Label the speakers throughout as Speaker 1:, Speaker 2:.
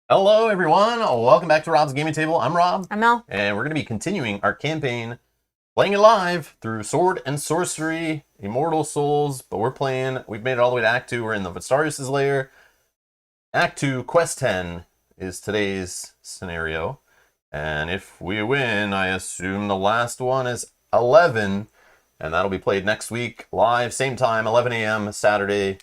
Speaker 1: Hello, everyone. Welcome back to Rob's Gaming Table. I'm Rob.
Speaker 2: I'm Mel.
Speaker 1: And we're going to be continuing our campaign, playing it live through Sword and Sorcery, Immortal Souls. But we've made it all the way to Act 2. We're in the Vastaryous Lair. Act 2, Quest 10 is today's scenario. And if we win, I assume the last one is 11. And that'll be played next week, live, same time, 11 a.m. Saturday.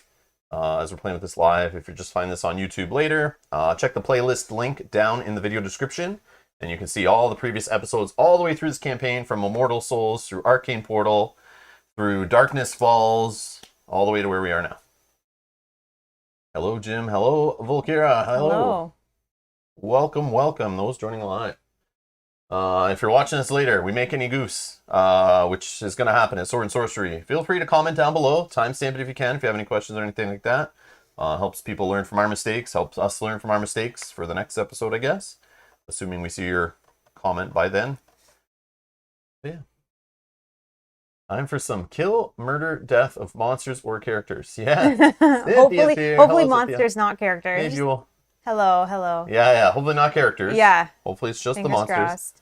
Speaker 1: As we're playing with this live. If you're just finding this on YouTube later, check the playlist link down in the video description, and you can see all the previous episodes all the way through this campaign, from Immortal Souls through Arcane Portal, through Darkness Falls, all the way to where we are now. Hello, Jim. Hello, Volkira. Hello. Welcome, welcome, those joining live. If you're watching this later, we make any goofs, which is going to happen at Sword and Sorcery, feel free to comment down below. Timestamp it if you can, if you have any questions or anything like that. Helps people learn from our mistakes, helps us learn from our mistakes for the next episode, I guess. Assuming we see your comment by then. But yeah. Time for some kill, murder, death of monsters or characters. Yeah.
Speaker 2: hopefully monsters, not characters.
Speaker 1: Hey, Jewel.
Speaker 2: Hello.
Speaker 1: Yeah. Hopefully not characters.
Speaker 2: Yeah.
Speaker 1: Hopefully it's just
Speaker 2: Fingers
Speaker 1: the monsters.
Speaker 2: Crossed.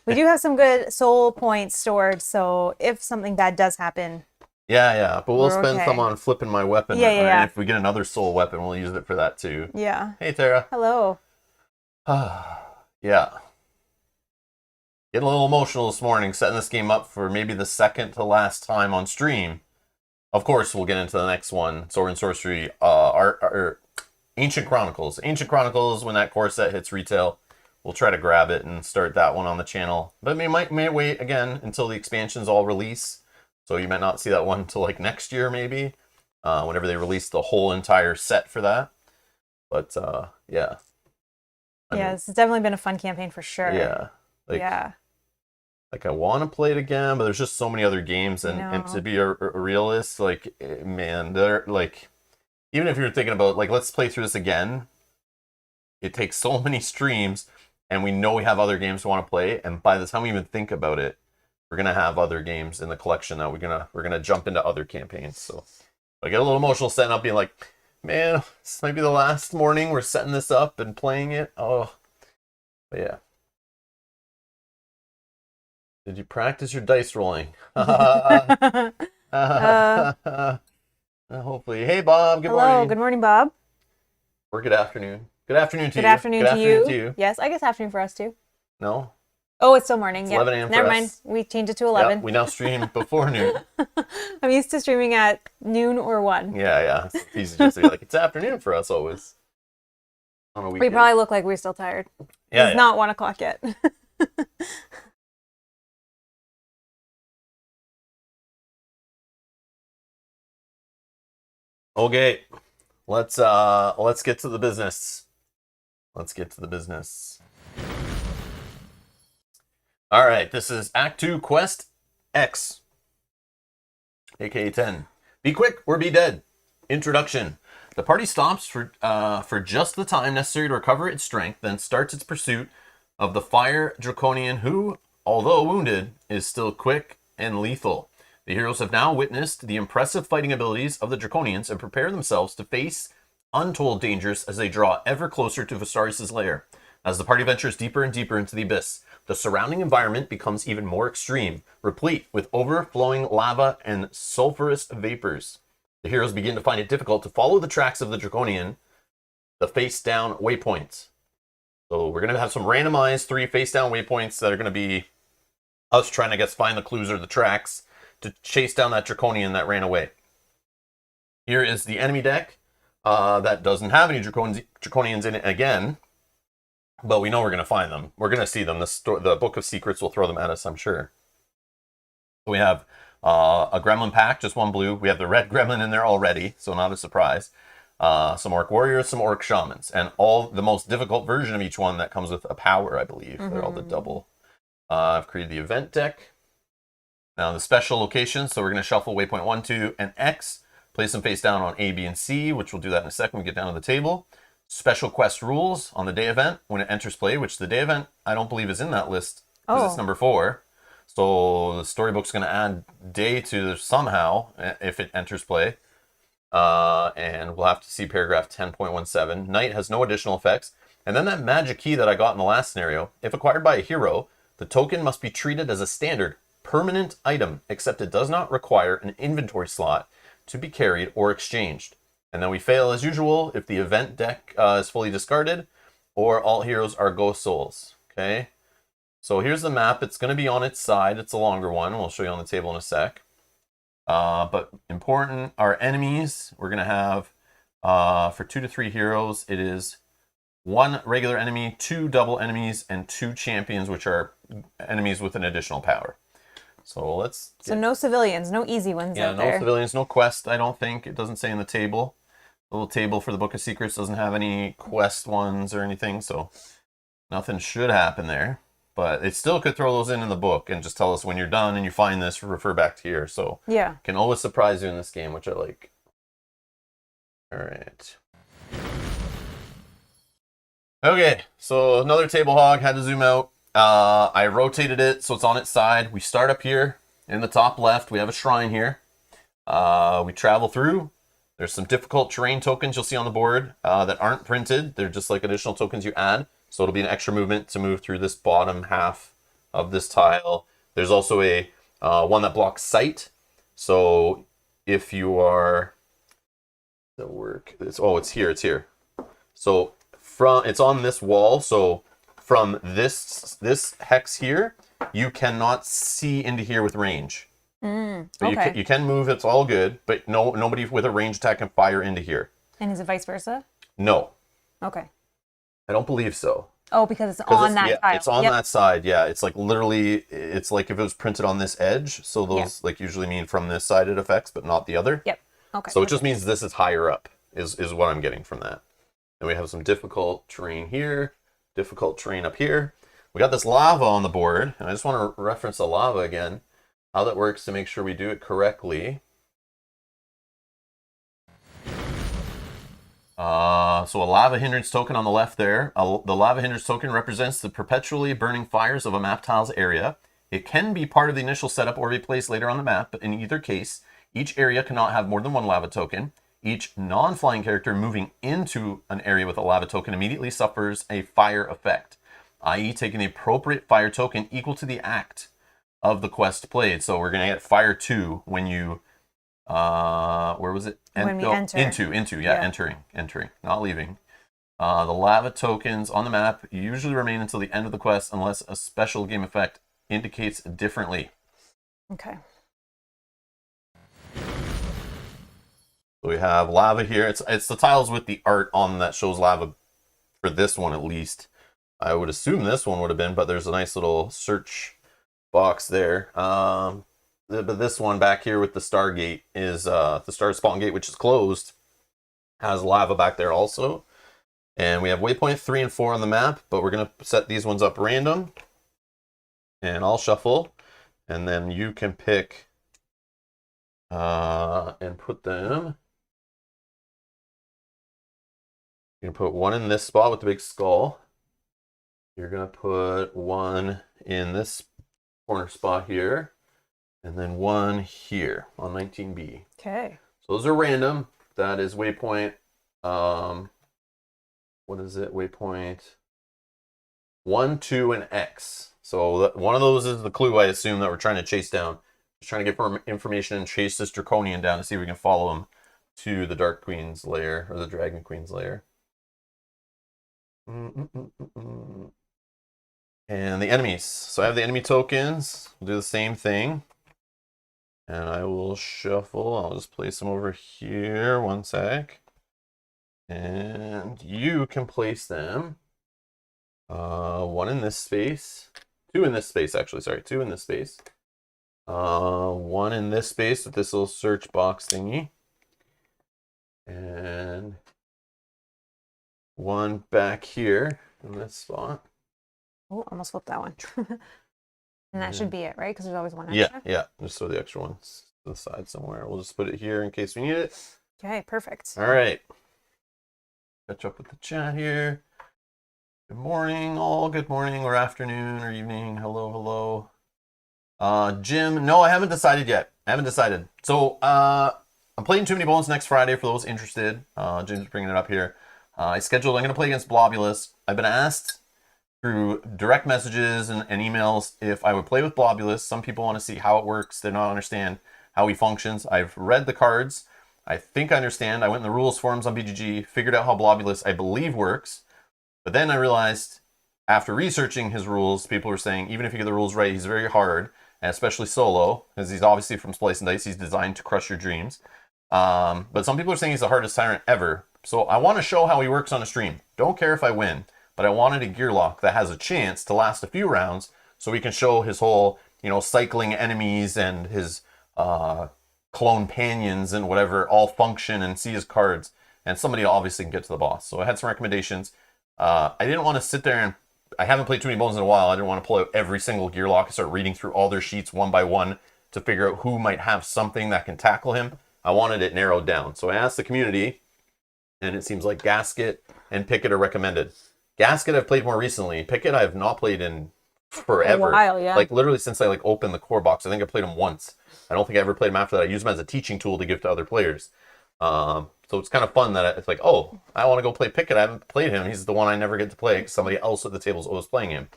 Speaker 2: We do have some good soul points stored, so if something bad does happen.
Speaker 1: Yeah. But we'll spend
Speaker 2: okay.
Speaker 1: some on flipping my weapon.
Speaker 2: Yeah.
Speaker 1: And if we get another soul weapon, we'll use it for that too.
Speaker 2: Yeah.
Speaker 1: Hey, Tara.
Speaker 2: Hello.
Speaker 1: Yeah. Getting a little emotional this morning, setting this game up for maybe the second to last time on stream. Of course, we'll get into the next one, Sword and Sorcery, our Ancient Chronicles. Ancient Chronicles, when that core set hits retail, we'll try to grab it and start that one on the channel. But we might wait again until the expansions all release. So you might not see that one until like next year, maybe, whenever they release the whole entire set for that. But yeah.
Speaker 2: It's definitely been a fun campaign for sure.
Speaker 1: Yeah. Like I want to play it again, but there's just so many other games, and to be a realist, like, man, they're like, even if you're thinking about like, let's play through this again, it takes so many streams, and we know we have other games we want to play, and by the time we even think about it, we're gonna have other games in the collection that we're gonna jump into other campaigns. So I get a little emotional setting up, being like, man, this might be the last morning we're setting this up and playing it. Oh, but yeah. Did you practice your dice rolling? Hopefully. Hey, Bob. Good morning.
Speaker 2: Hello. Good morning, Bob.
Speaker 1: Or good afternoon. Good afternoon to you.
Speaker 2: Good afternoon to you. Yes, I guess afternoon for us too.
Speaker 1: No?
Speaker 2: Oh, it's still morning.
Speaker 1: It's
Speaker 2: yeah.
Speaker 1: 11 a.m.
Speaker 2: Never
Speaker 1: for
Speaker 2: mind.
Speaker 1: us.
Speaker 2: We changed it to 11.
Speaker 1: Yeah, we now stream before noon.
Speaker 2: I'm used to streaming at noon or 1.
Speaker 1: Yeah. It's easy just to be like, it's afternoon for us always. On a weekend.
Speaker 2: We probably look like we're still tired.
Speaker 1: Yeah.
Speaker 2: It's not 1 o'clock yet.
Speaker 1: Okay. Let's get to the business. All right, this is Act 2, Quest X, aka 10. Be quick or be dead. Introduction. The party stops for just the time necessary to recover its strength, then starts its pursuit of the Fire Draconian who, although wounded, is still quick and lethal. The heroes have now witnessed the impressive fighting abilities of the Draconians and prepare themselves to face untold dangers as they draw ever closer to Vastaryous' lair. As the party ventures deeper and deeper into the abyss, the surrounding environment becomes even more extreme, replete with overflowing lava and sulfurous vapors. The heroes begin to find it difficult to follow the tracks of the Draconian, the face-down waypoints. So we're going to have some randomized 3 face-down waypoints that are going to be us trying to find the clues or the tracks to chase down that Draconian that ran away. Here is the enemy deck that doesn't have any Draconians in it again, but we know we're going to find them. We're going to see them. The Book of Secrets will throw them at us, I'm sure. We have a Gremlin pack, just 1 blue. We have the red Gremlin in there already, so not a surprise. Some Orc Warriors, some Orc Shamans, and all the most difficult version of each one that comes with a power, I believe. They're all the double. I've created the event deck. Now the special locations, so we're going to shuffle waypoint 1, 2, and X. Place them face down on A, B, and C, which we'll do that in a second when we get down to the table. Special quest rules on the day event when it enters play, which the day event I don't believe is in that list because it's number 4. So the storybook's going to add day to somehow if it enters play. And we'll have to see paragraph 10.17. Knight has no additional effects. And then that magic key that I got in the last scenario, if acquired by a hero, the token must be treated as a standard permanent item, except it does not require an inventory slot to be carried or exchanged. And then we fail as usual if the event deck is fully discarded or all heroes are ghost souls. Okay, so here's the map. It's going to be on its side. It's a longer one. We'll show you on the table in a sec. But important, our enemies, we're going to have, for 2 to 3 heroes, it is 1 regular enemy, 2 double enemies, and 2 champions, which are enemies with an additional power. So let's...
Speaker 2: So no civilians, no easy ones out there.
Speaker 1: Yeah, no civilians, no quest, I don't think. It doesn't say in the table. The little table for the Book of Secrets doesn't have any quest ones or anything, so nothing should happen there. But it still could throw those in the book and just tell us when you're done and you find this, refer back to here. So
Speaker 2: yeah,
Speaker 1: can always surprise you in this game, which I like. All right. Okay, so another table hog, had to zoom out. I rotated it so it's on its side. We start up here in the top left. We have a shrine here. We travel through. There's some difficult terrain tokens you'll see on the board that aren't printed. They're just like additional tokens you add. So it'll be an extra movement to move through this bottom half of this tile. There's also a one that blocks sight. So if you are, it's here. So it's on this wall. So from this hex here, you cannot see into here with range. So
Speaker 2: okay.
Speaker 1: you can move. It's all good, but nobody with a range attack can fire into here.
Speaker 2: And is it vice versa?
Speaker 1: No.
Speaker 2: Okay.
Speaker 1: I don't believe so.
Speaker 2: Oh, because it's on that tile.
Speaker 1: It's on that side. Yeah, it's like literally, it's like if it was printed on this edge. So those like usually mean from this side it affects, but not the other.
Speaker 2: Yep. Okay.
Speaker 1: So it just means this is higher up, is what I'm getting from that. And we have some difficult terrain here, difficult terrain up here. We got this lava on the board, and I just want to reference the lava again, how that works to make sure we do it correctly. So a lava hindrance token on the left there. The lava hindrance token represents the perpetually burning fires of a map tile's area. It can be part of the initial setup or be placed later on the map, but in either case, each area cannot have more than 1 lava token. Each non-flying character moving into an area with a lava token immediately suffers a fire effect, i.e. taking the appropriate fire token equal to the act of the quest played. So we're going to get fire 2 when you... where was it?
Speaker 2: When we enter.
Speaker 1: Entering, not leaving. The lava tokens on the map usually remain until the end of the quest unless a special game effect indicates differently.
Speaker 2: Okay.
Speaker 1: So we have lava here. It's the tiles with the art on that shows lava for this one at least. I would assume this one would have been, but there's a nice little search box there. But this one back here with the Stargate is the Star Spawn Gate, which is closed, has lava back there also. And we have waypoint 3 and 4 on the map, but we're going to set these ones up random. And I'll shuffle. And then you can pick and put them. You're going to put one in this spot with the big skull. You're going to put one in this corner spot here. And then one here on 19B.
Speaker 2: Okay.
Speaker 1: So those are random. That is waypoint. What is it? Waypoint 1, 2, and X. So one of those is the clue, I assume, that we're trying to chase down. Just trying to get more information and chase this Draconian down to see if we can follow him to the Dark Queen's lair, or the Dragon Queen's lair. And the enemies. So I have the enemy tokens. We'll do the same thing. And I will shuffle. I'll just place them over here. One sec. And you can place them. One in this space. 2 in this space, actually. Sorry, 2 in this space. One in this space with this little search box thingy. And one back here in this spot.
Speaker 2: Oh, almost flipped that one. And that should be it, right? Because there's always one extra.
Speaker 1: Yeah. Just throw the extra ones to the side somewhere. We'll just put it here in case we need it.
Speaker 2: Okay, perfect.
Speaker 1: All right. Catch up with the chat here. Good morning, all. Good morning, or afternoon, or evening. Hello. Jim, no, I haven't decided yet. So, I'm playing Too Many Bones next Friday for those interested. James is bringing it up here. I'm going to play against Blobulus. I've been asked through direct messages and emails if I would play with Blobulus. Some people want to see how it works. They don't understand how he functions. I've read the cards. I think I understand. I went in the rules forums on BGG, figured out how Blobulus, I believe, works. But then I realized, after researching his rules, people were saying, even if you get the rules right, he's very hard, and especially solo, because he's obviously from Splice and Dice. He's designed to crush your dreams. But some people are saying he's the hardest tyrant ever. So I want to show how he works on a stream. Don't care if I win, but I wanted a gear lock that has a chance to last a few rounds, so we can show his whole, cycling enemies and his clone panions and whatever all function and see his cards. And somebody obviously can get to the boss. So I had some recommendations. I didn't want to sit there and I haven't played Too Many Bones in a while. I didn't want to pull out every single gear lock and start reading through all their sheets one by one to figure out who might have something that can tackle him. I wanted it narrowed down. So I asked the community, and it seems like Gasket and Pickett are recommended. Gasket I've played more recently. Pickett I have not played in forever.
Speaker 2: A while, yeah.
Speaker 1: Like literally since I opened the core box. I think I played him once. I don't think I ever played him after that. I used him as a teaching tool to give to other players. So it's kind of fun that it's like, oh, I want to go play Pickett. I haven't played him. He's the one I never get to play because somebody else at the table is always playing him.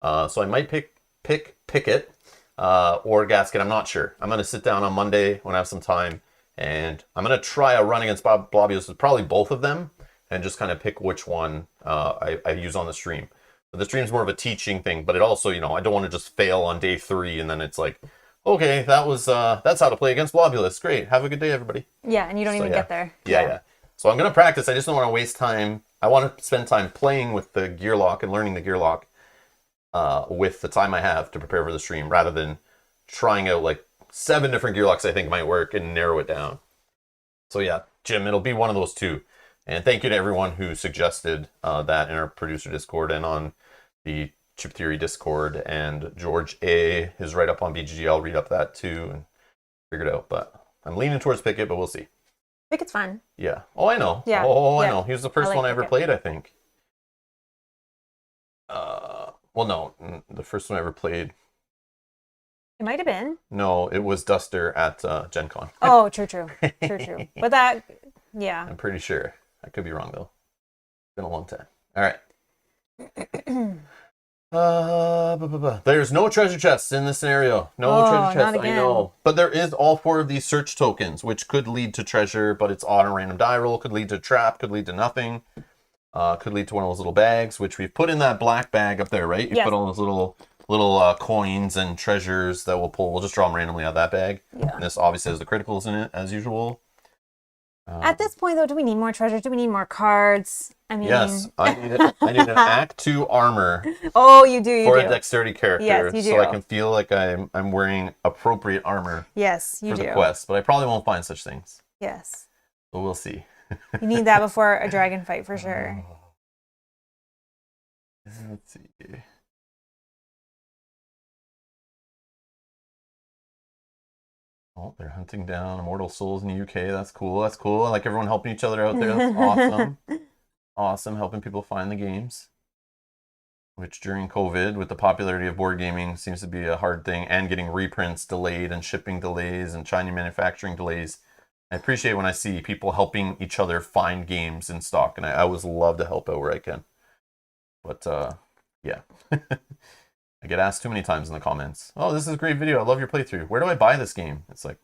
Speaker 1: So I might pick Pickett or Gasket. I'm not sure. I'm going to sit down on Monday when I have some time, and I'm going to try a run against Blobulus with probably both of them and just kind of pick which one I use on the stream. But the stream's more of a teaching thing, but it also, I don't want to just fail on day 3 and then it's like, okay, that's how to play against Blobulus. Great. Have a good day, everybody.
Speaker 2: Yeah, and you don't even get there.
Speaker 1: Yeah. So I'm going to practice. I just don't want to waste time. I want to spend time playing with the gear lock and learning the gear lock with the time I have to prepare for the stream rather than trying out 7 different gear locks I think might work and narrow it down. So yeah, Jim, it'll be one of those 2. And thank you to everyone who suggested that in our producer Discord and on the Chip Theory Discord, and George A is right up on BGG. I'll read up that too and figure it out. But I'm leaning towards Pickett, but we'll see.
Speaker 2: Pickett's fun.
Speaker 1: Yeah. Oh, I know.
Speaker 2: Yeah.
Speaker 1: I know. He was the first one I ever
Speaker 2: Pickett.
Speaker 1: played, I think. Well, no, the first one I ever played.
Speaker 2: It might have been.
Speaker 1: No, it was Duster at Gen Con.
Speaker 2: Oh, true. But that, yeah.
Speaker 1: I'm pretty sure. I could be wrong though. It's been a long time. All right. There's no treasure chests in this scenario. No treasure chests, I know. But there is all 4 of these search tokens, which could lead to treasure, but it's on a random die roll, could lead to a trap, could lead to nothing. Could lead to one of those little bags, which we've put in that black bag up there, right? You put all those little coins and treasures that we'll pull. We'll just draw them randomly out of that bag. Yeah. And this obviously has the criticals in it, as usual.
Speaker 2: At this point, though, do we need more treasures? Do we need more cards? I mean...
Speaker 1: Yes, I need an Act 2 armor.
Speaker 2: Oh, you do,
Speaker 1: for a dexterity character.
Speaker 2: Yes, you do.
Speaker 1: So I can feel like I'm wearing appropriate armor
Speaker 2: for
Speaker 1: the quest. But I probably won't find such things.
Speaker 2: Yes.
Speaker 1: But we'll see.
Speaker 2: You need that before a dragon fight, for sure.
Speaker 1: Let's see. Oh, they're hunting down immortal souls in the UK. That's cool. I like everyone helping each other out there. That's awesome. Awesome, helping people find the games. Which during COVID, with the popularity of board gaming, seems to be a hard thing. And getting reprints delayed and shipping delays and China manufacturing delays. I appreciate when I see people helping each other find games in stock. And I always love to help out where I can. But, yeah. I get asked too many times in the comments, oh, this is a great video. I love your playthrough. Where do I buy this game? It's like...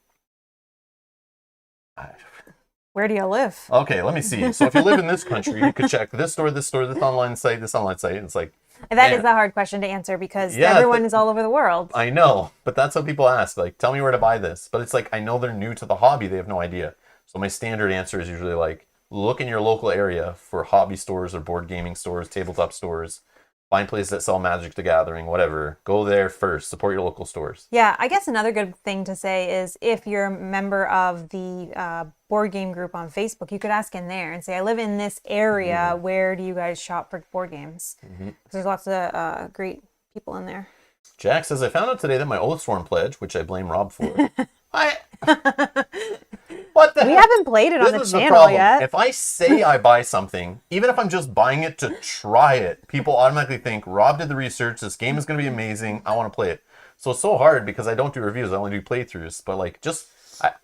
Speaker 2: Where do you live?
Speaker 1: Okay, let me see. So if you live in this country, you could check this store, this online site, this online site. It's like...
Speaker 2: That is a hard question to answer because everyone is all over the world.
Speaker 1: I know, but that's what people ask. Like, tell me where to buy this. But it's like, I know they're new to the hobby. They have no idea. So my standard answer is usually like, look in your local area for hobby stores or board gaming stores, tabletop stores. Find places that sell Magic the Gathering, whatever. Go there first. Support your local stores.
Speaker 2: Yeah, I guess another good thing to say is if you're a member of the board game group on Facebook, you could ask in there and say, I live in this area. Where do you guys shop for board games? There's lots of great people in there.
Speaker 1: Jack says, I found out today that my Oathsworn pledge, which I blame Rob for. What the heck?
Speaker 2: We haven't played it on the channel yet.
Speaker 1: If I say I buy something, even if I'm just buying it to try it, people automatically think, Rob did the research, this game is going to be amazing, I want to play it. So it's so hard because I don't do reviews, I only do playthroughs. But like, just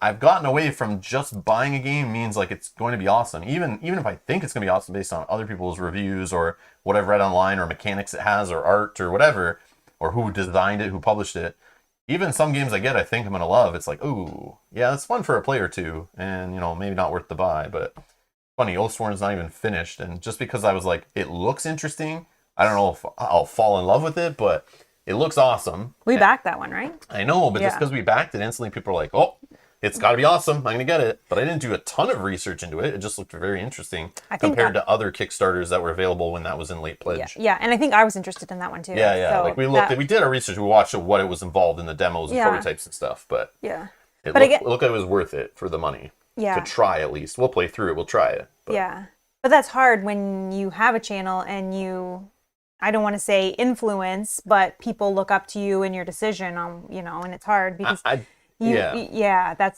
Speaker 1: I've gotten away from just buying a game means like it's going to be awesome. Even if I think it's going to be awesome based on other people's reviews or what I've read online or mechanics it has or art or whatever, or who designed it, who published it. Even some games I get, I think I'm going to love. It's like, ooh, yeah, it's fun for a play or two, and, maybe not worth the buy. But funny, Oathsworn's not even finished, and just because I was like, it looks interesting, I don't know if I'll fall in love with it, but it looks awesome.
Speaker 2: We backed that one, right?
Speaker 1: I know, but just because we backed it, instantly people are like, oh, it's got to be awesome. I'm going to get it. But I didn't do a ton of research into it. It just looked very interesting compared to other Kickstarters that were available when that was in late pledge.
Speaker 2: Yeah, and I think I was interested in that one too.
Speaker 1: Yeah.
Speaker 2: So
Speaker 1: like we did our research. We watched what it was involved in the demos and prototypes and stuff. But it looked like it was worth it for the money.
Speaker 2: Yeah.
Speaker 1: To try at least. We'll play through it. We'll try it. But.
Speaker 2: Yeah. But that's hard when you have a channel and I don't want to say influence, but people look up to you and your decision on, and it's hard because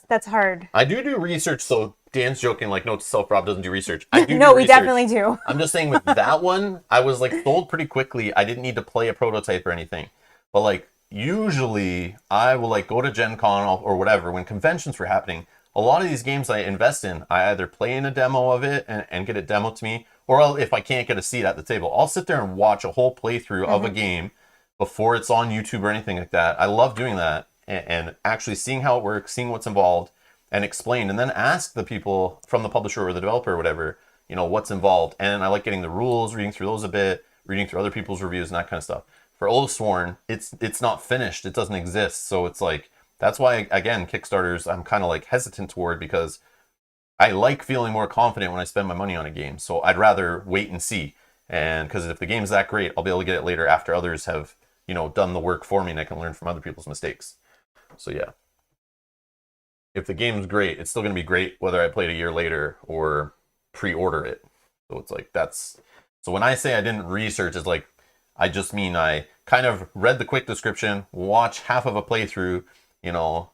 Speaker 2: that's hard.
Speaker 1: I do research, so Dan's joking, like, no, Self-Rob doesn't do research. I do
Speaker 2: No,
Speaker 1: do
Speaker 2: we
Speaker 1: research.
Speaker 2: definitely do.
Speaker 1: I'm just saying with that one, I was like sold pretty quickly. I didn't need to play a prototype or anything. But like usually I will like go to Gen Con or whatever when conventions were happening. A lot of these games I invest in, I either play in a demo of it and get it demoed to me, or if I can't get a seat at the table, I'll sit there and watch a whole playthrough of a game before it's on YouTube or anything like that. I love doing that and actually seeing how it works, seeing what's involved, and explain, and then ask the people from the publisher or the developer or whatever, what's involved. And I like getting the rules, reading through those a bit, reading through other people's reviews and that kind of stuff. For Oathsworn, it's not finished. It doesn't exist. So it's like, that's why, again, Kickstarters, I'm kind of like hesitant toward, because I like feeling more confident when I spend my money on a game. So I'd rather wait and see. And because if the game's that great, I'll be able to get it later after others have, done the work for me, and I can learn from other people's mistakes. So yeah. If the game's great, it's still going to be great whether I play it a year later or pre-order it. So it's like so when I say I didn't research, it's like I just mean I kind of read the quick description, watch half of a playthrough,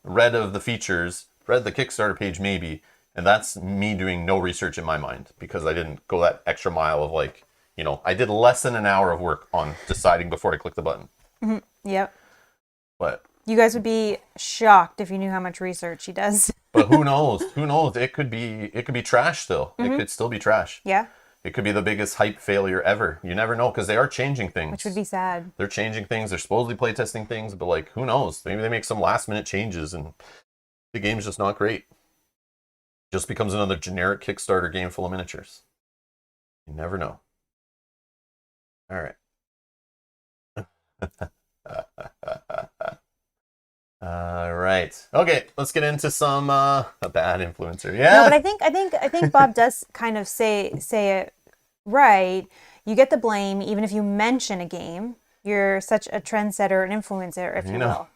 Speaker 1: read of the features, read the Kickstarter page maybe, and that's me doing no research in my mind, because I didn't go that extra mile of like, I did less than an hour of work on deciding before I clicked the button.
Speaker 2: Mm-hmm. Yep.
Speaker 1: But
Speaker 2: you guys would be shocked if you knew how much research he does.
Speaker 1: But who knows? Who knows? It could be trash still. It could still be trash.
Speaker 2: Yeah.
Speaker 1: It could be the biggest hype failure ever. You never know, because they are changing things.
Speaker 2: Which would be sad.
Speaker 1: They're changing things. They're supposedly playtesting things, but like, who knows? Maybe they make some last minute changes and the game's just not great. Just becomes another generic Kickstarter game full of miniatures. You never know. All right. All right. Okay, let's get into some a bad influencer. Yeah.
Speaker 2: No, but I think Bob does kind of say it right. You get the blame even if you mention a game. You're such a trendsetter and influencer, if you will.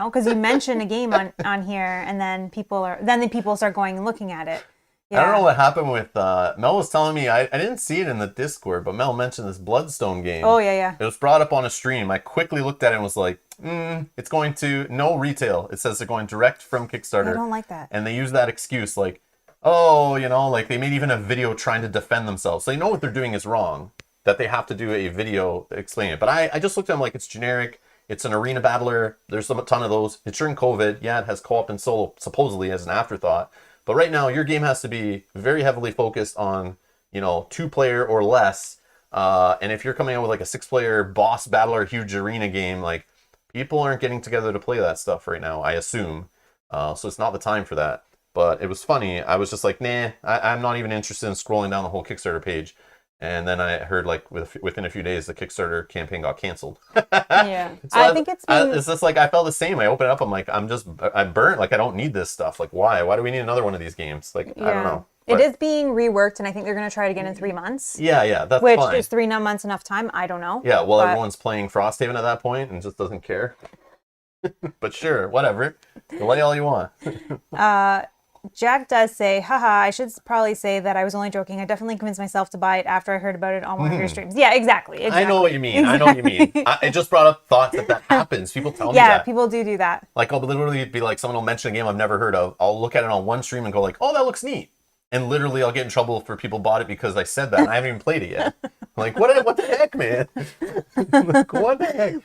Speaker 2: Because you mention a game on here, and then people start going and looking at it. Yeah.
Speaker 1: I don't know what happened with Mel was telling me, I didn't see it in the Discord, but Mel mentioned this Bloodstone game.
Speaker 2: Oh yeah.
Speaker 1: It was brought up on a stream. I quickly looked at it and was like, it's going to no retail. It says they're going direct from Kickstarter.
Speaker 2: I don't like that.
Speaker 1: And they use that excuse like, oh, like they made even a video trying to defend themselves. So they know what they're doing is wrong, that they have to do a video explaining it. But I just looked at them like it's generic. It's an arena battler. There's a ton of those. It's during COVID. Yeah, it has co-op and solo supposedly as an afterthought. But right now, your game has to be very heavily focused on, 2-player or less. And if you're coming out with like a 6-player boss battler, huge arena game, like people aren't getting together to play that stuff right now, I assume. So it's not the time for that. But it was funny. I was just like, nah, I'm not even interested in scrolling down the whole Kickstarter page. And then I heard like within a few days, the Kickstarter campaign got canceled.
Speaker 2: Yeah.
Speaker 1: So
Speaker 2: I think it's
Speaker 1: just like, I felt the same. I opened it up. I'm like, I'm burnt. Like, I don't need this stuff. Like, why? Why do we need another one of these games? Like, I don't know.
Speaker 2: It is being reworked, and I think they're going to try it again in 3 months.
Speaker 1: Yeah, that's
Speaker 2: which
Speaker 1: fine.
Speaker 2: is 3 months enough time? I don't know.
Speaker 1: Yeah, well, everyone's playing Frosthaven at that point and just doesn't care. But sure, whatever. Delay all you want.
Speaker 2: Jack does say, haha, I should probably say that I was only joking. I definitely convinced myself to buy it after I heard about it on one of your streams. Yeah, exactly.
Speaker 1: I know what you mean. Exactly. I know what you mean. It just brought up thoughts that happens. People tell me that.
Speaker 2: Yeah, people do that.
Speaker 1: Like, I'll literally be like, someone will mention a game I've never heard of. I'll look at it on one stream and go like, oh, that looks neat. And literally I'll get in trouble for people bought it because I said that. And I haven't even played it yet. Like, what the heck, man? Like, what the heck?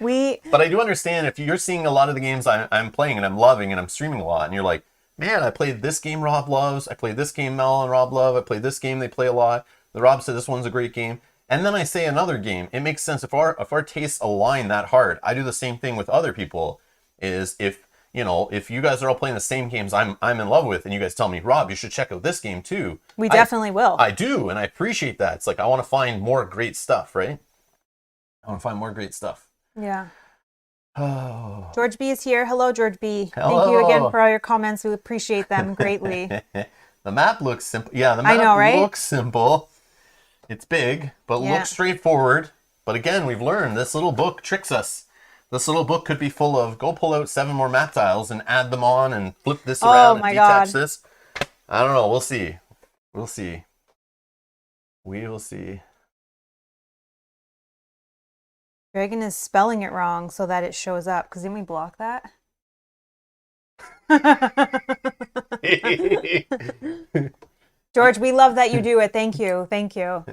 Speaker 1: But I do understand if you're seeing a lot of the games I'm playing and I'm loving and I'm streaming a lot, and you're like, man, I played this game Rob loves. I played this game Mel and Rob love. I played this game they play a lot. The Rob said this one's a great game. And then I say another game. It makes sense if our tastes align that hard. I do the same thing with other people. Is if if you guys are all playing the same games I'm in love with, and you guys tell me, Rob, you should check out this game too.
Speaker 2: We definitely will.
Speaker 1: I do, and I appreciate that. It's like I want to find more great stuff, right? I want to find more great stuff.
Speaker 2: Yeah.
Speaker 1: Oh.
Speaker 2: George B is here. Hello, George B.
Speaker 1: Hello.
Speaker 2: Thank you again for all your comments. We appreciate them greatly.
Speaker 1: The map looks simple. Yeah, the map looks simple. It's big, but looks straightforward. But again, we've learned this little book tricks us. This little book could be full of, go pull out 7 more map tiles and add them on and flip this around and detach this. I don't know. We'll see. We'll see. We will see.
Speaker 2: Dragon is spelling it wrong so that it shows up. Because didn't we block that? George, we love that you do it. Thank you. Thank you.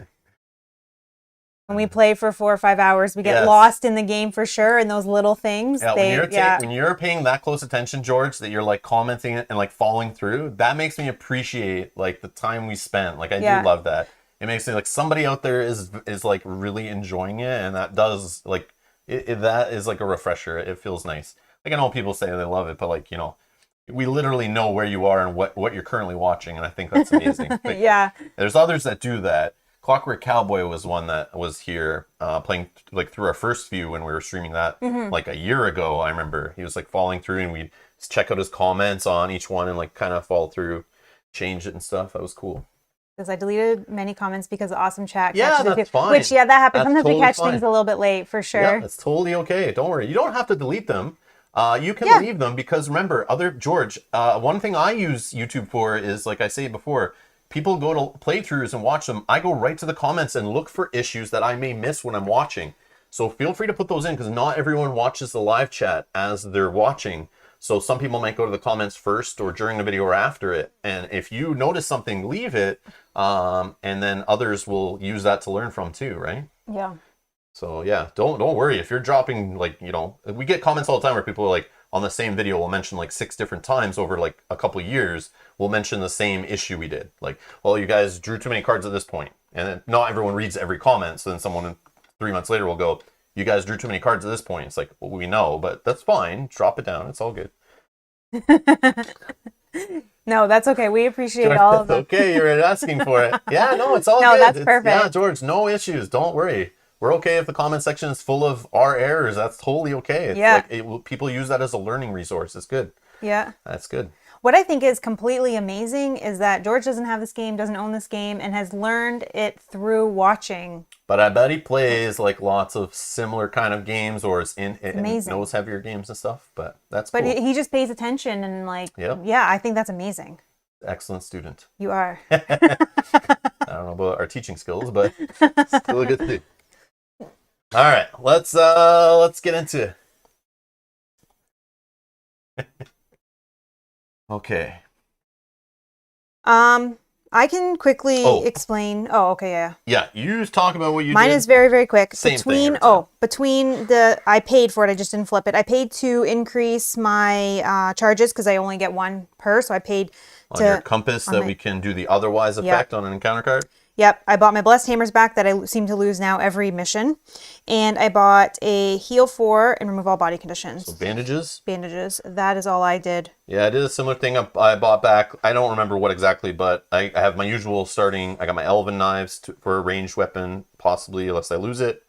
Speaker 2: When we play for 4 or 5 hours, we get lost in the game for sure. And those little things.
Speaker 1: Yeah, when you're paying that close attention, George, that you're like commenting it and like following through, that makes me appreciate like the time we spent. Like I do love that. It makes me like somebody out there is like really enjoying it, and that does like that is like a refresher. It feels nice. Like I know people say they love it, but like we literally know where you are and what you're currently watching, and I think that's amazing. Like, there's others that do that. Clockwork Cowboy was one that was here playing like through our first view when we were streaming that like a year ago. I remember he was like following through, and we'd check out his comments on each one and like kind of follow through, change it and stuff. That was cool.
Speaker 2: Because I deleted many comments because of awesome chat.
Speaker 1: Yeah, that's fine.
Speaker 2: Which, that happens. Sometimes we catch things a little bit late, for sure.
Speaker 1: Yeah, that's totally okay. Don't worry. You don't have to delete them. You can leave them because remember, George, one thing I use YouTube for is, like I say before, people go to playthroughs and watch them. I go right to the comments and look for issues that I may miss when I'm watching. So feel free to put those in because not everyone watches the live chat as they're watching. So some people might go to the comments first or during the video or after it. And if you notice something, leave it. And then others will use that to learn from too, right?
Speaker 2: Yeah.
Speaker 1: So yeah, don't worry. If you're dropping like, we get comments all the time where people are like on the same video will mention like 6 different times over like a couple of years, we'll mention the same issue we did. Like, well, you guys drew too many cards at this point. And then not everyone reads every comment. So then someone 3 months later will go, you guys drew too many cards at this point. It's like, well, we know, but that's fine. Drop it down. It's all good.
Speaker 2: No, that's okay. We appreciate all of it.
Speaker 1: Okay, you're asking for it. Yeah, no, it's all good.
Speaker 2: No, that's perfect.
Speaker 1: Yeah, George, no issues. Don't worry. We're okay if the comment section is full of our errors. That's totally okay. It's like people use that as a learning resource. It's good.
Speaker 2: Yeah.
Speaker 1: That's good.
Speaker 2: What I think is completely amazing is that George doesn't have this game, doesn't own this game, and has learned it through watching.
Speaker 1: But I bet he plays like lots of similar kind of games, or is
Speaker 2: amazing.
Speaker 1: Knows heavier games and stuff. But that's cool.
Speaker 2: But he just pays attention and like, I think that's amazing.
Speaker 1: Excellent student.
Speaker 2: You are.
Speaker 1: I don't know about our teaching skills, but still a good thing. All right, let's get into it. Okay.
Speaker 2: I can quickly explain. Oh, okay, yeah.
Speaker 1: Yeah, you just talk about what you did.
Speaker 2: Mine is very, very quick.
Speaker 1: Same
Speaker 2: between I paid for it. I just didn't flip it. I paid to increase my charges because I only get 1 per. So I paid
Speaker 1: on your compass that we can do the otherwise effect on an encounter card.
Speaker 2: Yep, I bought my Blessed Hammers back that I seem to lose now every mission. And I bought a heal 4 and remove all body conditions. So
Speaker 1: bandages?
Speaker 2: Bandages. That is all I did.
Speaker 1: Yeah, I did a similar thing I bought back. I don't remember what exactly, but I have my usual starting. I got my Elven Knives for a ranged weapon, possibly, unless I lose it.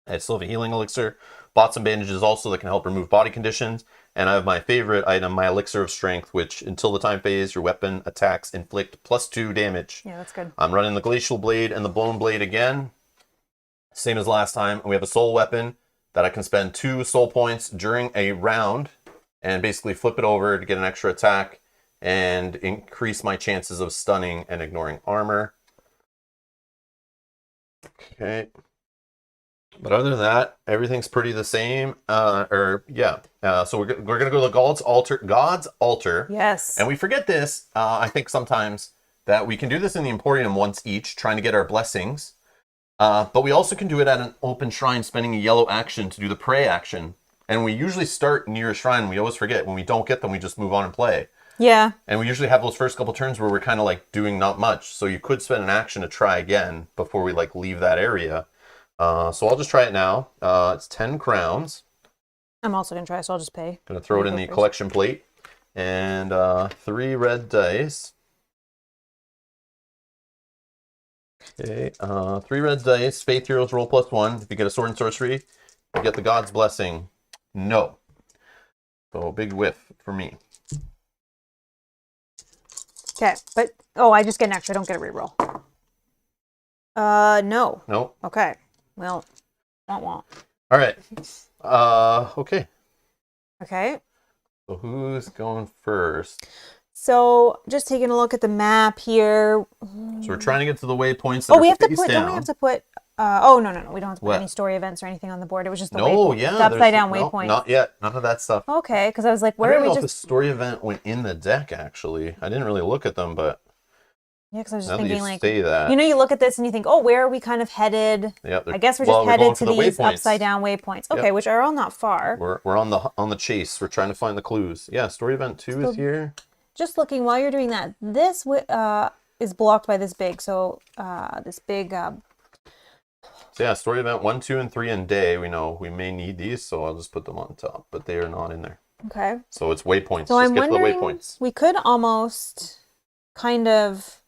Speaker 1: I still have a healing elixir. Bought some bandages also that can help remove body conditions. And I have my favorite item, my Elixir of Strength, which until the time phase, your weapon attacks inflict +2 damage.
Speaker 2: Yeah, that's good.
Speaker 1: I'm running the Glacial Blade and the Blown Blade again. Same as last time. We have a soul weapon that I can spend 2 soul points during a round and basically flip it over to get an extra attack and increase my chances of stunning and ignoring armor. Okay. But other than that, everything's pretty the same. So we're gonna go to the God's Altar.
Speaker 2: Yes.
Speaker 1: And we forget this. I think sometimes that we can do this in the Emporium once each, trying to get our blessings. But we also can do it at an open shrine, spending a yellow action to do the pray action. And we usually start near a shrine. We always forget. When we don't get them, we just move on and play.
Speaker 2: Yeah.
Speaker 1: And we usually have those first couple turns where we're kind of like doing not much. So you could spend an action to try again before we like leave that area. So I'll just try it now. It's 10 crowns.
Speaker 2: I'm also going to try, so I'll just pay.
Speaker 1: Gonna throw it in the collection plate. And 3 red dice. Okay, 3 red dice. Faith heroes roll +1. If you get a sword and sorcery, you get the god's blessing. No. So big whiff for me.
Speaker 2: Okay, but I just get an extra. I don't get a reroll. No.
Speaker 1: Nope.
Speaker 2: Okay. Well, won't.
Speaker 1: All right. Okay.
Speaker 2: Okay.
Speaker 1: So who's going first?
Speaker 2: So just taking a look at the map here.
Speaker 1: So we're trying to get to the waypoints that are
Speaker 2: we have to
Speaker 1: face
Speaker 2: put.
Speaker 1: down.
Speaker 2: Don't we have to put? No. We don't have to put
Speaker 1: What?
Speaker 2: any story events or anything on the board. It was just the
Speaker 1: No,
Speaker 2: waypoint.
Speaker 1: yeah.
Speaker 2: The upside down
Speaker 1: no,
Speaker 2: waypoint.
Speaker 1: Not yet. None of that stuff.
Speaker 2: Okay, because I was like,
Speaker 1: I
Speaker 2: where
Speaker 1: don't
Speaker 2: are we
Speaker 1: know if the
Speaker 2: just?
Speaker 1: story event went in the deck, actually. I didn't really look at them, but
Speaker 2: Yeah, because I was just
Speaker 1: now that
Speaker 2: thinking
Speaker 1: you
Speaker 2: like,
Speaker 1: say that.
Speaker 2: you look at this and you think, oh, where are we kind of headed?
Speaker 1: Yeah,
Speaker 2: I guess we're
Speaker 1: well,
Speaker 2: just
Speaker 1: we're
Speaker 2: headed
Speaker 1: going
Speaker 2: to
Speaker 1: for the
Speaker 2: these
Speaker 1: waypoints.
Speaker 2: upside down waypoints. Okay,
Speaker 1: Yep.
Speaker 2: which are all not far.
Speaker 1: We're on the chase. We're trying to find the clues. Yeah, story event 2 is here.
Speaker 2: Just looking while you're doing that, this is blocked by this big. So this big.
Speaker 1: So yeah, story event 1, 2, and 3 and day. We know we may need these, so I'll just put them on top, but they are not in there.
Speaker 2: Okay.
Speaker 1: So it's waypoints.
Speaker 2: So
Speaker 1: just
Speaker 2: I'm
Speaker 1: get to the
Speaker 2: wondering,
Speaker 1: waypoints.
Speaker 2: we could almost kind of.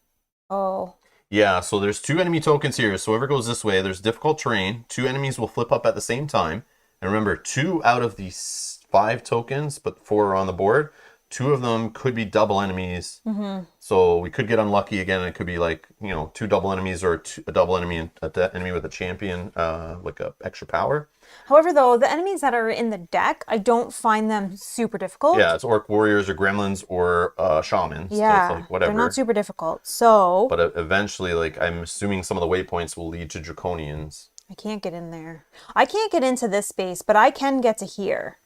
Speaker 2: Oh.
Speaker 1: Yeah, so there's 2 enemy tokens here. So whoever goes this way, there's difficult terrain. 2 enemies will flip up at the same time. And remember, 2 out of these 5 tokens, but 4 are on the board. 2 of them could be double enemies.
Speaker 2: Mm-hmm.
Speaker 1: So we could get unlucky again. It could be like, 2 double enemies or a double enemy and an enemy with a champion, like a extra power.
Speaker 2: However, though, the enemies that are in the deck, I don't find them super difficult.
Speaker 1: Yeah, it's orc warriors or gremlins or shamans.
Speaker 2: Yeah,
Speaker 1: so it's like whatever.
Speaker 2: they're not super difficult. So,
Speaker 1: but eventually, like I'm assuming some of the waypoints will lead to draconians.
Speaker 2: I can't get in there. I can't get into this space, but I can get to here.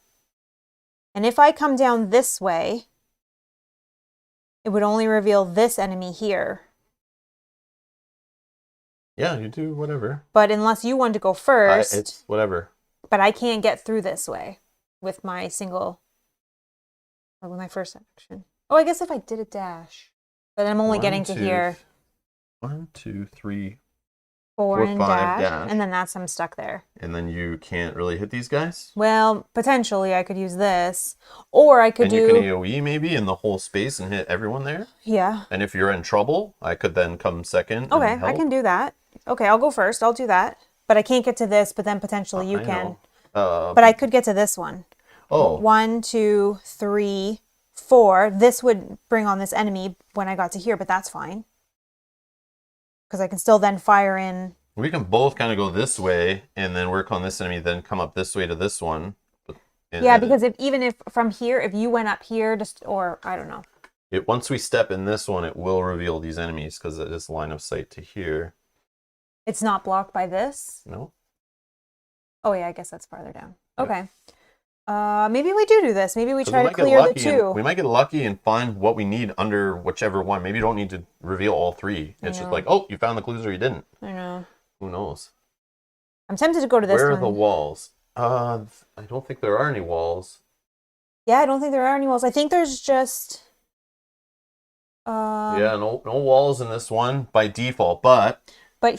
Speaker 2: And if I come down this way, it would only reveal this enemy here.
Speaker 1: Yeah, you do whatever.
Speaker 2: But unless you want to go first,
Speaker 1: it's whatever.
Speaker 2: But I can't get through this way with my with my first action. Oh, I guess if I did a dash, but I'm only getting to here.
Speaker 1: 1, 2, 3,
Speaker 2: 4
Speaker 1: 4,
Speaker 2: and
Speaker 1: 5
Speaker 2: dash, and then I'm stuck there.
Speaker 1: And then you can't really hit these guys.
Speaker 2: Well, potentially I could use this, or I could
Speaker 1: you can AOE maybe in the whole space and hit everyone there.
Speaker 2: Yeah.
Speaker 1: And if you're in trouble, I could then come second.
Speaker 2: Okay,
Speaker 1: and help.
Speaker 2: I can do that. Okay, I'll go first. I'll do that. But I can't get to this, but then potentially you can. But I could get to this one.
Speaker 1: Oh.
Speaker 2: 1, 2, 3, 4. This would bring on this enemy when I got to here, but that's fine. Because I can still then fire in.
Speaker 1: We can both kind of go this way and then work on this enemy, then come up this way to this one.
Speaker 2: Yeah, because even if from here, if you went up here, or I don't know.
Speaker 1: Once we step in this one, it will reveal these enemies because it is line of sight to here.
Speaker 2: It's not blocked by this?
Speaker 1: No.
Speaker 2: Oh, yeah, I guess that's farther down. Okay. Maybe we do this. Maybe we try to clear the 2.
Speaker 1: We might get lucky and find what we need under whichever one. Maybe you don't need to reveal all 3. It's just like, oh, you found the clues or you didn't.
Speaker 2: I know.
Speaker 1: Who knows?
Speaker 2: I'm tempted to go to this one.
Speaker 1: Where are the walls? I don't think there are any walls.
Speaker 2: Yeah, I don't think there are any walls. I think there's just...
Speaker 1: yeah, no walls in this one by default, but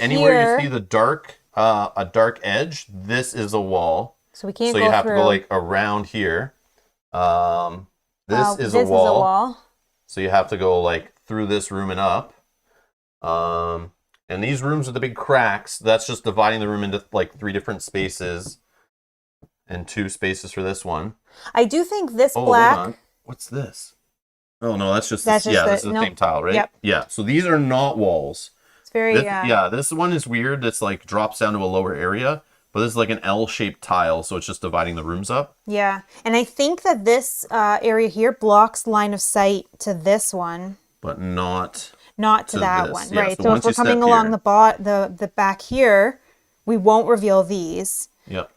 Speaker 1: anywhere you see a dark edge, this is a wall.
Speaker 2: So we can't
Speaker 1: go through. So you have to go like around here. This is a wall. So you have to go like through this room and up. And these rooms with the big cracks, that's just dividing the room into like 3 different spaces and 2 spaces for this one.
Speaker 2: I do think this black...
Speaker 1: Hold on. What's this? Oh no, this is the same tile, right?
Speaker 2: Yep.
Speaker 1: Yeah, so these are not walls.
Speaker 2: It's very...
Speaker 1: this one is weird. It's like drops down to a lower area, but this is like an L-shaped tile, so it's just dividing the rooms up.
Speaker 2: Yeah, and I think that this area here blocks line of sight to this one.
Speaker 1: But not
Speaker 2: to that one,
Speaker 1: yeah,
Speaker 2: right? So if we're coming along the back here, we won't reveal these.
Speaker 1: Yep.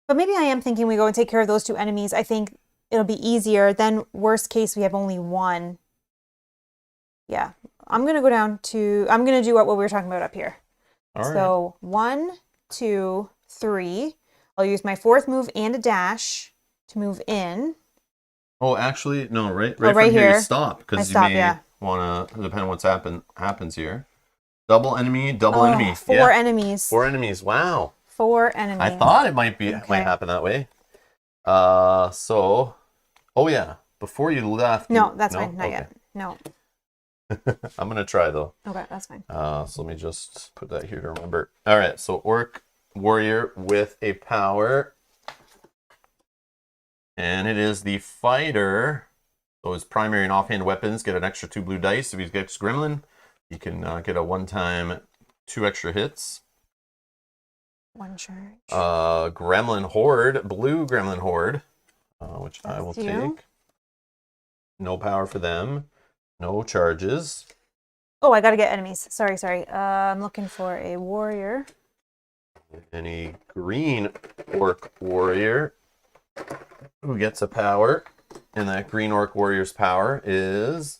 Speaker 2: But maybe I am thinking we go and take care of those 2 enemies. I think it'll be easier. Then worst case, we have only 1. Yeah. I'm going to go down to... I'm going to do what we were talking about up here.
Speaker 1: All right.
Speaker 2: So 1, 2, 3. I'll use my 4th move and a dash to move in.
Speaker 1: Oh, actually, no, right
Speaker 2: right
Speaker 1: from here you
Speaker 2: here.
Speaker 1: stop
Speaker 2: I
Speaker 1: because you
Speaker 2: stop,
Speaker 1: may
Speaker 2: yeah.
Speaker 1: want to, depending on what's happens here. Double enemy, double
Speaker 2: Oh,
Speaker 1: enemy.
Speaker 2: 4
Speaker 1: Yeah,
Speaker 2: enemies.
Speaker 1: 4 enemies. Wow.
Speaker 2: 4
Speaker 1: I
Speaker 2: enemies.
Speaker 1: thought it might
Speaker 2: Okay.
Speaker 1: happen that way. So, oh yeah, before you left,
Speaker 2: No, that's
Speaker 1: no,
Speaker 2: fine. Not
Speaker 1: okay.
Speaker 2: yet. No.
Speaker 1: I'm gonna try though.
Speaker 2: Okay, that's fine.
Speaker 1: So let me just put that here to remember. All right, so orc warrior with a power, and it is the fighter. So his primary and offhand weapons get an extra 2 blue dice. If he gets gremlin, he can get a one-time 2 extra hits.
Speaker 2: 1 charge.
Speaker 1: Gremlin horde, blue gremlin horde, which I will take. No power for them. No charges.
Speaker 2: Oh, I gotta get enemies. Sorry. I'm looking for a warrior.
Speaker 1: And a green orc warrior who gets a power. And that green orc warrior's power is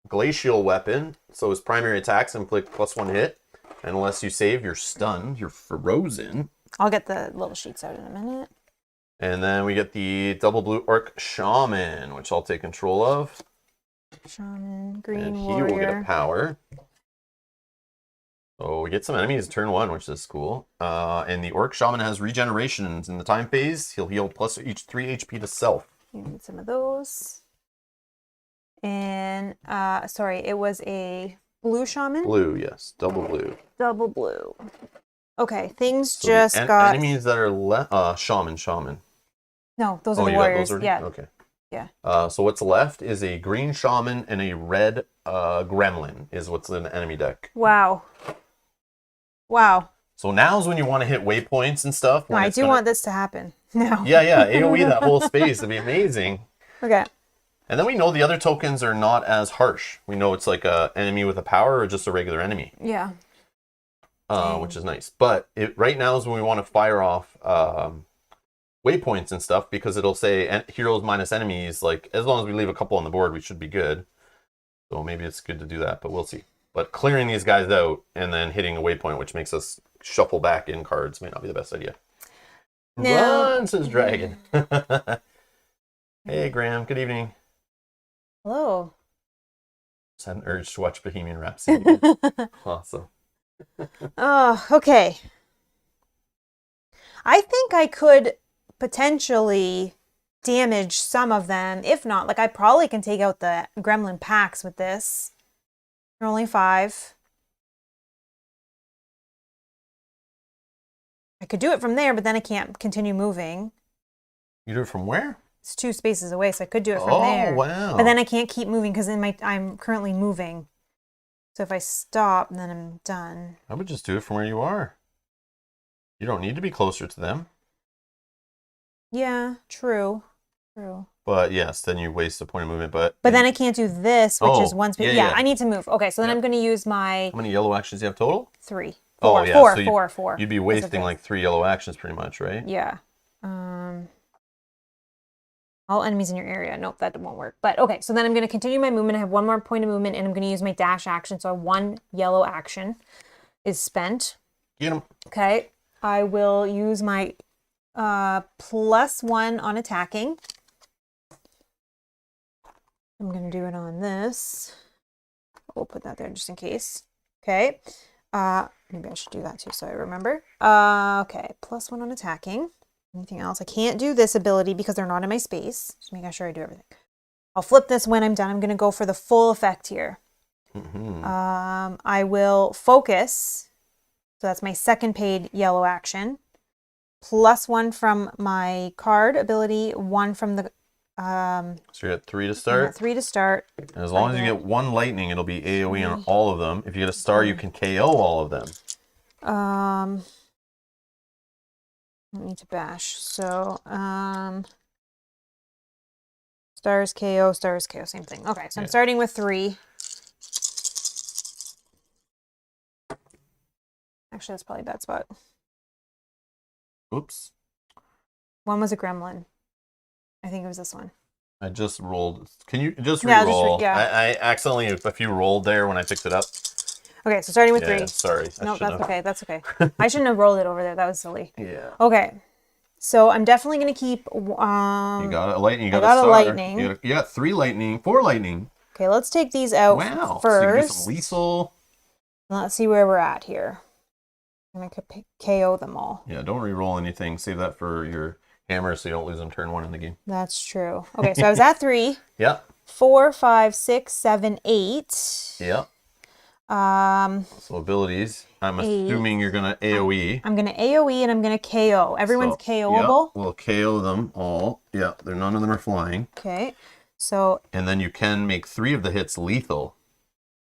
Speaker 1: glacial weapon. So his primary attacks inflict +1 hit. And unless you save, you're stunned. You're frozen.
Speaker 2: I'll get the little sheets out in a minute.
Speaker 1: And then we get the double blue orc shaman, which I'll take control of.
Speaker 2: Shaman, green
Speaker 1: And he
Speaker 2: warrior.
Speaker 1: will get a power. So we get some enemies turn 1, which is cool. And the orc shaman has regenerations in the time phase. He'll heal plus each 3 HP to self.
Speaker 2: You need some of those. And sorry, it was a blue shaman.
Speaker 1: Blue, yes, double blue.
Speaker 2: Double blue. Okay, things
Speaker 1: So
Speaker 2: just got.
Speaker 1: enemies that are shaman.
Speaker 2: No, those are
Speaker 1: Oh,
Speaker 2: the
Speaker 1: you got
Speaker 2: warriors.
Speaker 1: those already?
Speaker 2: Yeah.
Speaker 1: Okay.
Speaker 2: Yeah.
Speaker 1: So what's left is a green shaman and a red gremlin is what's in the enemy deck.
Speaker 2: Wow.
Speaker 1: So now's when you want to hit waypoints and stuff.
Speaker 2: No, I do want this to happen. No.
Speaker 1: Yeah, AoE that whole space. It'd be amazing.
Speaker 2: Okay.
Speaker 1: And then we know the other tokens are not as harsh. We know it's like a enemy with a power or just a regular enemy.
Speaker 2: Yeah.
Speaker 1: Which is nice. But right now is when we want to fire off waypoints and stuff because it'll say heroes minus enemies. Like as long as we leave a couple on the board, we should be good. So maybe it's good to do that, but we'll see. But clearing these guys out and then hitting a waypoint, which makes us shuffle back in cards, may not be the best idea.
Speaker 2: No.
Speaker 1: Run, says Dragon. Hey, Graham. Good evening.
Speaker 2: Hello.
Speaker 1: Just had an urge to watch Bohemian Rhapsody again. Awesome.
Speaker 2: Oh, okay. I think I could potentially damage some of them. If not, like I probably can take out the gremlin packs with this. They're only 5. I could do it from there, but then I can't continue moving.
Speaker 1: You do it from where?
Speaker 2: It's 2 spaces away, so I could do it from there.
Speaker 1: Oh, wow.
Speaker 2: But then I can't keep moving because I'm currently moving. So if I stop, then I'm done.
Speaker 1: I would just do it from where you are. You don't need to be closer to them.
Speaker 2: Yeah, true.
Speaker 1: But yes, then you waste a point of movement. But
Speaker 2: then I can't do this, which is 1 space.
Speaker 1: yeah.
Speaker 2: I need to move. Okay, so then I'm going to use my
Speaker 1: how many yellow actions do you have total?
Speaker 2: 3.
Speaker 1: Oh,
Speaker 2: 4,
Speaker 1: yeah.
Speaker 2: 4,
Speaker 1: So
Speaker 2: 4, 4.
Speaker 1: You'd be wasting like 3 yellow actions pretty much, right?
Speaker 2: Yeah. All enemies in your area. Nope, that won't work. But okay, so then I'm going to continue my movement. I have 1 more point of movement, and I'm going to use my dash action. So 1 yellow action is spent.
Speaker 1: Get him.
Speaker 2: Okay, I will use my +1 on attacking. I'm going to do it on this. We'll put that there just in case. Okay. Maybe I should do that too so I remember. Okay, +1 on attacking. Anything else? I can't do this ability because they're not in my space. Just making sure I do everything. I'll flip this when I'm done. I'm going to go for the full effect here.
Speaker 1: Mm-hmm.
Speaker 2: I will focus. So that's my second paid yellow action. +1 from my card ability, 1 from the...
Speaker 1: so you're at 3 to start?
Speaker 2: 3 to start.
Speaker 1: And as long as you get 1 lightning, it'll be AoE on all of them. If you get a star, you can KO all of them.
Speaker 2: I need to bash. So, stars KO, same thing. Okay, so I'm starting with 3. Actually, that's probably a bad spot.
Speaker 1: Oops.
Speaker 2: 1 was a gremlin. I think it was this one.
Speaker 1: I just rolled. Can you just re-roll?
Speaker 2: Yeah.
Speaker 1: I accidentally, if you rolled there when I picked it up.
Speaker 2: Okay, so starting with 3.
Speaker 1: Sorry.
Speaker 2: No, that's okay. I shouldn't have rolled it over there. That was silly.
Speaker 1: Yeah.
Speaker 2: Okay. So I'm definitely going to keep...
Speaker 1: You got a lightning. You
Speaker 2: I
Speaker 1: got
Speaker 2: got
Speaker 1: a
Speaker 2: a
Speaker 1: star.
Speaker 2: lightning.
Speaker 1: You got 3 lightning, 4 lightning.
Speaker 2: Okay, let's take these out
Speaker 1: Wow.
Speaker 2: first.
Speaker 1: So you can do some lethal.
Speaker 2: Let's see where we're at here. I'm going to KO them all.
Speaker 1: Yeah, don't re-roll anything. Save that for your hammer so you don't lose them turn 1 in the game.
Speaker 2: That's true. Okay, so I was at 3.
Speaker 1: Yeah.
Speaker 2: 4, 5, 6, 7, 8.
Speaker 1: Yeah. So abilities. I'm
Speaker 2: 8.
Speaker 1: assuming you're going to AoE.
Speaker 2: I'm going to AoE and I'm going to KO. Everyone's KOable?
Speaker 1: Yeah, we'll KO them all. Yeah, none of them are flying.
Speaker 2: Okay. So...
Speaker 1: And then you can make 3 of the hits lethal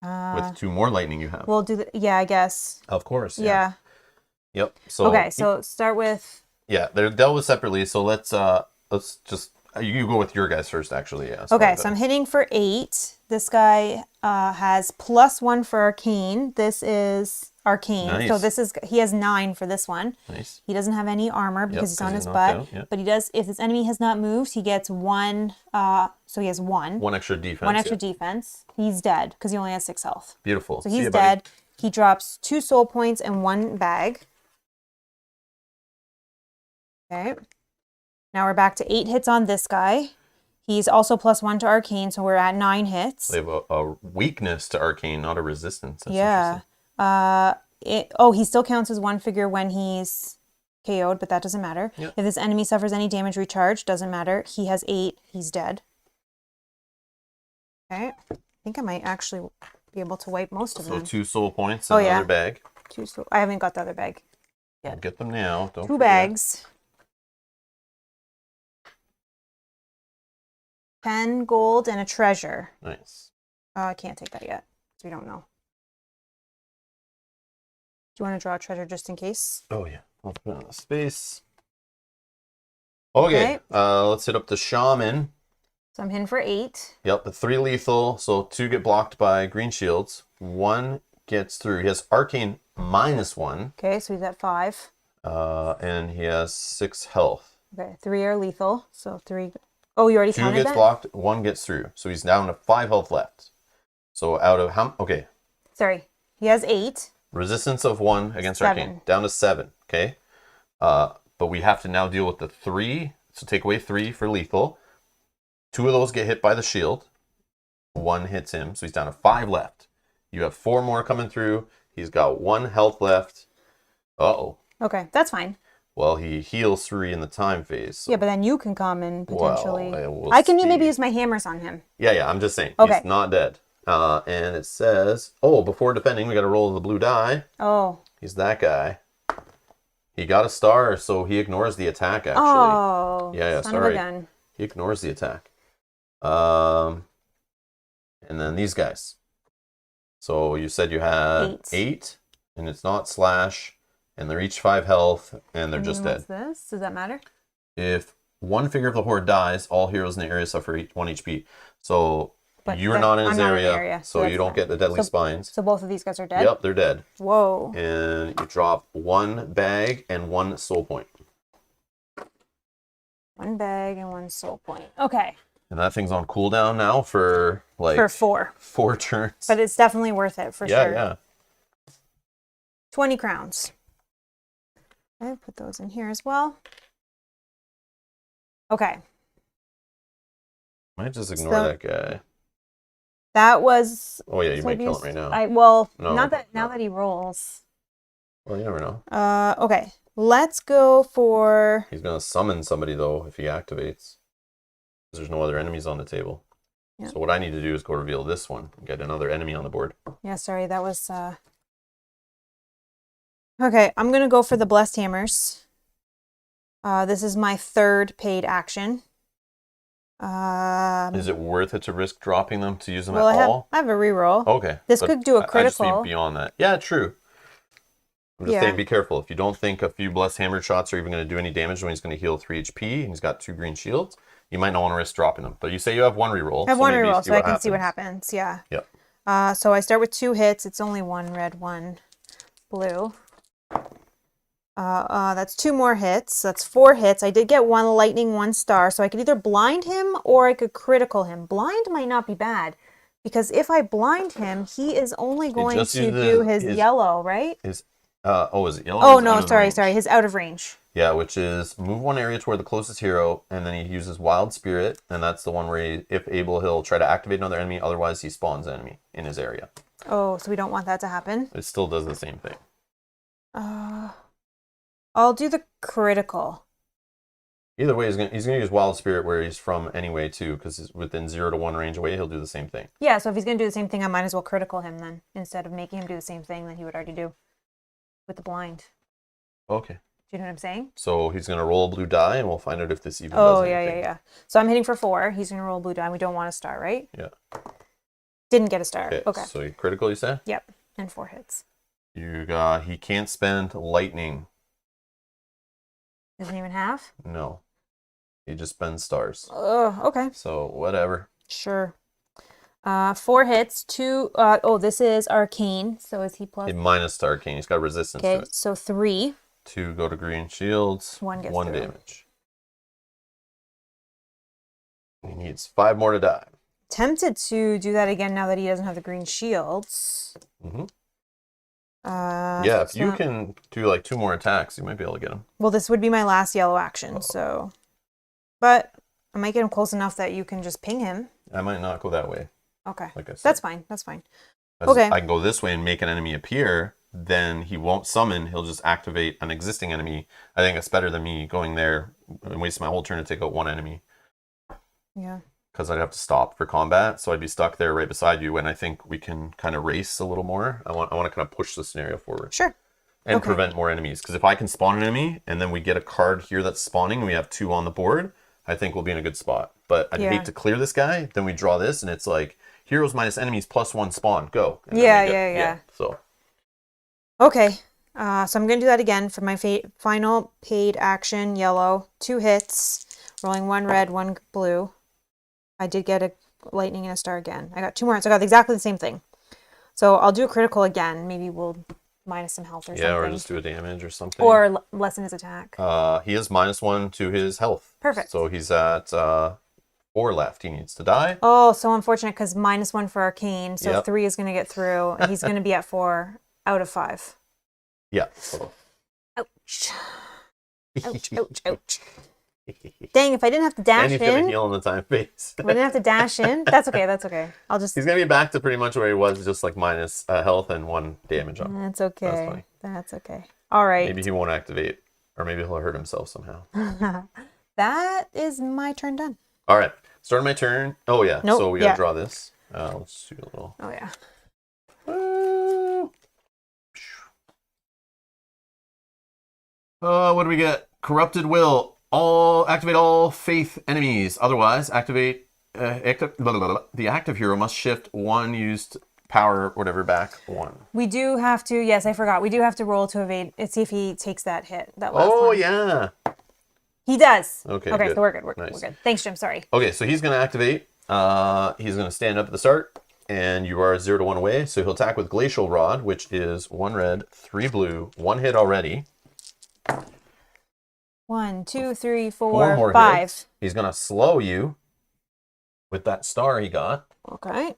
Speaker 1: with 2 more lightning you have.
Speaker 2: We'll do the... Yeah, I guess.
Speaker 1: Of course.
Speaker 2: Yeah.
Speaker 1: Yep. So
Speaker 2: okay, so start with...
Speaker 1: Yeah, they're dealt with separately. So let's just... You go with your guys first, actually. Yeah.
Speaker 2: Okay, so I'm hitting for 8. This guy has +1 for arcane. This is arcane.
Speaker 1: Nice.
Speaker 2: So this is he has 9 for this one.
Speaker 1: Nice.
Speaker 2: He doesn't have any armor because he's on his
Speaker 1: knocked
Speaker 2: butt.
Speaker 1: out, yep.
Speaker 2: But he does. If his enemy has not moved, he gets 1. So he has 1.
Speaker 1: 1 extra defense.
Speaker 2: 1 extra defense. He's dead because he only has 6 health.
Speaker 1: Beautiful.
Speaker 2: So
Speaker 1: See
Speaker 2: he's
Speaker 1: ya, buddy.
Speaker 2: dead. He drops 2 soul points and 1 bag. Okay. Now we're back to 8 hits on this guy. He's also +1 to arcane, so we're at 9 hits.
Speaker 1: They have a weakness to arcane, not a resistance. That's
Speaker 2: yeah. He still counts as 1 figure when he's KO'd, but that doesn't matter.
Speaker 1: Yep.
Speaker 2: If this enemy suffers any damage recharge, doesn't matter. He has 8. He's dead. Okay. I think I might actually be able to wipe most of them.
Speaker 1: So 2 soul points and another bag.
Speaker 2: 2 soul. I haven't got the other bag.
Speaker 1: I'll get them now. Don't
Speaker 2: 2
Speaker 1: forget.
Speaker 2: bags. 10 gold and a treasure.
Speaker 1: Nice.
Speaker 2: I can't take that yet, because we don't know. Do you want to draw a treasure just in case?
Speaker 1: Oh, yeah. I'll put it on the space. Okay. Let's hit up the shaman.
Speaker 2: So I'm hitting for 8.
Speaker 1: Yep, the 3 lethal. So 2 get blocked by green shields. 1 gets through. He has arcane -1.
Speaker 2: Okay, so he's at 5.
Speaker 1: And he has 6 health.
Speaker 2: Okay, 3 are lethal. So 3. Oh, you already
Speaker 1: 2
Speaker 2: counted
Speaker 1: gets
Speaker 2: that?
Speaker 1: blocked, 1 gets through. So he's down to 5 health left. So out of how... Okay.
Speaker 2: Sorry. He has 8.
Speaker 1: Resistance of 1 against
Speaker 2: 7.
Speaker 1: arcane. Down to 7. Okay. But we have to now deal with the 3. So take away 3 for lethal. 2 of those get hit by the shield. 1 hits him. So he's down to 5 left. You have 4 more coming through. He's got 1 health left. Uh-oh.
Speaker 2: Okay, that's fine.
Speaker 1: Well, he heals 3 in the time phase. So.
Speaker 2: Yeah, but then you can come and potentially...
Speaker 1: Well,
Speaker 2: I can
Speaker 1: see.
Speaker 2: maybe use my hammers on him.
Speaker 1: Yeah, I'm just saying.
Speaker 2: Okay.
Speaker 1: He's not dead. And it says, before defending, we got to roll the blue die.
Speaker 2: Oh.
Speaker 1: He's that guy. He got a star, so he ignores the attack, actually.
Speaker 2: Oh.
Speaker 1: Yeah,
Speaker 2: son
Speaker 1: sorry.
Speaker 2: of a gun.
Speaker 1: He ignores the attack. And then these guys. So you said you had 8, and it's not slash, and they're each 5 health, and they're just dead.
Speaker 2: What's this? Does that matter?
Speaker 1: If 1 figure of the horde dies, all heroes in the area suffer 1 HP. So you're not in his area, so you don't get the deadly spines.
Speaker 2: So both of these guys are dead?
Speaker 1: Yep, they're dead.
Speaker 2: Whoa.
Speaker 1: And you drop 1 bag and 1 soul point.
Speaker 2: 1 bag and 1 soul point. Okay.
Speaker 1: And that thing's on cooldown now for like...
Speaker 2: For
Speaker 1: 4 turns.
Speaker 2: But it's definitely worth it, for sure.
Speaker 1: Yeah.
Speaker 2: 20 crowns. I put those in here as well. Okay.
Speaker 1: Might just ignore that guy.
Speaker 2: That was...
Speaker 1: Oh yeah, you might kill him right now.
Speaker 2: Now that he rolls.
Speaker 1: Well, you never know.
Speaker 2: Okay. Let's go for...
Speaker 1: He's going to summon somebody, though, if he activates. There's no other enemies on the table. Yeah. So what I need to do is go reveal this one and get another enemy on the board.
Speaker 2: Yeah, sorry, that was... Okay, I'm going to go for the Blessed Hammers. This is my 3rd paid action.
Speaker 1: Is it worth it to risk dropping them to use them at
Speaker 2: all? I have a reroll.
Speaker 1: Okay.
Speaker 2: This could do a critical.
Speaker 1: I just need beyond that. Yeah, true. I'm just saying, be careful. If you don't think a few Blessed Hammer shots are even going to do any damage when he's going to heal 3 HP and he's got 2 green shields, you might not want to risk dropping them. But you say you have 1 reroll.
Speaker 2: I have 1 reroll, so I can see what happens. Yeah.
Speaker 1: Yep.
Speaker 2: So I start with 2 hits. It's only 1 red, 1 blue. That's 2 more hits. That's 4 hits. I did get 1 lightning, 1 star. So I could either blind him or I could critical him. Blind might not be bad. Because if I blind him, he is only going to do his yellow, right?
Speaker 1: Is it yellow?
Speaker 2: Oh, no, sorry. His out of range.
Speaker 1: Yeah, which is move one area toward the closest hero, and then he uses Wild Spirit, and that's the one where, if able, he'll try to activate another enemy. Otherwise, he spawns an enemy in his area.
Speaker 2: Oh, so we don't want that to happen?
Speaker 1: It still does the same thing.
Speaker 2: I'll do the critical.
Speaker 1: Either way, he's gonna use Wild Spirit where he's from anyway too, because he's within 0 to 1 range away. He'll do the same thing.
Speaker 2: Yeah, so if he's gonna do the same thing, I might as well critical him then, instead of making him do the same thing that he would already do with the blind.
Speaker 1: Okay.
Speaker 2: Do you know what I'm saying?
Speaker 1: So he's gonna roll a blue die, and we'll find out if this even does anything.
Speaker 2: Yeah. So I'm hitting for 4. He's gonna roll a blue die. We don't want a star, right?
Speaker 1: Yeah.
Speaker 2: Didn't get a star. Okay.
Speaker 1: So you critical, you say?
Speaker 2: Yep. And 4 hits.
Speaker 1: He can't spend lightning.
Speaker 2: Doesn't even have?
Speaker 1: No. He just spends stars.
Speaker 2: Okay.
Speaker 1: So whatever.
Speaker 2: Sure. 4 hits, 2. This is arcane. So is he plus?
Speaker 1: A minus to arcane. He's got resistance to
Speaker 2: Okay,
Speaker 1: it.
Speaker 2: so 3.
Speaker 1: 2 go to green shields.
Speaker 2: 1 gets
Speaker 1: 1
Speaker 2: through.
Speaker 1: damage. He needs 5 more to die.
Speaker 2: Tempted to do that again now that he doesn't have the green shields.
Speaker 1: Mm-hmm. Yeah, if you can do like 2 more attacks, you might be able to get him.
Speaker 2: Well, this would be my last yellow action, so. But I might get him close enough that you can just ping him.
Speaker 1: I might not go that way.
Speaker 2: Okay.
Speaker 1: Like I said.
Speaker 2: That's fine. That's fine.
Speaker 1: Okay. I can go this way and make an enemy appear. Then he won't summon. He'll just activate an existing enemy. I think it's better than me going there and wasting my whole turn to take out one enemy.
Speaker 2: Yeah.
Speaker 1: Because I'd have to stop for combat, so I'd be stuck there right beside you. And I think we can kind of race a little more. I want to kind of push the scenario forward.
Speaker 2: Sure.
Speaker 1: And prevent more enemies. Because if I can spawn an enemy and then we get a card here that's spawning and we have 2 on the board, I think we'll be in a good spot. But I'd hate to clear this guy. Then we draw this and it's like heroes minus enemies plus 1 spawn. Go. And
Speaker 2: Yeah.
Speaker 1: So.
Speaker 2: Okay. So I'm going to do that again for my final paid action, yellow. 2 hits, rolling 1 red, 1 blue. I did get a lightning and a star again. I got 2 more hits. I got exactly the same thing. So I'll do a critical again. Maybe we'll minus some health or something.
Speaker 1: Yeah, or just do a damage or something.
Speaker 2: Or lessen his attack.
Speaker 1: He is -1 to his health.
Speaker 2: Perfect.
Speaker 1: So he's at 4 left. He needs to die.
Speaker 2: Oh, so unfortunate because -1 for arcane. So
Speaker 1: Yep.
Speaker 2: 3 is going to get through. And he's going to be at 4 out of 5.
Speaker 1: Yeah.
Speaker 2: Ouch. Ouch. Dang, if I didn't have to dash
Speaker 1: And he's going
Speaker 2: in.
Speaker 1: to heal in the time phase.
Speaker 2: If I didn't have to dash in. That's okay. I'll just.
Speaker 1: He's going to be back to pretty much where he was, just like minus health and 1 damage on him.
Speaker 2: That's okay.
Speaker 1: That's funny.
Speaker 2: That's okay. All right.
Speaker 1: Maybe he won't activate, or maybe he'll hurt himself somehow.
Speaker 2: That is my turn done.
Speaker 1: All right. Start my turn. Oh, yeah.
Speaker 2: Nope,
Speaker 1: So we got to draw this. Let's do a little.
Speaker 2: Oh, yeah.
Speaker 1: What do we get? Corrupted Will. Activate all faith enemies. Otherwise, activate the active hero must shift 1 used power, whatever, back 1.
Speaker 2: We do have to, yes, I forgot. We do have to roll to evade. Let's see if he takes that hit. That last one.
Speaker 1: Yeah.
Speaker 2: He does.
Speaker 1: Okay,
Speaker 2: good. So we're good. We're
Speaker 1: Nice.
Speaker 2: good. Thanks, Jim. Sorry.
Speaker 1: Okay, so he's going to activate. He's going to stand up at the start, and you are 0 to 1 away. So he'll attack with Glacial Rod, which is 1 red, 3 blue, 1 hit already.
Speaker 2: 1, 2, 3,
Speaker 1: 4 more
Speaker 2: 5.
Speaker 1: hits. He's going to slow you with that star he got.
Speaker 2: Okay.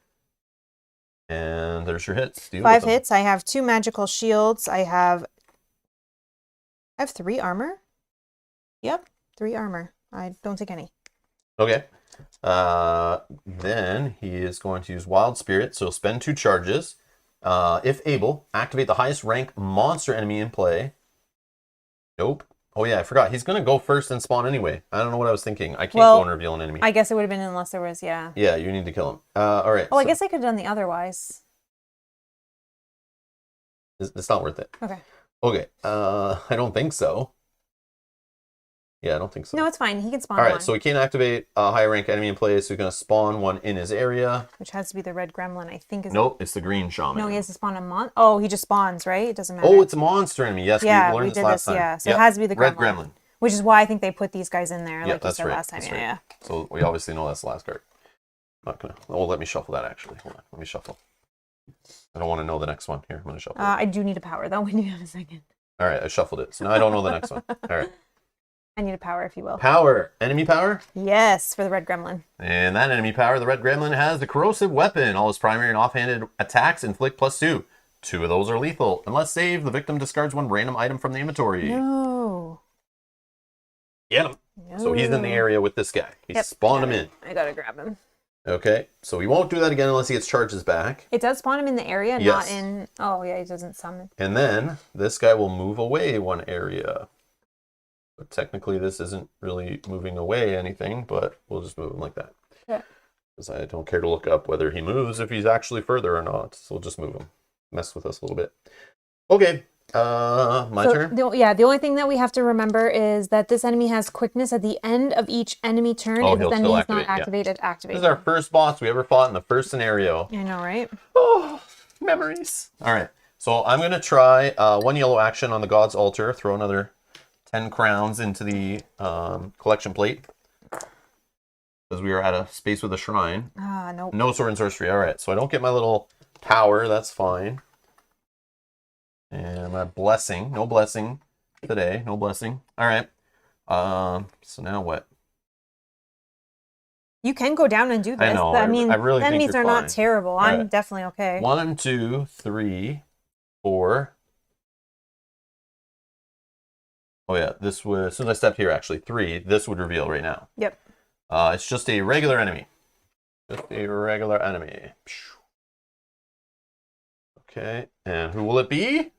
Speaker 1: And there's your hits. Deal
Speaker 2: 5
Speaker 1: with them.
Speaker 2: hits. I have 2 magical shields. I have 3 armor. Yep, 3 armor. I don't take any.
Speaker 1: Okay. Then he is going to use Wild Spirit, so he'll spend 2 charges. If able, activate the highest rank monster enemy in play. Nope. Oh yeah, I forgot. He's going to go first and spawn anyway. I don't know what I was thinking. I can't go and reveal an enemy.
Speaker 2: I guess it would have been unless there was, yeah.
Speaker 1: Yeah, you need to kill him. All right.
Speaker 2: Oh, I guess I could have done the otherwise.
Speaker 1: It's not worth it.
Speaker 2: Okay.
Speaker 1: Okay. I don't think so. Yeah, I don't think so.
Speaker 2: No, it's fine. He can spawn
Speaker 1: All right,
Speaker 2: one.
Speaker 1: so he can't activate a high rank enemy in play, so he's going to spawn 1 in his area.
Speaker 2: Which has to be the red gremlin, I think.
Speaker 1: Nope, it's the green shaman.
Speaker 2: No, he has to spawn a Oh, he just spawns, right? It doesn't matter.
Speaker 1: Oh, it's a monster enemy. Yes,
Speaker 2: yeah,
Speaker 1: we learned
Speaker 2: we
Speaker 1: this
Speaker 2: did
Speaker 1: last
Speaker 2: this,
Speaker 1: time.
Speaker 2: yeah. So it has to be the gremlin.
Speaker 1: Red gremlin.
Speaker 2: Which is why I think they put these guys in there,
Speaker 1: Yeah,
Speaker 2: like you
Speaker 1: that's
Speaker 2: said
Speaker 1: right.
Speaker 2: last time.
Speaker 1: That's
Speaker 2: Yeah.
Speaker 1: right. So we obviously know that's the last card. Not gonna. Oh, let me shuffle that actually. Hold on. Let me shuffle. I don't want to know the next one. Here, I'm gonna shuffle.
Speaker 2: I do need a power though. We need have a second.
Speaker 1: All right, I shuffled it. So now I don't know the next one. All right.
Speaker 2: I need a power, if you will.
Speaker 1: Power. Enemy power.
Speaker 2: Yes, for the red gremlin.
Speaker 1: And that enemy power, the red gremlin, has the corrosive weapon. All his primary and offhanded attacks inflict +2. 2 of those are lethal. Unless saved, the victim discards 1 random item from the inventory.
Speaker 2: No.
Speaker 1: So he's in the area with this guy. He spawned him in.
Speaker 2: I gotta grab him.
Speaker 1: Okay, so he won't do that again unless he gets charges back.
Speaker 2: It does spawn him in the area, not in... Oh, yeah, he doesn't summon.
Speaker 1: And then this guy will move away one area. But technically this isn't really moving away anything, but we'll just move him like that.
Speaker 2: Okay.
Speaker 1: Because I don't care to look up whether he moves, if he's actually further or not. So we'll just move him. Mess with us a little bit. Okay, my turn?
Speaker 2: The only thing that we have to remember is that this enemy has quickness at the end of each enemy turn.
Speaker 1: Oh,
Speaker 2: if
Speaker 1: he'll
Speaker 2: this
Speaker 1: still
Speaker 2: enemy is not
Speaker 1: activate,
Speaker 2: activated,
Speaker 1: This is our first boss we ever fought in the first scenario.
Speaker 2: I know, right?
Speaker 1: Oh, memories. All right, so I'm going to try one yellow action on the God's Altar. Throw another 10 crowns into the collection plate. Because we are at a space with a shrine.
Speaker 2: Nope.
Speaker 1: No sword and sorcery. All right, so I don't get my little power. That's fine. And my blessing. No blessing today. No blessing. All right. So now what?
Speaker 2: You can go down and do this.
Speaker 1: I know.
Speaker 2: I mean,
Speaker 1: I really think
Speaker 2: enemies
Speaker 1: you're
Speaker 2: are
Speaker 1: fine.
Speaker 2: not terrible. I'm definitely okay.
Speaker 1: 1, 2, 3, 4. Oh yeah, this was, as soon as I stepped here, actually 3. This would reveal right now.
Speaker 2: Yep.
Speaker 1: It's just a regular enemy. Just a regular enemy. Okay, and who will it be?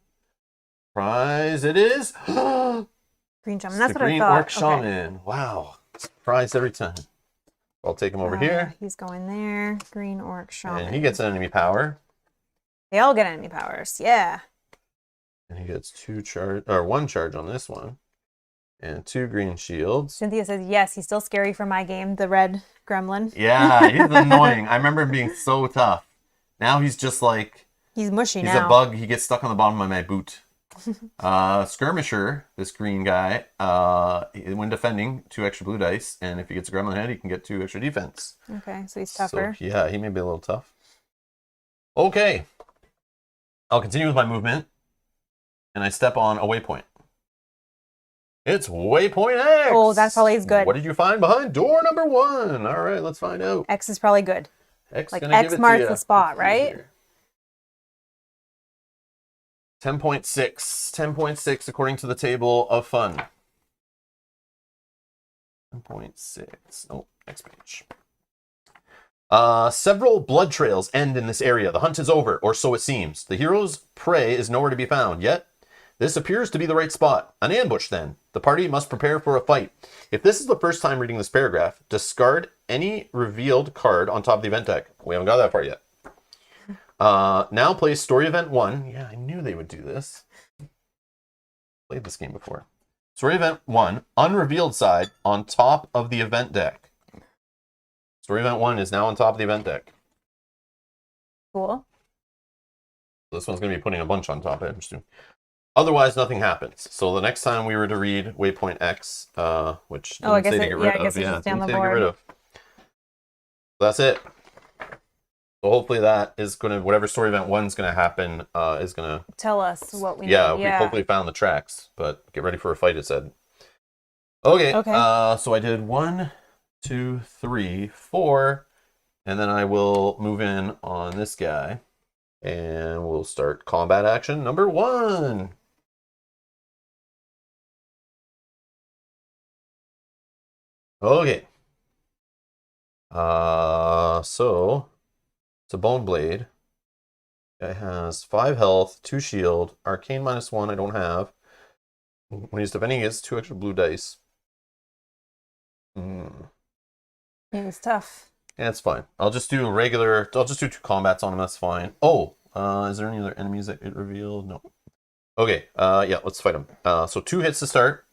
Speaker 1: Prize it is.
Speaker 2: Green Shaman. That's
Speaker 1: the
Speaker 2: what I
Speaker 1: Green
Speaker 2: thought.
Speaker 1: Orc Shaman. Wow. Surprise every time. I'll take him over here.
Speaker 2: He's going there. Green Orc Shaman.
Speaker 1: And he gets an enemy power.
Speaker 2: They all get enemy powers. Yeah.
Speaker 1: And he gets 1 charge on this one. And 2 green shields.
Speaker 2: Cynthia says, yes, he's still scary for my game, the red gremlin.
Speaker 1: Yeah, he's annoying. I remember him being so tough. Now he's just like...
Speaker 2: He's mushy now.
Speaker 1: He's a bug. He gets stuck on the bottom of my boot. Skirmisher, this green guy, when defending, 2 extra blue dice. And if he gets a gremlin head, he can get 2 extra defense.
Speaker 2: Okay, so he's tougher.
Speaker 1: So, yeah, he may be a little tough. Okay. I'll continue with my movement. And I step on a waypoint. It's waypoint X!
Speaker 2: Oh, that probably is good.
Speaker 1: What did you find behind door number 1? All right, let's find out.
Speaker 2: X is probably good.
Speaker 1: X,
Speaker 2: like
Speaker 1: gonna give
Speaker 2: X
Speaker 1: it
Speaker 2: marks
Speaker 1: to
Speaker 2: the spot, right?
Speaker 1: 10.6. 10.6 according to the table of fun. 10.6. Oh, next page. Several blood trails end in this area. The hunt is over, or so it seems. The hero's prey is nowhere to be found, yet this appears to be the right spot. An ambush, then. The party must prepare for a fight. If this is the first time reading this paragraph, discard any revealed card on top of the event deck. We haven't got that far yet. Now play Story Event 1. Yeah, I knew they would do this. Played this game before. Story Event 1, unrevealed side, on top of the event deck. Story Event 1 is now on top of the event deck.
Speaker 2: Cool.
Speaker 1: This one's going to be putting a bunch on top of it soon. Otherwise, nothing happens. So the next time we were to read Waypoint X, which
Speaker 2: I guess
Speaker 1: say to get rid
Speaker 2: I guess
Speaker 1: of,
Speaker 2: it's just down the
Speaker 1: didn't say to get rid
Speaker 2: board.
Speaker 1: of. That's it. So hopefully that is going to, whatever Story Event 1's going to happen, is going to
Speaker 2: Tell us what we
Speaker 1: yeah,
Speaker 2: need.
Speaker 1: we hopefully found the tracks, but get ready for a fight, it said. Okay. So I did 1, 2, 3, 4, and then I will move in on this guy, and we'll start combat action number 1. Okay. So it's a Bone Blade. It has 5 health, 2 shield, Arcane -1 I don't have. When he's defending, he gets 2 extra blue dice.
Speaker 2: Yeah, it's tough.
Speaker 1: Yeah, it's fine. I'll just do 2 combats on him, that's fine. Oh, is there any other enemies that it revealed? No. Okay, yeah, let's fight him. So 2 hits to start.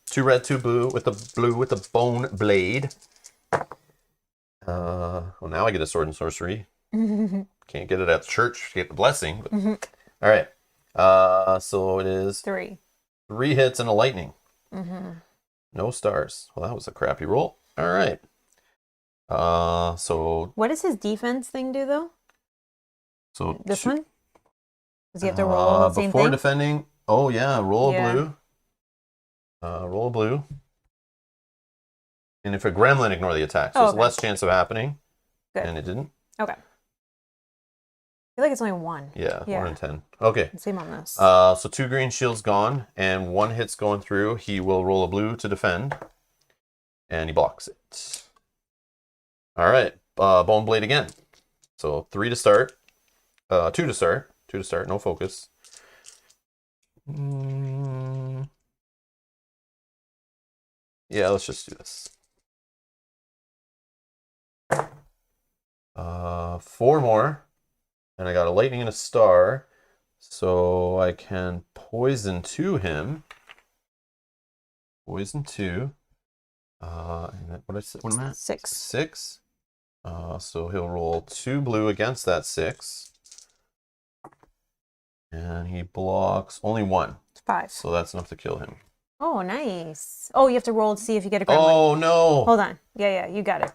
Speaker 1: 2 red, 2 blue with the Bone Blade. Well, now I get a Sword and Sorcery. Can't get it at the church to get the blessing. But... All right. So it is
Speaker 2: 3
Speaker 1: hits and a lightning. No stars. Well, that was a crappy roll. All right. So
Speaker 2: what does his defense thing do though?
Speaker 1: So
Speaker 2: this one? Does he have to roll the same
Speaker 1: before
Speaker 2: thing?
Speaker 1: defending? Oh yeah, roll a blue. Roll a blue. And if a gremlin, ignore the attack. So it's less chance of happening.
Speaker 2: Good.
Speaker 1: And it didn't.
Speaker 2: Okay. I feel like it's only 1.
Speaker 1: Yeah, 1 in 10. Okay.
Speaker 2: Same on this.
Speaker 1: So 2 green shields gone, and 1 hit's going through. He will roll a blue to defend. And he blocks it. All right, Bone Blade again. So 3 to start. 2 to start. 2 to start, no focus. Yeah, let's just do this. 4 more. And I got a lightning and a star. So I can poison 2 him. Poison 2. And what am I at?
Speaker 2: 6.
Speaker 1: 6. So he'll roll 2 blue against that 6. And he blocks only 1.
Speaker 2: 5.
Speaker 1: So that's enough to kill him.
Speaker 2: Oh, nice. Oh, you have to roll to see if you get a gremlin.
Speaker 1: Oh, no.
Speaker 2: Hold on. Yeah, you got it.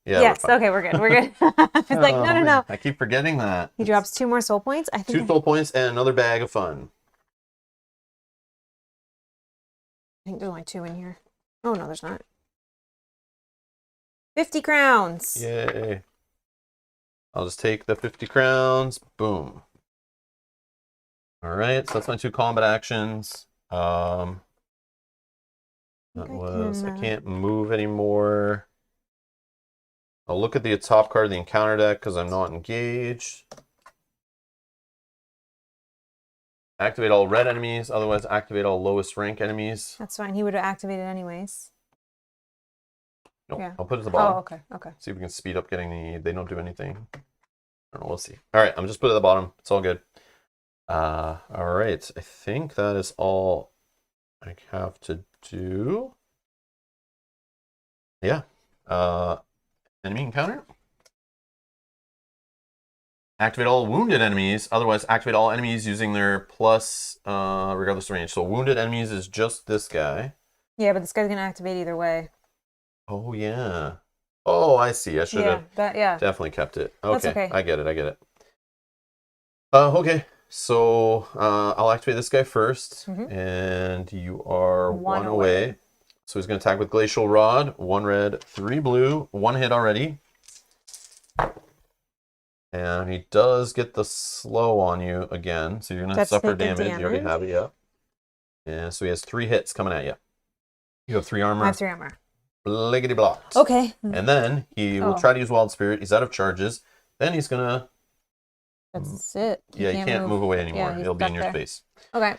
Speaker 1: Yeah,
Speaker 2: yes, okay, we're good. We're good. I was like, no.
Speaker 1: I keep forgetting that.
Speaker 2: He drops 2 more soul points. I think
Speaker 1: 2 soul points and another bag of fun.
Speaker 2: I think there's only 2 in here. Oh, no, there's not. 50 crowns.
Speaker 1: Yay. I'll just take the 50 crowns. Boom. All right, so that's my 2 combat actions. I can't move anymore. I'll look at the top card of the encounter deck because I'm not engaged. Activate all red enemies, otherwise activate all lowest rank enemies.
Speaker 2: That's fine. He would have activated anyways.
Speaker 1: Nope,
Speaker 2: Yeah.
Speaker 1: I'll put it at the bottom.
Speaker 2: Oh, okay.
Speaker 1: See if we can speed up getting they don't do anything. I don't know, we'll see. All right, I'm just put it at the bottom. It's all good. All right, I think that is all I have to do. Yeah. Enemy encounter. Activate all wounded enemies. Otherwise, activate all enemies using their plus regardless of range. So wounded enemies is just this guy.
Speaker 2: Yeah, but this guy's gonna activate either way.
Speaker 1: Oh yeah. Oh, I see. I should have definitely kept it. Okay.
Speaker 2: That's okay.
Speaker 1: I get it. Okay. So I'll activate this guy first, and you are 1 away. So he's going to attack with Glacial Rod. 1 red, 3 blue. 1 hit already. And he does get the slow on you again. So you're going to suffer damage. You already have it, yeah. And so he has 3 hits coming at you. You have 3 armor.
Speaker 2: I have 3 armor.
Speaker 1: Bliggity blocked.
Speaker 2: Okay.
Speaker 1: And then he will try to use Wild Spirit. He's out of charges. Then he's going to...
Speaker 2: That's it.
Speaker 1: Yeah, you can't move away anymore.
Speaker 2: Yeah,
Speaker 1: he'll be in your space.
Speaker 2: Okay.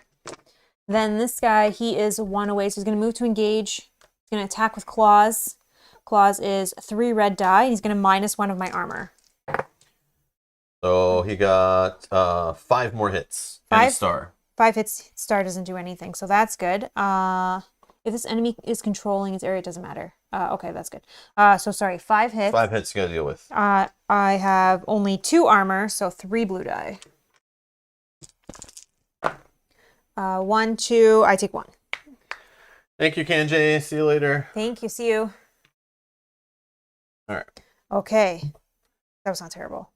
Speaker 2: Then this guy, he is 1 away, so he's going to move to engage. He's going to attack with claws. Claws is 3 red die, and he's going to -1 of my armor.
Speaker 1: So he got 5 more hits.
Speaker 2: 5?
Speaker 1: And a star.
Speaker 2: 5 hits, star doesn't do anything, so that's good. If this enemy is controlling its area, it doesn't matter. Okay, that's good. So sorry, 5 hits.
Speaker 1: 5 hits you gotta deal with.
Speaker 2: I have only 2 armor, so 3 blue die. 1, 2, I take 1.
Speaker 1: Thank you, Kanjay. See you later.
Speaker 2: Thank you, see you.
Speaker 1: All right.
Speaker 2: Okay. That was not terrible.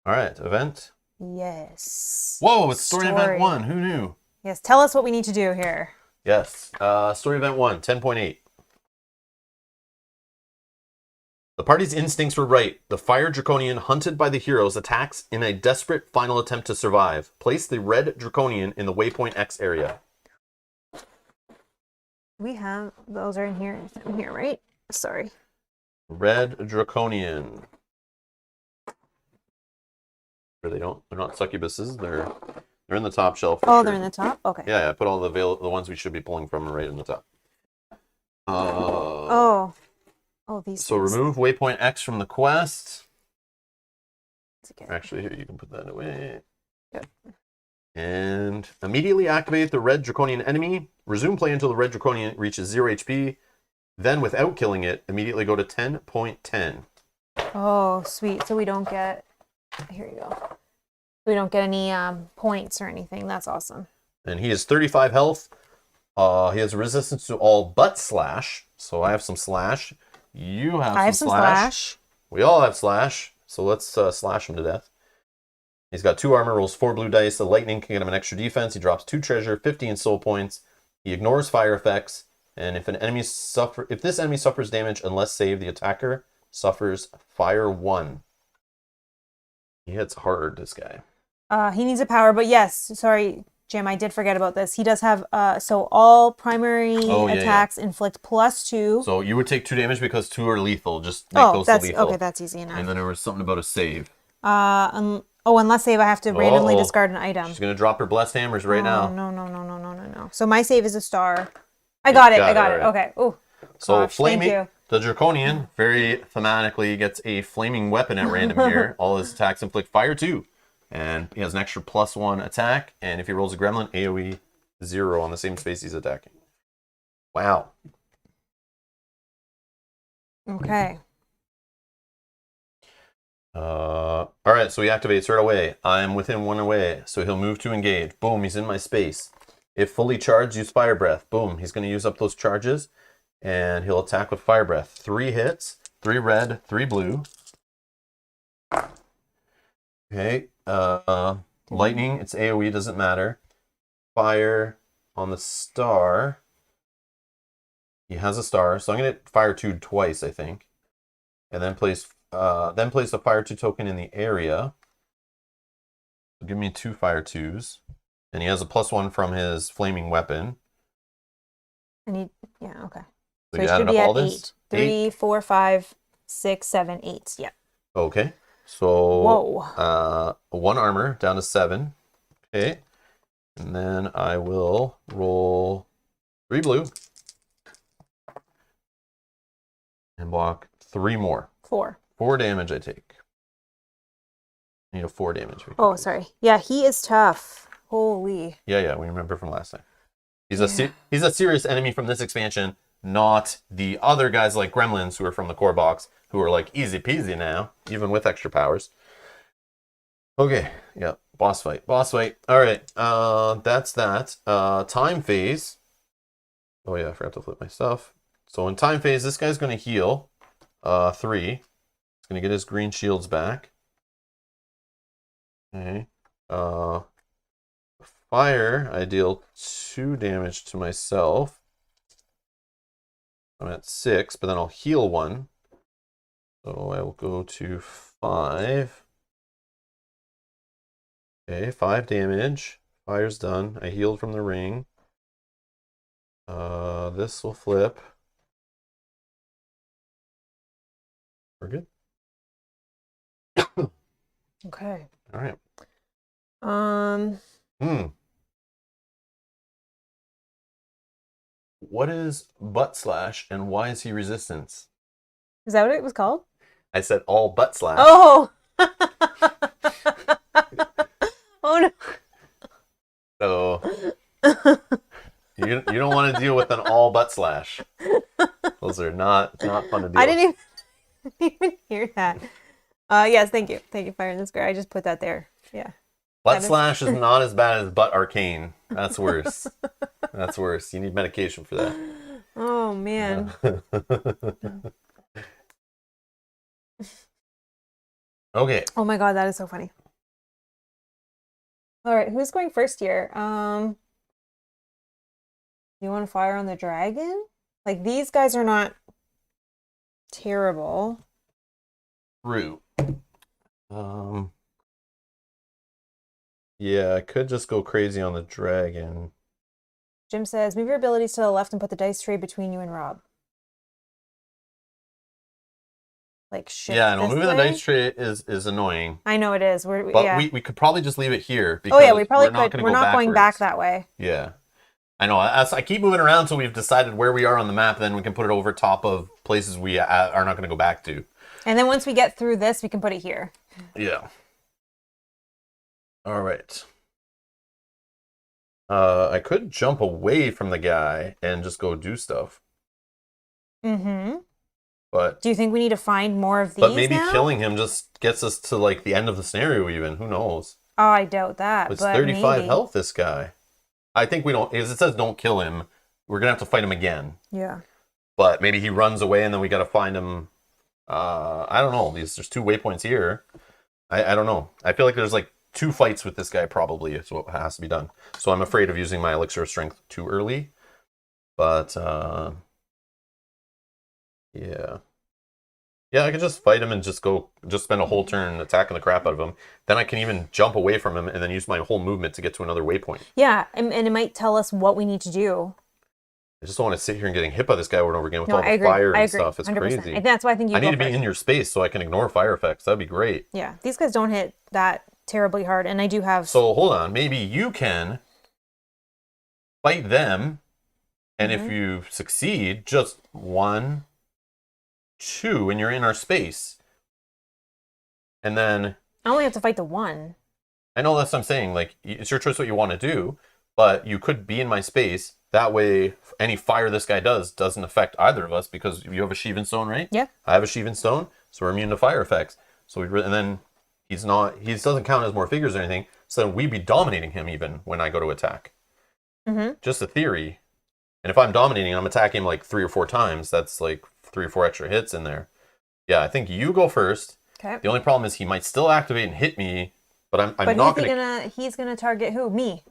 Speaker 1: All right, event.
Speaker 2: Yes.
Speaker 1: Whoa, it's story event 1. Who knew?
Speaker 2: Yes, tell us what we need to do here.
Speaker 1: Yes. Story event 1, 10.8. The party's instincts were right. The fire draconian hunted by the heroes attacks in a desperate final attempt to survive. Place the red draconian in the waypoint X area.
Speaker 2: We have those are in here, right? Sorry.
Speaker 1: Red draconian. They're not succubuses. They're in the top shelf.
Speaker 2: Oh,
Speaker 1: sure.
Speaker 2: They're in the top. Okay.
Speaker 1: Yeah. Put all the ones we should be pulling from right in the top.
Speaker 2: These.
Speaker 1: So
Speaker 2: things.
Speaker 1: remove waypoint X from the quest.
Speaker 2: Okay.
Speaker 1: Actually, here you can put that away.
Speaker 2: Yep.
Speaker 1: And immediately activate the red draconian enemy. Resume play until the red draconian reaches 0 HP. Then, without killing it, immediately go to 10.10.
Speaker 2: Oh, sweet. So we don't get. Here you go. We don't get any points or anything. That's awesome.
Speaker 1: And he has 35 health. He has resistance to all but slash. So I have some slash. You have some slash. We all have slash. So let's slash him to death. He's got 2 armor, rolls 4 blue dice. The lightning can get him an extra defense. He drops 2 treasure, 15 soul points. He ignores fire effects. And if this enemy suffers damage unless saved, the attacker suffers fire 1. He hits hard, this guy.
Speaker 2: He needs a power, but yes. Sorry, Jim, I did forget about this. He does have, so all primary
Speaker 1: Oh, yeah,
Speaker 2: attacks inflict +2.
Speaker 1: So you would take 2 damage because 2 are lethal. Just make those
Speaker 2: that's
Speaker 1: lethal.
Speaker 2: okay. That's easy enough.
Speaker 1: And then there was something about a save.
Speaker 2: Unless save, I have to randomly discard an item.
Speaker 1: She's gonna drop her blessed hammers right now.
Speaker 2: No. So my save is a star. I got it. Right. Okay. Oh.
Speaker 1: So flaming, the Draconian very thematically gets a flaming weapon at random here. All his attacks inflict fire 2. And he has an extra +1 attack. And if he rolls a gremlin, AoE 0 on the same space he's attacking. Wow.
Speaker 2: Okay.
Speaker 1: All right, so he activates right away. I'm within 1 away, so he'll move to engage. Boom, he's in my space. If fully charged, use Fire Breath. Boom, he's going to use up those charges, and he'll attack with Fire Breath. 3 hits, 3 red, 3 blue. Okay, lightning, it's AoE, doesn't matter. Fire on the star. He has a star, so I'm going to Fire 2 twice, I think. And then place the Fire 2 token in the area. So give me 2 Fire 2s. And he has a +1 from his flaming weapon.
Speaker 2: And yeah, okay.
Speaker 1: So you added up all this?
Speaker 2: 8. 3, 4, 5, 6, 7, 8. Yeah.
Speaker 1: Okay. So
Speaker 2: whoa.
Speaker 1: 1 armor down to 7. Okay. And then I will roll 3 blue. And block 3 more.
Speaker 2: 4.
Speaker 1: 4 damage I take. I need a 4 damage.
Speaker 2: Oh, sorry. Yeah, he is tough. Holy.
Speaker 1: Yeah, we remember from last time. He's a serious enemy from this expansion, not the other guys like Gremlins who are from the core box, who are like easy peasy now, even with extra powers. Okay, yeah, boss fight. All right, that's that. Time phase. Oh yeah, I forgot to flip my stuff. So in time phase, this guy's going to heal 3. He's going to get his green shields back. Okay. Fire, I deal 2 damage to myself. I'm at 6, but then I'll heal 1. So I will go to 5. Okay, 5 damage. Fire's done. I healed from the ring. This will flip. We're good.
Speaker 2: Okay.
Speaker 1: All right. What is butt slash and why is he resistance?
Speaker 2: Is that what it was called?
Speaker 1: I said all butt slash.
Speaker 2: Oh. Oh
Speaker 1: So
Speaker 2: no.
Speaker 1: you don't want to deal with an all butt slash. Those are not fun to deal
Speaker 2: I didn't even hear that. Yes, thank you. Thank you, Fire in the Square. I just put that there. Yeah.
Speaker 1: Butt slash is not as bad as butt arcane. That's worse. That's worse. You need medication for that.
Speaker 2: Oh man.
Speaker 1: Okay.
Speaker 2: Oh my god, that is so funny. All right, who's going first here? You want to fire on the dragon? Like, these guys are not terrible.
Speaker 1: True. Yeah, I could just go crazy on the dragon.
Speaker 2: Jim says, move your abilities to the left and put the dice tray between you and Rob. Like, shift
Speaker 1: Yeah, no,
Speaker 2: this
Speaker 1: moving the
Speaker 2: way?
Speaker 1: dice tray is annoying.
Speaker 2: I know it is.
Speaker 1: But we could probably just leave it here.
Speaker 2: Oh yeah, we probably
Speaker 1: we're not
Speaker 2: could.
Speaker 1: gonna
Speaker 2: We're
Speaker 1: go
Speaker 2: not going back
Speaker 1: backwards.
Speaker 2: that way.
Speaker 1: Yeah. I know. I keep moving around until we've decided where we are on the map. Then we can put it over top of places we are not going to go back to.
Speaker 2: And then once we get through this, we can put it here.
Speaker 1: Yeah. All right. I could jump away from the guy and just go do stuff.
Speaker 2: Mm-hmm.
Speaker 1: But
Speaker 2: do you think we need to find more of these
Speaker 1: But maybe
Speaker 2: now?
Speaker 1: killing him just gets us to like the end of the scenario even. Who knows?
Speaker 2: Oh, I doubt that.
Speaker 1: It's
Speaker 2: but
Speaker 1: 35
Speaker 2: maybe.
Speaker 1: health, this guy. I think we don't, as it says don't kill him. We're going to have to fight him again.
Speaker 2: Yeah.
Speaker 1: But maybe he runs away and then we got to find him. I don't know. There's 2 waypoints here. I don't know. I feel like there's like 2 fights with this guy probably is what has to be done. So I'm afraid of using my elixir of strength too early. But yeah. Yeah, I could just fight him and just spend a whole turn attacking the crap out of him. Then I can even jump away from him and then use my whole movement to get to another waypoint.
Speaker 2: Yeah, and it might tell us what we need to do.
Speaker 1: I just don't want to sit here and getting hit by this guy over and over again with
Speaker 2: No,
Speaker 1: all
Speaker 2: I
Speaker 1: the
Speaker 2: agree.
Speaker 1: fire
Speaker 2: I
Speaker 1: and
Speaker 2: agree.
Speaker 1: stuff. It's
Speaker 2: 100%.
Speaker 1: crazy.
Speaker 2: That's why I think you
Speaker 1: I
Speaker 2: go
Speaker 1: need to be
Speaker 2: first.
Speaker 1: in your space so I can ignore fire effects. That'd be great.
Speaker 2: Yeah, these guys don't hit that terribly hard, and I do have...
Speaker 1: So hold on. Maybe you can fight them, and if you succeed, just 1, 2, and you're in our space. And then...
Speaker 2: I only have to fight the one.
Speaker 1: I know that's what I'm saying. Like, it's your choice what you want to do, but you could be in my space. That way, any fire this guy does doesn't affect either of us because you have a Sheevan Stone, right?
Speaker 2: Yeah.
Speaker 1: I have a Sheevan Stone, so we're immune to fire effects. So and then he doesn't count as more figures or anything. So then we'd be dominating him even when I go to attack. Just a theory. And if I'm dominating, I'm attacking him like 3 or 4 times. That's like 3 or 4 extra hits in there. Yeah, I think you go first.
Speaker 2: Okay.
Speaker 1: The only problem is he might still activate and hit me, but I'm
Speaker 2: But
Speaker 1: not going to...
Speaker 2: he's gonna target who? Me.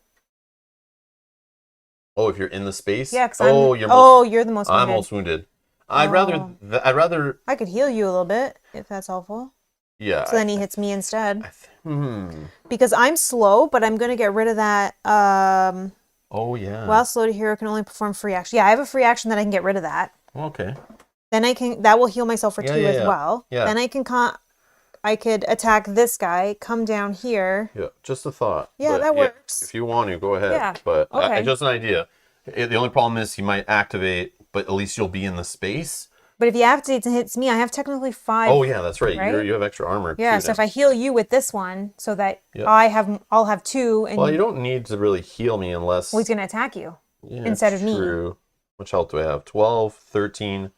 Speaker 1: Oh, if you're in the space?
Speaker 2: Yeah, because you're the most wounded.
Speaker 1: I'm most wounded. I'd rather...
Speaker 2: I could heal you a little bit, if that's helpful.
Speaker 1: Yeah.
Speaker 2: So then he hits me instead.
Speaker 1: Hmm.
Speaker 2: Because I'm slow, but I'm going to get rid of that.
Speaker 1: Oh, yeah.
Speaker 2: While slow to hero can only perform free action. Yeah, I have a free action that I can get rid of that.
Speaker 1: Okay.
Speaker 2: Then that will heal myself for 2 as well.
Speaker 1: Yeah.
Speaker 2: Then I could attack this guy, come down here.
Speaker 1: Yeah, just a thought.
Speaker 2: Yeah, that works.
Speaker 1: If you want to, go ahead.
Speaker 2: Yeah.
Speaker 1: But
Speaker 2: Okay.
Speaker 1: just an idea. The only problem is he might activate, but at least you'll be in the space.
Speaker 2: But if he activates and hits me, I have technically 5.
Speaker 1: Oh, yeah, that's right.
Speaker 2: Right?
Speaker 1: You have extra armor.
Speaker 2: Yeah,
Speaker 1: too
Speaker 2: so
Speaker 1: now.
Speaker 2: if I heal you with this one, so that
Speaker 1: Yep.
Speaker 2: I'll have 2, and
Speaker 1: Well, you don't need to really heal me unless...
Speaker 2: he's going to attack you
Speaker 1: Yeah,
Speaker 2: instead of me.
Speaker 1: True. Much health do I have? 12, 13,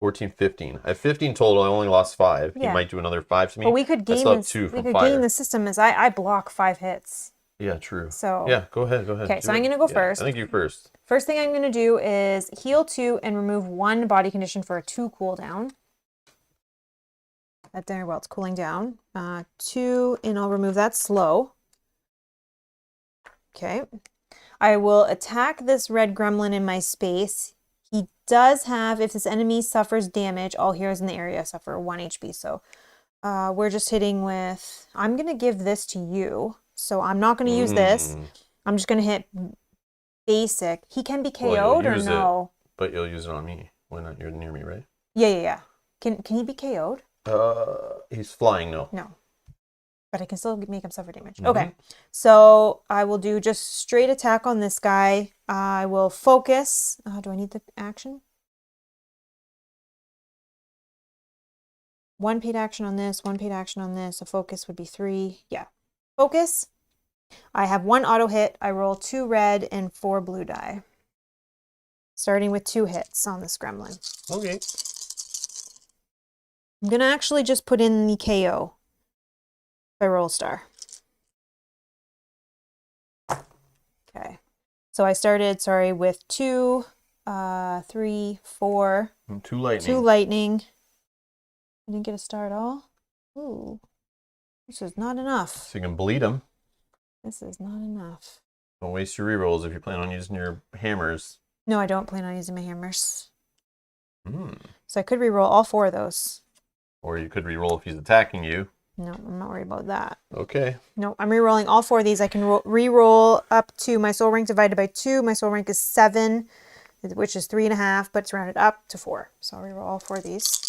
Speaker 1: 14, 15. I have 15 total. I only lost 5.
Speaker 2: Yeah.
Speaker 1: He might do another 5 to me.
Speaker 2: But we could
Speaker 1: I
Speaker 2: gain
Speaker 1: still have
Speaker 2: this.
Speaker 1: 2
Speaker 2: We
Speaker 1: from
Speaker 2: could
Speaker 1: fire.
Speaker 2: gain the system as I block 5 hits.
Speaker 1: Yeah, true.
Speaker 2: So
Speaker 1: Yeah, go ahead.
Speaker 2: Okay,
Speaker 1: Do
Speaker 2: so I'm
Speaker 1: it.
Speaker 2: gonna go
Speaker 1: Yeah,
Speaker 2: first.
Speaker 1: I think you first.
Speaker 2: First thing I'm going to do is heal 2 and remove 1 body condition for a 2 cooldown. That there, well, it's cooling down. 2, and I'll remove that slow. Okay. I will attack this red gremlin in my space. He does have, if this enemy suffers damage, all heroes in the area suffer 1 HP. So we're just hitting with, I'm going to give this to you. So I'm not going to use this. I'm just going to hit basic. He can be KO'd or no?
Speaker 1: But you'll use it on me when you're near me, right?
Speaker 2: Yeah. Can he be KO'd?
Speaker 1: He's flying, no.
Speaker 2: No. But I can still make him suffer damage. Okay. So I will do just straight attack on this guy. I will focus. Do I need the action? 1 paid action on this, 1 paid action on this. A focus would be 3. Yeah. Focus. I have 1 auto hit. I roll 2 red and 4 blue die. Starting with 2 hits on this gremlin.
Speaker 1: Okay.
Speaker 2: I'm going to actually just put in the KO. If I roll a star. Okay. So I started, with 2, 3, 4.
Speaker 1: 2 lightning.
Speaker 2: 2 lightning. I didn't get a star at all. Ooh. This is not enough.
Speaker 1: So you can bleed him.
Speaker 2: This is not enough.
Speaker 1: Don't waste your rerolls if you plan on using your hammers.
Speaker 2: No, I don't plan on using my hammers. So I could reroll all 4 of those.
Speaker 1: Or you could reroll if he's attacking you.
Speaker 2: No, I'm not worried about that.
Speaker 1: Okay.
Speaker 2: No, I'm rerolling all 4 of these. I can reroll up to my soul rank divided by 2. My soul rank is 7, which is 3.5, but it's rounded up to 4. So I'll reroll all 4 of these.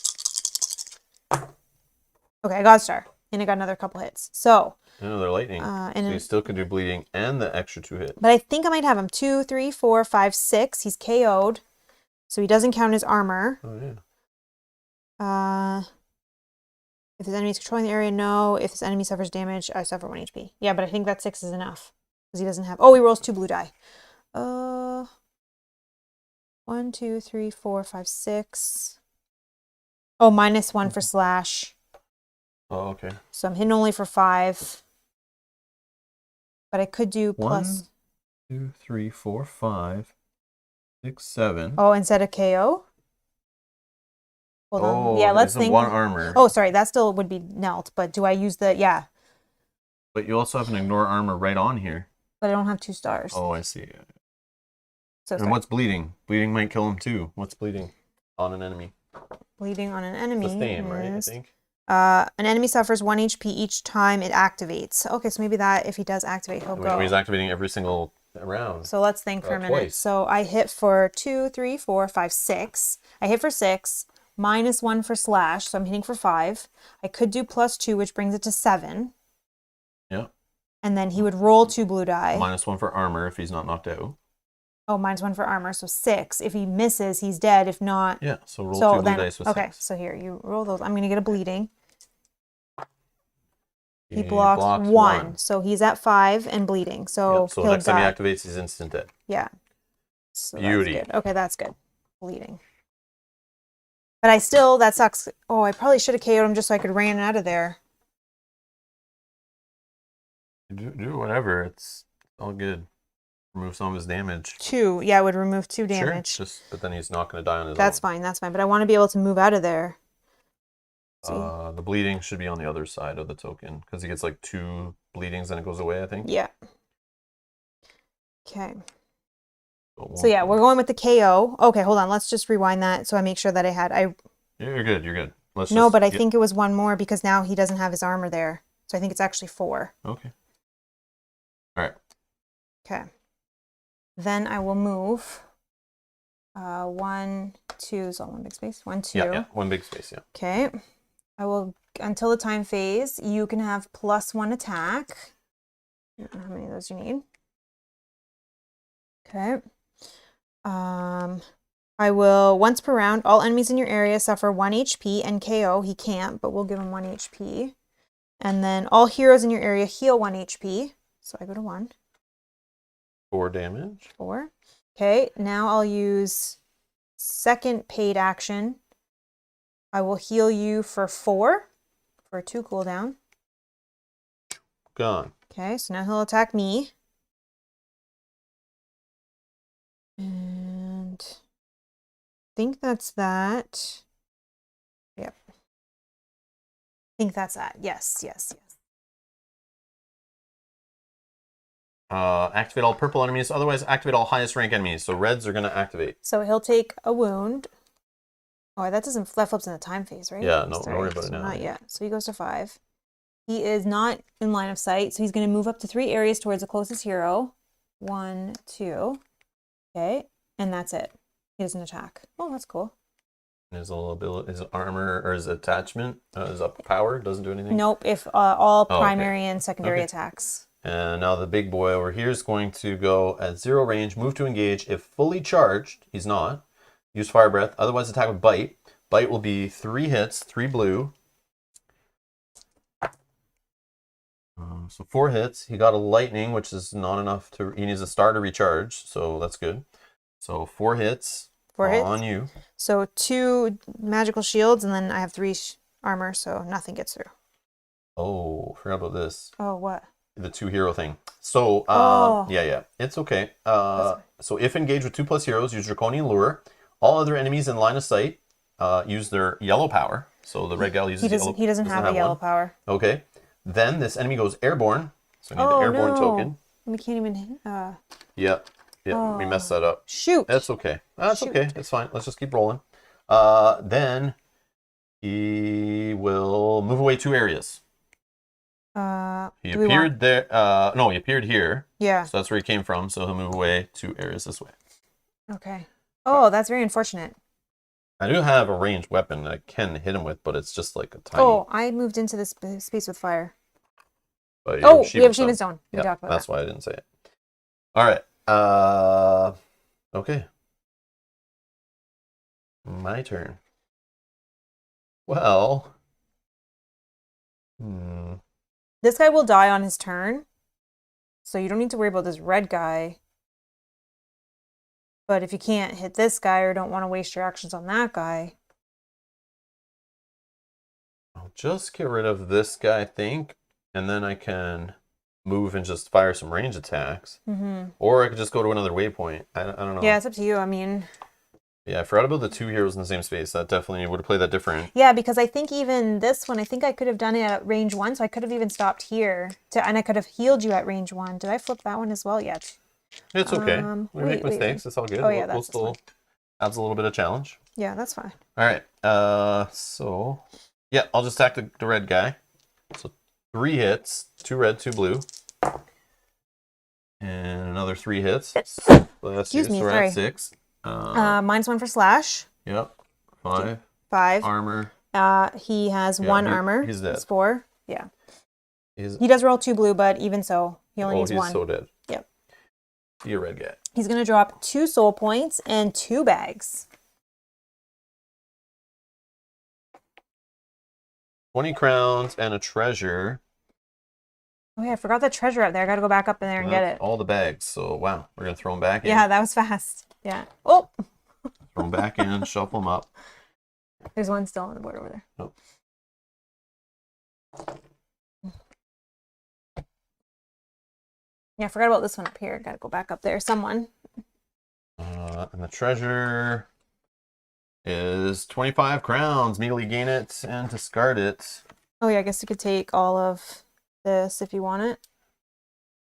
Speaker 2: Okay, I got a star. And I got another couple hits. So.
Speaker 1: Another lightning. So you still could do bleeding and the extra 2 hit.
Speaker 2: But I think I might have him 2, 3, 4, 5, 6. He's KO'd. So he doesn't count his armor.
Speaker 1: Oh, yeah.
Speaker 2: If his enemy is controlling the area, no. If his enemy suffers damage, I suffer 1 HP. Yeah, but I think that 6 is enough. Because he doesn't have... Oh, he rolls 2 blue die. 1, 2, 3, 4, 5, 6. Oh, -1 for slash.
Speaker 1: Oh, okay.
Speaker 2: So I'm hitting only for 5. But I could do plus...
Speaker 1: 1, 2, 3, 4, 5, 6, 7.
Speaker 2: Oh, instead of KO? Hold on. Yeah, let's think.
Speaker 1: 1 armor.
Speaker 2: Oh, sorry. That still would be knelt. But do I use the... Yeah.
Speaker 1: But you also have an ignore armor right on here.
Speaker 2: But I don't have 2 stars.
Speaker 1: Oh, I see.
Speaker 2: So
Speaker 1: and what's bleeding? Bleeding might kill him too. What's bleeding on an enemy?
Speaker 2: Bleeding on an enemy.
Speaker 1: The same, right? I
Speaker 2: is,
Speaker 1: think.
Speaker 2: An enemy suffers 1 HP each time it activates. Okay, so maybe that if he does activate, he'll go.
Speaker 1: He's activating every single round.
Speaker 2: So let's think for a minute.
Speaker 1: Twice.
Speaker 2: So I hit for 2, 3, 4, 5, 6. I hit for 6. -1 for slash, so I'm hitting for 5. I could do +2, which brings it to 7.
Speaker 1: Yeah.
Speaker 2: And then he would roll 2 blue die.
Speaker 1: -1 for armor if he's not knocked out.
Speaker 2: Oh, -1 for armor, so 6. If he misses, he's dead. If not,
Speaker 1: Yeah, so roll 2 blue dice with
Speaker 2: okay,
Speaker 1: 6.
Speaker 2: so here, you roll those. I'm going to get a bleeding. He
Speaker 1: blocked
Speaker 2: blocked 1. So he's at 5 and bleeding. So,
Speaker 1: Yep, so
Speaker 2: he'll
Speaker 1: next
Speaker 2: die.
Speaker 1: time he activates, he's instant dead.
Speaker 2: Yeah. So
Speaker 1: Beauty.
Speaker 2: That's good. Okay, that's good. Bleeding. But I still, that sucks. Oh, I probably should have KO'd him just so I could ran out of there.
Speaker 1: Do whatever. It's all good. Remove some of his damage.
Speaker 2: 2. Yeah, it would remove 2 damage.
Speaker 1: Sure. But then he's not going to die on his
Speaker 2: That's
Speaker 1: own.
Speaker 2: fine. That's fine. But I want to be able to move out of there.
Speaker 1: The bleeding should be on the other side of the token because he gets like 2 bleedings and it goes away, I think.
Speaker 2: Yeah. Okay. So yeah, we're going with the KO. Okay, hold on. Let's just rewind that so I make sure that I had.
Speaker 1: You're good. You're good.
Speaker 2: But I think it was 1 more because now he doesn't have his armor there. So I think it's actually 4.
Speaker 1: Okay. All right.
Speaker 2: Okay. Then I will move 1, 2, so 1 big space. 1, 2.
Speaker 1: Yeah, 1 big space, yeah.
Speaker 2: Okay. I will, until the time phase, you can have +1 attack. I don't know how many of those you need. Okay. I will, once per round, all enemies in your area suffer 1 HP and KO. He can't, but we'll give him 1 HP. And then all heroes in your area heal 1 HP. So I go to 1.
Speaker 1: 4 damage.
Speaker 2: 4. Okay, now I'll use second paid action. I will heal you for 4 for 2 cooldown.
Speaker 1: Gone.
Speaker 2: Okay, so now he'll attack me. And I think that's that. Yep. I think that's that. Yes.
Speaker 1: Activate all purple enemies. Otherwise, activate all highest rank enemies. So reds are going to activate.
Speaker 2: So he'll take a wound. Oh, that flips in the time phase, right?
Speaker 1: Yeah, don't worry about it now.
Speaker 2: Not yet. So he goes to 5. He is not in line of sight, so he's going to move up to 3 areas towards the closest hero. 1, 2. Okay, and that's it. He doesn't attack. Oh, that's cool.
Speaker 1: His ability, his armor or his attachment, his power doesn't do anything.
Speaker 2: Nope. If all
Speaker 1: Oh,
Speaker 2: primary
Speaker 1: okay.
Speaker 2: and secondary attacks.
Speaker 1: And now the big boy over here is going to go at 0 range, move to engage. If fully charged, he's not. Use fire breath. Otherwise, attack with bite. Bite will be 3 hits, 3 blue. So 4 hits. He got a lightning, which is not enough to. He needs a star to recharge, so that's good. So 4 hits.
Speaker 2: 4 hits
Speaker 1: on you.
Speaker 2: So 2 magical shields, and then I have 3 armor, so nothing gets through.
Speaker 1: Oh, forgot about this.
Speaker 2: Oh, what?
Speaker 1: The 2 hero thing. So,
Speaker 2: Oh.
Speaker 1: yeah, it's okay. So if engaged with 2+ heroes, use Draconian Lure. All other enemies in line of sight use their yellow power. So the red gal uses yellow.
Speaker 2: He doesn't have a yellow
Speaker 1: one.
Speaker 2: power.
Speaker 1: Okay. Then this enemy goes airborne. So I need the airborne token.
Speaker 2: We can't even.
Speaker 1: Yep. We messed that up.
Speaker 2: Shoot.
Speaker 1: That's okay. That's okay. It's fine. Let's just keep rolling. Then he will move away 2 areas. He appeared there. No, he appeared here.
Speaker 2: Yeah.
Speaker 1: So that's where he came from. So he'll move away 2 areas this way.
Speaker 2: Okay. Oh, that's very unfortunate.
Speaker 1: I do have a ranged weapon that I can hit him with, but it's just like a tiny.
Speaker 2: Oh, I moved into this space with fire.
Speaker 1: But
Speaker 2: Oh, we have Shiva Stone. We talked about
Speaker 1: that's
Speaker 2: that.
Speaker 1: why I didn't say it. All right. Okay. My turn. Well.
Speaker 2: This guy will die on his turn, so you don't need to worry about this red guy. But if you can't hit this guy or don't want to waste your actions on that guy.
Speaker 1: I'll just get rid of this guy, I think, and then I can move and just fire some range attacks.
Speaker 2: Mm-hmm.
Speaker 1: Or I could just go to another waypoint. I don't know.
Speaker 2: Yeah, it's up to you. I mean...
Speaker 1: Yeah, I forgot about the 2 heroes in the same space. That definitely would have played that different.
Speaker 2: Yeah, because I think even this one, I think I could have done it at range 1, so I could have even stopped here. And I could have healed you at range 1. Did I flip that one as well yet?
Speaker 1: It's okay. We make mistakes. It's all good.
Speaker 2: Oh, yeah, that's
Speaker 1: we'll still adds a little bit of challenge.
Speaker 2: Yeah, that's fine.
Speaker 1: All right. So yeah, I'll just attack the red guy. So 3 hits, 2 red, 2 blue, and another 3 hits. So that's
Speaker 2: Excuse me,
Speaker 1: so we're
Speaker 2: sorry.
Speaker 1: at 6.
Speaker 2: -1 for slash.
Speaker 1: Yep. 5
Speaker 2: 5.
Speaker 1: armor.
Speaker 2: He has
Speaker 1: Yeah,
Speaker 2: 1 armor.
Speaker 1: He's dead.
Speaker 2: It's 4. Yeah.
Speaker 1: He's
Speaker 2: He does roll 2 blue, but even so, he only needs
Speaker 1: he's
Speaker 2: 1.
Speaker 1: so dead.
Speaker 2: Yep.
Speaker 1: You're a red guy.
Speaker 2: He's going to drop 2 soul points and 2 bags.
Speaker 1: 20 crowns and a treasure.
Speaker 2: Oh yeah, I forgot the treasure up there. I got to go back up in there and get it.
Speaker 1: All the bags. So wow, we're gonna throw them back in.
Speaker 2: Yeah, that was fast. Yeah. Oh,
Speaker 1: Throw them back in, shuffle them up.
Speaker 2: there's one still on the board over there.
Speaker 1: Oh.
Speaker 2: Yeah, I forgot about this one up here. Got to go back up there. Someone.
Speaker 1: And the treasure is 25 crowns. Immediately gain it and discard it.
Speaker 2: Oh yeah, I guess you could take all of this if you want it.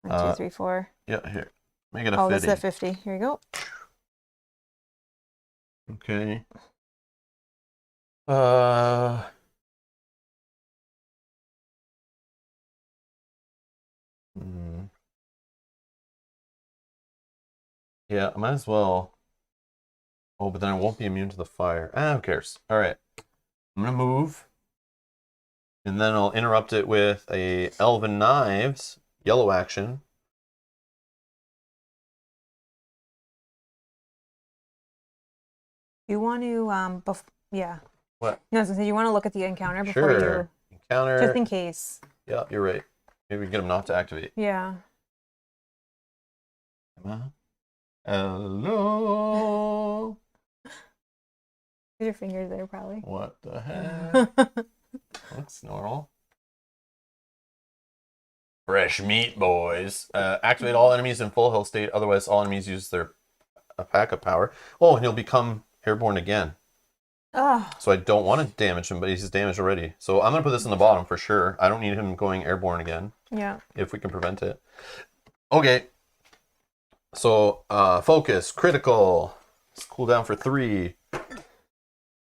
Speaker 2: 1, 2, 3, 4.
Speaker 1: Yeah, here. Make it a 50.
Speaker 2: Oh, this is at 50. Here you go.
Speaker 1: Okay. Yeah, I might as well. Oh, but then I won't be immune to the fire. Who cares? All right. I'm going to move. And then I'll interrupt it with a Elven Knives, yellow action.
Speaker 2: You want to yeah.
Speaker 1: What?
Speaker 2: No, I was gonna say you want to look at the encounter before
Speaker 1: Sure. Encounter.
Speaker 2: just in case.
Speaker 1: Yeah, you're right. Maybe we can get him not to activate.
Speaker 2: Yeah.
Speaker 1: Come on. Hello.
Speaker 2: Put your fingers there, probably.
Speaker 1: What the heck? That's normal. Fresh meat, boys. Activate all enemies in full health state. Otherwise, all enemies use their pack of power. Oh, and he'll become airborne again.
Speaker 2: Oh.
Speaker 1: So I don't want to damage him, but he's damaged already. So I'm going to put this in the bottom for sure. I don't need him going airborne again.
Speaker 2: Yeah.
Speaker 1: If we can prevent it. Okay. So, focus, critical. Let's cool down for 3.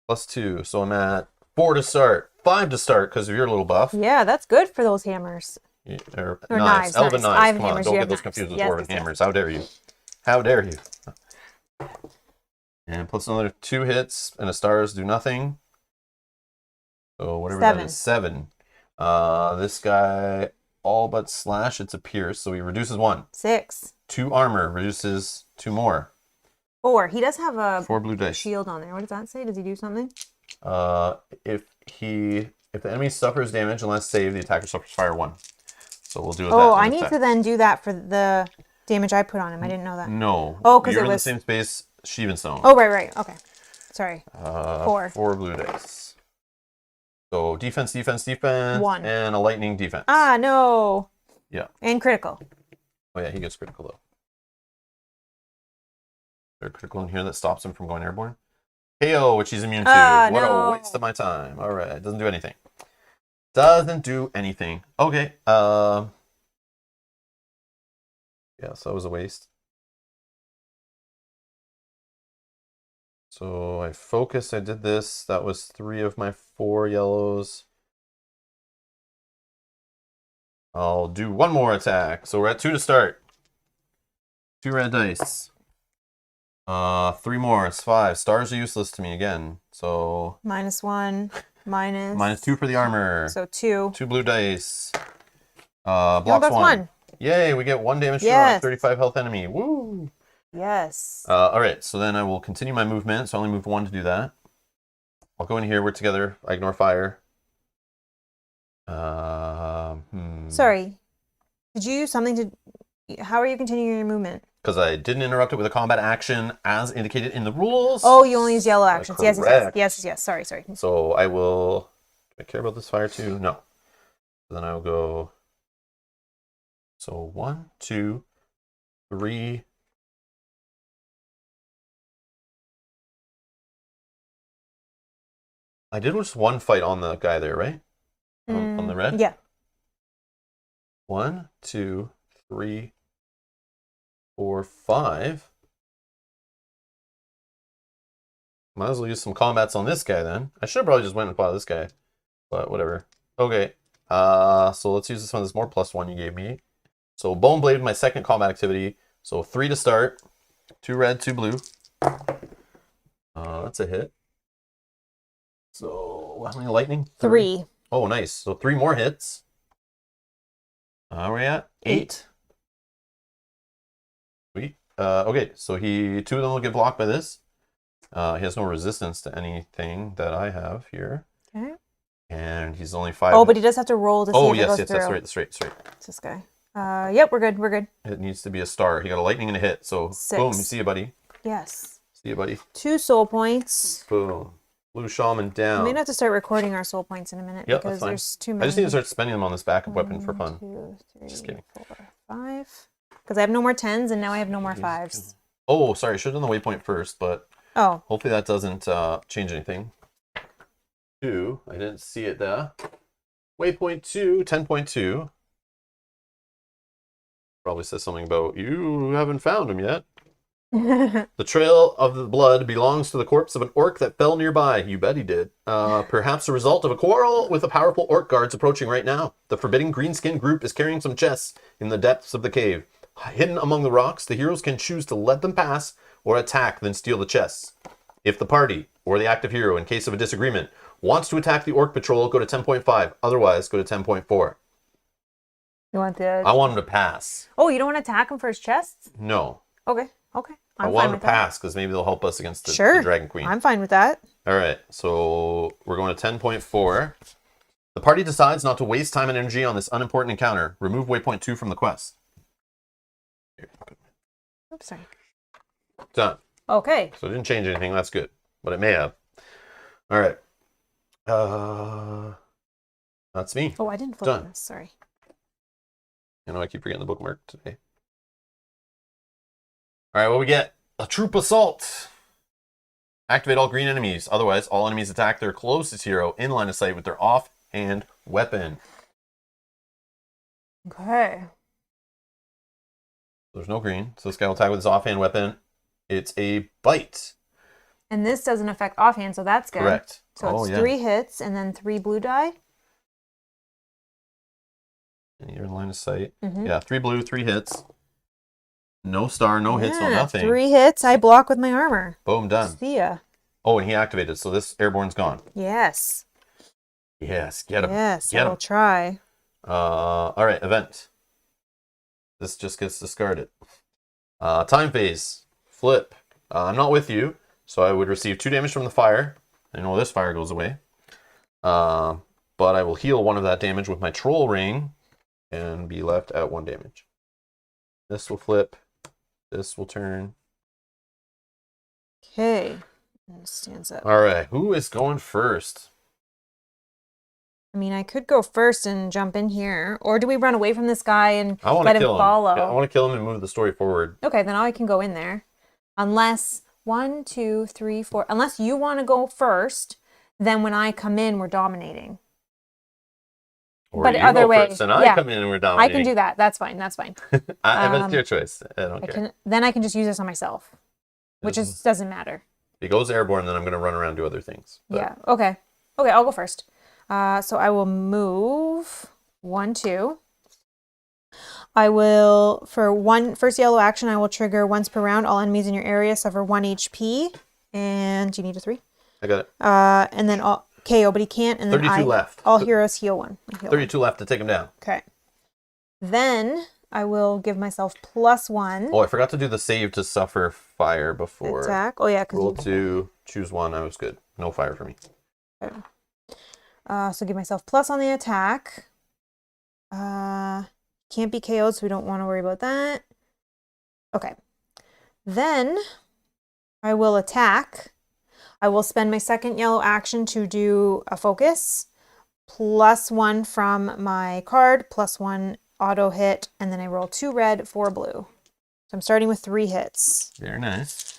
Speaker 1: +2. So I'm at 4 to start. 5 to start because of your little buff.
Speaker 2: Yeah, that's good for those hammers.
Speaker 1: Or
Speaker 2: knives.
Speaker 1: Elven
Speaker 2: I
Speaker 1: knives.
Speaker 2: have
Speaker 1: Come on,
Speaker 2: hammers,
Speaker 1: don't
Speaker 2: you
Speaker 1: get
Speaker 2: have
Speaker 1: those
Speaker 2: knives.
Speaker 1: confused with
Speaker 2: Yes,
Speaker 1: dwarven
Speaker 2: yes,
Speaker 1: hammers. How dare you? How dare you? And plus another 2 hits, and the stars do nothing. So whatever
Speaker 2: 7.
Speaker 1: that is, 7. This guy all but slash. It's a pierce, so he reduces 1.
Speaker 2: 6.
Speaker 1: 2 armor reduces 2 more.
Speaker 2: 4. He does have a
Speaker 1: 4 blue dice.
Speaker 2: shield on there. What does that say? Does he do something?
Speaker 1: If the enemy suffers damage unless saved, the attacker suffers fire 1. So we'll do that.
Speaker 2: Oh, I need to then do that for the damage I put on him. I didn't know that.
Speaker 1: No.
Speaker 2: Oh, because
Speaker 1: you're
Speaker 2: it
Speaker 1: in
Speaker 2: was
Speaker 1: the same space. Sheevan Stone.
Speaker 2: Oh, right. Okay. Sorry. 4.
Speaker 1: 4 blue dice. So defense,
Speaker 2: 1.
Speaker 1: and a lightning defense.
Speaker 2: Ah, no.
Speaker 1: Yeah.
Speaker 2: And critical.
Speaker 1: Oh yeah, he gets critical though. Is there a critical in here that stops him from going airborne? KO, which he's immune to. What a waste of my time. All right, it doesn't do anything. Doesn't do anything. Okay. Yeah, so that was a waste. So I focused, I did this. That was 3 of my 4 yellows. I'll do 1 more attack. So we're at 2 to start. 2 red dice. 3 more. It's 5. Stars are useless to me again. So
Speaker 2: -1.
Speaker 1: -2 for the armor.
Speaker 2: So 2.
Speaker 1: 2 blue dice. Blocks
Speaker 2: that's
Speaker 1: 1. Yay, we get 1 damage to our 35 health enemy. Woo!
Speaker 2: Yes.
Speaker 1: All right, so then I will continue my movement. So I only move 1 to do that. I'll go in here. We're together. I ignore fire.
Speaker 2: Sorry. Did you use something to... How are you continuing your movement?
Speaker 1: Because I didn't interrupt it with a combat action as indicated in the rules.
Speaker 2: Oh, you only use yellow actions.
Speaker 1: Correct.
Speaker 2: Yes. Sorry.
Speaker 1: So I will... Do I care about this fire too? No. So then I will go... So 1, 2, 3... I did just 1 fight on the guy there, right? On the red?
Speaker 2: Yeah.
Speaker 1: 1, 2, 3, 4, 5. Might as well use some combats on this guy then. I should have probably just went and fought this guy. But whatever. Okay. So let's use this one. There's more +1 you gave me. So Bone Blade, my second combat activity. So 3 to start. 2 red, 2 blue. That's a hit. So how many lightning?
Speaker 2: 3.
Speaker 1: Oh, nice. So 3 more hits. Where are we at? 8. Sweet. Okay, so 2 of them will get blocked by this. He has no resistance to anything that I have here.
Speaker 2: Okay.
Speaker 1: And he's only 5.
Speaker 2: Oh, but he does have to roll to see if it
Speaker 1: yes,
Speaker 2: goes
Speaker 1: yes,
Speaker 2: through.
Speaker 1: that's right.
Speaker 2: It's this guy. Yep, we're good.
Speaker 1: It needs to be a star. He got a lightning and a hit. So
Speaker 2: 6.
Speaker 1: boom, see you, buddy.
Speaker 2: Yes.
Speaker 1: See you, buddy.
Speaker 2: 2 soul points.
Speaker 1: Boom. Blue Shaman down.
Speaker 2: We may have to start recording our soul points in a minute
Speaker 1: Yep,
Speaker 2: because
Speaker 1: that's fine.
Speaker 2: there's too many.
Speaker 1: I just need to start spending them on this backup weapon for
Speaker 2: 1,
Speaker 1: fun.
Speaker 2: 2, 3,
Speaker 1: Just kidding.
Speaker 2: 4, 5. Because I have no more 10s and now I have no more 5s.
Speaker 1: Oh, sorry. I should have done the waypoint first, but
Speaker 2: Oh.
Speaker 1: hopefully that doesn't change anything. 2. I didn't see it there. Waypoint 2, 10.2. Probably says something about you haven't found him yet. The trail of the blood belongs to the corpse of an orc that fell nearby. You bet he did. Perhaps a result of a quarrel with the powerful orc guards approaching right now. The forbidding greenskin group is carrying some chests in the depths of the cave. Hidden among the rocks, the heroes can choose to let them pass or attack, then steal the chests. If the party, or the active hero, in case of a disagreement, wants to attack the orc patrol, go to 10.5. Otherwise, go to 10.4.
Speaker 2: You want the...
Speaker 1: I want him to pass.
Speaker 2: Oh, you don't want to attack him for his chests?
Speaker 1: No.
Speaker 2: Okay.
Speaker 1: I want him to pass because maybe they'll help us against the Dragon Queen.
Speaker 2: I'm fine with that.
Speaker 1: All right, so we're going to 10.4. The party decides not to waste time and energy on this unimportant encounter. Remove waypoint 2 from the quest.
Speaker 2: Oops, sorry.
Speaker 1: Done.
Speaker 2: Okay.
Speaker 1: So it didn't change anything. That's good, but it may have. All right. That's me.
Speaker 2: Oh, I didn't flip
Speaker 1: Done.
Speaker 2: this. Sorry.
Speaker 1: You know, I keep forgetting the bookmark today. All right, what we get? A troop assault. Activate all green enemies. Otherwise, all enemies attack their closest hero in line of sight with their offhand weapon.
Speaker 2: Okay.
Speaker 1: There's no green, so this guy will attack with his offhand weapon. It's a bite.
Speaker 2: And this doesn't affect offhand, so that's good.
Speaker 1: Correct.
Speaker 2: So it's 3 hits and then 3 blue die.
Speaker 1: And you're in line of sight.
Speaker 2: Mm-hmm.
Speaker 1: Yeah, 3 blue, 3 hits. No star, no hits, no nothing.
Speaker 2: 3 hits. I block with my armor.
Speaker 1: Boom, done.
Speaker 2: See ya.
Speaker 1: Oh, and he activated, so this airborne's gone.
Speaker 2: Yes.
Speaker 1: Yes, get him.
Speaker 2: Yes,
Speaker 1: Get
Speaker 2: I will
Speaker 1: him.
Speaker 2: try.
Speaker 1: All right, event. This just gets discarded. Time phase. Flip. I'm not with you, so I would receive 2 damage from the fire. I know this fire goes away. But I will heal 1 of that damage with my troll ring and be left at 1 damage. This will flip. This will turn.
Speaker 2: Okay. And stands up.
Speaker 1: All right, who is going first?
Speaker 2: I mean, I could go first and jump in here. Or do we run away from this guy and
Speaker 1: I want
Speaker 2: let
Speaker 1: to
Speaker 2: him
Speaker 1: kill him.
Speaker 2: follow?
Speaker 1: Yeah, I want to kill him and move the story forward.
Speaker 2: Okay, then I can go in there. Unless 1, 2, 3, 4. Unless you want to go first, then when I come in, we're dominating.
Speaker 1: Or
Speaker 2: But
Speaker 1: you
Speaker 2: other
Speaker 1: go
Speaker 2: way,
Speaker 1: first and I
Speaker 2: yeah.
Speaker 1: come in and we're
Speaker 2: I
Speaker 1: dominating.
Speaker 2: can do that. That's fine. That's fine.
Speaker 1: It's your choice. I don't care.
Speaker 2: Then I can just use this on myself, which doesn't matter.
Speaker 1: If he goes airborne, then I'm going to run around and do other things. But
Speaker 2: Yeah. Okay. Okay, I'll go first. So I will move 1, 2. I will, for first yellow action, I will trigger once per round. All enemies in your area suffer 1 HP. And you need a 3.
Speaker 1: I got it.
Speaker 2: And then all KO, but he can't. And then
Speaker 1: 32 left.
Speaker 2: All heroes heal 1.
Speaker 1: 32 left to take him down.
Speaker 2: Okay. Then I will give myself +1.
Speaker 1: Oh, I forgot to do the save to suffer fire before.
Speaker 2: Attack. Oh, yeah.
Speaker 1: Roll 2, choose 1. I was good. No fire for me.
Speaker 2: Okay. So give myself plus on the attack. Can't be KO'd, so we don't want to worry about that. Okay. Then I will attack. I will spend my second yellow action to do a focus. +1 from my card, +1 auto hit, and then I roll 2 red, 4 blue. So I'm starting with 3 hits.
Speaker 1: Very nice.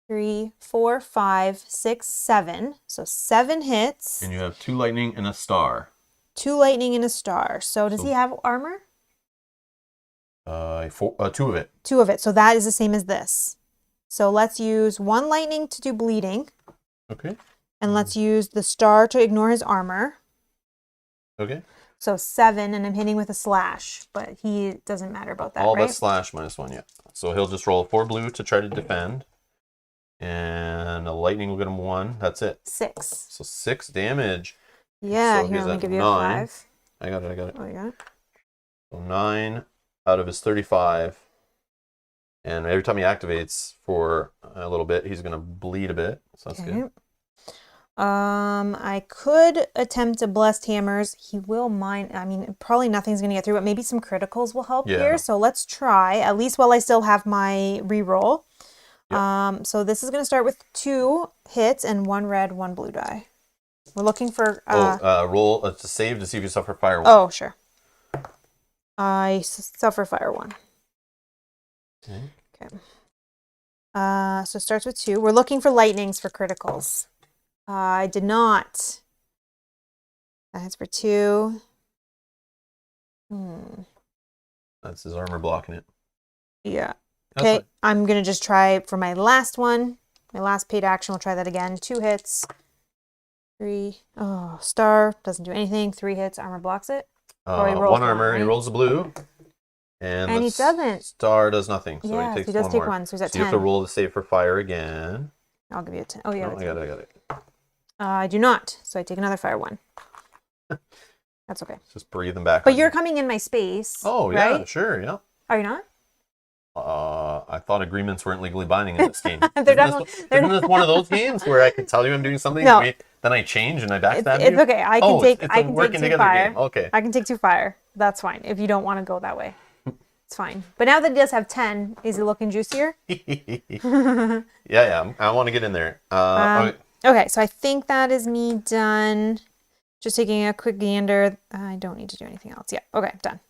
Speaker 2: 3, 4, 5, 6, 7. So 7 hits.
Speaker 1: And you have 2 lightning and a star.
Speaker 2: 2 lightning and a star. So does he have armor?
Speaker 1: 2 of it.
Speaker 2: 2 of it. So that is the same as this. So let's use 1 lightning to do bleeding.
Speaker 1: Okay.
Speaker 2: And let's use the star to ignore his armor.
Speaker 1: Okay.
Speaker 2: So 7, and I'm hitting with a slash, but he doesn't matter about that,
Speaker 1: All
Speaker 2: right?
Speaker 1: but slash -1, yeah. So he'll just roll 4 blue to try to defend. And a lightning will get him 1. That's it.
Speaker 2: 6.
Speaker 1: So 6 damage.
Speaker 2: Yeah,
Speaker 1: So
Speaker 2: here,
Speaker 1: he's
Speaker 2: let me
Speaker 1: at
Speaker 2: give you a
Speaker 1: 9.
Speaker 2: 5.
Speaker 1: I got it.
Speaker 2: Oh, you got it?
Speaker 1: So 9 out of his 35. And every time he activates for a little bit, he's going to bleed a bit. So that's good.
Speaker 2: I could attempt to blessed hammers. He will mine. I mean, probably nothing's going to get through, but maybe some criticals will help here. So let's try, at least while I still have my reroll. Yep. So this is going to start with 2 hits and 1 red, 1 blue die. We're looking for...
Speaker 1: roll to save to see if you suffer fire 1.
Speaker 2: Oh, sure. I suffer fire 1. Okay. So it starts with 2. We're looking for lightnings for criticals. I did not. That's for 2.
Speaker 1: That's his armor blocking it.
Speaker 2: Yeah. Okay, I'm going to just try for my last one. My last paid action, we'll try that again. 2 hits. 3. Oh, star. Doesn't do anything. 3 hits. Armor blocks it.
Speaker 1: Or he rolls 1 armor. Right? He rolls the blue. And
Speaker 2: he doesn't.
Speaker 1: Star does nothing. So
Speaker 2: yeah,
Speaker 1: he takes
Speaker 2: he does
Speaker 1: 1
Speaker 2: take
Speaker 1: more.
Speaker 2: 1. So he's at 10.
Speaker 1: You have to roll to save for fire again.
Speaker 2: I'll give you a 10. Oh, yeah.
Speaker 1: No, I got it.
Speaker 2: I do not. So I take another fire 1. That's okay.
Speaker 1: Just breathe them back.
Speaker 2: But you're coming in my space.
Speaker 1: Oh,
Speaker 2: right?
Speaker 1: Yeah, sure, yeah.
Speaker 2: Are you not?
Speaker 1: I thought agreements weren't legally binding in this game.
Speaker 2: They're definitely.
Speaker 1: Isn't this one of those games where I can tell you I'm doing something,
Speaker 2: no.
Speaker 1: then I change and I backstab you?
Speaker 2: It's okay. I can take. I can take 2 fire.
Speaker 1: Game. Okay.
Speaker 2: I can take 2 fire. That's fine. If you don't want to go that way, it's fine. But now that he does have 10, is it looking juicier?
Speaker 1: yeah. I want to get in there.
Speaker 2: Okay, so I think that is me done. Just taking a quick gander. I don't need to do anything else. Yeah. Okay, done.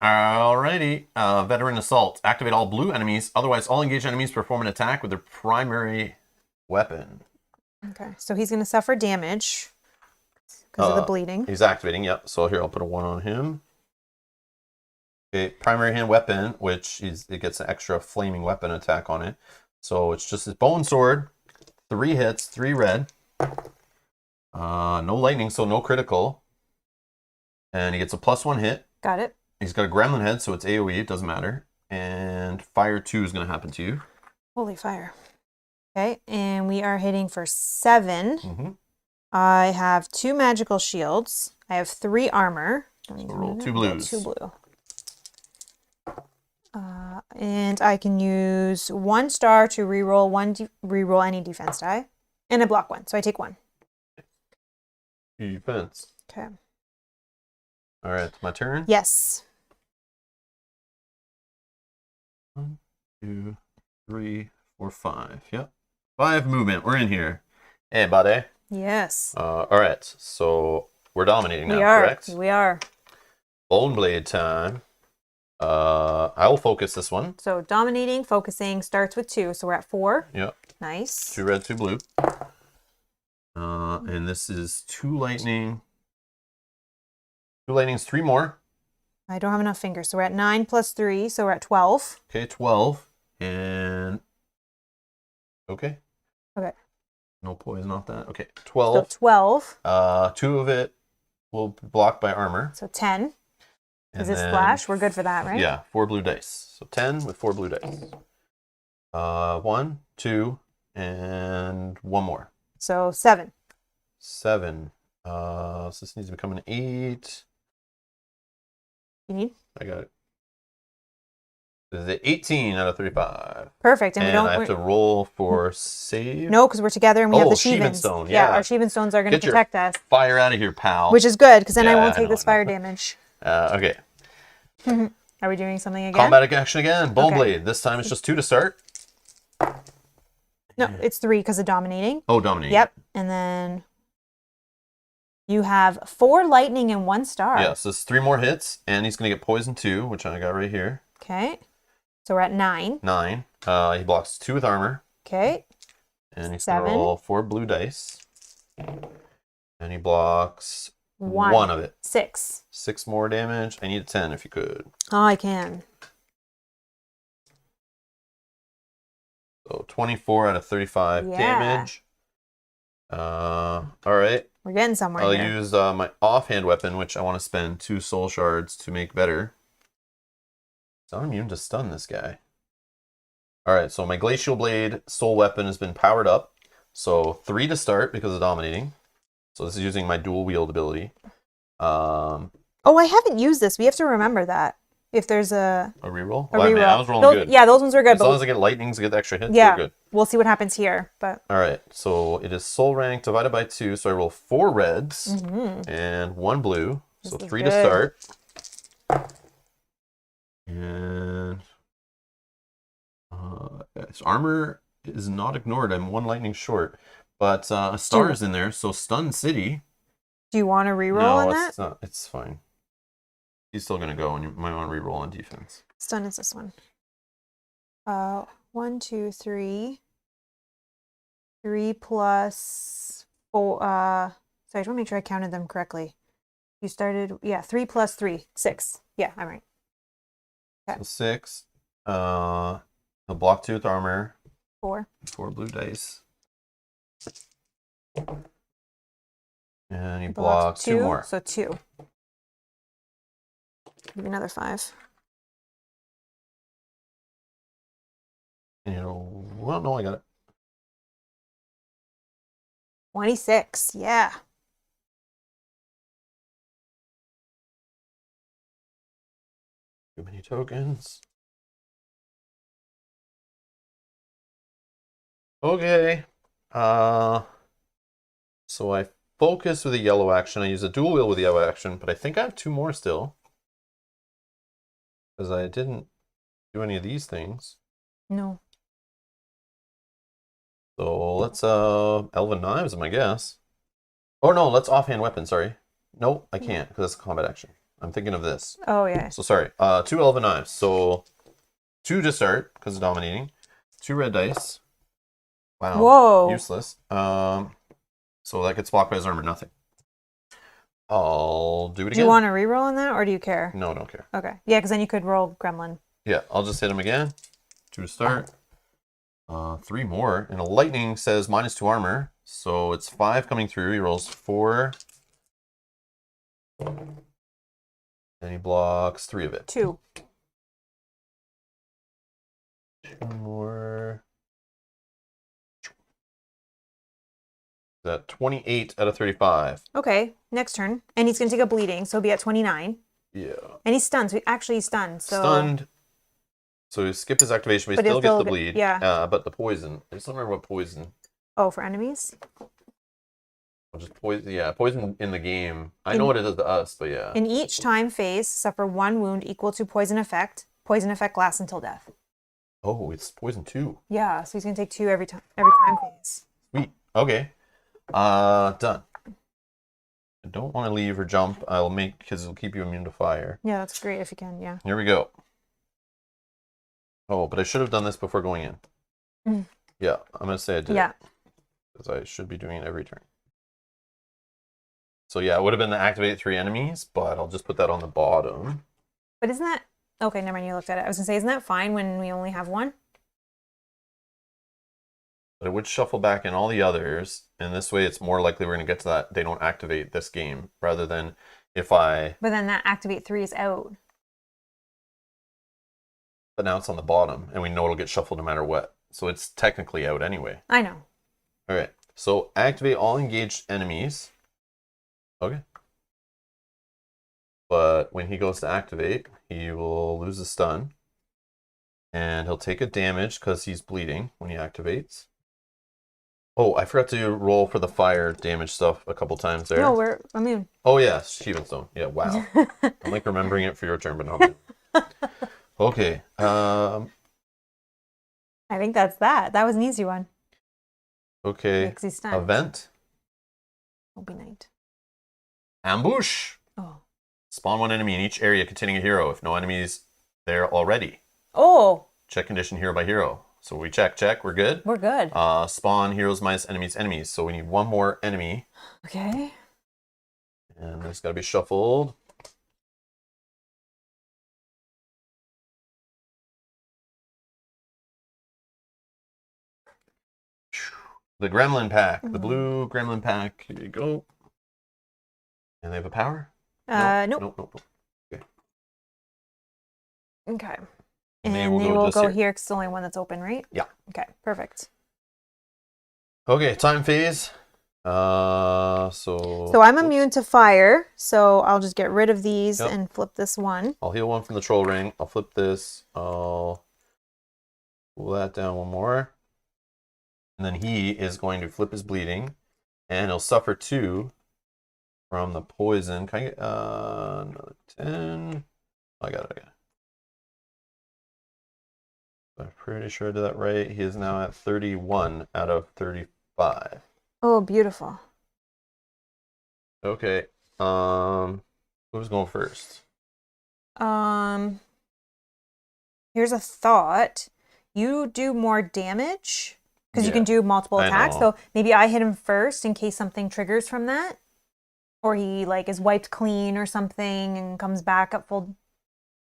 Speaker 1: Alrighty. Veteran Assault. Activate all blue enemies. Otherwise, all engaged enemies perform an attack with their primary weapon.
Speaker 2: Okay, so he's going to suffer damage because of the bleeding.
Speaker 1: He's activating, yep. So here, I'll put a 1 on him. Okay, primary hand weapon, which it gets an extra flaming weapon attack on it. So it's just his bone sword. 3 hits, 3 red. No lightning, so no critical. And he gets a +1 hit.
Speaker 2: Got it.
Speaker 1: He's got a gremlin head, so it's AoE, it doesn't matter. And fire 2 is going to happen to you.
Speaker 2: Holy fire. Okay, and we are hitting for 7.
Speaker 1: Mm-hmm.
Speaker 2: I have 2 magical shields. I have 3 armor.
Speaker 1: So roll 2 blues.
Speaker 2: 2 blue. And I can use 1 star to reroll any defense die. And I block 1, so I take 1.
Speaker 1: Defense.
Speaker 2: Okay.
Speaker 1: All right, my turn?
Speaker 2: Yes.
Speaker 1: 1, 2, 3, 4, 5. Yep. 5 movement. We're in here. Hey, buddy.
Speaker 2: Yes.
Speaker 1: All right. So we're dominating now, correct?
Speaker 2: We are.
Speaker 1: Bone Blade time. I will focus this one.
Speaker 2: So dominating, focusing starts with 2. So we're at 4.
Speaker 1: Yep.
Speaker 2: Nice.
Speaker 1: 2 red, 2 blue. And this is 2 lightning. 2 lightnings, 3 more.
Speaker 2: I don't have enough fingers. So we're at 9 plus 3. So we're at 12.
Speaker 1: Okay, 12. And okay.
Speaker 2: Okay.
Speaker 1: No poison off that. Okay, 12.
Speaker 2: So 12.
Speaker 1: 2 of it will be blocked by armor.
Speaker 2: So 10.
Speaker 1: And
Speaker 2: is this
Speaker 1: then,
Speaker 2: splash? We're good for that, right?
Speaker 1: Yeah, 4 blue dice. So 10 with 4 blue dice. 1, 2, and 1 more.
Speaker 2: So 7.
Speaker 1: 7. So this needs to become an 8.
Speaker 2: You need?
Speaker 1: I got it. This is an 18 out of 35.
Speaker 2: Perfect. And
Speaker 1: I have to roll for save.
Speaker 2: No, because we're together and we have the Sheevan
Speaker 1: Stone.
Speaker 2: Yeah, our Sheevan Stones are going to protect us.
Speaker 1: Fire out of here, pal.
Speaker 2: Which is good, because then I won't take this fire damage.
Speaker 1: Okay.
Speaker 2: Are we doing something again?
Speaker 1: Combat action again. Bone Blade. This time it's just 2 to start.
Speaker 2: No, it's 3 because of dominating.
Speaker 1: Oh, dominating.
Speaker 2: Yep. And then you have 4 lightning and 1 star.
Speaker 1: Yeah, so it's 3 more hits, and he's going to get poison 2, which I got right here.
Speaker 2: Okay. So we're at 9.
Speaker 1: 9. He blocks 2 with armor.
Speaker 2: Okay.
Speaker 1: And he's going to roll 4 blue dice. And he blocks 1 of it.
Speaker 2: 6.
Speaker 1: 6 more damage. I need a 10 if you could.
Speaker 2: Oh, I can.
Speaker 1: So 24 out of 35
Speaker 2: Yeah.
Speaker 1: damage. All right.
Speaker 2: We're getting somewhere
Speaker 1: I'll
Speaker 2: here.
Speaker 1: use my offhand weapon, which I want to spend 2 soul shards to make better. So I'm immune to stun this guy. All right, so my Glacial Blade soul weapon has been powered up. So 3 to start because of dominating. So this is using my dual wield ability.
Speaker 2: Oh, I haven't used this. We have to remember that. If there's a
Speaker 1: reroll?
Speaker 2: a
Speaker 1: Well, I mean,
Speaker 2: reroll.
Speaker 1: I was rolling good.
Speaker 2: Yeah, those ones are good.
Speaker 1: As long as I get lightnings, get the extra hits,
Speaker 2: yeah,
Speaker 1: we're good.
Speaker 2: we'll see what happens here. But
Speaker 1: All right, so it is soul rank divided by 2. So I roll 4 reds and 1 blue. So
Speaker 2: This is
Speaker 1: 3 to
Speaker 2: good.
Speaker 1: start. And its armor is not ignored. I'm 1 lightning short. But a star is in there, so Stun City.
Speaker 2: Do you want to reroll
Speaker 1: No,
Speaker 2: on
Speaker 1: it's
Speaker 2: that?
Speaker 1: not. It's fine. He's still going to go, and you might want to reroll on defense.
Speaker 2: Stun is this one. 1, 2, 3. 3 plus 4. Sorry, I just want to make sure I counted them correctly. You started, 3 plus 3, 6. Yeah, I'm right. Okay.
Speaker 1: So 6. He'll block 2 with armor.
Speaker 2: 4.
Speaker 1: 4 blue dice. And he blocks 2 more.
Speaker 2: So 2. Give me another 5.
Speaker 1: And well, no, I got it.
Speaker 2: 26. Yeah.
Speaker 1: Too many tokens. Okay. So I focus with a yellow action. I use a dual wheel with a yellow action, but I think I have 2 more still. Because I didn't do any of these things.
Speaker 2: No.
Speaker 1: So let's Elven Knives, I guess. Oh no, let's offhand weapon, sorry. No, I can't, because that's a combat action. I'm thinking of this.
Speaker 2: Oh, yeah.
Speaker 1: So sorry. 2 Elven Knives. So 2 to start, because of dominating. 2 red dice. Wow.
Speaker 2: Whoa.
Speaker 1: Useless. So that gets blocked by his armor, nothing. I'll do it again.
Speaker 2: Do you want to reroll on that, or do you care?
Speaker 1: No, I don't care.
Speaker 2: Okay. Yeah, because then you could roll Gremlin.
Speaker 1: Yeah, I'll just hit him again. 2 to start. 3 more. And a lightning says -2 armor. So it's 5 coming through. He rolls 4. And he blocks 3 of it.
Speaker 2: 2.
Speaker 1: 2 more. That 28 out of 35.
Speaker 2: Okay, next turn. And he's going to take a bleeding, so he'll be at 29.
Speaker 1: Yeah.
Speaker 2: And he's stunned, so he's stunned. So...
Speaker 1: Stunned. So he skip his activation, but he still gets the bleed.
Speaker 2: Yeah.
Speaker 1: But the poison. I just don't remember what poison.
Speaker 2: Oh, for enemies?
Speaker 1: I'll just poison. Yeah, poison in the game. I know what it does to us, but yeah.
Speaker 2: In each time phase, suffer 1 wound equal to poison effect. Poison effect lasts until death.
Speaker 1: Oh, it's poison 2.
Speaker 2: Yeah, so he's going to take 2 every time phase.
Speaker 1: Sweet. Okay. Done. I don't want to leave or jump. I'll make, because it'll keep you immune to fire.
Speaker 2: Yeah, that's great if you can, yeah.
Speaker 1: Here we go. Oh, but I should have done this before going in. Yeah, I'm going to say I did.
Speaker 2: Yeah.
Speaker 1: Because I should be doing it every turn. So yeah, it would have been to activate 3 enemies, but I'll just put that on the bottom.
Speaker 2: But isn't that... Okay, never mind, you looked at it. I was going to say, isn't that fine when we only have 1?
Speaker 1: But it would shuffle back in all the others, and this way it's more likely we're going to get to that they don't activate this game, rather than if I...
Speaker 2: But then that activate 3 is out.
Speaker 1: But now it's on the bottom, and we know it'll get shuffled no matter what. So it's technically out anyway.
Speaker 2: I know.
Speaker 1: All right, so activate all engaged enemies. Okay. But when he goes to activate, he will lose a stun. And he'll take a damage because he's bleeding when he activates. Oh, I forgot to roll for the fire damage stuff a couple times there.
Speaker 2: No, we're immune.
Speaker 1: Oh, yeah, Shivan Stone. Yeah, wow. I'm like remembering it for your turn, but not mine. Okay.
Speaker 2: I think that's that. That was an easy one.
Speaker 1: Okay.
Speaker 2: Yeah, 'cause he's stunned.
Speaker 1: Event.
Speaker 2: Won't be night.
Speaker 1: Ambush.
Speaker 2: Oh.
Speaker 1: Spawn 1 enemy in each area containing a hero if no enemies there already.
Speaker 2: Oh.
Speaker 1: Check condition hero by hero. So we check, we're good.
Speaker 2: We're good.
Speaker 1: Spawn heroes minus enemies. So we need 1 more enemy.
Speaker 2: Okay.
Speaker 1: And it's got to be shuffled. The Gremlin pack. The blue Gremlin pack. Here you go. And they have a power?
Speaker 2: Nope.
Speaker 1: Nope. Okay.
Speaker 2: Okay.
Speaker 1: And
Speaker 2: And
Speaker 1: they will
Speaker 2: they
Speaker 1: go
Speaker 2: will
Speaker 1: just
Speaker 2: go
Speaker 1: here.
Speaker 2: here because it's the only one that's open, right?
Speaker 1: Yeah.
Speaker 2: Okay, perfect.
Speaker 1: Okay, time phase. So
Speaker 2: I'm immune to fire, so I'll just get rid of these
Speaker 1: Yep.
Speaker 2: and flip this one.
Speaker 1: I'll heal one from the troll ring. I'll flip this. I'll pull that down one more. And then he is going to flip his bleeding. And he'll suffer 2 from the poison. Can I get another 10? I got it. I'm pretty sure I did that right. He is now at 31 out of 35.
Speaker 2: Oh, beautiful.
Speaker 1: Okay. Who's going first?
Speaker 2: Here's a thought. You do more damage because you
Speaker 1: Yeah,
Speaker 2: can do multiple
Speaker 1: I
Speaker 2: attacks.
Speaker 1: know.
Speaker 2: So maybe I hit him first in case something triggers from that. Or he like is wiped clean or something and comes back at full.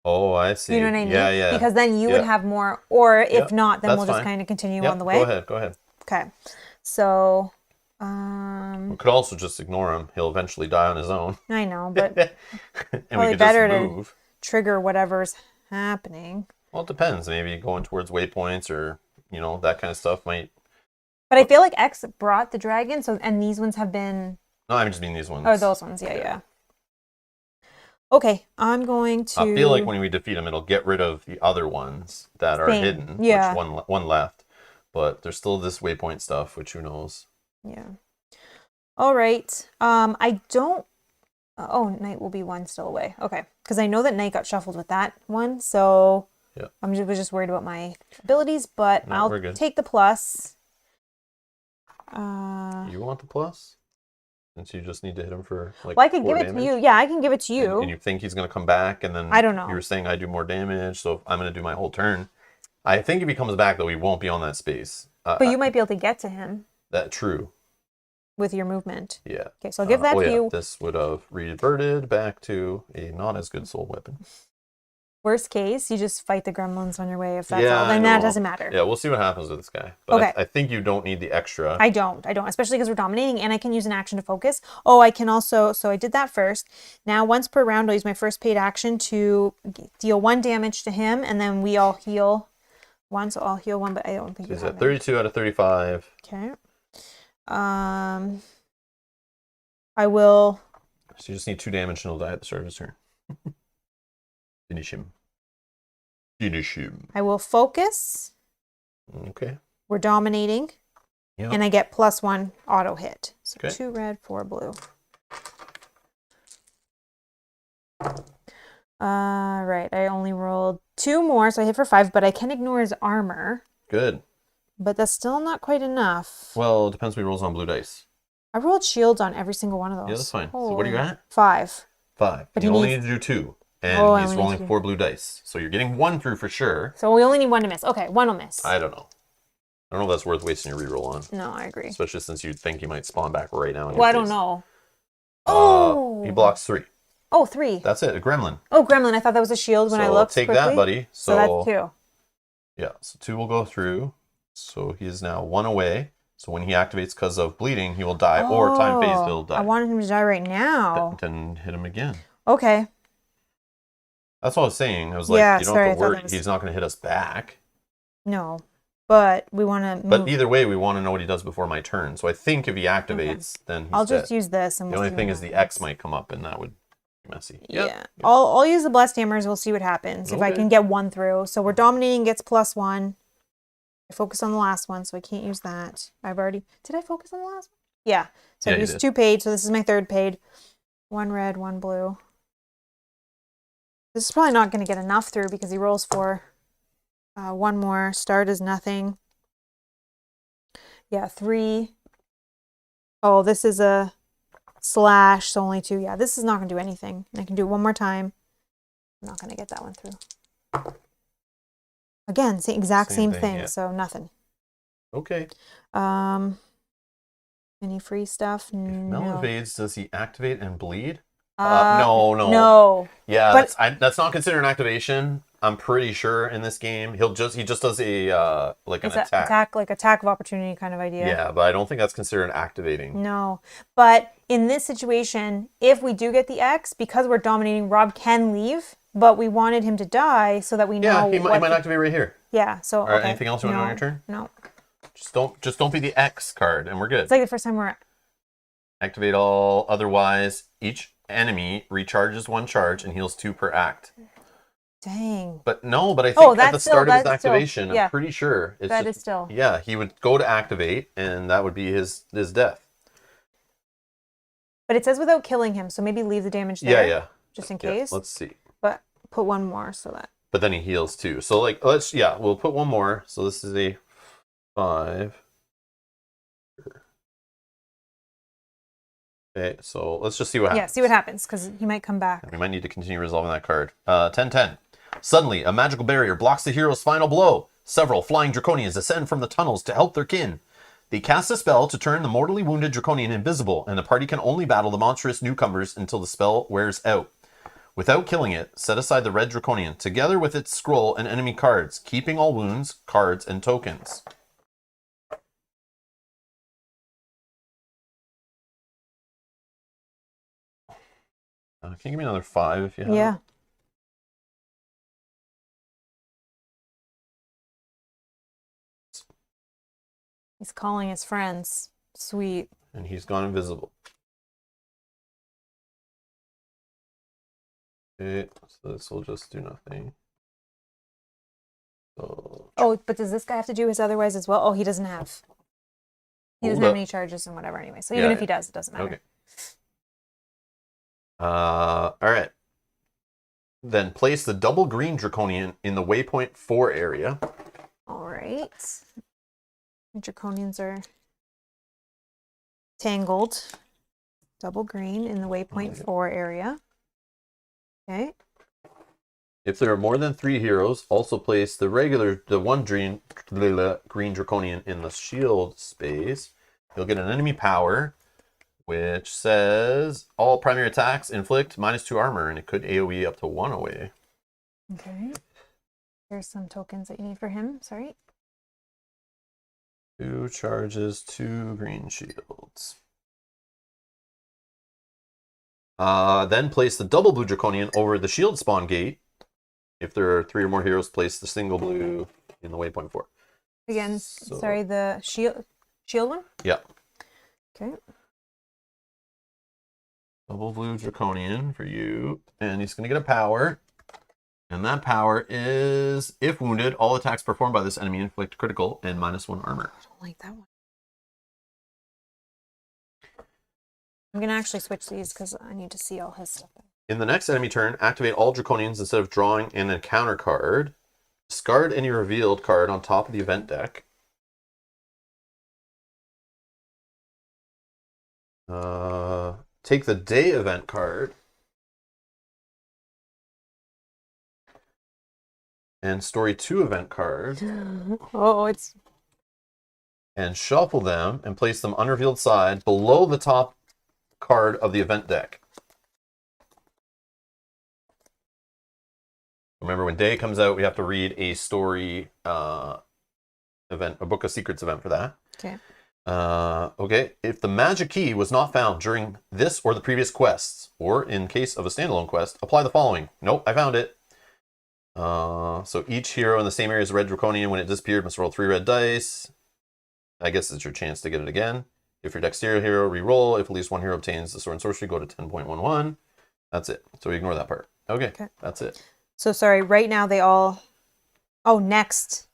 Speaker 1: Oh, I see.
Speaker 2: You know what I mean?
Speaker 1: Yeah.
Speaker 2: Because then you would
Speaker 1: Yeah.
Speaker 2: have more, or if
Speaker 1: Yep,
Speaker 2: not, then
Speaker 1: that's
Speaker 2: we'll just
Speaker 1: fine.
Speaker 2: kind of continue
Speaker 1: Yep,
Speaker 2: on the way.
Speaker 1: Go ahead.
Speaker 2: Okay. So,
Speaker 1: We could also just ignore him. He'll eventually die on his own.
Speaker 2: I know, but
Speaker 1: And we
Speaker 2: probably
Speaker 1: could
Speaker 2: better
Speaker 1: just
Speaker 2: to
Speaker 1: move.
Speaker 2: trigger whatever's happening.
Speaker 1: Well, it depends. Maybe going towards waypoints or, that kind of stuff might...
Speaker 2: But I feel like X brought the dragon, and these ones have been...
Speaker 1: No, I just mean these ones.
Speaker 2: Oh, those ones, yeah. Okay, I'm going to...
Speaker 1: I feel like when we defeat him, it'll get rid of the other ones that are hidden.
Speaker 2: Yeah.
Speaker 1: Which one left. But there's still this waypoint stuff, which who knows.
Speaker 2: Yeah. All right. I don't... Oh, Knight will be one still away. Okay. Because I know that Knight got shuffled with that one, so...
Speaker 1: Yeah.
Speaker 2: Was just worried about my abilities, but
Speaker 1: No,
Speaker 2: I'll
Speaker 1: we're good.
Speaker 2: take the plus.
Speaker 1: You want the plus? Since you just need to hit him for like
Speaker 2: Well, I could
Speaker 1: 4
Speaker 2: give it
Speaker 1: damage?
Speaker 2: to you. Yeah, I can give it to you.
Speaker 1: And you think he's going to come back, and then
Speaker 2: I don't know.
Speaker 1: You were saying I do more damage, so I'm going to do my whole turn. I think if he comes back, though, we won't be on that space.
Speaker 2: But you might be able to get to him
Speaker 1: That true.
Speaker 2: with your movement.
Speaker 1: Yeah.
Speaker 2: Okay, so I'll give that to you.
Speaker 1: This would have reverted back to a not as good soul weapon.
Speaker 2: Worst case, you just fight the gremlins on your way. If that's
Speaker 1: Yeah,
Speaker 2: all, then
Speaker 1: I
Speaker 2: that
Speaker 1: know.
Speaker 2: doesn't matter.
Speaker 1: Yeah, we'll see what happens with this guy. But
Speaker 2: Okay.
Speaker 1: I think you don't need the extra.
Speaker 2: I don't, especially because we're dominating, and I can use an action to focus. Oh, I can also, so I did that first. Now, once per round, I'll use my first paid action to deal 1 damage to him, and then we all heal 1, so I'll heal 1, but I don't think
Speaker 1: He's
Speaker 2: you
Speaker 1: at
Speaker 2: have
Speaker 1: 32 out of 35.
Speaker 2: Okay. I will...
Speaker 1: So you just need 2 damage and he'll die at the start of his turn. Finish him.
Speaker 2: I will focus.
Speaker 1: Okay.
Speaker 2: We're dominating.
Speaker 1: Yep.
Speaker 2: And I get +1 auto hit. So
Speaker 1: Okay.
Speaker 2: 2 red, 4 blue. Right. I only rolled 2 more, so I hit for 5, but I can ignore his armor.
Speaker 1: Good.
Speaker 2: But that's still not quite enough.
Speaker 1: Well, it depends what he rolls on blue dice.
Speaker 2: I rolled shields on every single one of those.
Speaker 1: Yeah, that's fine. So what are you at?
Speaker 2: 5.
Speaker 1: 5.
Speaker 2: But
Speaker 1: you
Speaker 2: he
Speaker 1: only
Speaker 2: needs-
Speaker 1: need to do 2. And
Speaker 2: Oh, I
Speaker 1: he's
Speaker 2: only need
Speaker 1: rolling
Speaker 2: to do-
Speaker 1: 4 blue dice. So you're getting 1 through for sure.
Speaker 2: So we only need 1 to miss. Okay, 1 will miss.
Speaker 1: I don't know. I don't know if that's worth wasting your reroll on.
Speaker 2: No, I agree.
Speaker 1: Especially since you think you might spawn back right now.
Speaker 2: Well, I don't know. Oh!
Speaker 1: He blocks 3.
Speaker 2: Oh, 3.
Speaker 1: That's it. A gremlin.
Speaker 2: Oh, gremlin. I thought that was a shield when I looked
Speaker 1: take
Speaker 2: quickly.
Speaker 1: that, buddy.
Speaker 2: So that's 2.
Speaker 1: Yeah, so 2 will go through. So he is now 1 away. So when he activates because of bleeding, he will die, or time phase, he'll die.
Speaker 2: I wanted him to die right now.
Speaker 1: Then hit him again.
Speaker 2: Okay.
Speaker 1: That's what I was saying. I was like,
Speaker 2: Yeah,
Speaker 1: you don't
Speaker 2: sorry, I
Speaker 1: have to
Speaker 2: thought
Speaker 1: worry.
Speaker 2: that was-
Speaker 1: He's not going to hit us back.
Speaker 2: No. But we want to move.
Speaker 1: But either way, we want to know what he does before my turn. So I think if he activates, then he's
Speaker 2: I'll just
Speaker 1: dead.
Speaker 2: use this. And
Speaker 1: The
Speaker 2: we'll
Speaker 1: only
Speaker 2: see
Speaker 1: thing
Speaker 2: what
Speaker 1: is the
Speaker 2: happens.
Speaker 1: X might come up, and that would be messy.
Speaker 2: Yeah.
Speaker 1: Yep.
Speaker 2: I'll use the blessed hammers. We'll see what happens. If I
Speaker 1: Okay.
Speaker 2: can get 1 through. So we're dominating, gets +1. I focus on the last one, so I can't use that. Did I focus on the last one? Yeah. So
Speaker 1: Yeah,
Speaker 2: I
Speaker 1: you
Speaker 2: used
Speaker 1: did.
Speaker 2: 2 paid, so this is my 3rd paid. 1 red, 1 blue. This is probably not going to get enough through because he rolls for 1 more. Start is nothing. Yeah, 3. Oh, this is a slash, so only 2. Yeah, this is not going to do anything. I can do it 1 more time. I'm not going to get that one through. Again, exact
Speaker 1: Same
Speaker 2: same
Speaker 1: thing,
Speaker 2: thing,
Speaker 1: yeah.
Speaker 2: so nothing.
Speaker 1: Okay.
Speaker 2: Any free stuff?
Speaker 1: If Mel
Speaker 2: No.
Speaker 1: evades, does he activate and bleed?
Speaker 2: No.
Speaker 1: Yeah,
Speaker 2: But
Speaker 1: that's not considered an activation. I'm pretty sure in this game he just does a like an
Speaker 2: it's an
Speaker 1: attack.
Speaker 2: attack of opportunity kind of idea.
Speaker 1: Yeah, but I don't think that's considered activating.
Speaker 2: No. But in this situation, if we do get the X, because we're dominating, Rob can leave, but we wanted him to die so that we know
Speaker 1: Yeah, he might activate right here.
Speaker 2: Yeah, so
Speaker 1: All right,
Speaker 2: okay.
Speaker 1: anything else you want to do on your turn?
Speaker 2: No.
Speaker 1: Just don't be the X card, and we're good.
Speaker 2: It's like the first time we're
Speaker 1: Activate all. Otherwise, each enemy recharges 1 charge and heals 2 per act.
Speaker 2: Dang.
Speaker 1: But I think at the start of his
Speaker 2: that's
Speaker 1: activation,
Speaker 2: still, yeah.
Speaker 1: I'm pretty sure
Speaker 2: That is still.
Speaker 1: Yeah, he would go to activate, and that would be his death.
Speaker 2: But it says without killing him, so maybe leave the damage there.
Speaker 1: Yeah.
Speaker 2: Just in case.
Speaker 1: Let's see.
Speaker 2: But put 1 more so that.
Speaker 1: But then he heals too. So like we'll put 1 more. So this is a 5. Okay, so let's just see what happens.
Speaker 2: Yeah, see what happens, because he might come back.
Speaker 1: We might need to continue resolving that card. 10-10. Suddenly, a magical barrier blocks the hero's final blow. Several flying draconians ascend from the tunnels to help their kin. They cast a spell to turn the mortally wounded draconian invisible, and the party can only battle the monstrous newcomers until the spell wears out. Without killing it, set aside the red draconian, together with its scroll and enemy cards, keeping all wounds, cards, and tokens. Can you give me another 5 if you have?
Speaker 2: Yeah. He's calling his friends. Sweet.
Speaker 1: And he's gone invisible. Okay, so this will just do nothing. So...
Speaker 2: Oh, but does this guy have to do his otherwise as well? Oh, he doesn't have. He doesn't have any charges and whatever anyway. So even if he does, it doesn't matter.
Speaker 1: Okay. All right. Then place the double green draconian in the waypoint 4 area.
Speaker 2: All right. The draconians are tangled. Double green in the waypoint 4 area. Okay.
Speaker 1: If there are more than 3 heroes, also place the one green draconian in the shield space. You'll get an enemy power, which says all primary attacks inflict -2 armor, and it could AoE up to 1 away.
Speaker 2: Okay. Here's some tokens that you need for him. Sorry.
Speaker 1: 2 charges, 2 green shields. Then place the double blue draconian over the shield spawn gate. If there are 3 or more heroes, place the single blue in the waypoint 4.
Speaker 2: Again, sorry, the shield one?
Speaker 1: Yeah.
Speaker 2: Okay.
Speaker 1: Double blue draconian for you. And he's going to get a power. And that power is, if wounded, all attacks performed by this enemy inflict critical and -1 armor.
Speaker 2: I don't like that one. I'm going to actually switch these because I need to see all his stuff.
Speaker 1: In the next enemy turn, activate all draconians instead of drawing an encounter card. Discard any revealed card on top of the event deck. Take the day event card. And story 2 event card.
Speaker 2: Oh, it's...
Speaker 1: And shuffle them and place them unrevealed side below the top card of the event deck. Remember, when day comes out, we have to read a story event, a Book of Secrets event for that.
Speaker 2: Okay.
Speaker 1: Okay. If the magic key was not found during this or the previous quests, or in case of a standalone quest, apply the following. Nope, I found it. So each hero in the same area as the red draconian, when it disappeared, must roll 3 red dice. I guess it's your chance to get it again. If your dexterity hero, re-roll. If at least 1 hero obtains the Sword Sorcery, go to 10.11. That's it. So we ignore that part. Okay. That's it.
Speaker 2: So sorry, right now they all... Oh, next.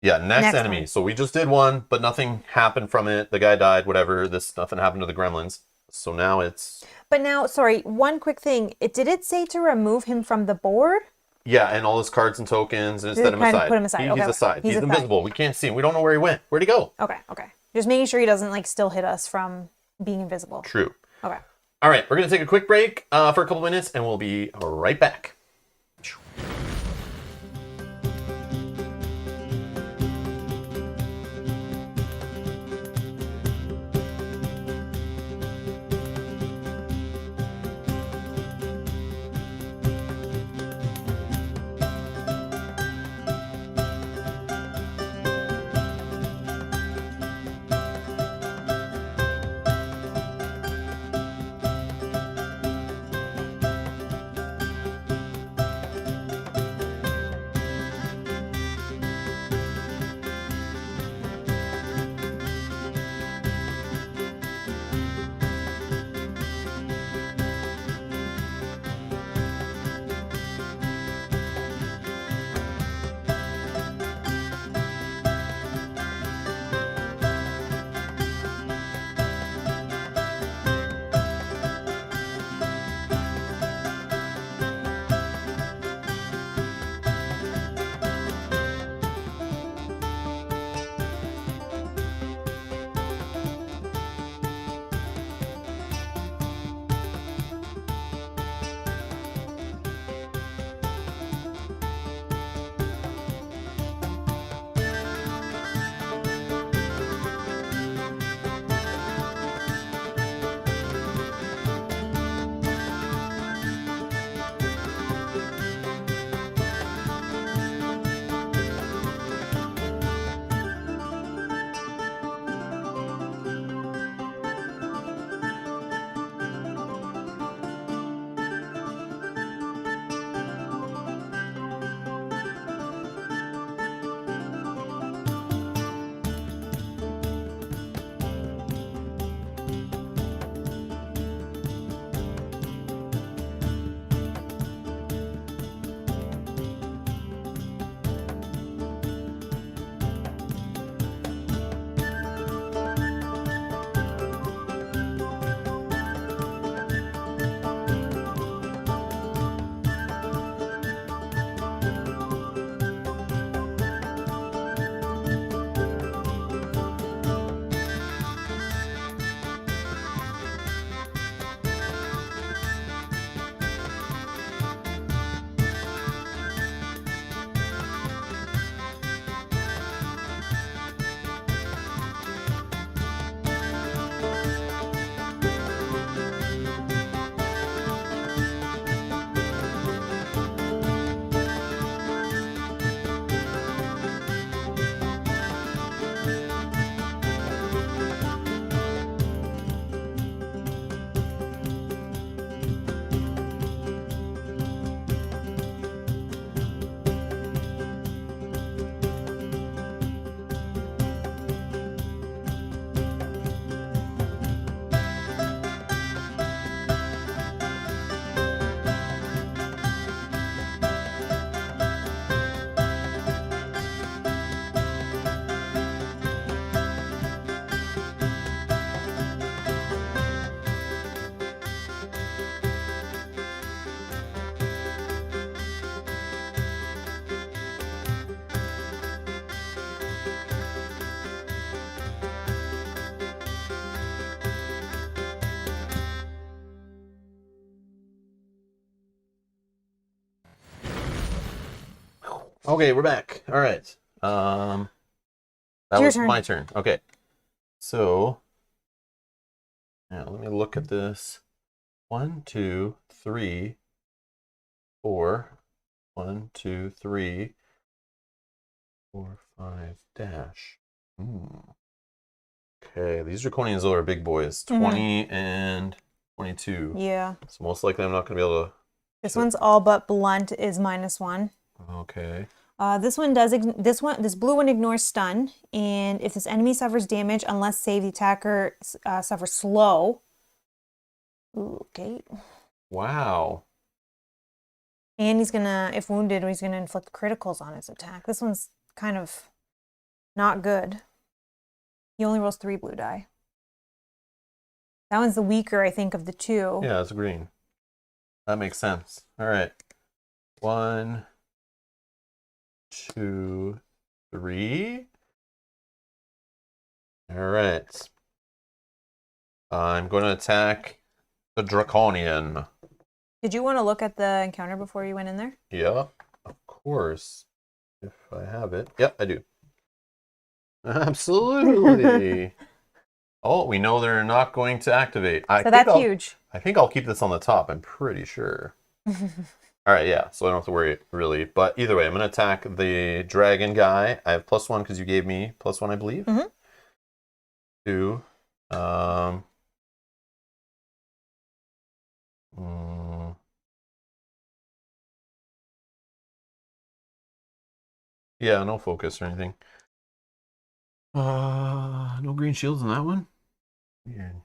Speaker 1: Yeah, next enemy.
Speaker 2: One.
Speaker 1: So we just did one, but nothing happened from it. The guy died, whatever. Nothing happened to the gremlins. So now it's...
Speaker 2: But now, sorry, one quick thing. Did it say to remove him from the board?
Speaker 1: Yeah, and all his cards and tokens, and set him aside.
Speaker 2: Put him aside.
Speaker 1: He's aside. He's invisible. We can't see him. We don't know where he went. Where'd he go?
Speaker 2: Okay. Just making sure he doesn't like still hit us from being invisible.
Speaker 1: True.
Speaker 2: Okay.
Speaker 1: All right, we're going to take a quick break for a couple minutes, and we'll be right back. Okay, we're back. All right. That
Speaker 2: Your
Speaker 1: was
Speaker 2: turn.
Speaker 1: my turn. Okay. So, now let me look at this. 1, 2, 3, 4. 1, 2, 3, 4, 5, dash. Okay, these draconians are big boys. 20 and 22.
Speaker 2: Yeah.
Speaker 1: So most likely I'm not going to be able to.
Speaker 2: This one's all but blunt is -1.
Speaker 1: Okay.
Speaker 2: This blue one ignores stun, and if this enemy suffers damage, unless saved, the attacker suffers slow. Ooh, okay.
Speaker 1: Wow.
Speaker 2: And he's gonna, if wounded, he's gonna inflict criticals on his attack. This one's kind of not good. He only rolls 3 blue die. That one's the weaker, I think, of the two.
Speaker 1: Yeah, it's green. That makes sense. All right. 1, 2, 3. All right. I'm going to attack the draconian.
Speaker 2: Did you want to look at the encounter before you went in there?
Speaker 1: Yeah, of course. If I have it. Yep, I do. Absolutely. Oh, we know they're not going to activate.
Speaker 2: So that's huge.
Speaker 1: I think I'll keep this on the top. I'm pretty sure. All right, yeah. So I don't have to worry really. But either way, I'm going to attack the dragon guy. I have +1 because you gave me +1, I believe. 2. Yeah, no focus or anything. No green shields on that one? Weird.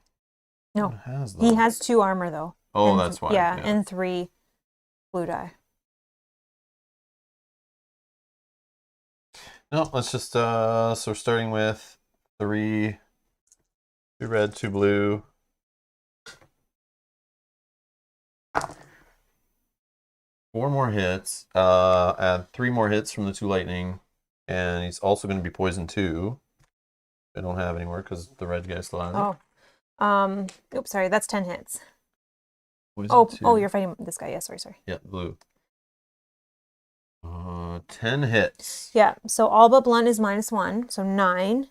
Speaker 2: No.
Speaker 1: It has
Speaker 2: He
Speaker 1: them.
Speaker 2: has 2 armor, though.
Speaker 1: Oh,
Speaker 2: And
Speaker 1: that's why.
Speaker 2: Yeah, and 3 blue die.
Speaker 1: No, let's just, so we're starting with 3, 2 red, 2 blue. Four more hits. Add 3 more hits from the 2 lightning. And he's also going to be poisoned too. I don't have anymore because the red guy still has it.
Speaker 2: Oh. Oops, sorry. That's 10 hits.
Speaker 1: Poison
Speaker 2: Oh,
Speaker 1: 2.
Speaker 2: you're fighting this guy. Yeah, sorry.
Speaker 1: Yeah, blue. 10 hits.
Speaker 2: Yeah, so all but blunt is -1, so 9.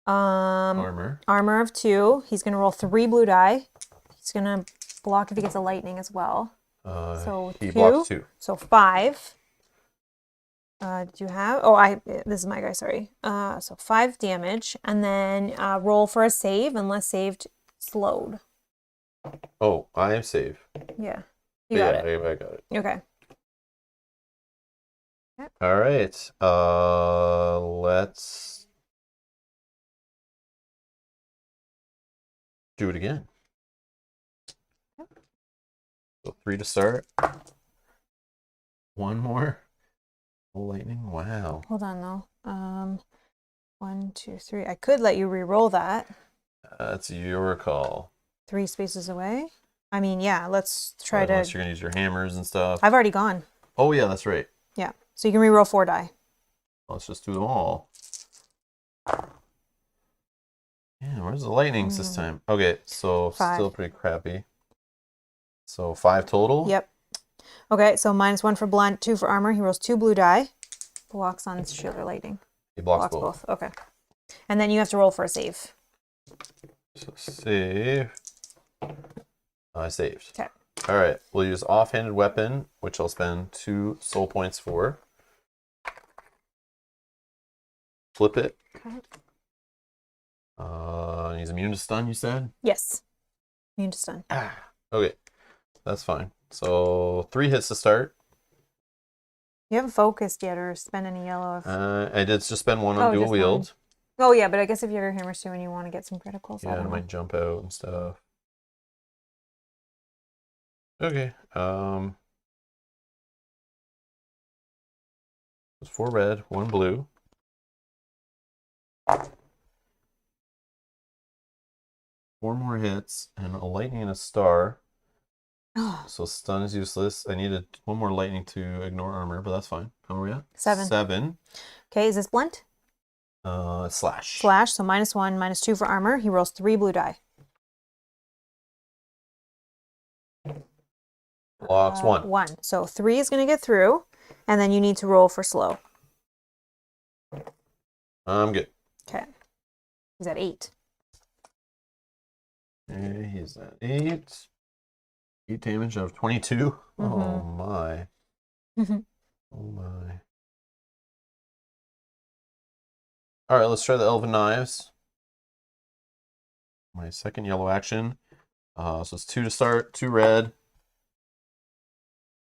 Speaker 1: Armor.
Speaker 2: Armor of 2. He's going to roll 3 blue die. He's going to block if he gets a lightning as well. So
Speaker 1: He
Speaker 2: 2.
Speaker 1: blocks 2.
Speaker 2: So 5. Did you have? This is my guy, sorry. So 5 damage, and then roll for a save, unless saved, slowed.
Speaker 1: Oh, I am safe.
Speaker 2: Yeah. You got it.
Speaker 1: I got it.
Speaker 2: Okay.
Speaker 1: All right. Let's do it again. So 3 to start. 1 more. Lightning. Wow.
Speaker 2: Hold on though. 1, 2, 3. I could let you re-roll that.
Speaker 1: That's your call.
Speaker 2: 3 spaces away. I mean, yeah. Let's try
Speaker 1: Unless
Speaker 2: to.
Speaker 1: you're gonna use your hammers and stuff.
Speaker 2: I've already gone.
Speaker 1: Oh yeah, that's right.
Speaker 2: Yeah. So you can re-roll 4 die.
Speaker 1: Let's just do them all. Yeah, where's the lightnings this time? Okay, so
Speaker 2: 5.
Speaker 1: still pretty crappy. So 5 total.
Speaker 2: Yep. Okay, so -1 for blunt, 2 for armor. He rolls 2 blue die. Blocks on shield or lightning.
Speaker 1: He blocks both.
Speaker 2: Okay. And then you have to roll for a save.
Speaker 1: So save. I saved.
Speaker 2: Okay.
Speaker 1: All right, we'll use offhanded weapon, which I'll spend 2 soul points for. Flip it.
Speaker 2: Okay.
Speaker 1: He's immune to stun, you said?
Speaker 2: Yes. Immune to stun.
Speaker 1: Okay, that's fine. So 3 hits to start.
Speaker 2: You haven't focused yet or spent any yellow.
Speaker 1: I did just spend 1 on dual
Speaker 2: just
Speaker 1: wield.
Speaker 2: Oh, yeah, but I guess if you have your hammers too and you want to get some criticals. I
Speaker 1: Yeah,
Speaker 2: don't
Speaker 1: it
Speaker 2: know.
Speaker 1: might jump out and stuff. Okay. It's 4 red, 1 blue. 4 more hits and a lightning and a star. So stun is useless. I needed 1 more lightning to ignore armor, but that's fine. How are we at?
Speaker 2: 7.
Speaker 1: 7.
Speaker 2: Okay, is this blunt?
Speaker 1: Slash.
Speaker 2: Slash, so -1, -2 for armor. He rolls 3 blue die.
Speaker 1: Blocks 1.
Speaker 2: 1. So 3 is going to get through, and then you need to roll for slow.
Speaker 1: I'm good.
Speaker 2: Okay. He's at 8.
Speaker 1: Okay, he's at 8. 8 damage out of 22. Oh my. Oh my. Alright, let's try the Elven Knives. My second yellow action. So it's 2 to start, 2 red.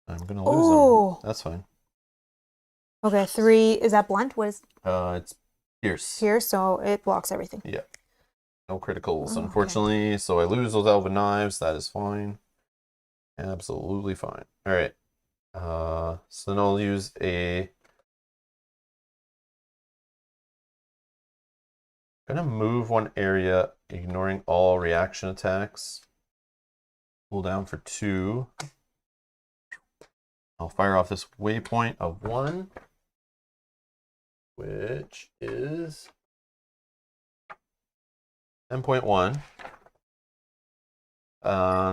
Speaker 1: I'm gonna lose them. That's fine.
Speaker 2: Okay, 3. Is that blunt? What is?
Speaker 1: It's pierce.
Speaker 2: Pierce, so it blocks everything.
Speaker 1: Yeah. No criticals,
Speaker 2: Oh,
Speaker 1: unfortunately. Okay. So I lose those Elven Knives. That is fine. Absolutely fine. Alright. So then I'll use a... I'm gonna move one area, ignoring all reaction attacks. Pull down for 2. I'll fire off this waypoint of 1, which is 10.1.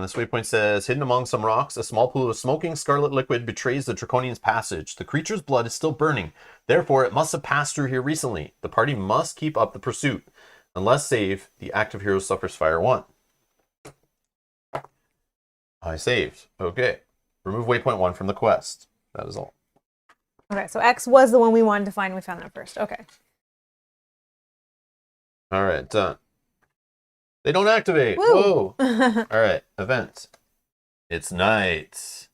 Speaker 1: This waypoint says, hidden among some rocks, a small pool of smoking scarlet liquid betrays the Draconian's passage. The creature's blood is still burning. Therefore, it must have passed through here recently. The party must keep up the pursuit. Unless saved, the active hero suffers fire 1. I saved. Okay. Remove waypoint 1 from the quest. That is all.
Speaker 2: Okay, so X was the one we wanted to find. We found that first. Okay.
Speaker 1: All right, done. They don't activate.
Speaker 2: Woo.
Speaker 1: Whoa. All right, event. It's night.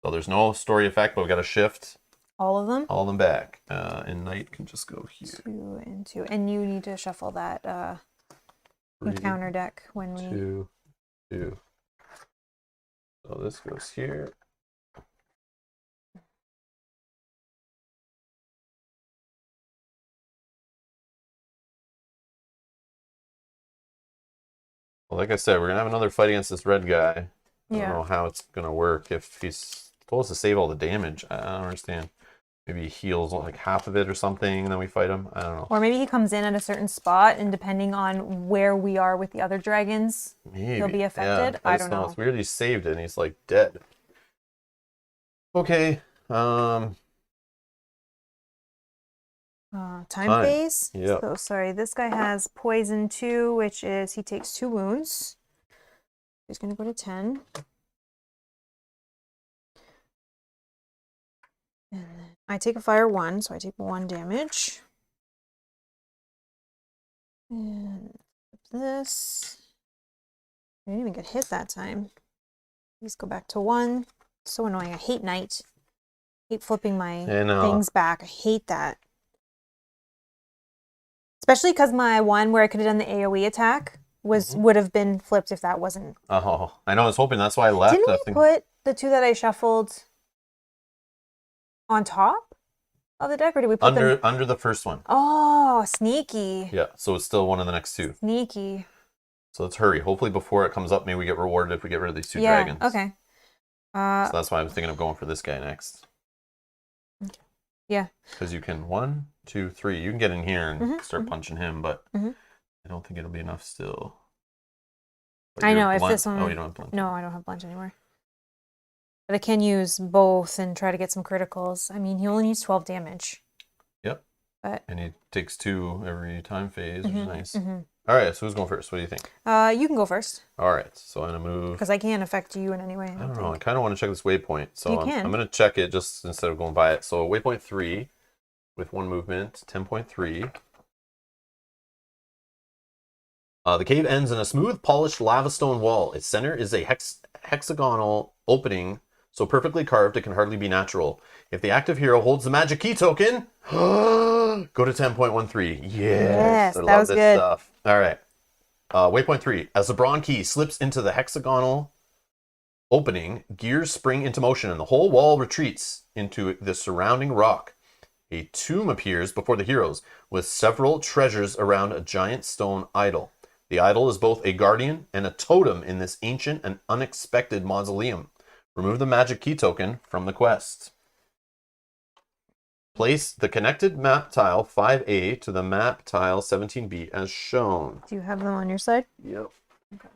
Speaker 1: So there's no story effect, but we got to shift
Speaker 2: All of them?
Speaker 1: all of them back. And night can just go here.
Speaker 2: 2 and 2. And you need to shuffle that
Speaker 1: 3,
Speaker 2: encounter deck when we...
Speaker 1: 2, 2. So this goes here. Well, like I said, we're going to have another fight against this red guy. I don't know how it's going to work. If he's supposed to save all the damage, I don't understand. Maybe he heals like half of it or something, and then we fight him. I don't know.
Speaker 2: Or maybe he comes in at a certain spot, and depending on where we are with the other dragons, he'll be affected.
Speaker 1: Yeah,
Speaker 2: I don't know.
Speaker 1: It's weird he saved it, and he's like dead. Okay.
Speaker 2: Time phase.
Speaker 1: Yeah.
Speaker 2: So sorry, this guy has poison 2, which is he takes 2 wounds. He's gonna go to 10. And then I take a fire 1, so I take 1 damage. And this. I didn't even get hit that time. Please go back to 1. So annoying. I hate night. I hate flipping my things back. I hate that. Especially because my one where I could have done the AoE attack would have been flipped if that wasn't.
Speaker 1: Oh, I know. I was hoping that's why I left.
Speaker 2: Didn't we put the 2 that I shuffled on top of the deck, or did we put them
Speaker 1: under the first one?
Speaker 2: Oh, sneaky.
Speaker 1: Yeah, so it's still one of the next 2.
Speaker 2: Sneaky.
Speaker 1: So let's hurry. Hopefully before it comes up, maybe we get rewarded if we get rid of these 2 dragons.
Speaker 2: Okay.
Speaker 1: So that's why I was thinking of going for this guy next.
Speaker 2: Okay. Yeah.
Speaker 1: Because you can 1, 2, 3. You can get in here and start punching him, but I don't think it'll be enough still. But
Speaker 2: I know if this one.
Speaker 1: Oh, you don't have blunt.
Speaker 2: No, I don't have blunt anymore. But I can use both and try to get some criticals. I mean, he only needs 12 damage.
Speaker 1: Yep.
Speaker 2: But
Speaker 1: and he takes 2 every time phase, which is nice. All right, so who's going first? What do you think?
Speaker 2: You can go first.
Speaker 1: All right, so I'm gonna move.
Speaker 2: Because I can't affect you in any way.
Speaker 1: I don't know. I kind of want to check this waypoint, so
Speaker 2: I'm
Speaker 1: gonna check it just instead of going by it. So waypoint 3 with 1 movement, 10.3. The cave ends in a smooth, polished lava stone wall. Its center is a hexagonal opening, so perfectly carved it can hardly be natural. If the active hero holds the magic key token, go to 10.13. Yes, I love this stuff. All right. Waypoint 3. As the bronze key slips into the hexagonal opening, gears spring into motion and the whole wall retreats into the surrounding rock. A tomb appears before the heroes with several treasures around a giant stone idol. The idol is both a guardian and a totem in this ancient and unexpected mausoleum. Remove the magic key token from the quest. Place the connected map tile 5A to the map tile 17B as shown.
Speaker 2: Do you have them on your side?
Speaker 1: Yep.
Speaker 2: Okay.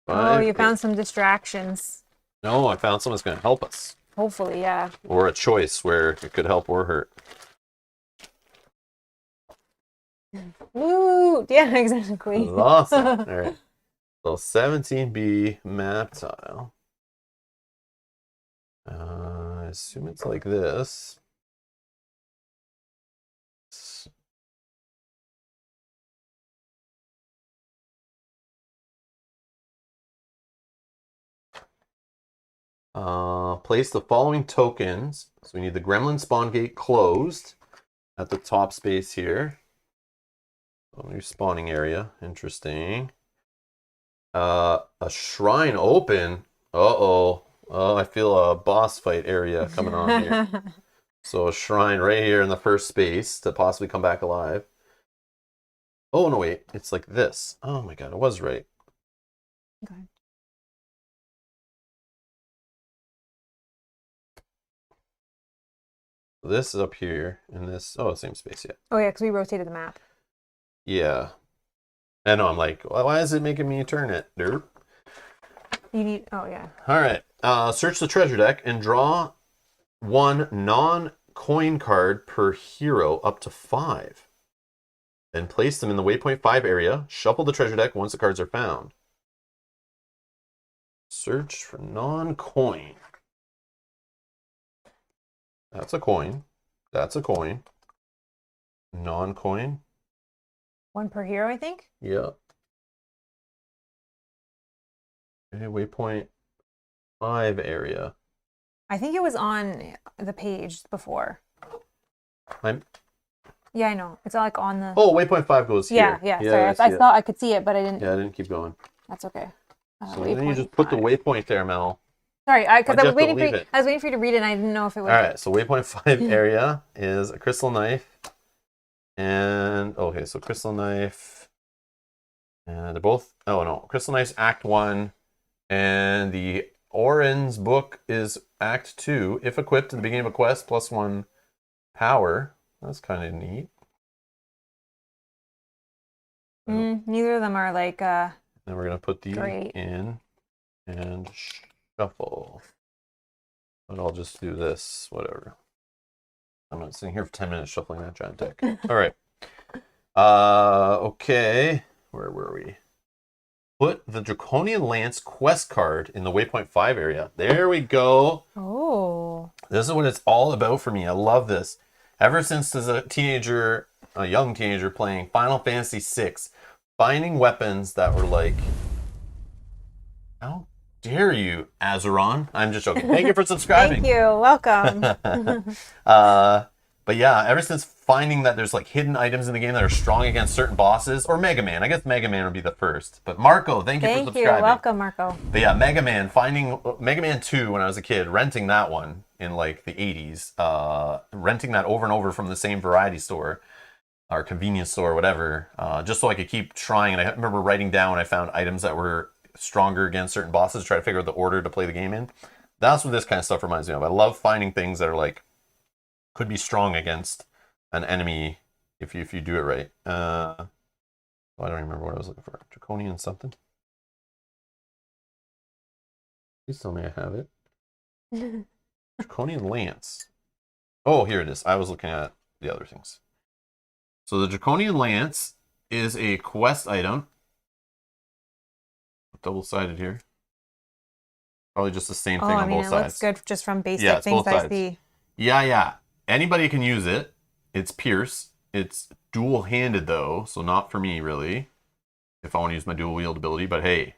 Speaker 2: Oh, you found some distractions.
Speaker 1: No, I found something that's going to help us.
Speaker 2: Hopefully, yeah.
Speaker 1: Or a choice where it could help or hurt.
Speaker 2: Woo! Yeah, exactly.
Speaker 1: This is awesome. All right. So 17B map tile. I assume it's like this. Place the following tokens. So we need the Gremlin spawn gate closed at the top space here. Oh, new spawning area. Interesting. A shrine open. Uh-oh. Oh, I feel a boss fight area coming on here. So a shrine right here in the first space to possibly come back alive. Oh, no, wait. It's like this. Oh my god, I was right.
Speaker 2: Okay.
Speaker 1: This is up here, and this... Oh, same space, yeah.
Speaker 2: Oh, yeah, because we rotated the map.
Speaker 1: Yeah. I know, I'm like, why is it making me turn it? Derp.
Speaker 2: You need... Oh, yeah.
Speaker 1: All right. Search the treasure deck and draw one non-coin card per hero up to 5. Then place them in the waypoint 5 area. Shuffle the treasure deck once the cards are found. Search for non-coin. That's a coin. That's a coin. Non-coin.
Speaker 2: 1 per hero, I think?
Speaker 1: Yeah. Okay, waypoint 5 area.
Speaker 2: I think it was on the page before.
Speaker 1: I'm...
Speaker 2: Yeah, I know. It's like on the...
Speaker 1: Oh, waypoint 5 goes
Speaker 2: Yeah,
Speaker 1: here.
Speaker 2: yeah. Sorry, I thought I could see it, but I didn't...
Speaker 1: Yeah, I didn't keep going.
Speaker 2: That's okay.
Speaker 1: So then you just put the waypoint there, Mel.
Speaker 2: Sorry, because I was waiting for
Speaker 1: it?
Speaker 2: I was waiting for you to read it, and I didn't know if it would...
Speaker 1: All right, so waypoint 5 area is a crystal knife. And, okay, so crystal knife. And they're both... Oh, no. Crystal knife's Act 1. And the Orin's book is Act 2. If equipped at the beginning of a quest, +1 power. That's kind of neat.
Speaker 2: Neither of them are like...
Speaker 1: Then we're going to put these
Speaker 2: great.
Speaker 1: in and shuffle. But I'll just do this, whatever. I'm not sitting here for 10 minutes shuffling that giant deck. All right. Okay. Where were we? Put the Draconian Lance quest card in the waypoint 5 area. There we go.
Speaker 2: Oh.
Speaker 1: This is what it's all about for me. I love this. Ever since as a teenager, a young teenager playing Final Fantasy VI, finding weapons that were like, how dare you, Azeron? I'm just joking. Thank you for subscribing.
Speaker 2: Thank you. Welcome.
Speaker 1: But yeah, ever since finding that there's like hidden items in the game that are strong against certain bosses, or Mega Man. I guess Mega Man would be the first. But Marco, thank you for subscribing.
Speaker 2: Thank you. Welcome, Marco.
Speaker 1: But yeah, Mega Man, finding Mega Man 2 when I was a kid, renting that one in like the 80s, renting that over and over from the same variety store or convenience store or whatever, just so I could keep trying. And I remember writing down when I found items that were stronger against certain bosses, try to figure out the order to play the game in. That's what this kind of stuff reminds me of. I love finding things that are like, could be strong against an enemy if you do it right. I don't remember what I was looking for. Draconian something. Please tell me I have it. Draconian Lance. Oh, here it is. I was looking at the other things. So the Draconian Lance is a quest item. Double-sided here. Probably just the same thing on both sides. It looks
Speaker 2: good just from basic things I see.
Speaker 1: Yeah. Anybody can use it. It's Pierce. It's dual-handed, though, so not for me, really, if I want to use my dual-wield ability. But hey,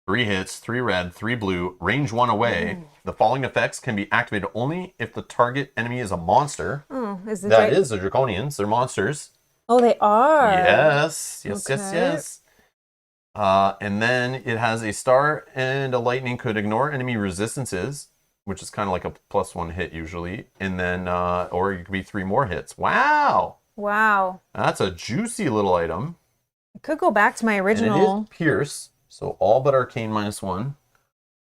Speaker 1: 3 hits, 3 red, 3 blue, range 1 away. The following effects can be activated only if the target enemy is a monster.
Speaker 2: Oh, is the
Speaker 1: that is the Draconians. They're monsters.
Speaker 2: Oh, they are?
Speaker 1: Yes.
Speaker 2: Okay.
Speaker 1: And then it has a star and a lightning could ignore enemy resistances, which is kind of like a +1 hit usually. And then, or it could be 3 more hits. Wow. That's a juicy little item.
Speaker 2: I could go back to my original.
Speaker 1: And it is Pierce, so all but Arcane -1.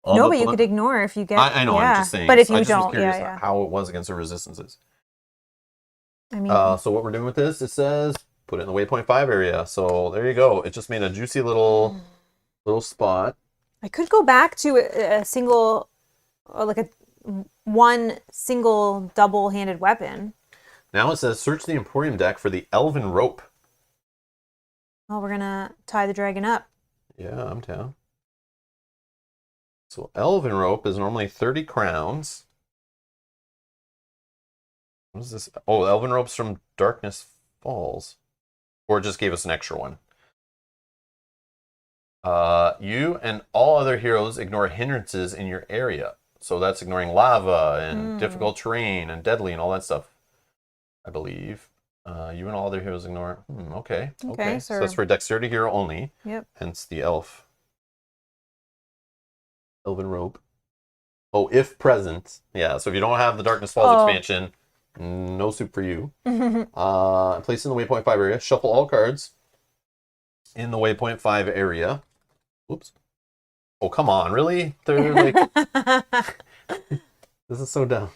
Speaker 2: No, but you could ignore if you get...
Speaker 1: I know, I'm just saying.
Speaker 2: But if you
Speaker 1: I just
Speaker 2: don't,
Speaker 1: was curious how it was against the resistances.
Speaker 2: I mean...
Speaker 1: So what we're doing with this, it says, put it in the waypoint 5 area. So there you go. It just made a juicy little spot.
Speaker 2: I could go back to a single like a one single double-handed weapon.
Speaker 1: Now it says search the Emporium deck for the Elven Rope.
Speaker 2: Oh, we're gonna tie the dragon up.
Speaker 1: Yeah, I'm down. So Elven Rope is normally 30 crowns. What is this? Oh, Elven Rope's from Darkness Falls. Or it just gave us an extra one. You and all other heroes ignore hindrances in your area. So that's ignoring lava and difficult terrain and deadly and all that stuff, I believe. You and all other heroes ignore. Okay. So that's for dexterity hero only.
Speaker 2: Yep.
Speaker 1: Hence the elf. Elven Rope. Oh, if present. Yeah, so if you don't have the Darkness Falls expansion, no soup for you. Place in the waypoint 5 area. Shuffle all cards in the waypoint 5 area. Oops. Oh, come on. Really? They're like... This is so dumb.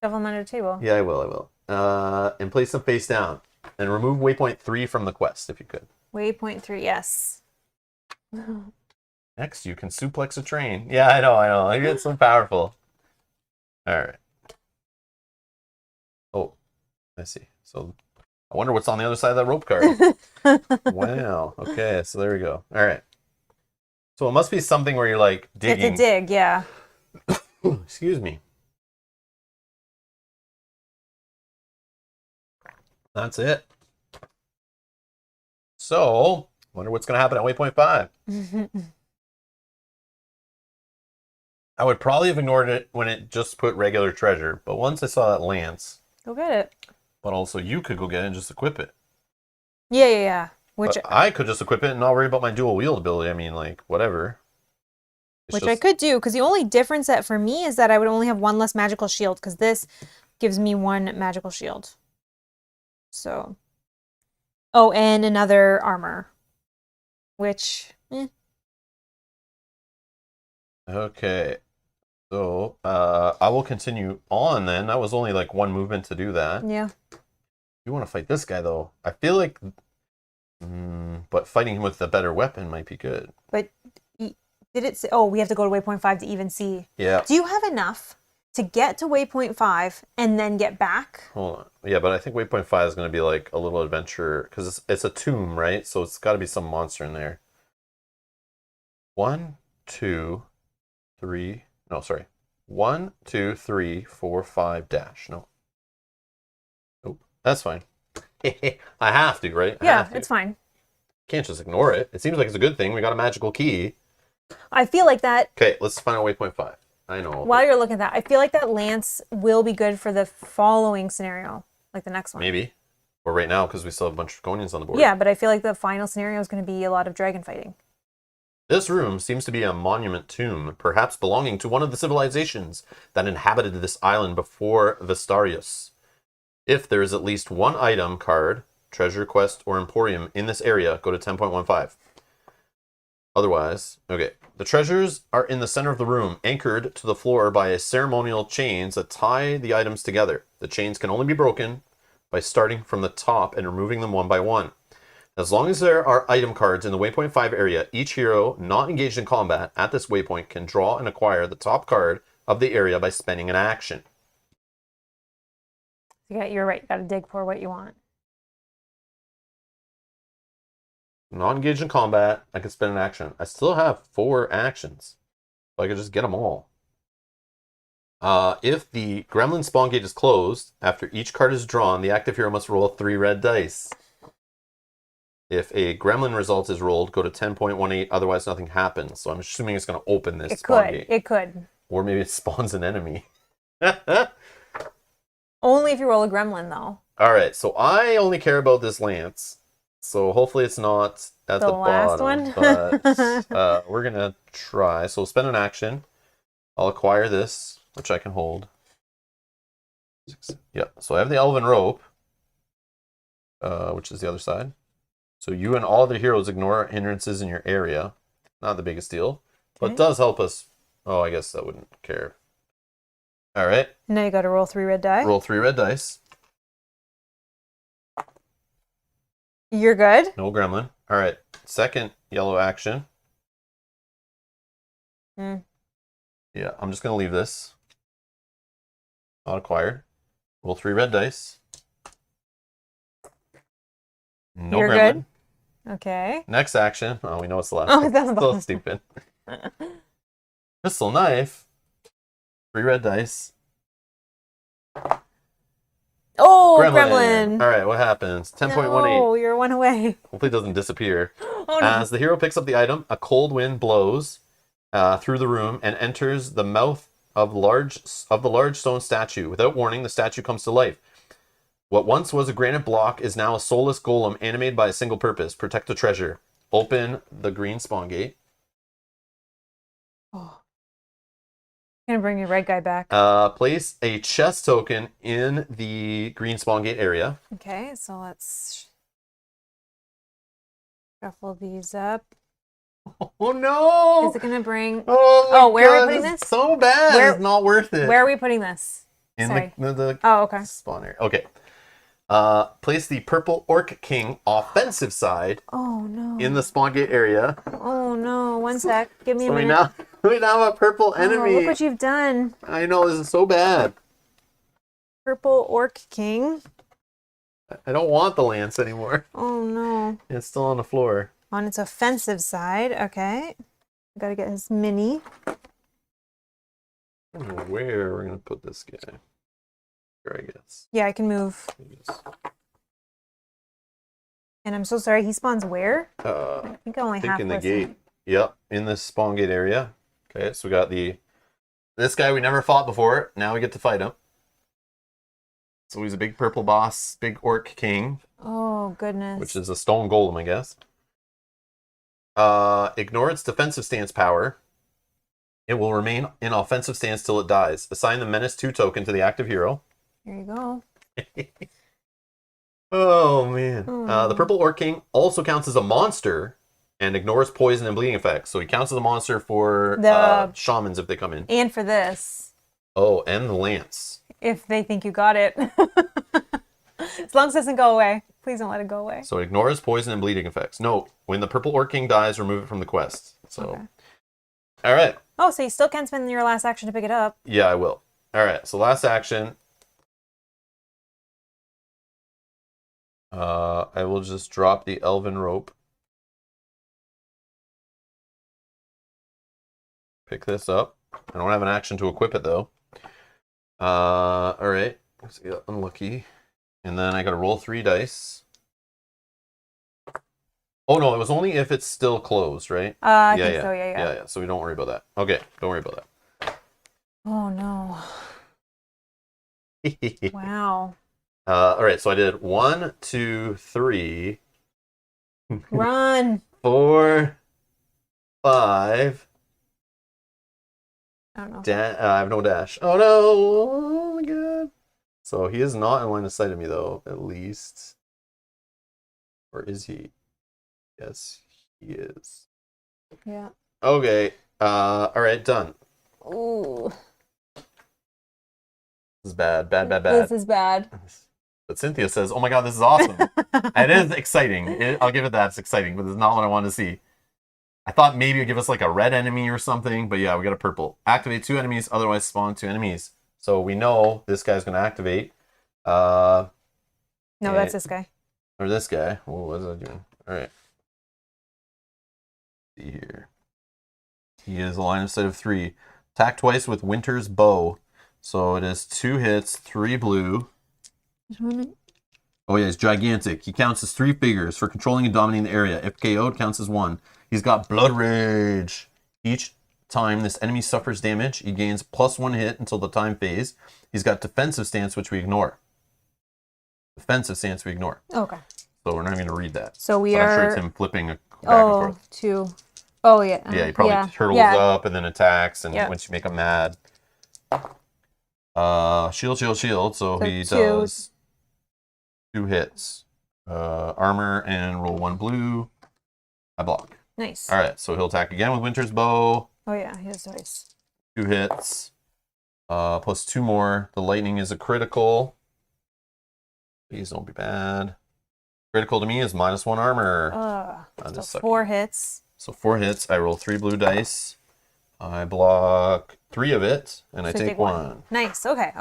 Speaker 2: Shuffle them under the table.
Speaker 1: Yeah, I will. And place them face down. And remove waypoint 3 from the quest, if you could.
Speaker 2: Waypoint 3, yes.
Speaker 1: Next, you can suplex a train. Yeah, I know. I get so powerful. All right. Oh, I see. So, I wonder what's on the other side of that rope card. Wow. Okay, so there we go. All right. So, it must be something where you're like digging.
Speaker 2: It's a dig, yeah.
Speaker 1: Excuse me. That's it. So, wonder what's going to happen at waypoint 5. I would probably have ignored it when it just put regular treasure, but once I saw that lance...
Speaker 2: Go get it.
Speaker 1: But also, you could go get it and just equip it.
Speaker 2: Yeah. Which
Speaker 1: I could just equip it and not worry about my dual wield ability. I mean, like, whatever.
Speaker 2: I could do, because the only difference that for me is that I would only have one less magical shield, because this gives me one magical shield. So... Oh, and another armor. Which...
Speaker 1: Okay. So, I will continue on then. That was only like one movement to do that.
Speaker 2: Yeah.
Speaker 1: You want to fight this guy, though. I feel like... but fighting him with a better weapon might be good.
Speaker 2: But did it say... Oh, we have to go to waypoint 5 to even see.
Speaker 1: Yeah.
Speaker 2: Do you have enough to get to waypoint 5 and then get back?
Speaker 1: Hold on. Yeah, but I think waypoint 5 is going to be like a little adventure. Because it's a tomb, right? So it's got to be some monster in there. 1, 2, 3... No, sorry. 1, 2, 3, 4, 5 dash. No. Nope. That's fine. I have to, right?
Speaker 2: Yeah, it's fine.
Speaker 1: Can't just ignore it. It seems like it's a good thing. We got a magical key.
Speaker 2: I feel like that...
Speaker 1: Okay, let's find out waypoint 5. I know.
Speaker 2: While you're looking at that, I feel like that lance will be good for the following scenario. Like the next one.
Speaker 1: Maybe. Or right now, because we still have a bunch of Gonians on the board.
Speaker 2: Yeah, but I feel like the final scenario is going to be a lot of dragon fighting.
Speaker 1: This room seems to be a monument tomb, perhaps belonging to one of the civilizations that inhabited this island before Vastaryous. If there is at least one item, card, treasure, quest, or emporium in this area, go to 10.15. Otherwise, okay. The treasures are in the center of the room, anchored to the floor by a ceremonial chains that tie the items together. The chains can only be broken by starting from the top and removing them one by one. As long as there are item cards in the waypoint 5 area, each hero not engaged in combat at this waypoint can draw and acquire the top card of the area by spending an action.
Speaker 2: Yeah, you're right. You got to dig for what you want.
Speaker 1: Not engaged in combat, I can spend an action. I still have 4 actions, so I could just get them all. If the Gremlin spawn gate is closed, after each card is drawn, the active hero must roll 3 red dice. If a Gremlin result is rolled, go to 10.18, otherwise nothing happens. So I'm assuming it's going to open this spawn gate.
Speaker 2: It could.
Speaker 1: Or maybe it spawns an enemy.
Speaker 2: Only if you roll a gremlin, though.
Speaker 1: Alright, so I only care about this lance. So hopefully it's not at the
Speaker 2: last
Speaker 1: bottom.
Speaker 2: One?
Speaker 1: But we're going to try. So we'll spend an action. I'll acquire this, which I can hold. Yeah, so I have the Elven Rope, which is the other side. So you and all the heroes ignore hindrances in your area. Not the biggest deal. But it does help us. Oh, I guess that wouldn't care. Alright.
Speaker 2: Now you got to roll 3 red die.
Speaker 1: Roll 3 red dice.
Speaker 2: You're good.
Speaker 1: No gremlin. Alright. Second yellow action. Yeah, I'm just going to leave this. Not acquired. Roll 3 red dice. No
Speaker 2: You're
Speaker 1: gremlin.
Speaker 2: good. Okay.
Speaker 1: Next action. Oh, we know it's the last
Speaker 2: Oh,
Speaker 1: one.
Speaker 2: that's the
Speaker 1: So
Speaker 2: last
Speaker 1: stupid. Pistol knife. 3 red dice.
Speaker 2: Oh, gremlin.
Speaker 1: All right, what happens? 10.18.
Speaker 2: No, you're one away.
Speaker 1: Hopefully it doesn't disappear.
Speaker 2: Oh, no.
Speaker 1: As the hero picks up the item, a cold wind blows through the room and enters the mouth of the large stone statue. Without warning, the statue comes to life. What once was a granite block is now a soulless golem animated by a single purpose: protect the treasure. Open the green spawn gate.
Speaker 2: Oh. I'm going to bring your red guy back.
Speaker 1: Place a chest token in the green spawn gate area.
Speaker 2: Okay, so let's shuffle these up.
Speaker 1: Oh no!
Speaker 2: Is it going to bring...
Speaker 1: Oh,
Speaker 2: where are we
Speaker 1: God,
Speaker 2: putting
Speaker 1: this
Speaker 2: this?
Speaker 1: is so bad. It's not worth it.
Speaker 2: Where are we putting this?
Speaker 1: In
Speaker 2: Sorry.
Speaker 1: the
Speaker 2: Oh, okay.
Speaker 1: spawn area. Okay. Place the purple orc king offensive side
Speaker 2: Oh, no.
Speaker 1: in the spawn gate area.
Speaker 2: Oh, no. One sec. Give me a
Speaker 1: So
Speaker 2: minute.
Speaker 1: we now have a purple
Speaker 2: Oh,
Speaker 1: enemy.
Speaker 2: look what you've done.
Speaker 1: I know, this is so bad.
Speaker 2: Purple Orc King.
Speaker 1: I don't want the lance anymore.
Speaker 2: Oh, no.
Speaker 1: It's still on the floor.
Speaker 2: On its offensive side. Okay. Got to get his mini.
Speaker 1: I don't know where we're going to put this guy. Here, I guess.
Speaker 2: Yeah, I can move. And I'm so sorry. He spawns where? I think I only have
Speaker 1: in the gate. Yep, in the spawn gate area. Okay, so we got this guy we never fought before. Now we get to fight him. So he's a big purple boss, big orc king.
Speaker 2: Oh, goodness.
Speaker 1: Which is a stone golem, I guess. Ignore its defensive stance power. It will remain in offensive stance till it dies. Assign the Menace 2 token to the active hero.
Speaker 2: Here you go.
Speaker 1: Oh, man. The Purple Orc King also counts as a monster and ignores poison and bleeding effects. So he counts as a monster for
Speaker 2: The
Speaker 1: shamans if they come in.
Speaker 2: And for this.
Speaker 1: Oh, and the lance.
Speaker 2: If they think you got it. As long as it doesn't go away. Please don't let it go away.
Speaker 1: So it ignores poison and bleeding effects. Note, when the Purple Orc King dies, remove it from the quest. So,
Speaker 2: Okay.
Speaker 1: All right.
Speaker 2: Oh, so you still can spend your last action to pick it up.
Speaker 1: Yeah, I will. All right, so last action. I will just drop the elven rope. Pick this up. I don't have an action to equip it though. All right. Let's get unlucky. And then I got to roll 3 dice. Oh no, it was only if it's still closed, right?
Speaker 2: I think so, yeah.
Speaker 1: Yeah, so we don't worry about that. Okay, don't worry about
Speaker 2: Oh no.
Speaker 1: that.
Speaker 2: Wow.
Speaker 1: All right, so I did 1, 2, 3,
Speaker 2: Run.
Speaker 1: 4, 5.
Speaker 2: I don't know.
Speaker 1: I have no dash. Oh no! Oh my god! So he is not in line of sight of me though, at least. Or is he? Yes, he is.
Speaker 2: Yeah.
Speaker 1: Okay. All right, done.
Speaker 2: Ooh.
Speaker 1: This is bad. Bad.
Speaker 2: This is bad.
Speaker 1: But Cynthia says, "Oh my god, this is awesome." It is exciting. I'll give it that. It's exciting, but it's not what I wanted to see. I thought maybe it'd give us like a red enemy or something, but yeah, we got a purple. Activate 2 enemies, otherwise spawn 2 enemies. So we know this guy's going to activate.
Speaker 2: No, that's this guy.
Speaker 1: Or this guy. What is I doing? All right. See here. He is a line of sight of 3. Attack twice with Winter's Bow. So it is 2 hits, 3 blue. Oh yeah, he's gigantic. He counts as 3 figures for controlling and dominating the area. If KO'd, counts as 1. He's got Blood Rage. Each time this enemy suffers damage, he gains +1 hit until the time phase. He's got Defensive Stance, which we ignore. Defensive Stance we ignore.
Speaker 2: Okay.
Speaker 1: So we're not going to read that.
Speaker 2: So we
Speaker 1: but
Speaker 2: are...
Speaker 1: I'm sure it's him flipping back and forth.
Speaker 2: 2. Oh, yeah.
Speaker 1: Yeah, he probably turtles up and then attacks, and once you make him mad. Shield. So he does 2 hits. Armor and roll 1 blue. I block.
Speaker 2: Nice.
Speaker 1: All right, so he'll attack again with Winter's Bow.
Speaker 2: Oh, yeah, he has twice.
Speaker 1: 2 hits. Plus 2 more. The lightning is a critical. Please don't be bad. Critical to me is -1 armor.
Speaker 2: So 4 hits.
Speaker 1: So 4 hits. I roll 3 blue dice. I block 3 of it, and I take 1.
Speaker 2: Nice. Okay.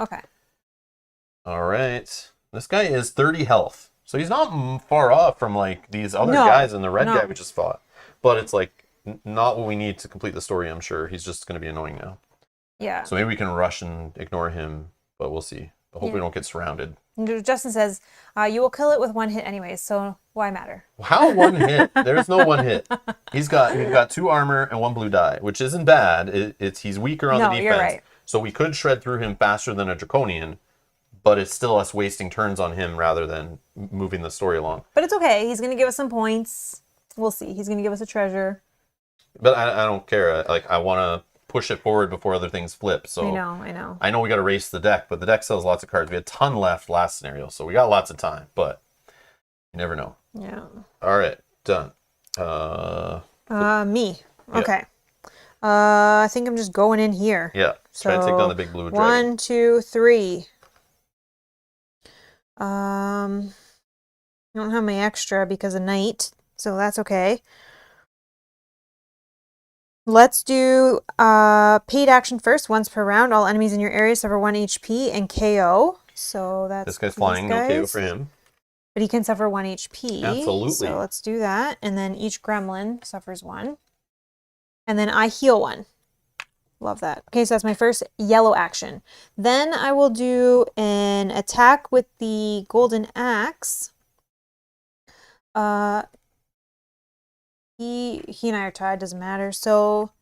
Speaker 1: All right. This guy is 30 health. So he's not far off from like these other
Speaker 2: No,
Speaker 1: guys and the red
Speaker 2: no.
Speaker 1: guy we just fought. But it's like not what we need to complete the story, I'm sure. He's just going to be annoying now.
Speaker 2: Yeah.
Speaker 1: So maybe we can rush and ignore him, but we'll see. I hope we
Speaker 2: Yeah.
Speaker 1: don't get surrounded.
Speaker 2: Justin says, you will kill it with one hit anyways, so why matter?
Speaker 1: How one hit? There's no one hit. He's got 2 armor and 1 blue die, which isn't bad. He's weaker on the defense.
Speaker 2: You're right.
Speaker 1: So we could shred through him faster than a draconian, but it's still us wasting turns on him rather than moving the story along.
Speaker 2: But it's okay. He's going to give us some points. We'll see. He's going to give us a treasure.
Speaker 1: But I don't care. Like I want to push it forward before other things flip. So
Speaker 2: I know.
Speaker 1: I know we got to race the deck, but the deck sells lots of cards. We had a ton left last scenario, so we got lots of time. But you never know.
Speaker 2: Yeah.
Speaker 1: All right, done.
Speaker 2: Me.
Speaker 1: Yeah.
Speaker 2: Okay. I think I'm just going in here.
Speaker 1: Yeah. Try to take down the big blue dragon.
Speaker 2: 1, 2, 3. I don't have my extra because of night, so that's okay. Let's do paid action first. Once per round, all enemies in your area suffer 1 HP and KO. So that's
Speaker 1: This guy's flying. No KO for him.
Speaker 2: But he can suffer 1 HP.
Speaker 1: Absolutely.
Speaker 2: So let's do that. And then each gremlin suffers 1. And then I heal 1. Love that. Okay, so that's my first yellow action. Then I will do an attack with the golden axe. He and I are tied, doesn't matter. So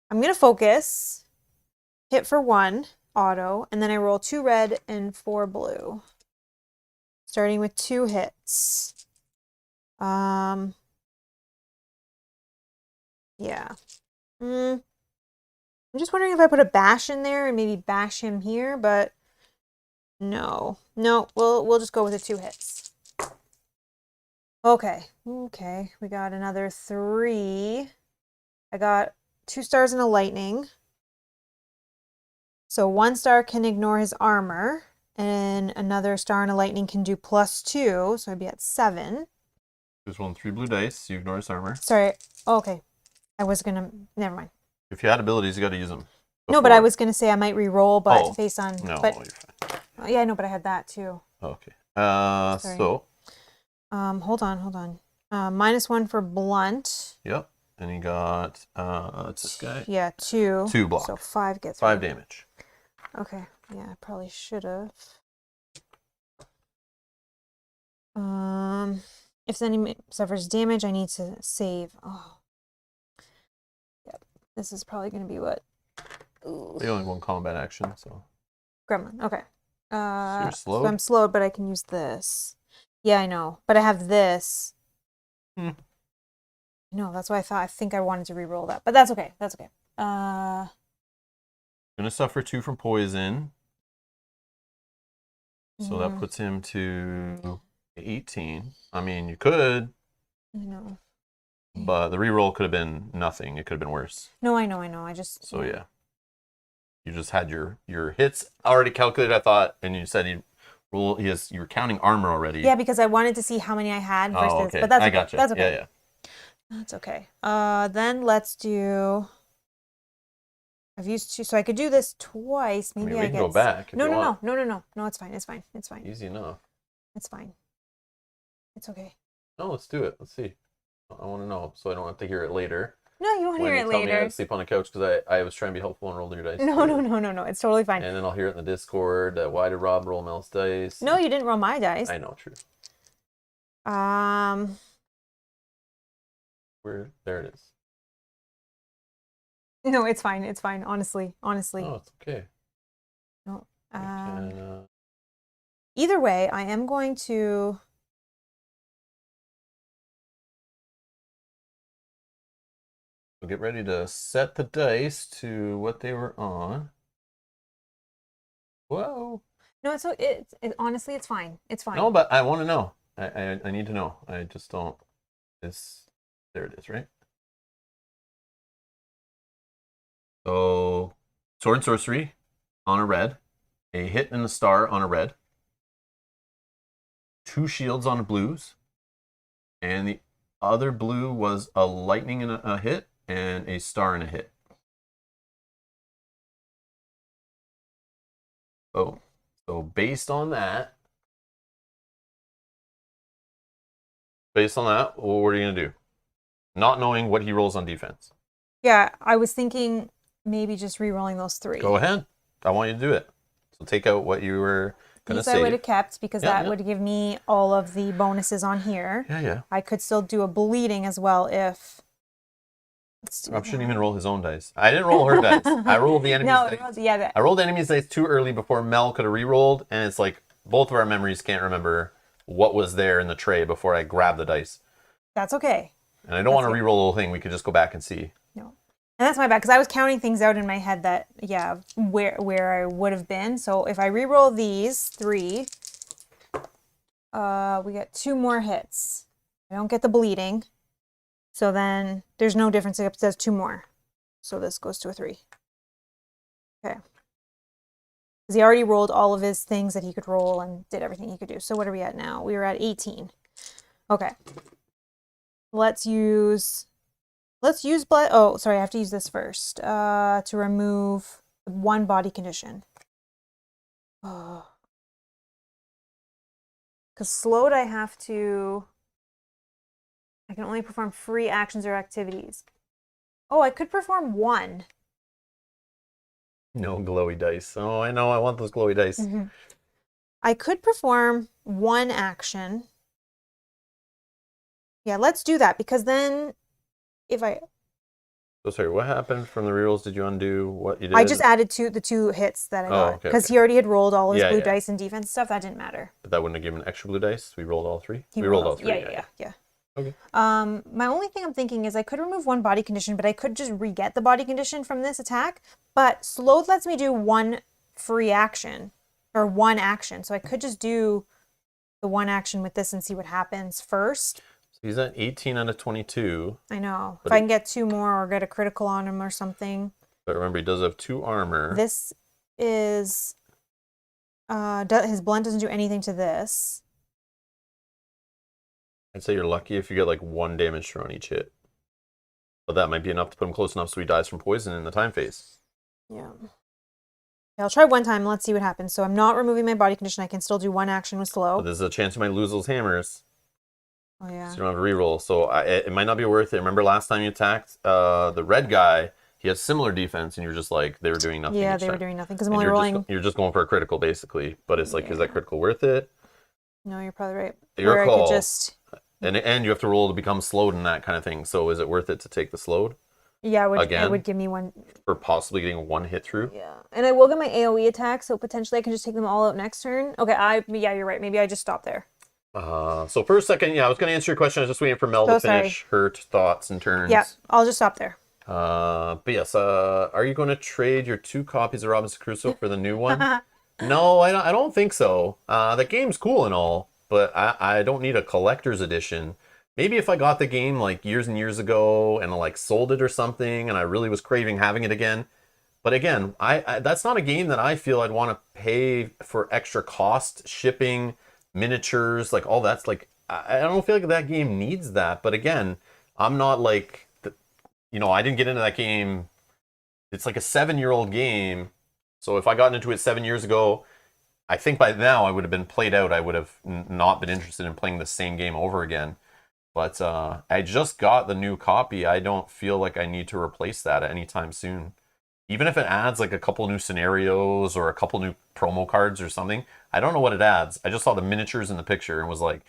Speaker 2: I'm going to focus, hit for 1, auto, and then I roll 2 red and 4 blue. Starting with 2 hits. Yeah. I'm just wondering if I put a bash in there and maybe bash him here, but no. No, we'll just go with the 2 hits. Okay, we got another 3. I got 2 stars and a lightning. So 1 star can ignore his armor, and another star and a lightning can do +2, so I'd be at 7.
Speaker 1: Just roll 3 blue dice, you ignore his armor.
Speaker 2: Sorry, okay. I was gonna, never mind.
Speaker 1: If you had abilities, you got to use them.
Speaker 2: No, but I was gonna say I might re-roll, but face on.
Speaker 1: No,
Speaker 2: but,
Speaker 1: you're fine.
Speaker 2: yeah, no, but I had that too.
Speaker 1: Okay.
Speaker 2: Sorry.
Speaker 1: So.
Speaker 2: Hold on. -1 for blunt.
Speaker 1: Yep. And he got it's this guy.
Speaker 2: Yeah, 2.
Speaker 1: 2 block.
Speaker 2: So 5 gets
Speaker 1: 5 damage.
Speaker 2: Okay. Yeah, I probably should have. If the enemy suffers damage, I need to save. Oh. Yep. This is probably gonna be what? Ooh.
Speaker 1: They only 1 combat action, so.
Speaker 2: Gremlin. Okay.
Speaker 1: So you're slowed?
Speaker 2: So I'm slowed, but I can use this. Yeah, I know. But I have this. No, that's why I think I wanted to re-roll that. But that's okay. That's okay.
Speaker 1: Gonna suffer 2 from poison. So that puts him to 18. I mean, you could.
Speaker 2: I know.
Speaker 1: But the re-roll could have been nothing. It could have been worse.
Speaker 2: No, I know. I just.
Speaker 1: So yeah. You just had your hits already calculated, I thought, and you said you were counting armor already.
Speaker 2: Yeah, because I wanted to see how many I had versus.
Speaker 1: Oh, okay.
Speaker 2: But that's
Speaker 1: I
Speaker 2: okay.
Speaker 1: gotcha.
Speaker 2: That's okay.
Speaker 1: Yeah.
Speaker 2: That's okay. Then let's do. I've used 2, so I could do this twice. Maybe
Speaker 1: we can go back. If
Speaker 2: No,
Speaker 1: you want.
Speaker 2: No. It's fine.
Speaker 1: Easy enough.
Speaker 2: It's fine. It's okay.
Speaker 1: No, let's do it. Let's see. I want to know, so I don't have to hear it later.
Speaker 2: No, you won't hear it
Speaker 1: When you tell me I
Speaker 2: later.
Speaker 1: had to sleep on the couch because I was trying to be helpful and rolled your dice.
Speaker 2: No. It's totally fine.
Speaker 1: And then I'll hear it in the Discord. Why did Rob roll Mel's dice?
Speaker 2: No, you didn't roll my dice.
Speaker 1: I know, true. There it is.
Speaker 2: No, it's fine. It's fine. Honestly.
Speaker 1: Oh, it's okay.
Speaker 2: No.
Speaker 1: Can,
Speaker 2: Either way, I am going to.
Speaker 1: So get ready to set the dice to what they were on. Whoa.
Speaker 2: No, it's honestly, it's fine. It's fine.
Speaker 1: No, but I want to know. I need to know. I just don't. There it is, right? So, Sword Sorcery on a red, a hit and a star on a red, 2 shields on blues, and the other blue was a lightning and a hit, and a star and a hit. Oh, So based on that, what are you gonna do? Not knowing what he rolls on defense.
Speaker 2: Yeah, I was thinking maybe just re-rolling those 3.
Speaker 1: Go ahead. I want you to do it. So take out what you were gonna
Speaker 2: These I would
Speaker 1: save.
Speaker 2: have kept because that would give me all of the bonuses on here.
Speaker 1: Yeah.
Speaker 2: I could still do a bleeding as well if. Let's do
Speaker 1: Rob shouldn't even roll his own dice. I didn't roll her dice. I rolled the enemy's dice. I rolled the enemy's dice too early before Mel could have re-rolled, and it's like both of our memories can't remember what was there in the tray before I grabbed the dice.
Speaker 2: That's okay.
Speaker 1: And I don't want to re-roll the whole thing. We could just go back and see.
Speaker 2: No. And that's my bad, because I was counting things out in my head that, where I would have been. So if I re-roll these 3, we get 2 more hits. I don't get the bleeding. So then there's no difference except it says 2 more. So this goes to a 3. Okay. Because he already rolled all of his things that he could roll and did everything he could do. So what are we at now? We were at 18. Okay. Let's use blood. Oh, sorry, I have to use this first to remove 1 body condition. Oh. Because slowed, I can only perform free actions or activities. Oh, I could perform 1.
Speaker 1: No glowy dice. Oh, I know. I want those glowy dice.
Speaker 2: Mm-hmm. I could perform 1 action. Yeah, let's do that, because then if I...
Speaker 1: So sorry, what happened from the rerolls? Did you undo what you did?
Speaker 2: I just added the 2 hits that I got. Because he already had rolled all his blue dice and defense stuff. That didn't matter.
Speaker 1: But that wouldn't have given extra blue dice? We rolled all 3?
Speaker 2: We rolled all 3. Yeah.
Speaker 1: Okay.
Speaker 2: My only thing I'm thinking is I could remove 1 body condition, but I could just re-get the body condition from this attack. But slowed lets me do 1 free action, or 1 action. So I could just do the 1 action with this and see what happens first.
Speaker 1: He's at 18 out of 22.
Speaker 2: I know. If I can get 2 more or get a critical on him or something.
Speaker 1: But remember, he does have 2 armor.
Speaker 2: This is... his blunt doesn't do anything to this.
Speaker 1: I'd say you're lucky if you get like 1 damage through on each hit. But that might be enough to put him close enough so he dies from poison in the time phase.
Speaker 2: Yeah. I'll try 1 time and let's see what happens. So I'm not removing my body condition. I can still do 1 action with slow.
Speaker 1: But there's a chance you might lose those hammers.
Speaker 2: Oh, yeah.
Speaker 1: So you don't have to reroll. So it might not be worth it. Remember last time you attacked the red guy, he has similar defense, and you're just like, they were doing nothing.
Speaker 2: Yeah, they were doing nothing. Because I'm only rolling...
Speaker 1: You're just going for a critical, basically. But it's like, is that critical worth it?
Speaker 2: No, you're probably right.
Speaker 1: Your call.
Speaker 2: I could just...
Speaker 1: And you have to roll to become slowed and that kind of thing. So is it worth it to take the slowed?
Speaker 2: Yeah, it would give me 1...
Speaker 1: For possibly getting 1 hit through?
Speaker 2: Yeah. And I will get my AoE attack, so potentially I can just take them all out next turn. Okay, yeah, you're right. Maybe I just stop there.
Speaker 1: So for a second, I was going to answer your question. I was just waiting for Mel to finish her thoughts and turns.
Speaker 2: Yeah, I'll just stop there.
Speaker 1: But yes, are you going to trade your 2 copies of Robinson Crusoe for the new one? No, I don't think so. The game's cool and all, but I don't need a collector's edition. Maybe if I got the game like years and years ago and like sold it or something and I really was craving having it again. But again, I that's not a game that I feel I'd want to pay for extra cost, shipping, miniatures, like all that's like, I don't feel like that game needs that. But again, I'm not like, I didn't get into that game. It's like a 7-year-old game. So if I got into it 7 years ago, I think by now I would have been played out. I would have not been interested in playing the same game over again. But I just got the new copy. I don't feel like I need to replace that anytime soon. Even if it adds like a couple new scenarios or a couple new promo cards or something, I don't know what it adds. I just saw the miniatures in the picture and was like,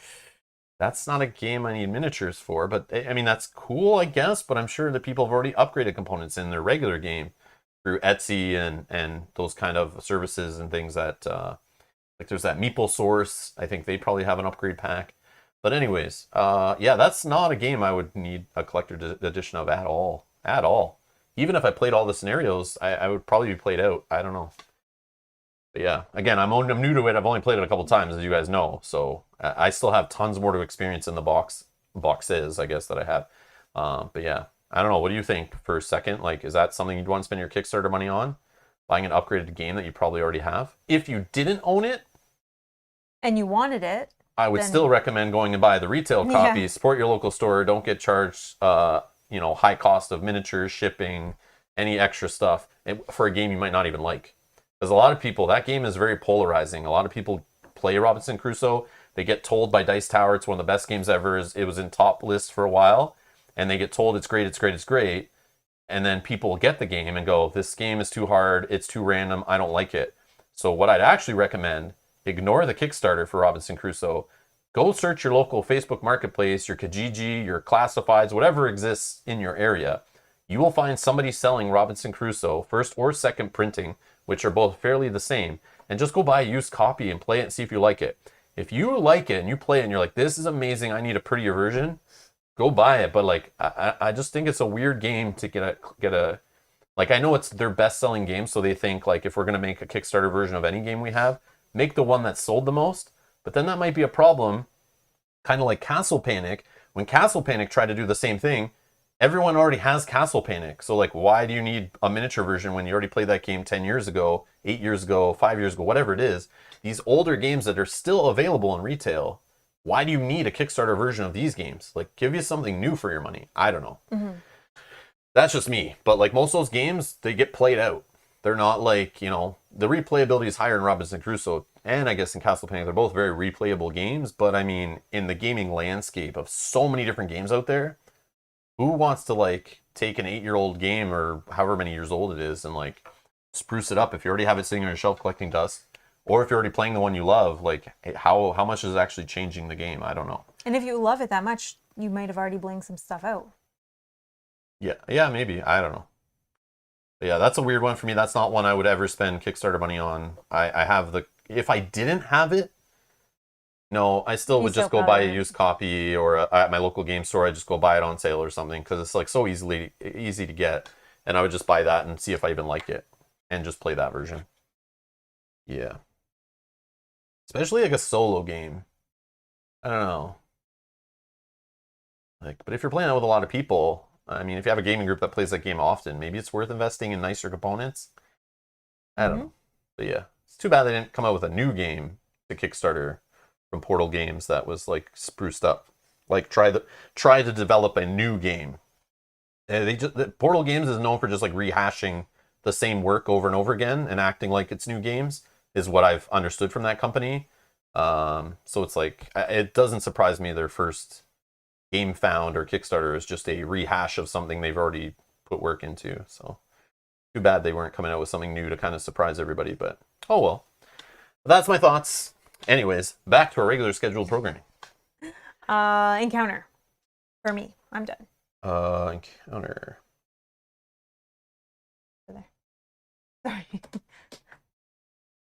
Speaker 1: that's not a game I need miniatures for. But I mean, that's cool, I guess, but I'm sure that people have already upgraded components in their regular game through Etsy and those kind of services and things that, like there's that Meeple Source. I think they probably have an upgrade pack. But anyways, yeah, that's not a game I would need a collector edition of at all. At all. Even if I played all the scenarios, I would probably be played out. I don't know. But yeah, again, I'm new to it. I've only played it a couple times, as you guys know. So I still have tons more to experience in the boxes, I guess, that I have. But yeah, I don't know. What do you think for a second? Like, is that something you'd want to spend your Kickstarter money on? Buying an upgraded game that you probably already have? If you didn't own it,
Speaker 2: and you wanted it,
Speaker 1: I would still recommend going and buy the retail copy. Yeah. Support your local store. Don't get charged, high cost of miniatures, shipping, any extra stuff for a game you might not even like. Because a lot of people, that game is very polarizing. A lot of people play Robinson Crusoe. They get told by Dice Tower it's one of the best games ever. It was in top lists for a while. And they get told it's great, it's great, it's great. And then people get the game and go, this game is too hard, it's too random, I don't like it. So what I'd actually recommend, ignore the Kickstarter for Robinson Crusoe. Go search your local Facebook Marketplace, your Kijiji, your Classifieds, whatever exists in your area. You will find somebody selling Robinson Crusoe, first or second printing, which are both fairly the same. And just go buy a used copy and play it and see if you like it. If you like it and you play it and you're like, this is amazing, I need a prettier version, go buy it. But like, I just think it's a weird game to get a like, I know it's their best-selling game, so they think like, if we're gonna make a Kickstarter version of any game we have, make the one that sold the most. But then that might be a problem, kind of like Castle Panic. When Castle Panic tried to do the same thing, everyone already has Castle Panic. So like, why do you need a miniature version when you already played that game 10 years ago, 8 years ago, 5 years ago, whatever it is? These older games that are still available in retail, why do you need a Kickstarter version of these games? Like, give you something new for your money. I don't know. Mm-hmm. That's just me. But like most of those games, they get played out. They're not like, you know, the replayability is higher in Robinson Crusoe and I guess in Castle Panic. They're both very replayable games. But I mean, in the gaming landscape of so many different games out there, who wants to like take an 8-year-old game or however many years old it is and like spruce it up if you already have it sitting on your shelf collecting dust? Or if you're already playing the one you love, like how much is actually changing the game? I don't know.
Speaker 2: And if you love it that much, you might have already blinged some stuff out.
Speaker 1: Yeah, maybe. I don't know. But yeah, that's a weird one for me. That's not one I would ever spend Kickstarter money on. I have the... If I didn't have it, no, I still would just go buy a used copy, or at my local game store, I just go buy it on sale or something, because it's like so easy to get. And I would just buy that and see if I even like it and just play that version. Yeah. Especially like a solo game. I don't know. Like, but if you're playing it with a lot of people, I mean, if you have a gaming group that plays that game often, maybe it's worth investing in nicer components. I don't know. But yeah, it's too bad they didn't come out with a new game to Kickstarter from Portal Games that was like spruced up. Like try to develop a new game. Portal Games is known for just like rehashing the same work over and over again and acting like it's new games, is what I've understood from that company. So it's like, it doesn't surprise me their first game found or Kickstarter is just a rehash of something they've already put work into. So too bad they weren't coming out with something new to kind of surprise everybody, but oh well. But that's my thoughts. Anyways, back to our regular scheduled programming.
Speaker 2: Encounter. For me, I'm done.
Speaker 1: Encounter.
Speaker 2: There. Sorry.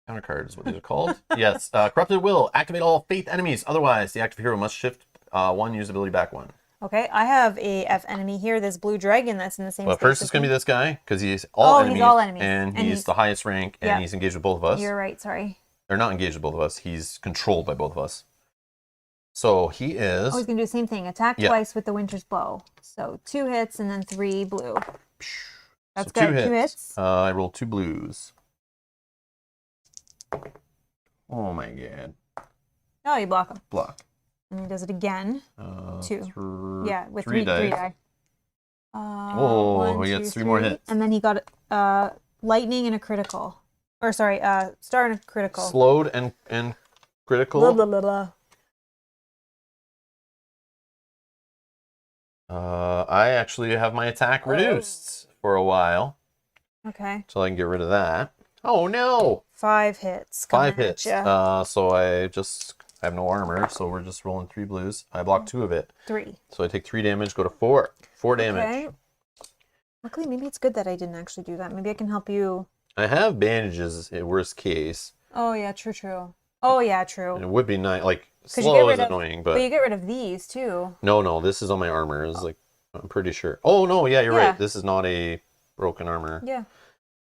Speaker 1: Counter card is what these are called. Yes. Corrupted Will. Activate all faith enemies. Otherwise, the active hero must shift one usability back one.
Speaker 2: Okay, I have a F enemy here, this blue dragon that's in the same
Speaker 1: Well,
Speaker 2: space
Speaker 1: first it's going to be this guy, because he's all enemies.
Speaker 2: He's all enemies.
Speaker 1: And he's the highest rank, and he's engaged with both of us.
Speaker 2: You're right, sorry.
Speaker 1: They're not engaged with both of us. He's controlled by both of us. So he is...
Speaker 2: Oh, he's going to do the same thing. Attack twice with the Winter's Blow. So 2 hits and then 3 blue. That's
Speaker 1: so
Speaker 2: good. 2 hits.
Speaker 1: I rolled 2 blues. Oh my god.
Speaker 2: Oh, you block him.
Speaker 1: Block.
Speaker 2: And he does it again. 2. Yeah, with 3 die.
Speaker 1: Oh, he gets 3 more hits.
Speaker 2: And then he got lightning and a critical. Or sorry, star and a critical.
Speaker 1: Slowed and critical.
Speaker 2: Blah, blah, blah, blah.
Speaker 1: I actually have my attack reduced for a while.
Speaker 2: Okay.
Speaker 1: So I can get rid of that. Oh no!
Speaker 2: 5 hits.
Speaker 1: 5 hits. So I have no armor, so we're just rolling 3 blues. I blocked 2 of it. 3. So I take 3 damage, go to 4. 4 damage. Okay.
Speaker 2: Luckily, maybe it's good that I didn't actually do that. Maybe I can help you.
Speaker 1: I have bandages in worst case.
Speaker 2: Oh yeah, true. Oh yeah, true.
Speaker 1: And it would be nice, like slow is annoying, but
Speaker 2: you get rid of these too.
Speaker 1: No, this is on my armor. It's like, I'm pretty sure. Oh no, yeah, you're right. This is not a broken armor.
Speaker 2: Yeah.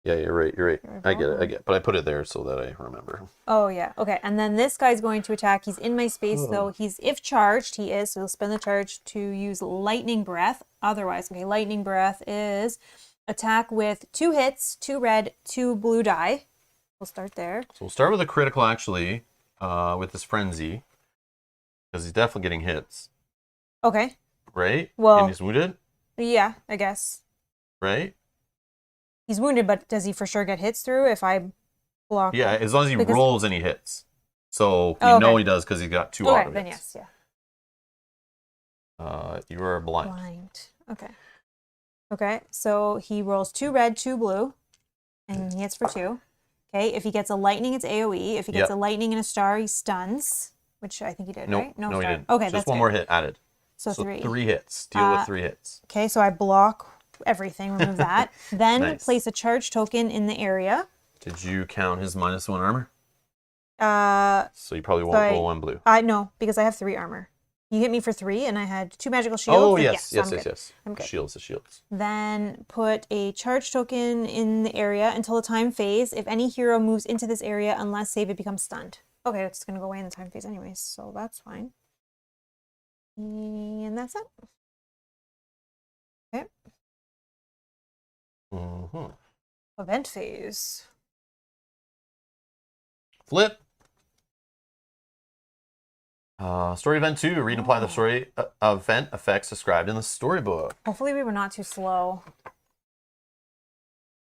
Speaker 1: Yeah, you're right. I get it. But I put it there so that I remember.
Speaker 2: Oh yeah. Okay. And then this guy's going to attack. He's in my space though. He's if charged, he is. So he'll spend the charge to use lightning breath. Otherwise, okay, lightning breath is attack with 2 hits, 2 red, 2 blue die. We'll start there.
Speaker 1: So we'll start with a critical actually, with this frenzy, because he's definitely getting hits.
Speaker 2: Okay.
Speaker 1: Right?
Speaker 2: Well,
Speaker 1: and he's wounded?
Speaker 2: Yeah, I guess.
Speaker 1: Right?
Speaker 2: He's wounded, but does he for sure get hits through if I block.
Speaker 1: Yeah, as long as he
Speaker 2: Because-
Speaker 1: rolls and he hits. So
Speaker 2: Oh,
Speaker 1: you know
Speaker 2: okay.
Speaker 1: he does because he's got 2
Speaker 2: Okay,
Speaker 1: auto
Speaker 2: then
Speaker 1: hits.
Speaker 2: yes, yeah.
Speaker 1: You are blind.
Speaker 2: Blind. Okay. Okay, so he rolls 2 red, 2 blue, and he hits for 2. Okay, if he gets a lightning, it's AoE. If he gets
Speaker 1: Yep.
Speaker 2: a lightning and a star, he stuns, which I think he did,
Speaker 1: Nope.
Speaker 2: right?
Speaker 1: No, he
Speaker 2: star.
Speaker 1: didn't.
Speaker 2: Okay,
Speaker 1: Just
Speaker 2: that's
Speaker 1: one
Speaker 2: good.
Speaker 1: more hit added.
Speaker 2: So 3.
Speaker 1: 3 hits. Deal with 3 hits.
Speaker 2: Okay, so I block everything, remove that. Then
Speaker 1: Nice.
Speaker 2: place a charge token in the area.
Speaker 1: Did you count his -1 armor?
Speaker 2: Uh,
Speaker 1: So you probably won't roll 1 blue.
Speaker 2: no, because I have 3 armor. You hit me for 3, and I had 2 magical shields.
Speaker 1: Oh,
Speaker 2: and
Speaker 1: yes.
Speaker 2: so I'm
Speaker 1: Yes.
Speaker 2: good.
Speaker 1: Yes.
Speaker 2: I'm good.
Speaker 1: Shields. The shields.
Speaker 2: Then put a charge token in the area until the time phase. If any hero moves into this area, unless save, it becomes stunned. Okay, it's going to go away in the time phase anyways, so that's fine. And that's it. Okay.
Speaker 1: Mm-hmm.
Speaker 2: Event phase.
Speaker 1: Flip. Story event 2. Read and apply the story event effects described in the storybook.
Speaker 2: Hopefully we were not too slow.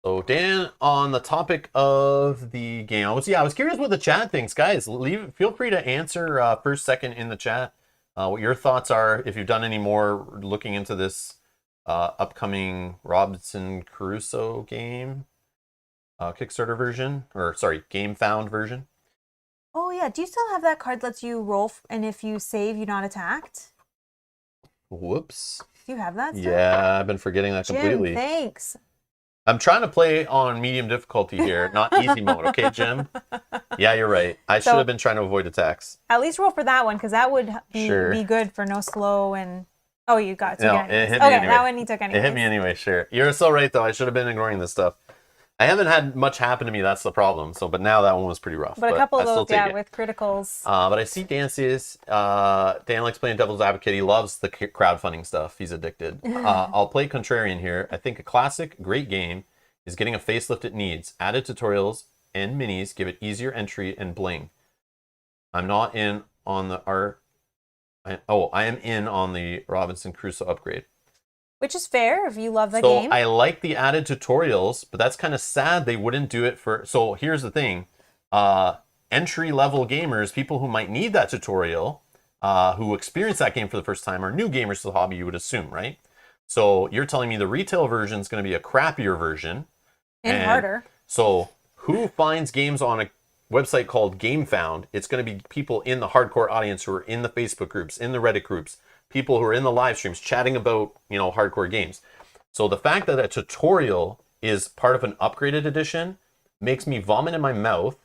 Speaker 1: So Dan, on the topic of the game, I was curious what the chat thinks, guys. Feel free to answer first, second in the chat what your thoughts are. If you've done any more looking into this upcoming Robinson Crusoe game, Kickstarter version, or sorry, Game Found version.
Speaker 2: Oh yeah, do you still have that card that lets you roll, and if you save, you're not attacked?
Speaker 1: Whoops.
Speaker 2: Do you have that still?
Speaker 1: Yeah, I've been forgetting that
Speaker 2: Jim,
Speaker 1: completely.
Speaker 2: thanks.
Speaker 1: I'm trying to play on medium difficulty here, not easy mode. Okay, Jim? Yeah, you're right. I should have been trying to avoid attacks.
Speaker 2: At least roll for that one, because that would be good for no slow and... Oh, you got it.
Speaker 1: No, it hit me anyway.
Speaker 2: That one he took anyway.
Speaker 1: It hit me anyway, sure. You're so right, though. I should have been ignoring this stuff. I haven't had much happen to me. That's the problem. But now that one was pretty rough.
Speaker 2: But a couple of
Speaker 1: I still
Speaker 2: those,
Speaker 1: take it.
Speaker 2: with criticals.
Speaker 1: But I see Dan says, Dan likes playing Devil's Advocate. He loves the crowdfunding stuff. He's addicted. I'll play Contrarian here. I think a classic, great game is getting a facelift it needs. Added tutorials and minis give it easier entry and bling. I'm not in on the art. I am in on the Robinson Crusoe upgrade.
Speaker 2: Which is fair if you love the
Speaker 1: So
Speaker 2: game.
Speaker 1: I like the added tutorials, but that's kind of sad they wouldn't do it for... So here's the thing. Entry-level gamers, people who might need that tutorial, who experience that game for the first time, are new gamers to the hobby, you would assume, right? So you're telling me the retail version is going to be a crappier version.
Speaker 2: And harder.
Speaker 1: So who finds games on a website called Game Found? It's going to be people in the hardcore audience who are in the Facebook groups, in the Reddit groups, people who are in the live streams chatting about, hardcore games. So the fact that a tutorial is part of an upgraded edition makes me vomit in my mouth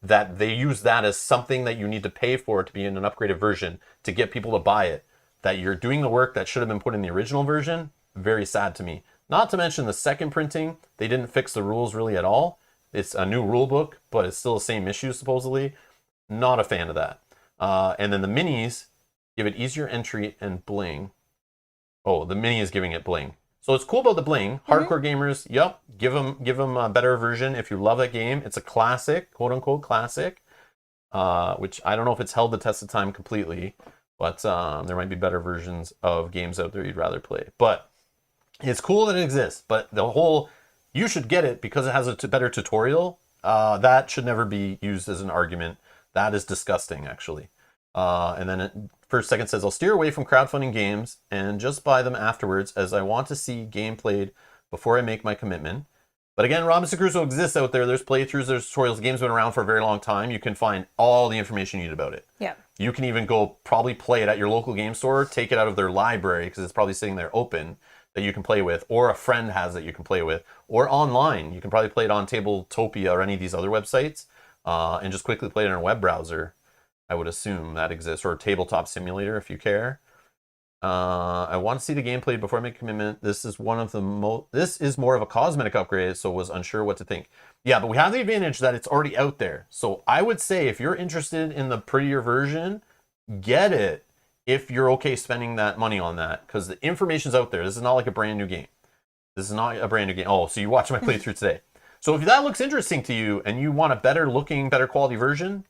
Speaker 1: that they use that as something that you need to pay for to be in an upgraded version to get people to buy it. That you're doing the work that should have been put in the original version. Very sad to me. Not to mention the second printing, they didn't fix the rules really at all. It's a new rule book, but it's still the same issue supposedly. Not a fan of that. And then the minis give it easier entry and bling. Oh, the mini is giving it bling. So it's cool about the bling. Hardcore gamers, yep, give them a better version if you love that game. It's a classic, quote unquote classic, which I don't know if it's held the test of time completely, but there might be better versions of games out there you'd rather play. But it's cool that it exists. But the whole, you should get it because it has a better tutorial. That should never be used as an argument. That is disgusting, actually. And then first second says, I'll steer away from crowdfunding games and just buy them afterwards as I want to see game played before I make my commitment. But again, Robinson Crusoe exists out there. There's playthroughs, there's tutorials. The game's been around for a very long time. You can find all the information you need about it.
Speaker 2: Yeah.
Speaker 1: You can even go probably play it at your local game store, take it out of their library because it's probably sitting there open that you can play with, or a friend has that you can play with, or online. You can probably play it on Tabletopia or any of these other websites and just quickly play it in a web browser. I would assume that exists, or Tabletop Simulator if you care. I want to see the game played before I make a commitment. This is one of the This is more of a cosmetic upgrade, so was unsure what to think. Yeah, but we have the advantage that it's already out there. So I would say if you're interested in the prettier version, get it if you're okay spending that money on that, because the information's out there. This is not like a brand new game. This is not a brand new game. Oh, so you watched my playthrough today. So if that looks interesting to you and you want a better looking, better quality version,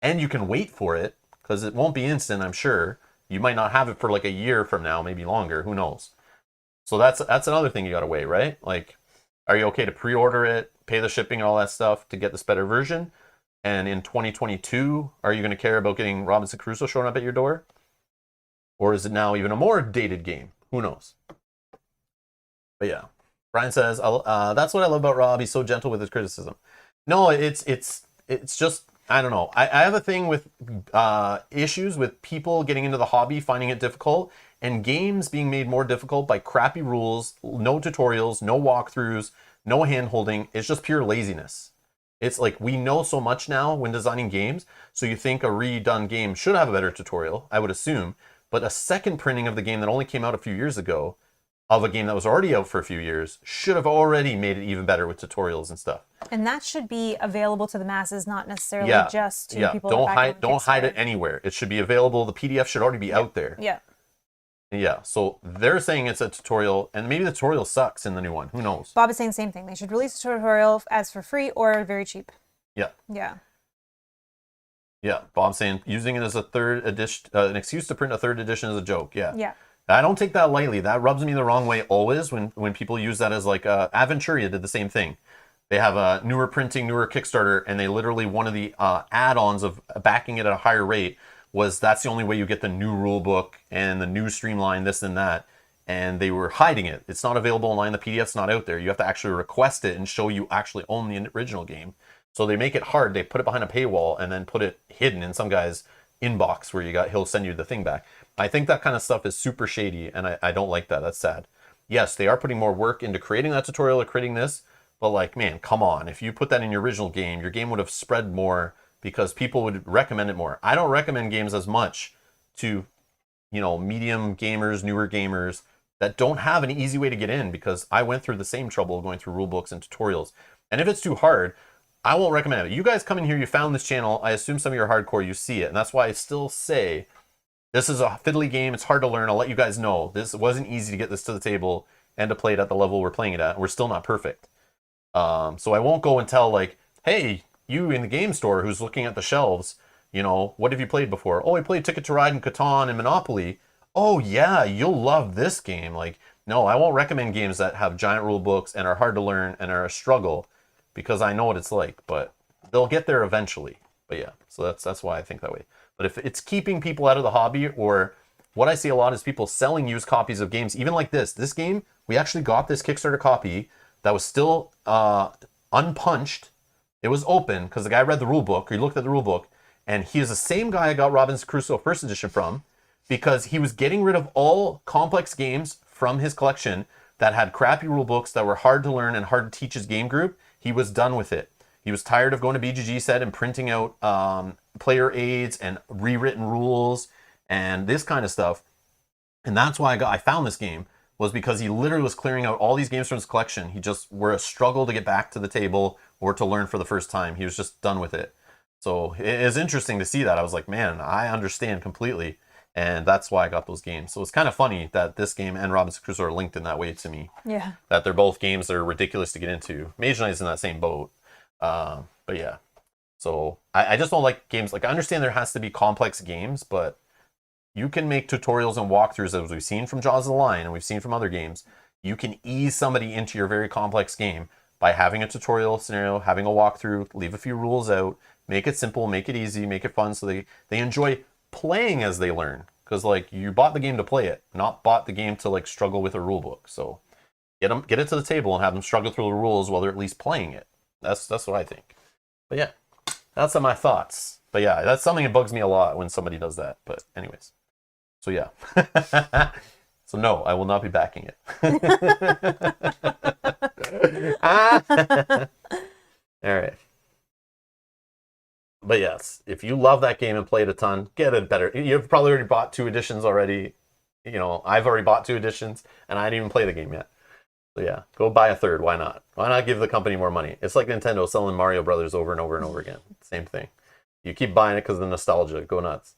Speaker 1: and you can wait for it, because it won't be instant, I'm sure. You might not have it for like a year from now, maybe longer. Who knows? So that's another thing you got to weigh, right? Like, are you okay to pre-order it? pay the shipping and all that stuff to get this better version? And in 2022, are you going to care about getting Robinson Crusoe showing up at your door? Or is it now even a more dated game? Who knows? But yeah, Brian says, that's what I love about Rob. He's so gentle with his criticism. No, it's just, I don't know. I have a thing with issues with people getting into the hobby, finding it difficult, and games being made more difficult by crappy rules, no tutorials, no walkthroughs, no hand-holding. It's just pure laziness. It's like we know so much now when designing games, so you think a redone game should have a better tutorial, I would assume, but a second printing of the game that only came out a few years ago, of a game that was already out for a few years, should have already made it even better with tutorials and stuff.
Speaker 2: And that should be available to the masses, not necessarily just to people.
Speaker 1: Don't hide it anywhere. It should be available. The PDF should already be out there. Yeah. So they're saying it's a tutorial, and maybe the tutorial sucks in the new one. Who knows?
Speaker 2: Bob is saying the same thing. They should release a tutorial as for free or very cheap. Yeah.
Speaker 1: Bob's saying using it as a third edition, an excuse to print a third edition is a joke.
Speaker 2: Yeah.
Speaker 1: I don't take that lightly. That rubs me the wrong way always when people use that as like Aventuria did the same thing. They have a newer printing, newer Kickstarter, and they literally, one of the add-ons of backing it at a higher rate was that's the only way you get the new rule book and the new streamline, this and that. And they were hiding it. It's not available online. The PDF's not out there. You have to actually request it and show you actually own the original game. So they make it hard. They put it behind a paywall and then put it hidden in some guy's inbox where he'll send you the thing back. I think that kind of stuff is super shady, and I don't like that. That's sad. Yes, they are putting more work into creating that tutorial or creating this, but like, man, come on. If you put that in your original game, your game would have spread more because people would recommend it more. I don't recommend games as much to, medium gamers, newer gamers that don't have an easy way to get in, because I went through the same trouble of going through rule books and tutorials. And if it's too hard, I won't recommend it. You guys come in here, you found this channel. I assume some of you are hardcore, you see it. And that's why I still say, this is a fiddly game. It's hard to learn. I'll let you guys know. This wasn't easy to get this to the table and to play it at the level we're playing it at. We're still not perfect. So I won't go and tell like, hey, you in the game store who's looking at the shelves, what have you played before? Oh, I played Ticket to Ride and Catan and Monopoly. Oh yeah, you'll love this game. Like, no, I won't recommend games that have giant rule books and are hard to learn and are a struggle, because I know what it's like, but they'll get there eventually. But yeah, so that's why I think that way. But if it's keeping people out of the hobby, or what I see a lot is people selling used copies of games, even like this game, we actually got this Kickstarter copy that was still unpunched. It was open because the guy read the rule book, or he looked at the rule book, and he is the same guy I got Robinson Crusoe first edition from, because he was getting rid of all complex games from his collection that had crappy rule books that were hard to learn and hard to teach his game group. He was done with it. He was tired of going to BGG set and printing out player aids and rewritten rules and this kind of stuff. And that's why I found this game, was because he literally was clearing out all these games from his collection. He just were a struggle to get back to the table or to learn for the first time. He was just done with it. So it is interesting to see that. I was like, man, I understand completely. And that's why I got those games. So it's kind of funny that this game and Robinson Crusoe are linked in that way to me.
Speaker 2: Yeah.
Speaker 1: That they're both games that are ridiculous to get into. Mage Knight is in that same boat. But yeah. So I just don't like games. Like, I understand there has to be complex games, but you can make tutorials and walkthroughs, as we've seen from Jaws of the Lion and we've seen from other games. You can ease somebody into your very complex game by having a tutorial scenario, having a walkthrough, leave a few rules out, make it simple, make it easy, make it fun, so they enjoy playing as they learn. Because like, you bought the game to play it, not bought the game to like struggle with a rule book. So get it to the table and have them struggle through the rules while they're at least playing it. That's what I think. But yeah, that's my thoughts. But yeah, that's something that bugs me a lot when somebody does that. But anyways, so yeah. So no, I will not be backing it. All right. But yes, if you love that game and play it a ton, get it better. You've probably already bought 2 editions already. I've already bought 2 editions, and I didn't even play the game yet. So yeah, go buy a third. Why not? Why not give the company more money? It's like Nintendo selling Mario Brothers over and over and over again. Same thing. You keep buying it because of the nostalgia. Go nuts.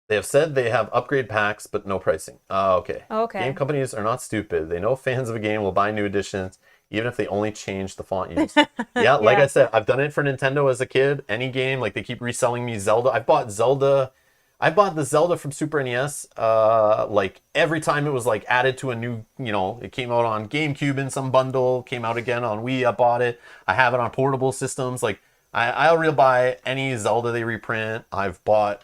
Speaker 1: They have said they have upgrade packs, but no pricing. Okay. Game companies are not stupid. They know fans of a game will buy new editions, even if they only change the font used. Yeah, I said, I've done it for Nintendo as a kid. Any game, like they keep reselling me Zelda. I've bought Zelda I bought the Zelda from Super NES. Like every time it was like added to a new, it came out on GameCube in some bundle, came out again on Wii. I bought it. I have it on portable systems. Like I'll buy any Zelda they reprint. I've bought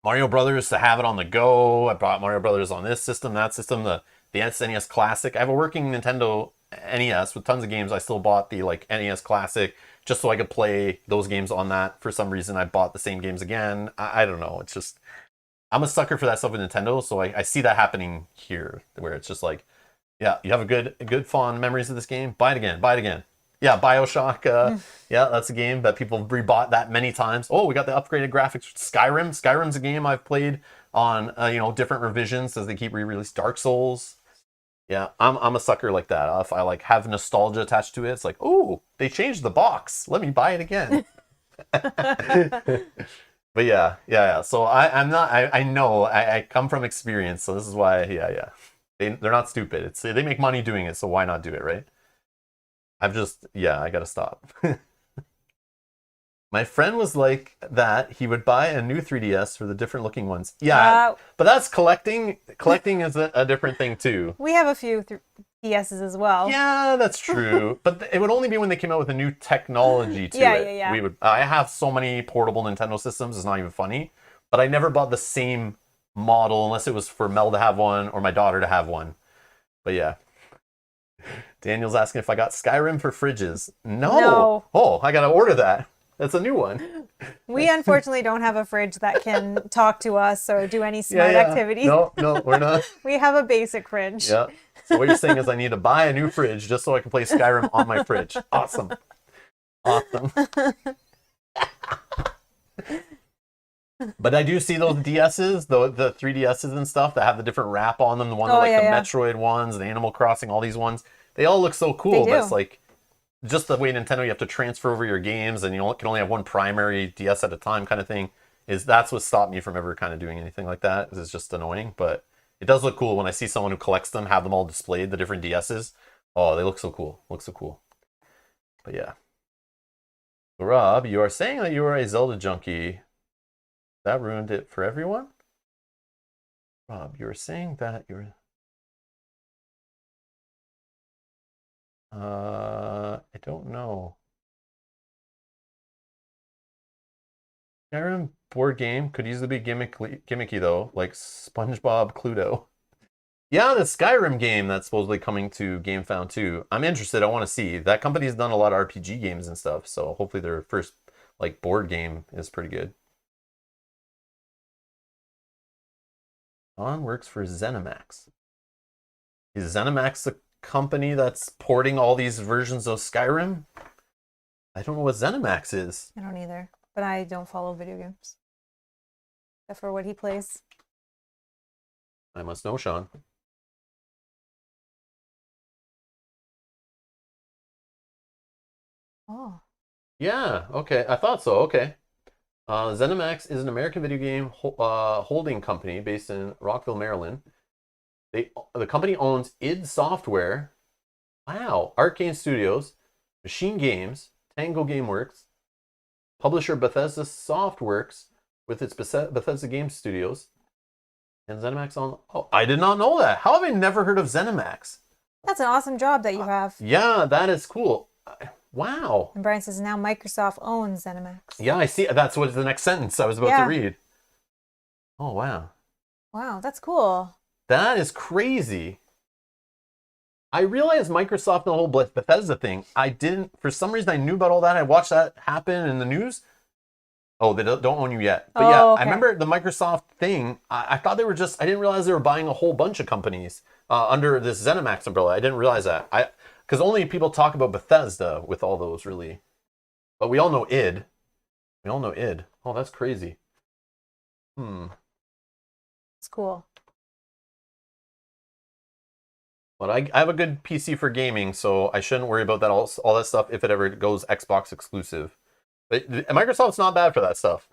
Speaker 1: Mario Brothers to have it on the go. I bought Mario Brothers on this system, that system, the SNES Classic. I have a working Nintendo NES with tons of games. I still bought the like NES Classic just so I could play those games on that. For some reason, I bought the same games again. I don't know. It's just I'm a sucker for that stuff with Nintendo, so I see that happening here, where it's just like, yeah, you have a good fond memories of this game. Buy it again. Buy it again. Yeah, Bioshock. Yeah, that's a game that people have rebought that many times. Oh, we got the upgraded graphics. Skyrim. Skyrim's a game I've played on different revisions as they keep re-release. Dark Souls. Yeah, I'm a sucker like that. If I like have nostalgia attached to it, it's like, oh, they changed the box. Let me buy it again. But yeah. So I'm not. I know. I come from experience. So this is why. Yeah. They're not stupid. They make money doing it. So why not do it, right? I gotta stop. My friend was like that. He would buy a new 3DS for the different looking ones. Yeah, but that's collecting. Collecting is a different thing too.
Speaker 2: We have a few DSs as well.
Speaker 1: Yeah, that's true. But it would only be when they came out with a new technology to it.
Speaker 2: Yeah.
Speaker 1: I have so many portable Nintendo systems. It's not even funny. But I never bought the same model unless it was for Mel to have one or my daughter to have one. But yeah. Daniel's asking if I got Skyrim for fridges. No. Oh, I gotta order that. That's a new one.
Speaker 2: We unfortunately don't have a fridge that can talk to us or do any smart activities.
Speaker 1: No, we're not.
Speaker 2: We have a basic fridge.
Speaker 1: Yeah. So what you're saying is I need to buy a new fridge just so I can play Skyrim on my fridge. Awesome. But I do see those DSs, the 3DSs and stuff that have the different wrap on them. The one Metroid ones, the Animal Crossing, all these ones. They all look so cool. But it's like just the way Nintendo, you have to transfer over your games and you can only have one primary DS at a time kind of thing. That's what stopped me from ever kind of doing anything like that. It's just annoying, but it does look cool when I see someone who collects them, have them all displayed, the different DSs. Oh, they look so cool. But yeah. Rob, you are saying that you are a Zelda junkie. That ruined it for everyone? Rob, you were saying that you're... I don't know. Skyrim board game could easily be gimmicky though, like SpongeBob Cluedo. Yeah, the Skyrim game that's supposedly coming to GameFound too. I'm interested. I want to see. That company's done a lot of RPG games and stuff, so hopefully their first like board game is pretty good. Don works for ZeniMax. Is ZeniMax the company that's porting all these versions of Skyrim? I don't know what ZeniMax is.
Speaker 2: I don't either, but I don't follow video games. Except for what he plays.
Speaker 1: I must know, Sean.
Speaker 2: Oh.
Speaker 1: Yeah, okay. I thought so. Okay. ZeniMax is an American video game holding company based in Rockville, Maryland. The company owns id Software, wow, Arcane Studios, Machine Games, Tango Gameworks, publisher Bethesda Softworks with its Bethesda Game Studios, and ZeniMax on... Oh, I did not know that. How have I never heard of ZeniMax?
Speaker 2: That's an awesome job that you have.
Speaker 1: Yeah, that is cool. Wow.
Speaker 2: And Brian says now Microsoft owns ZeniMax.
Speaker 1: Yeah, I see. That's what the next sentence I was about to read. Oh, wow.
Speaker 2: Wow, that's cool.
Speaker 1: That is crazy. I realized Microsoft and the whole Bethesda thing. I didn't, for some reason, I knew about all that. I watched that happen in the news. Oh, they don't own you yet. But I remember the Microsoft thing. I thought they were just, I didn't realize they were buying a whole bunch of companies under this ZeniMax umbrella. I didn't realize that. Because only people talk about Bethesda with all those, really. But we all know id. Oh, that's crazy.
Speaker 2: It's cool.
Speaker 1: But I have a good PC for gaming, so I shouldn't worry about that all that stuff if it ever goes Xbox exclusive. But Microsoft's not bad for that stuff.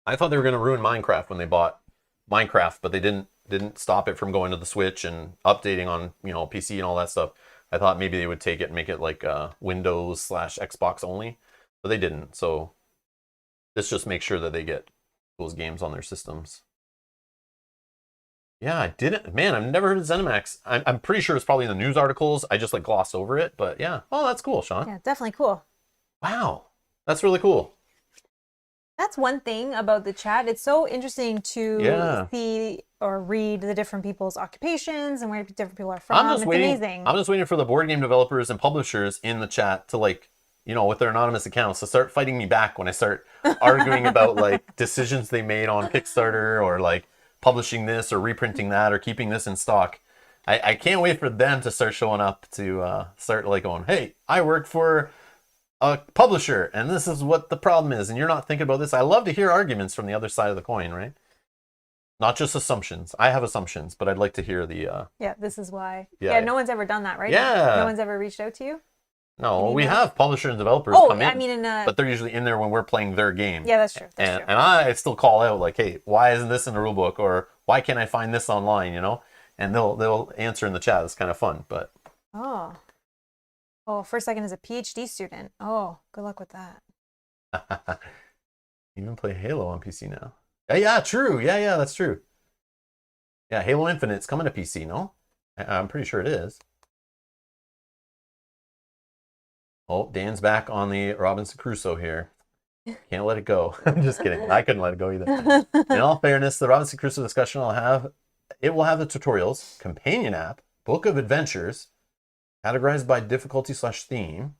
Speaker 1: I thought they were going to ruin Minecraft when they bought Minecraft, but they didn't stop it from going to the Switch and updating on PC and all that stuff. I thought maybe they would take it and make it like Windows/Xbox only, but they didn't. So this just makes sure that they get those games on their systems. Yeah, I didn't. Man, I've never heard of ZeniMax. I'm pretty sure it's probably in the news articles. I just like glossed over it, but yeah. Oh, that's cool, Sean.
Speaker 2: Yeah, definitely cool.
Speaker 1: Wow, that's really cool.
Speaker 2: That's one thing about the chat. It's so interesting to
Speaker 1: Yeah.
Speaker 2: see or read the different people's occupations and where different people are from.
Speaker 1: I'm just
Speaker 2: It's
Speaker 1: waiting.
Speaker 2: amazing.
Speaker 1: I'm just waiting for the board game developers and publishers in the chat to like, with their anonymous accounts to start fighting me back when I start arguing about like decisions they made on Kickstarter or like publishing this or reprinting that or keeping this in stock. I can't wait for them to start showing up to start like going, hey, I work for a publisher and this is what the problem is and you're not thinking about this. I love to hear arguments from the other side of the coin, right? Not just assumptions. I have assumptions, but I'd like to hear the
Speaker 2: Yeah, this is why.
Speaker 1: Yeah.
Speaker 2: No one's ever done that, right?
Speaker 1: Yeah.
Speaker 2: No one's ever reached out to you?
Speaker 1: No,
Speaker 2: Any
Speaker 1: we
Speaker 2: notes?
Speaker 1: have publishers and developers
Speaker 2: Oh,
Speaker 1: come in.
Speaker 2: I mean in a...
Speaker 1: But they're usually in there when we're playing their game.
Speaker 2: Yeah, that's true. That's
Speaker 1: And
Speaker 2: true.
Speaker 1: I still call out like, hey, why isn't this in the rule book? Or why can't I find this online, And they'll answer in the chat. It's kind of fun, but
Speaker 2: Oh. Oh, first second is a PhD student. Oh, good luck with that.
Speaker 1: even play Halo on PC now. Yeah, true. Yeah, that's true. Yeah, Halo Infinite's coming to PC, no? I'm pretty sure it is. Oh, Dan's back on the Robinson Crusoe here. Can't let it go. I'm just kidding. I couldn't let it go either. In all fairness, the Robinson Crusoe discussion will have the tutorials, companion app, book of adventures, categorized by difficulty/theme,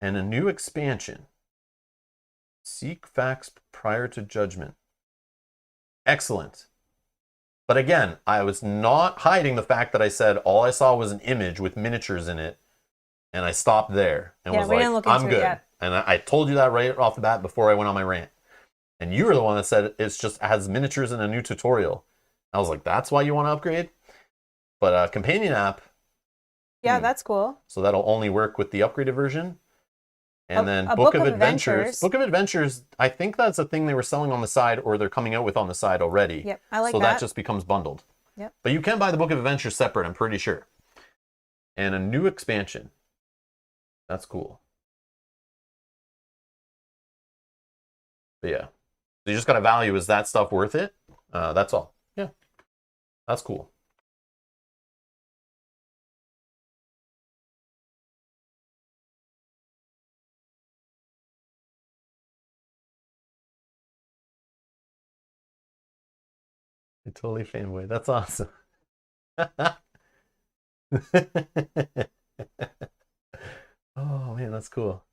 Speaker 1: and a new expansion. Seek facts prior to judgment. Excellent. But again, I was not hiding the fact that I said all I saw was an image with miniatures in it, and I stopped there and was
Speaker 2: we
Speaker 1: like,
Speaker 2: didn't look into
Speaker 1: I'm
Speaker 2: it
Speaker 1: good.
Speaker 2: yet.
Speaker 1: And I told you that right off the bat before I went on my rant. And you were the one that said it's just has miniatures and a new tutorial. I was like, that's why you want to upgrade? But companion app.
Speaker 2: Yeah, that's cool.
Speaker 1: So that'll only work with the upgraded version. And then
Speaker 2: a
Speaker 1: Book of Adventures. Book of Adventures, I think that's a thing they were selling on the side or they're coming out with on the side already.
Speaker 2: Yep, I like
Speaker 1: so
Speaker 2: that.
Speaker 1: that just becomes bundled.
Speaker 2: Yep.
Speaker 1: But you can buy the Book of Adventures separate, I'm pretty sure. And a new expansion. That's cool. But yeah. So you just got to value, is that stuff worth it? That's all. Yeah. That's cool. I totally fanboy. That's awesome. Oh man, that's cool.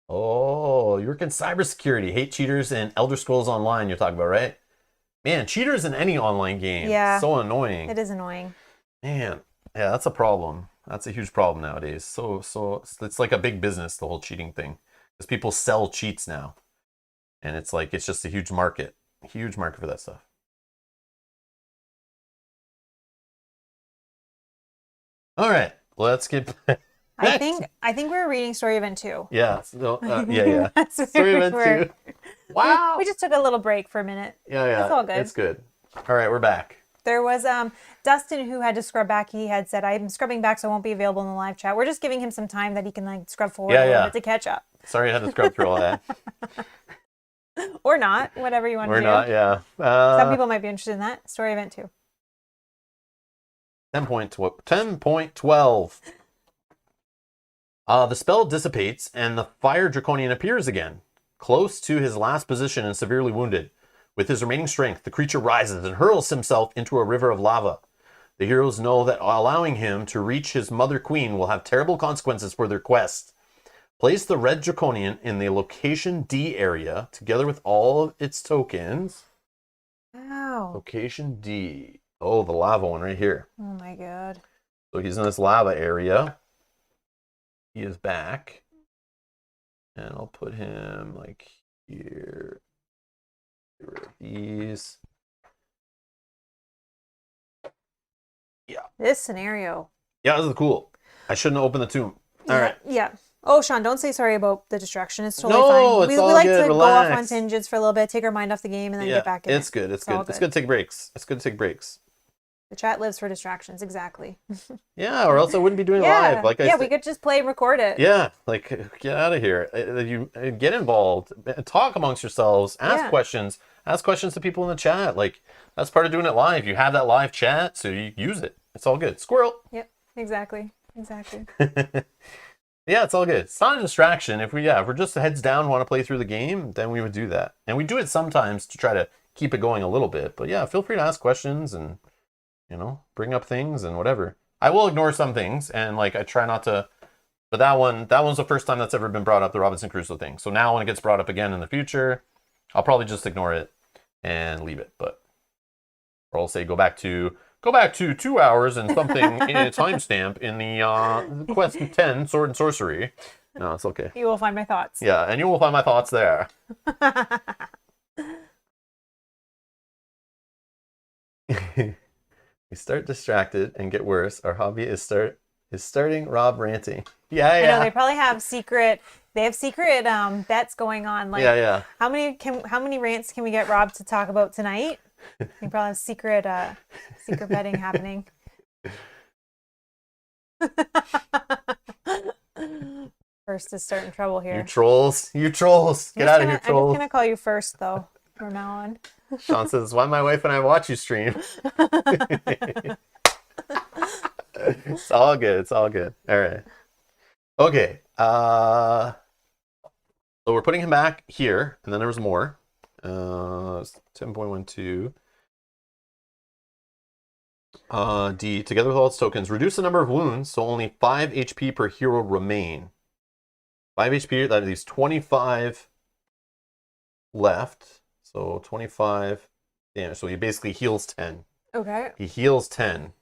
Speaker 1: Oh, you work in cybersecurity, hate cheaters and Elder Scrolls Online you're talking about, right? Man, cheaters in any online game.
Speaker 2: Yeah.
Speaker 1: So annoying.
Speaker 2: It is annoying.
Speaker 1: Man, yeah, that's a problem. That's a huge problem nowadays. So it's like a big business, the whole cheating thing. Because people sell cheats now. And it's like, it's just a huge market. Huge market for that stuff. All right, let's get back.
Speaker 2: I think we're reading Story Event 2.
Speaker 1: Yeah, yeah.
Speaker 2: That's where
Speaker 1: Story
Speaker 2: we
Speaker 1: Event
Speaker 2: were.
Speaker 1: 2. Wow.
Speaker 2: We just took a little break for a minute.
Speaker 1: Yeah.
Speaker 2: It's all good.
Speaker 1: It's good. All right, we're back.
Speaker 2: There was Dustin who had to scrub back. He had said, I'm scrubbing back, so I won't be available in the live chat. We're just giving him some time that he can like scrub forward a little bit to catch up.
Speaker 1: Sorry I had to scrub through all that.
Speaker 2: Or not, whatever you want to do.
Speaker 1: Or not, yeah.
Speaker 2: Some people might be interested in that. Story Event 2.
Speaker 1: 10.12. The spell dissipates and the fire draconian appears again, close to his last position and severely wounded. With his remaining strength, the creature rises and hurls himself into a river of lava. The heroes know that allowing him to reach his mother queen will have terrible consequences for their quest. Place the red draconian in the location D area together with all of its tokens.
Speaker 2: Wow.
Speaker 1: Location D. Oh, the lava one right here.
Speaker 2: Oh my god.
Speaker 1: So he's in this lava area. He is back. And I'll put him like here. Get rid of these. Yeah.
Speaker 2: This scenario.
Speaker 1: Yeah, this is cool. I shouldn't have opened the tomb. All right.
Speaker 2: Yeah. Oh, Sean, don't say sorry about the distraction. It's totally
Speaker 1: No,
Speaker 2: fine.
Speaker 1: it's
Speaker 2: We
Speaker 1: all
Speaker 2: like
Speaker 1: good.
Speaker 2: to go off on
Speaker 1: Relax.
Speaker 2: tangents for a little bit, take our mind off the game, and then
Speaker 1: Yeah,
Speaker 2: get back in
Speaker 1: it's good. It's good.
Speaker 2: all
Speaker 1: It's good to take breaks. It's good to take breaks.
Speaker 2: The chat lives for distractions, exactly.
Speaker 1: Yeah, or else I wouldn't be doing
Speaker 2: Yeah,
Speaker 1: live. Like
Speaker 2: yeah, we could just play and record it.
Speaker 1: Yeah, like get out of here. You get involved, talk amongst yourselves,
Speaker 2: Yeah.
Speaker 1: ask questions to people in the chat. Like that's part of doing it live. You have that live chat, so you use it. It's all good. Squirrel.
Speaker 2: Yep, exactly.
Speaker 1: Yeah, it's all good. It's not a distraction. If we're just heads down, want to play through the game, then we would do that. And we do it sometimes to try to keep it going a little bit. But yeah, feel free to ask questions and bring up things and whatever. I will ignore some things and like I try not to. But that one's the first time that's ever been brought up, the Robinson Crusoe thing. So now when it gets brought up again in the future, I'll probably just ignore it and leave it. Or I'll say go back to 2 hours and something in a timestamp in the Quest 10 Sword and Sorcery. No, it's okay.
Speaker 2: You will find my thoughts.
Speaker 1: Yeah, and you will find my thoughts there. We start distracted and get worse. Our hobby is starting Rob ranting. Yeah.
Speaker 2: I know they probably have secret bets going on. Like,
Speaker 1: yeah.
Speaker 2: How many rants can we get Rob to talk about tonight? They probably have secret betting happening. First is starting trouble here.
Speaker 1: You trolls. Get out of here, trolls.
Speaker 2: I'm just gonna call you First though from now on.
Speaker 1: Sean says, "Why my wife and I watch you stream?" It's all good. All right. Okay. So we're putting him back here, and then there was more. 10.12. D. Together with all its tokens, reduce the number of wounds, so only 5 HP per hero remain. 5 HP. That leaves 25 left. So 25 damage. So he basically heals 10.
Speaker 2: Okay.
Speaker 1: He heals 10.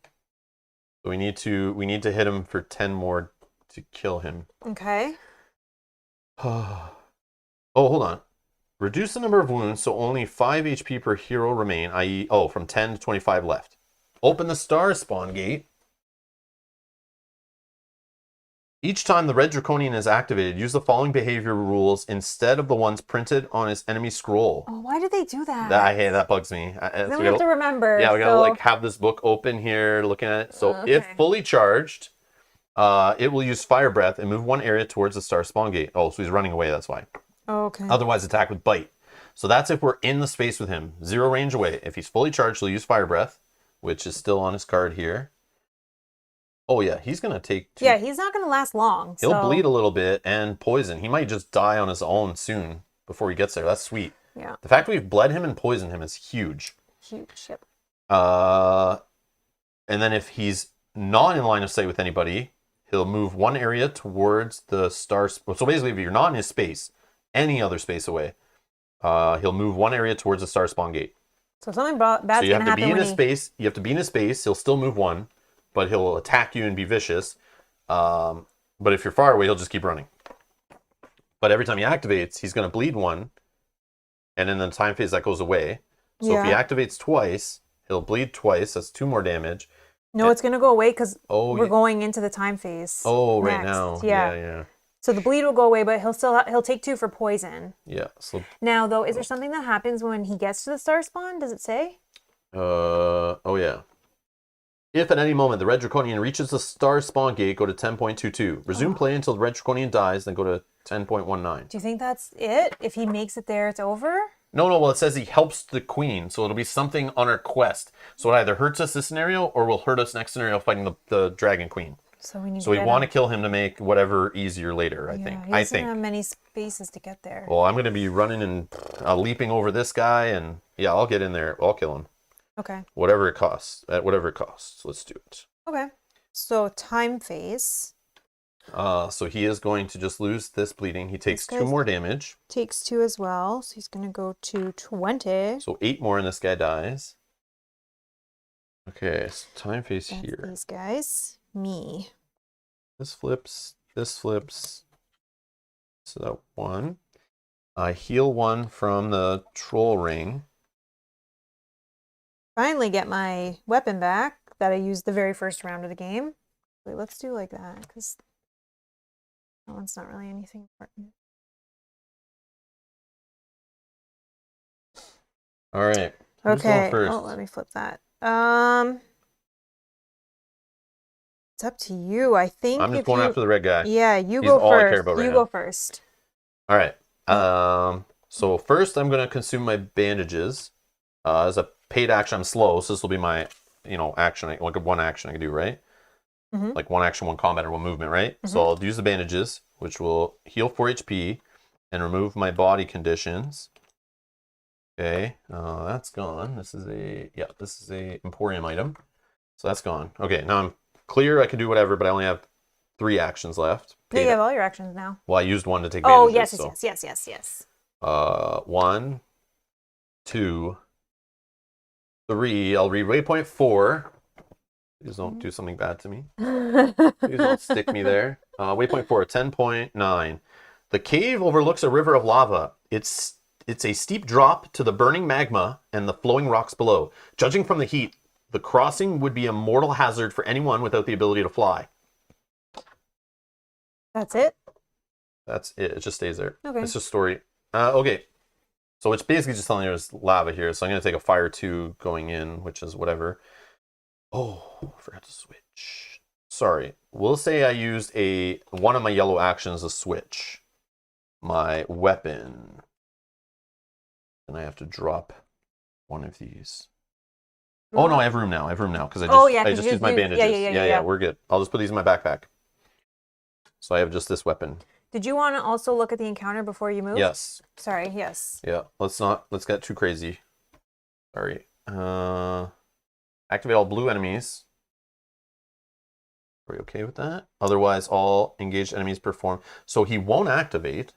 Speaker 1: So we need to hit him for 10 more to kill him.
Speaker 2: Okay.
Speaker 1: Oh, hold on. Reduce the number of wounds so only 5 HP per hero remain, i.e. from 10 to 25 left. Open the star spawn gate. Each time the red draconian is activated, use the following behavior rules instead of the ones printed on his enemy scroll.
Speaker 2: Oh, why do they do that?
Speaker 1: That bugs me.
Speaker 2: Then we have to remember.
Speaker 1: Yeah, we gotta have this book open here, looking at it. So if fully charged, it will use Fire Breath and move one area towards the star spawn gate. Oh, so he's running away, that's why.
Speaker 2: Okay.
Speaker 1: Otherwise, attack with Bite. So that's if we're in the space with him. 0 range away. If he's fully charged, he'll use Fire Breath, which is still on his card here. Oh, yeah, he's going to take 2.
Speaker 2: Yeah, he's not going to last long.
Speaker 1: He'll bleed a little bit and poison. He might just die on his own soon before he gets there. That's sweet.
Speaker 2: Yeah.
Speaker 1: The fact that we've bled him and poisoned him is huge.
Speaker 2: Huge, yep.
Speaker 1: And then if he's not in line of sight with anybody, he'll move one area towards the star. So basically, if you're not in his space, any other space away, he'll move one area towards the star spawn gate.
Speaker 2: So something bad's going to happen. So you have to be in his
Speaker 1: space. You have to be in his space. He'll still move one, but he'll attack you and be vicious. But if you're far away, he'll just keep running. But every time he activates, he's going to bleed 1, and in the time phase that goes away. So if he activates twice, he'll bleed twice. That's 2 more damage.
Speaker 2: No, it's going to go away because we're going into the time phase.
Speaker 1: Oh, next. Right now. Yeah.
Speaker 2: So the bleed will go away, but he'll take 2 for poison.
Speaker 1: Yeah. So
Speaker 2: now, though, is there something that happens when he gets to the star spawn? Does it say?
Speaker 1: Oh yeah. If at any moment the red draconian reaches the star spawn gate, go to 10.22. Resume play until the red draconian dies, then go to 10.19.
Speaker 2: Do you think that's it? If he makes it there, it's over?
Speaker 1: No. Well, it says he helps the queen, so it'll be something on our quest. So it either hurts us this scenario or will hurt us next scenario fighting the dragon queen.
Speaker 2: So we
Speaker 1: want to kill him to make whatever easier later, I think.
Speaker 2: He doesn't have many spaces to get there.
Speaker 1: Well, I'm going to be running and leaping over this guy, and yeah, I'll get in there. I'll kill him.
Speaker 2: Okay.
Speaker 1: Whatever it costs. At whatever it costs. Let's do it.
Speaker 2: Okay. So time phase.
Speaker 1: So he is going to just lose this bleeding. He takes 2 more damage.
Speaker 2: Takes 2 as well. So he's going to go to 20.
Speaker 1: So 8 more and this guy dies. Okay, so time phase here.
Speaker 2: These guys. Me.
Speaker 1: This flips. So that 1. I heal 1 from the troll ring.
Speaker 2: Finally get my weapon back that I used the very first round of the game. Wait, let's do like that because that one's not really anything important.
Speaker 1: All right.
Speaker 2: Okay. Oh, let me flip that. It's up to you. I think
Speaker 1: I'm just
Speaker 2: if
Speaker 1: going
Speaker 2: you,
Speaker 1: after the red guy.
Speaker 2: yeah, you
Speaker 1: He's
Speaker 2: go
Speaker 1: all I
Speaker 2: first.
Speaker 1: care about right
Speaker 2: You
Speaker 1: now.
Speaker 2: go first.
Speaker 1: All right. So first I'm gonna consume my bandages. As a paid action, I'm slow, so this will be my, action, like one action I can do, right?
Speaker 2: Mm-hmm.
Speaker 1: Like one action, one combat, or one movement, right? So I'll use the bandages, which will heal 4 HP and remove my body conditions. Okay, that's gone. This is a Emporium item. So that's gone. Okay, now I'm clear. I can do whatever, but I only have 3 actions left.
Speaker 2: No, you have all your actions now.
Speaker 1: Well, I used one to take
Speaker 2: Oh,
Speaker 1: bandages.
Speaker 2: yes.
Speaker 1: 1, 2, 3. I'll read waypoint 4. Please don't do something bad to me. Please don't stick me there. Waypoint 4, 10.9. The cave overlooks a river of lava. It's a steep drop to the burning magma and the flowing rocks below. Judging from the heat, the crossing would be a mortal hazard for anyone without the ability to fly.
Speaker 2: That's it?
Speaker 1: That's it. It just stays there.
Speaker 2: Okay.
Speaker 1: It's just story. Okay. So it's basically just telling you there's lava here. So I'm going to take a fire 2 going in, which is whatever. Oh, I forgot to switch. Sorry. We'll say I used one of my yellow actions to switch my weapon. And I have to drop one of these. Oh no, I have room now. Because I just used my bandages. Yeah, we're good. I'll just put these in my backpack. So I have just this weapon.
Speaker 2: Did you want to also look at the encounter before you move?
Speaker 1: Yes.
Speaker 2: Sorry, yes.
Speaker 1: Yeah, let's get too crazy. Sorry. Activate all blue enemies. Are we okay with that? Otherwise, all engaged enemies perform. So he won't activate.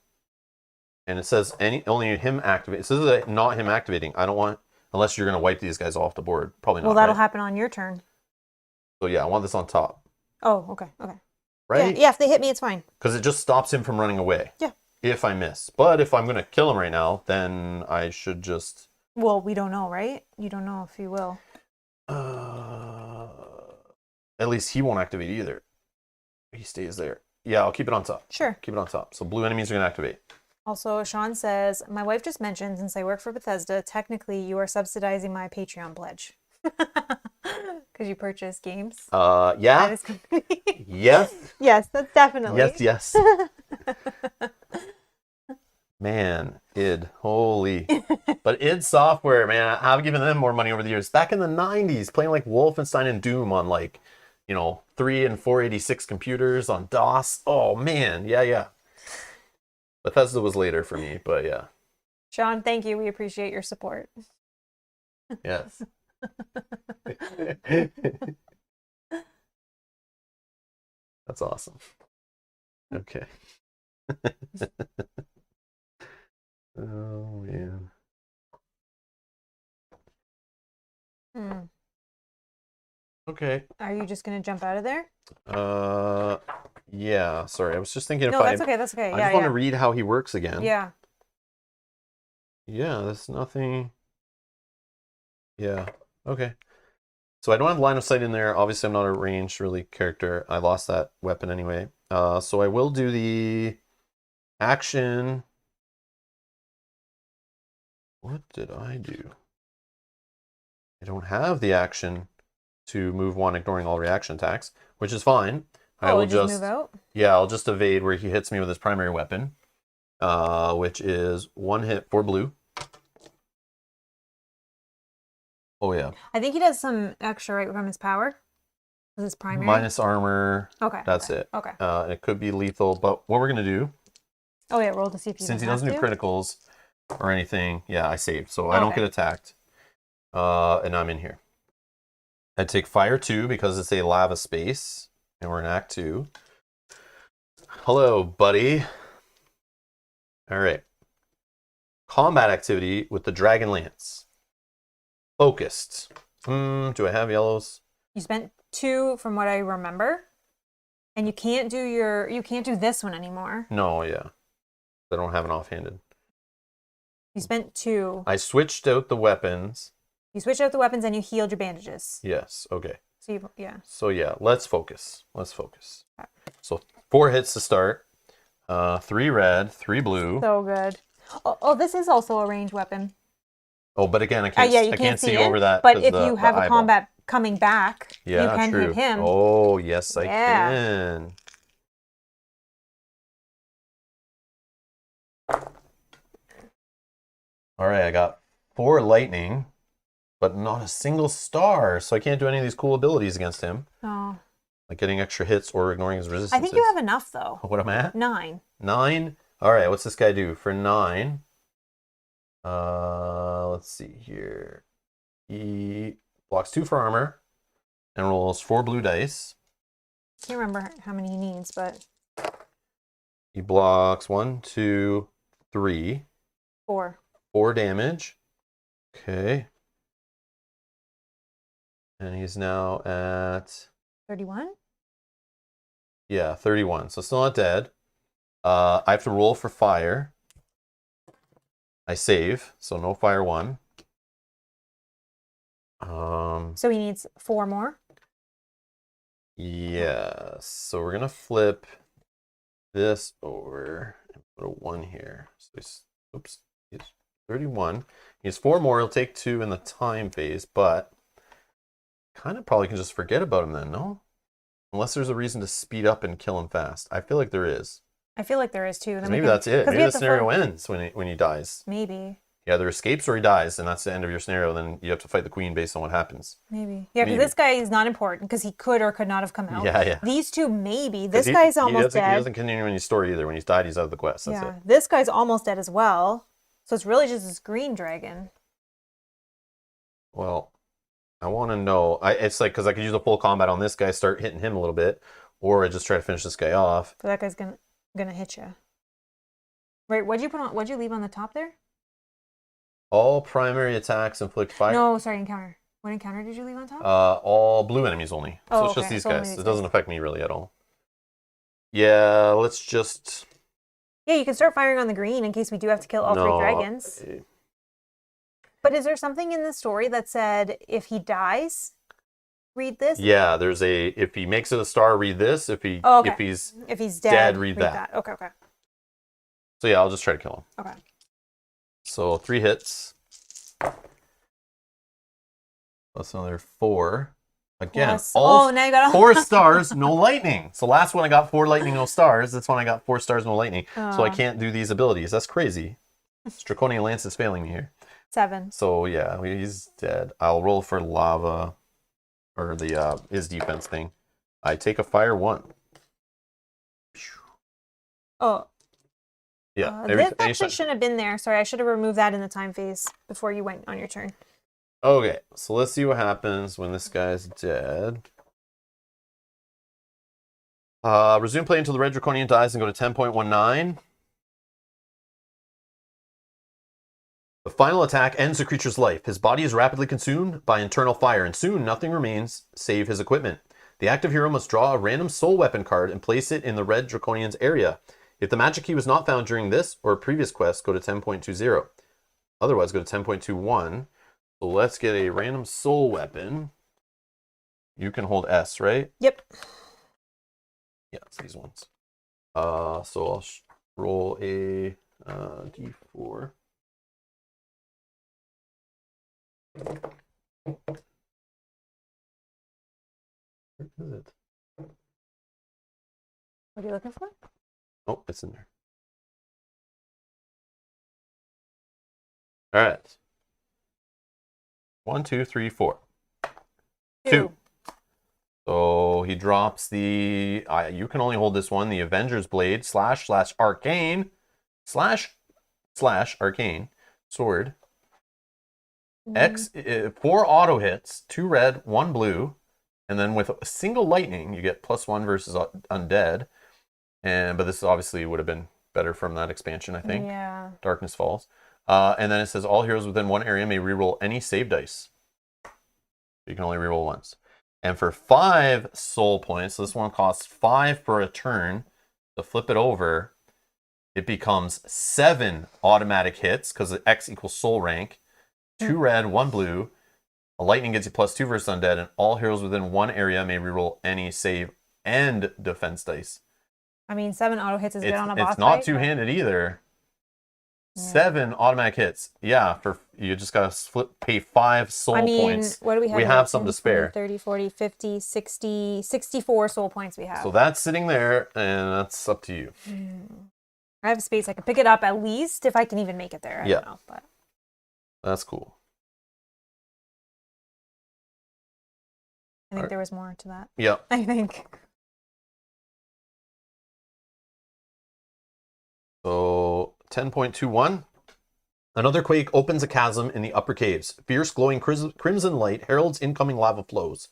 Speaker 1: And it says only him activate. So this is not him activating. I don't want, unless you're going to wipe these guys off the board. Probably not.
Speaker 2: Well, that'll
Speaker 1: right?
Speaker 2: happen on your turn.
Speaker 1: So yeah, I want this on top.
Speaker 2: Oh, okay.
Speaker 1: Right?
Speaker 2: Yeah, if they hit me, it's fine.
Speaker 1: Because it just stops him from running away.
Speaker 2: Yeah.
Speaker 1: If I miss. But if I'm going to kill him right now, then I should just...
Speaker 2: Well, we don't know, right? You don't know if he will.
Speaker 1: At least he won't activate either. He stays there. Yeah, I'll keep it on top.
Speaker 2: Sure.
Speaker 1: Keep it on top. So blue enemies are going to activate.
Speaker 2: Also, Sean says, my wife just mentioned, since I work for Bethesda, technically you are subsidizing my Patreon pledge. Because you purchase games.
Speaker 1: Yeah.
Speaker 2: That is
Speaker 1: Yes.
Speaker 2: Yes, that's definitely.
Speaker 1: Yes. Man, id. Holy. But id Software, man, I've given them more money over the years. Back in the 90s, playing like Wolfenstein and Doom on 3 and 486 computers on DOS. Oh, man. Yeah. Bethesda was later for me, but yeah.
Speaker 2: Sean, thank you. We appreciate your support.
Speaker 1: Yes. That's awesome. Okay. Oh, man. Okay.
Speaker 2: Are you just going to jump out of there?
Speaker 1: Yeah. Sorry, I was just thinking
Speaker 2: No, that's okay. That's okay.
Speaker 1: I just want to read how he works again.
Speaker 2: Yeah.
Speaker 1: Yeah, there's nothing. Yeah. Okay. So I don't have line of sight in there. Obviously, I'm not a ranged really character. I lost that weapon anyway. So I will do the action. What did I do? I don't have the action to move one, ignoring all reaction attacks, which is fine. I will just
Speaker 2: move out?
Speaker 1: Yeah, I'll just evade where he hits me with his primary weapon, which is 1 hit for blue. Oh yeah.
Speaker 2: I think he does some extra right from his power. Is his primary?
Speaker 1: Minus armor.
Speaker 2: Okay.
Speaker 1: That's it.
Speaker 2: Okay.
Speaker 1: It could be lethal, but what we're gonna do?
Speaker 2: Oh yeah, roll to see if
Speaker 1: Since he doesn't do criticals or anything, yeah, I saved, so I don't
Speaker 2: Okay.
Speaker 1: get attacked. And I'm in here. I take fire 2 because it's a lava space, and we're in Act 2. Hello, buddy. All right. Combat activity with the Dragon Lance. Focused. Do I have yellows?
Speaker 2: You spent 2 from what I remember. And you can't do this one anymore.
Speaker 1: No, yeah. I don't have an offhanded.
Speaker 2: You spent 2.
Speaker 1: I switched out the weapons.
Speaker 2: You switched out the weapons and you healed your bandages.
Speaker 1: Yes, okay.
Speaker 2: So
Speaker 1: yeah, let's focus. So 4 hits to start. 3 red, 3 blue.
Speaker 2: So good. Oh, this is also a ranged weapon.
Speaker 1: Oh, but again, I can't,
Speaker 2: Yeah, you
Speaker 1: I can't see
Speaker 2: it,
Speaker 1: over that.
Speaker 2: But if you have a combat coming back,
Speaker 1: Yeah,
Speaker 2: you can
Speaker 1: true.
Speaker 2: hit him.
Speaker 1: Oh, yes, I
Speaker 2: Yeah.
Speaker 1: can. All right, I got 4 lightning, but not a single star, so I can't do any of these cool abilities against him.
Speaker 2: Oh.
Speaker 1: Like getting extra hits or ignoring his resistances.
Speaker 2: I think you have enough, though.
Speaker 1: What am I at?
Speaker 2: 9.
Speaker 1: 9? All right, what's this guy do? For 9, let's see here. He blocks 2 for armor and rolls 4 blue dice.
Speaker 2: Can't remember how many he needs, but...
Speaker 1: He blocks 1, 2, 3.
Speaker 2: 4.
Speaker 1: 4 damage. Okay. And he's now at...
Speaker 2: 31?
Speaker 1: Yeah, 31. So still not dead. I have to roll for fire. I save, so no fire 1.
Speaker 2: So he needs 4 more?
Speaker 1: Yeah. So we're gonna flip this over and put a 1 here. So he's, oops, he's 31. He has 4 more. He'll take 2 in the time phase, but kind of probably can just forget about him then, no? Unless there's a reason to speed up and kill him fast. I feel like there is.
Speaker 2: I feel like there is, too. Then
Speaker 1: Maybe that's it. Maybe the scenario
Speaker 2: fight...
Speaker 1: ends when he dies.
Speaker 2: Maybe.
Speaker 1: He either escapes or he dies, and that's the end of your scenario. Then you have to fight the queen based on what happens.
Speaker 2: Maybe. Yeah, because this guy is not important because he could or could not have come out.
Speaker 1: Yeah, yeah.
Speaker 2: These two, maybe. This guy's almost dead.
Speaker 1: He doesn't continue any story either. When he's died, he's out of the quest. That's it.
Speaker 2: This guy's almost dead as well. So it's really just this green dragon.
Speaker 1: Well, I want to know. It's like, because I could use a full combat on this guy, start hitting him a little bit, or I just try to finish this guy off.
Speaker 2: So that guy's gonna hit you. Right, what'd you leave on the top there?
Speaker 1: All primary attacks inflict fire.
Speaker 2: No, sorry, encounter. What encounter did you leave on top?
Speaker 1: All blue enemies only. So it's just these guys. It doesn't affect me really at all. Yeah, let's just...
Speaker 2: Yeah, you can start firing on the green in case we do have to kill all 3 dragons. But is there something in the story that said if he dies, read this?
Speaker 1: Yeah, there's a... If he makes it a star, read this. If he's dead, read that.
Speaker 2: Okay.
Speaker 1: So yeah, I'll just try to kill him.
Speaker 2: Okay.
Speaker 1: So 3 hits. Plus another 4. Again,
Speaker 2: plus, now you got
Speaker 1: 4 stars, no lightning. So last one I got 4 lightning, no stars. This one I got 4 stars, no lightning. So I can't do these abilities. That's crazy. Draconian Lance is failing me here.
Speaker 2: 7.
Speaker 1: So yeah, he's dead. I'll roll for lava, or the his defense thing. I take a fire 1.
Speaker 2: Oh.
Speaker 1: Yeah.
Speaker 2: This actually shouldn't have been there. Sorry, I should have removed that in the time phase before you went on your turn.
Speaker 1: Okay, so let's see what happens when this guy's dead. Resume play until the red draconian dies and go to 10.19. The final attack ends the creature's life. His body is rapidly consumed by internal fire, and soon nothing remains save his equipment. The active hero must draw a random soul weapon card and place it in the red draconian's area. If the magic key was not found during this or previous quest, go to 10.20. Otherwise, go to 10.21. So let's get a random soul weapon. You can hold S, right?
Speaker 2: Yep.
Speaker 1: Yeah, it's these ones. So I'll roll a D4. Where is it?
Speaker 2: What are you looking for?
Speaker 1: Oh, it's in there. All right. 1, 2, 3, 4. 2. So he drops the... you can only hold this one. The Avenger's Blade / Arcane / Arcane Sword. X 4 auto hits, 2 red, 1 blue, and then with a single lightning, you get +1 versus undead. But this obviously would have been better from that expansion, I think.
Speaker 2: Yeah.
Speaker 1: Darkness Falls. And then it says all heroes within one area may reroll any save dice. You can only reroll once. And for 5 soul points, this one costs 5 per a turn. To flip it over, it becomes 7 automatic hits because X equals soul rank. 2 red, 1 blue. A lightning gets you +2 versus undead, and all heroes within one area may reroll any save and defense dice.
Speaker 2: I mean, 7 auto hits is good on a boss
Speaker 1: It's not
Speaker 2: fight,
Speaker 1: two-handed either. 7 automatic hits. Yeah, for you just gotta pay 5 soul points.
Speaker 2: What do we have?
Speaker 1: We
Speaker 2: here?
Speaker 1: have some
Speaker 2: 10,
Speaker 1: to spare.
Speaker 2: 20, 30, 40, 50, 60, 64 soul points we have.
Speaker 1: So that's sitting there, and that's up to you.
Speaker 2: I have space. I can pick it up at least if I can even make it there. I don't know, but
Speaker 1: that's cool.
Speaker 2: I think there was more to that.
Speaker 1: Yeah.
Speaker 2: I think.
Speaker 1: So 10.21. Another quake opens a chasm in the upper caves. Fierce glowing crimson light heralds incoming lava flows.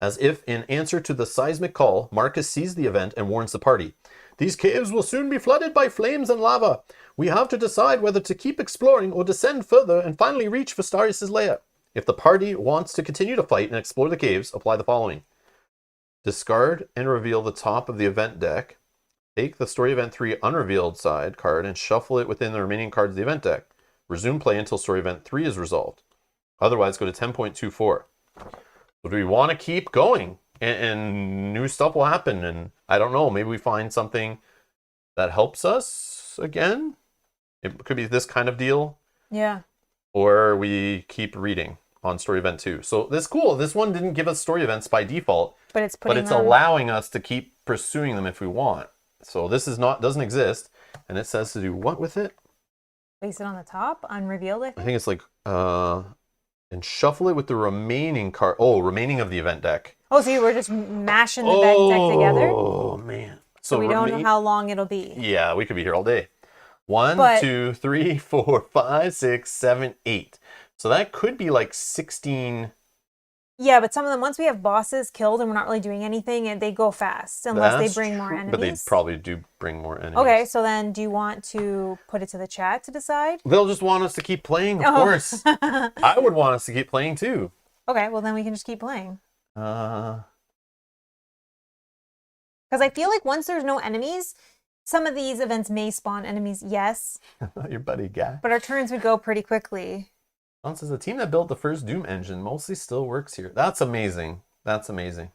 Speaker 1: As if in answer to the seismic call, Marcus sees the event and warns the party. These caves will soon be flooded by flames and lava. We have to decide whether to keep exploring or descend further and finally reach Vastaryous' lair. If the party wants to continue to fight and explore the caves, apply the following. Discard and reveal the top of the event deck. Take the Story Event 3 unrevealed side card and shuffle it within the remaining cards of the event deck. Resume play until Story Event 3 is resolved. Otherwise, go to 10.24. So do we want to keep going? And new stuff will happen. And I don't know, maybe we find something that helps us again. It could be this kind of deal.
Speaker 2: Yeah.
Speaker 1: Or we keep reading on Story Event 2. So this is cool. This one didn't give us story events by default.
Speaker 2: But it's
Speaker 1: allowing us to keep pursuing them if we want. So this is doesn't exist. And it says to do what with it?
Speaker 2: Place it on the top, unrevealed, I think.
Speaker 1: I think it's like, and shuffle it with the remaining card. Oh, remaining of the event deck.
Speaker 2: Oh, so you were just mashing the event deck together?
Speaker 1: Oh, man.
Speaker 2: So we don't know how long it'll be.
Speaker 1: Yeah, we could be here all day. 1, 2, 3, 4, 5, 6, 7, 8. So that could be like 16.
Speaker 2: Yeah, but some of them, once we have bosses killed and we're not really doing anything, and they go fast unless they bring more enemies.
Speaker 1: But they probably do bring more enemies.
Speaker 2: Okay, so then do you want to put it to the chat to decide?
Speaker 1: They'll just want us to keep playing, of course. I would want us to keep playing too.
Speaker 2: Okay, well then we can just keep playing.
Speaker 1: Because
Speaker 2: I feel like once there's no enemies, some of these events may spawn enemies, yes.
Speaker 1: Your buddy guy.
Speaker 2: But our turns would go pretty quickly.
Speaker 1: Says the team that built the first Doom engine mostly still works here. That's amazing. That's amazing.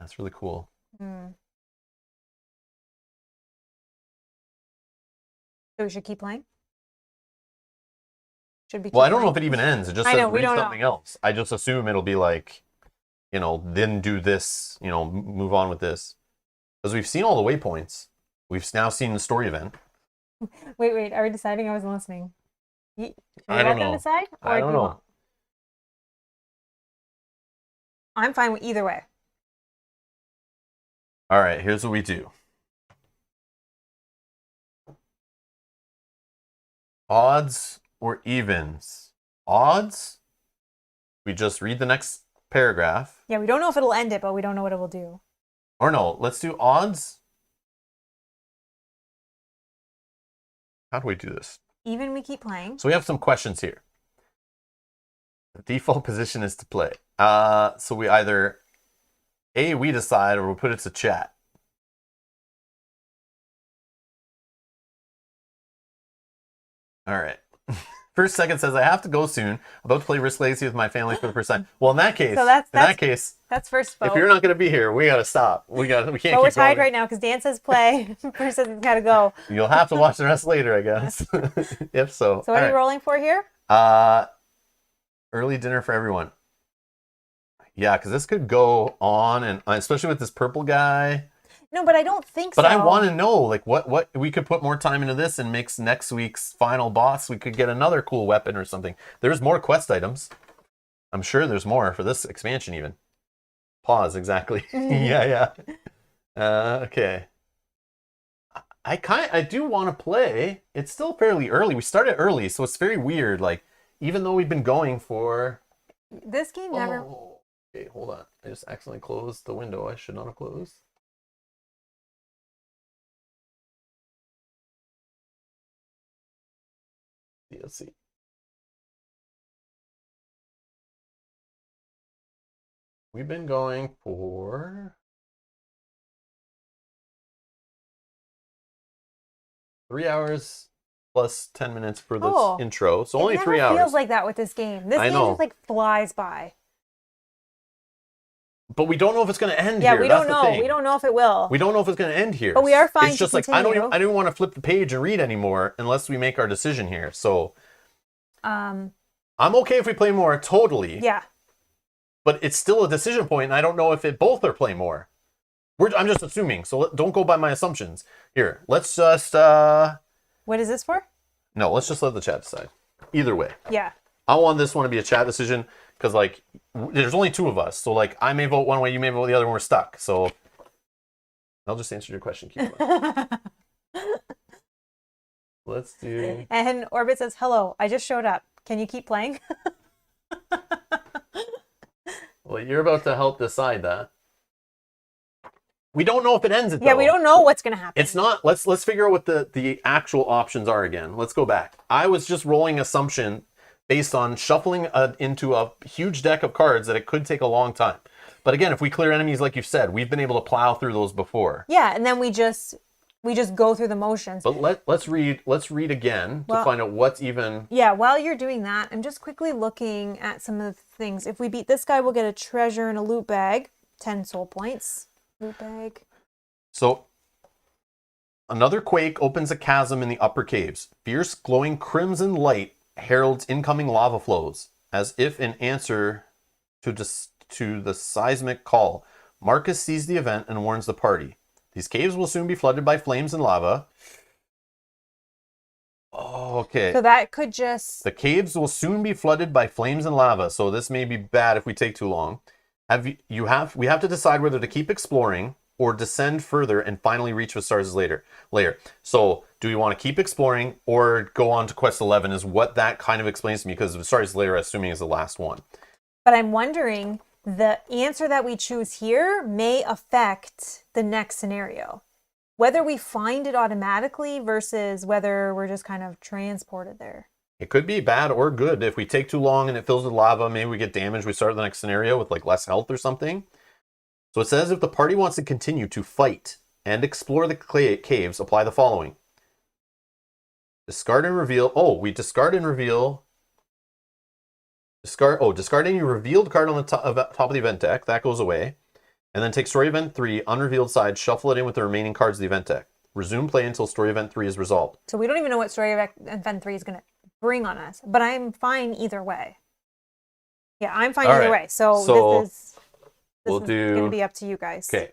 Speaker 1: That's really cool.
Speaker 2: So we should keep playing? Should we?
Speaker 1: Well, I don't know if it even ends. It just says read something
Speaker 2: know.
Speaker 1: else. I just assume it'll be like, then do this, move on with this. Because we've seen all the waypoints. We've now seen the story event.
Speaker 2: Wait. Are we deciding? I wasn't listening.
Speaker 1: I don't know.
Speaker 2: Decide, or
Speaker 1: I don't know.
Speaker 2: I'm fine with either way.
Speaker 1: All right, here's what we do. Odds or evens? Odds? We just read the next paragraph.
Speaker 2: Yeah, we don't know if it'll end it, but we don't know what it will do.
Speaker 1: Or no, let's do odds. How do we do this?
Speaker 2: Even we keep playing.
Speaker 1: So we have some questions here. The default position is to play. So we either we decide, or we'll put it to chat. All right. First second says I have to go soon. About to play Risk Legacy with my family for the first time. Well, in that case,
Speaker 2: that's first vote.
Speaker 1: If you're not going to be here, we got to stop. We can't. But
Speaker 2: we're tied right now because Dan says play. First says he's got to go.
Speaker 1: You'll have to watch the rest later, I guess. If so.
Speaker 2: So what are you rolling for here?
Speaker 1: Early dinner for everyone. Yeah, because this could go on, and especially with this purple guy.
Speaker 2: No, but I don't think so.
Speaker 1: But I want to know, like, what we could put more time into this and makes next week's final boss. We could get another cool weapon or something. There's more quest items. I'm sure there's more for this expansion even. Pause, exactly. Yeah. Okay. I do want to play. It's still fairly early. We started early, so it's very weird. Like, even though we've been going for...
Speaker 2: This game never...
Speaker 1: Oh, okay, hold on. I just accidentally closed the window I should not have closed. Let's see. We've been going for 3 hours plus 10 minutes for this intro. So only 3 hours.
Speaker 2: It feels like that with this game. This game just like flies by.
Speaker 1: But we don't know if it's going to end
Speaker 2: Yeah,
Speaker 1: here.
Speaker 2: we
Speaker 1: That's
Speaker 2: don't
Speaker 1: the
Speaker 2: know.
Speaker 1: thing.
Speaker 2: We don't know if it will.
Speaker 1: We don't know if it's going to end here.
Speaker 2: But we are fine
Speaker 1: It's just
Speaker 2: to
Speaker 1: like I
Speaker 2: continue.
Speaker 1: don't want to flip the page and read anymore unless we make our decision here. So I'm okay if we play more, totally.
Speaker 2: Yeah.
Speaker 1: But it's still a decision point, and I don't know if it both are play more. I'm just assuming, so don't go by my assumptions. Here, let's just...
Speaker 2: What is this for?
Speaker 1: No, let's just let the chat decide. Either way.
Speaker 2: Yeah.
Speaker 1: I want this one to be a chat decision, because, like, there's only two of us. So, like, I may vote one way, you may vote the other, and we're stuck. So, I'll just answer your question. Keep going. Let's do...
Speaker 2: And Orbit says, hello, I just showed up. Can you keep playing?
Speaker 1: Well, you're about to help decide that. We don't know if it ends it, though.
Speaker 2: Yeah, we don't know what's going to happen.
Speaker 1: It's not... Let's figure out what the actual options are again. Let's go back. I was just rolling assumption based on shuffling into a huge deck of cards that it could take a long time. But again, if we clear enemies, like you said, we've been able to plow through those before.
Speaker 2: Yeah, and then we just go through the motions.
Speaker 1: But let's read again to find out what's even...
Speaker 2: Yeah, while you're doing that, I'm just quickly looking at some of the things. If we beat this guy, we'll get a treasure and a loot bag. 10 soul points. Loot bag.
Speaker 1: So, another quake opens a chasm in the upper caves. Fierce glowing crimson light heralds incoming lava flows, as if in answer to the seismic call. Marcus sees the event and warns the party. These caves will soon be flooded by flames and lava. Oh, okay.
Speaker 2: So that could just...
Speaker 1: The caves will soon be flooded by flames and lava, so this may be bad if we take too long. We have to decide whether to keep exploring or descend further and finally reach Vastaryous Lair. So, do we want to keep exploring or go on to Quest 11 is what that kind of explains to me, because Vastaryous Lair, assuming, is the last one.
Speaker 2: But I'm wondering, the answer that we choose here may affect the next scenario. Whether we find it automatically versus whether we're just kind of transported there.
Speaker 1: It could be bad or good. If we take too long and it fills with lava, maybe we get damaged. We start the next scenario with like less health or something. So it says if the party wants to continue to fight and explore the caves, apply the following. Discard and reveal. Oh, we discard and reveal. Discard any revealed card on the top of the event deck. That goes away. And then take Story Event 3, unrevealed side, shuffle it in with the remaining cards of the event deck. Resume play until Story Event 3 is resolved.
Speaker 2: So we don't even know what Story Event 3 is going to bring on us. But I'm fine either way. Yeah, I'm fine either way. So this is going to be up to you guys.
Speaker 1: Okay.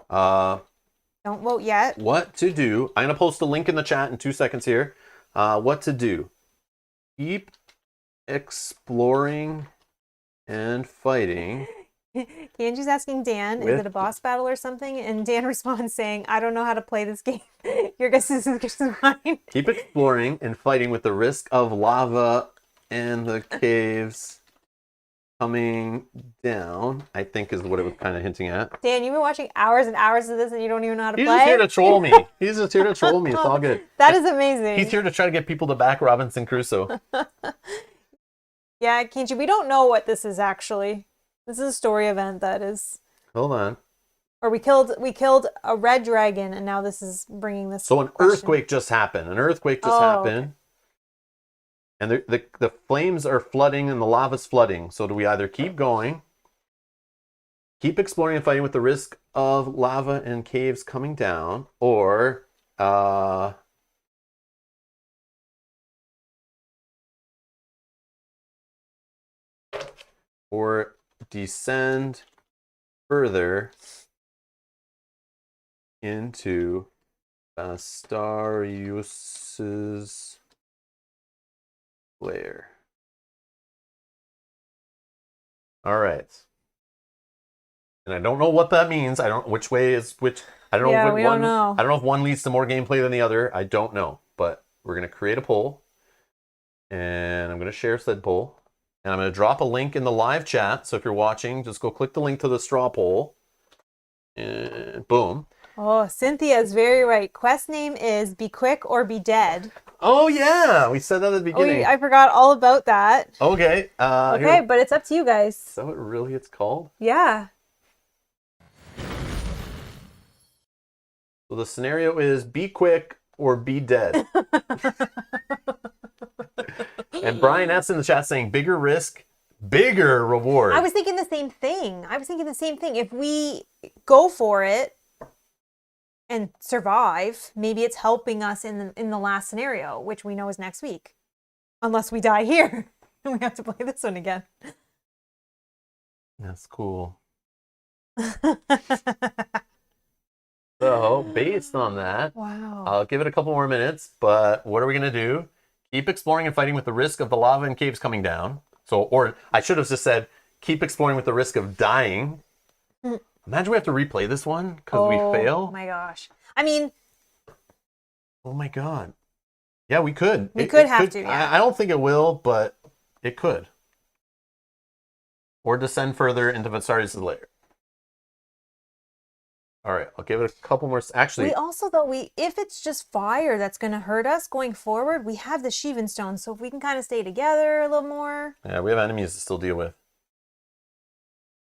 Speaker 2: Don't vote yet.
Speaker 1: What to do. I'm going to post a link in the chat in 2 seconds here. What to do. Keep exploring and fighting.
Speaker 2: Kanji's asking Dan, is it a boss battle or something? And Dan responds saying, I don't know how to play this game. Your guess is as good as mine.
Speaker 1: Keep exploring and fighting with the risk of lava and the caves coming down, I think is what it was kind of hinting at.
Speaker 2: Dan, you've been watching hours and hours of this and you don't even know how to play?
Speaker 1: He's just here to troll me. He's just here to troll me. It's all good.
Speaker 2: That is amazing.
Speaker 1: He's here to try to get people to back Robinson Crusoe.
Speaker 2: Yeah, Kanji, we don't know what this is actually. This is a story event that is...
Speaker 1: Hold on.
Speaker 2: Or we killed a red dragon and now this is bringing this
Speaker 1: So an
Speaker 2: question.
Speaker 1: earthquake just happened. Okay. And the flames are flooding and the lava's flooding. So do we either keep going, keep exploring and fighting with the risk of lava and caves coming down, or descend further into Vastaryous Lair. All right. And I don't know what that means. I don't which way is which. I don't know.
Speaker 2: Yeah,
Speaker 1: if
Speaker 2: we
Speaker 1: one,
Speaker 2: don't know.
Speaker 1: I don't know if one leads to more gameplay than the other. I don't know. But we're gonna create a poll, and I'm gonna share said poll. And I'm going to drop a link in the live chat. So if you're watching, just go click the link to the straw poll. And boom.
Speaker 2: Oh, Cynthia is very right. Quest name is Be Quick or Be Dead.
Speaker 1: Oh, yeah. We said that at the beginning.
Speaker 2: Oh, I forgot all about that.
Speaker 1: Okay.
Speaker 2: Okay, but it's up to you guys.
Speaker 1: Is that what really it's called?
Speaker 2: Yeah.
Speaker 1: So the scenario is Be Quick or Be Dead. And Brian S. in the chat saying bigger risk, bigger reward.
Speaker 2: I was thinking the same thing. If we go for it and survive, maybe it's helping us in the last scenario, which we know is next week. Unless we die here. And we have to play this one again.
Speaker 1: That's cool. So, based on that,
Speaker 2: Wow.
Speaker 1: I'll give it a couple more minutes, but what are we going to do? Keep exploring and fighting with the risk of the lava and caves coming down. So, or I should have just said, keep exploring with the risk of dying. Imagine we have to replay this one because we fail.
Speaker 2: Oh my gosh. I mean,
Speaker 1: oh my God. Yeah, we could.
Speaker 2: We could have to, yeah.
Speaker 1: I don't think it will, but it could. Or descend further into Vastaryous Lair. All right, I'll give it a couple more. Actually,
Speaker 2: we also, though, if it's just fire that's going to hurt us going forward, we have the Sheevan Stone. So if we can kind of stay together a little more.
Speaker 1: Yeah, we have enemies to still deal with.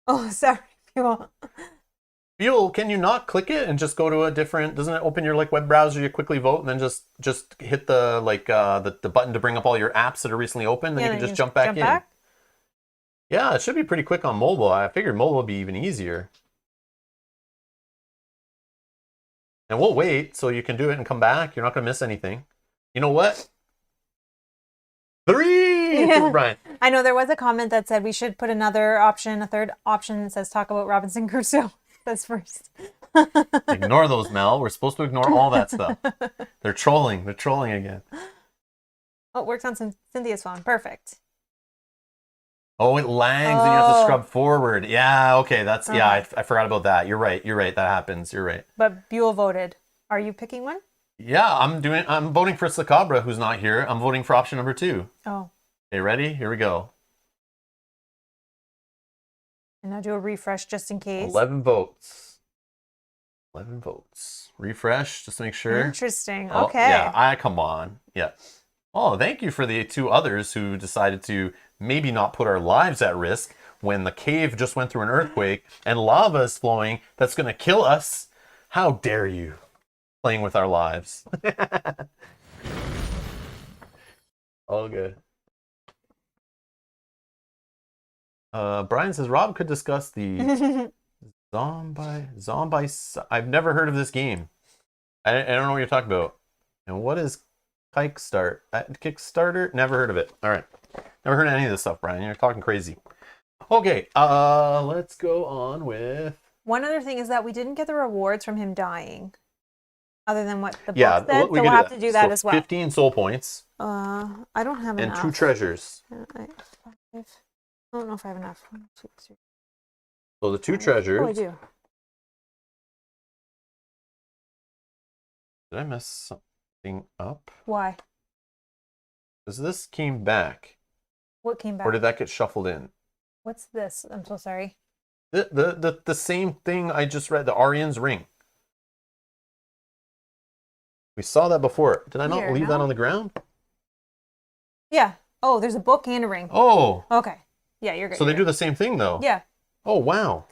Speaker 2: Oh, sorry.
Speaker 1: Fuel, can you not click it and just go to a different? Doesn't it open your web browser? You quickly vote and then just hit the the button to bring up all your apps that are recently open. Then you can just jump back in. Yeah, it should be pretty quick on mobile. I figured mobile would be even easier. And we'll wait so you can do it and come back. You're not going to miss anything. You know what? 3 for Brian.
Speaker 2: I know there was a comment that said we should put another option, a third option that says talk about Robinson Crusoe. That's first.
Speaker 1: Ignore those, Mel. We're supposed to ignore all that stuff. They're trolling. They're trolling again.
Speaker 2: Oh, it works on Cynthia's phone. Perfect.
Speaker 1: Oh, it langs and you have to scrub forward. Yeah, okay. That's yeah, I forgot about that. You're right. You're right. That happens. You're right.
Speaker 2: But Buell voted. Are you picking one?
Speaker 1: Yeah, I'm voting for Sakabra, who's not here. I'm voting for option number 2.
Speaker 2: Oh.
Speaker 1: Okay, ready? Here we go.
Speaker 2: And now do a refresh just in case.
Speaker 1: 11 votes. 11 votes. Refresh just to make sure.
Speaker 2: Interesting.
Speaker 1: Oh,
Speaker 2: okay.
Speaker 1: Yeah, come on. Yeah. Oh, thank you for the 2 others who decided to maybe not put our lives at risk when the cave just went through an earthquake and lava is flowing that's going to kill us. How dare you? Playing with our lives. All good. Brian says Rob could discuss the zombie. I've never heard of this game. I don't know what you're talking about. And what is Kickstarter? Never heard of it. All right. Never heard of any of this stuff, Brian. You're talking crazy. Okay, let's go on with...
Speaker 2: One other thing is that we didn't get the rewards from him dying. Other than what the book said, so
Speaker 1: we'll
Speaker 2: have to do that as well.
Speaker 1: 15 soul points.
Speaker 2: I don't have enough.
Speaker 1: And 2 treasures.
Speaker 2: I don't know if I have enough. 1, 2, 3.
Speaker 1: So the 2 treasures...
Speaker 2: Oh, I do.
Speaker 1: Did I mess something up?
Speaker 2: Why?
Speaker 1: Because this came back.
Speaker 2: What came back?
Speaker 1: Or did that get shuffled in?
Speaker 2: What's this? I'm so sorry.
Speaker 1: The same thing I just read, the Aryan's Ring. We saw that before. Did I not leave that on the ground?
Speaker 2: Yeah. Oh, there's a book and a ring.
Speaker 1: Oh.
Speaker 2: Okay. Yeah, you're good.
Speaker 1: So they do the same thing, though.
Speaker 2: Yeah.
Speaker 1: Oh, wow.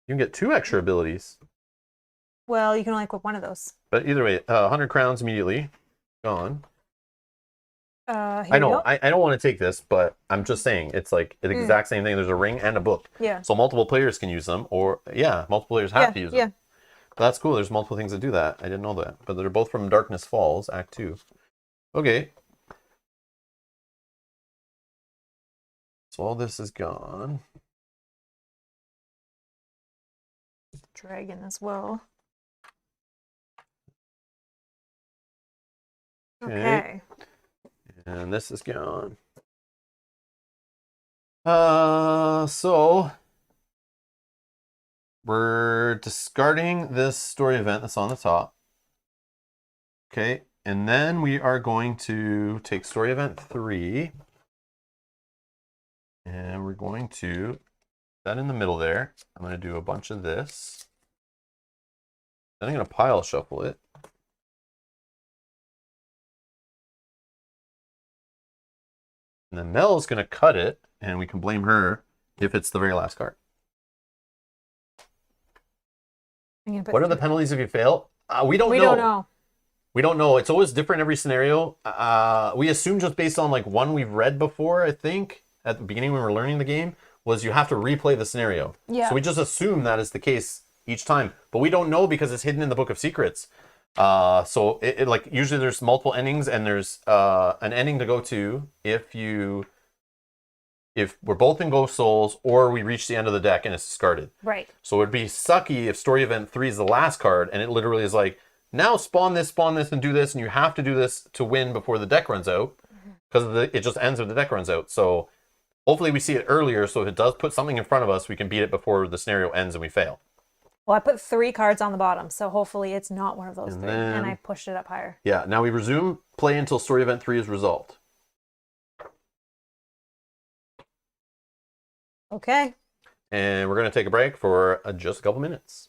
Speaker 1: You can get 2 extra abilities.
Speaker 2: Well, you can only equip one of those.
Speaker 1: But either way, 100 crowns immediately. Gone. I know. I don't want to take this, but I'm just saying it's like the exact same thing. There's a ring and a book.
Speaker 2: Yeah.
Speaker 1: So multiple players can use them, or multiple players have to use them. Yeah. But that's cool. There's multiple things that do that. I didn't know that. But they're both from Darkness Falls, Act 2. Okay. So all this is gone.
Speaker 2: Dragon as well. Okay.
Speaker 1: And this is gone. So we're discarding this story event that's on the top. Okay, and then we are going to take story event 3. And we're going to put that in the middle there. I'm going to do a bunch of this. Then I'm going to pile shuffle it. And then Mel's going to cut it, and we can blame her if it's the very last card. What are the penalties if you fail? We don't know. We don't know. It's always different every scenario. We assume just based on one we've read before, I think. at the beginning when we were learning the game was you have to replay the scenario.
Speaker 2: Yeah.
Speaker 1: So we just assume that is the case each time, but we don't know because it's hidden in the Book of Secrets. So it like usually there's multiple endings, and there's an ending to go to if we're both in Ghost Souls or we reach the end of the deck and it's discarded.
Speaker 2: Right.
Speaker 1: So it'd be sucky if Story Event 3 is the last card and it literally is like, now spawn this, and do this, and you have to do this to win before the deck runs out, because it just ends when the deck runs out. So hopefully we see it earlier, so if it does put something in front of us, we can beat it before the scenario ends and we fail.
Speaker 2: Well, I put 3 cards on the bottom, so hopefully it's not one of those
Speaker 1: And
Speaker 2: 3.
Speaker 1: then-
Speaker 2: And I pushed it up higher.
Speaker 1: Yeah, now we resume play until Story Event 3 is resolved.
Speaker 2: Okay.
Speaker 1: And we're going to take a break for just a couple minutes.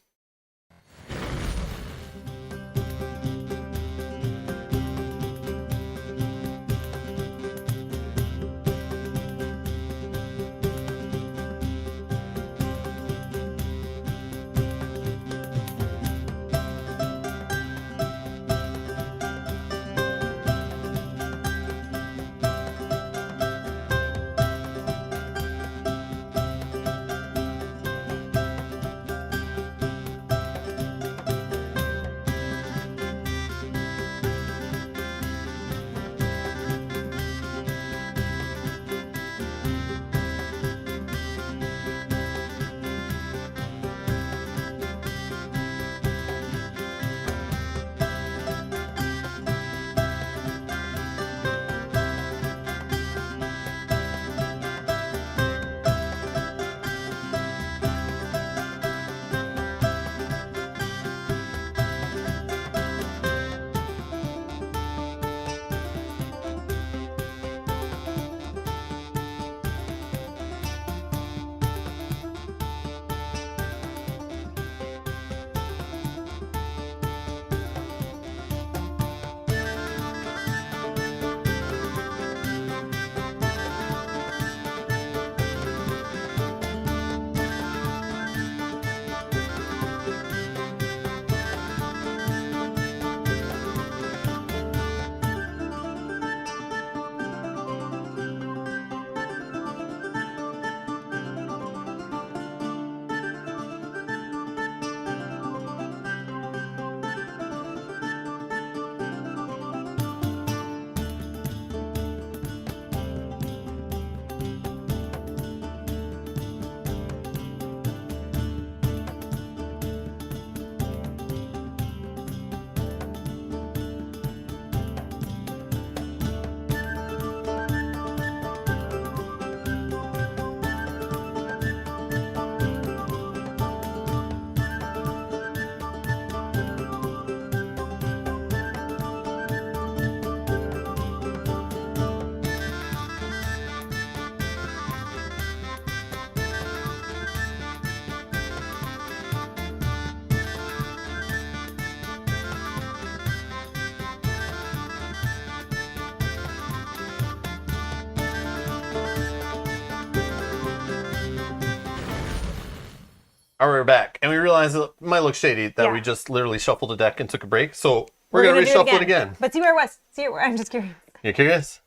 Speaker 1: All right, we're back, and we realized it might look shady that we just literally shuffled a deck and took a break, so we're going to
Speaker 2: do
Speaker 1: reshuffle it again.
Speaker 2: But see where it was. See it where I'm just curious.
Speaker 1: You curious?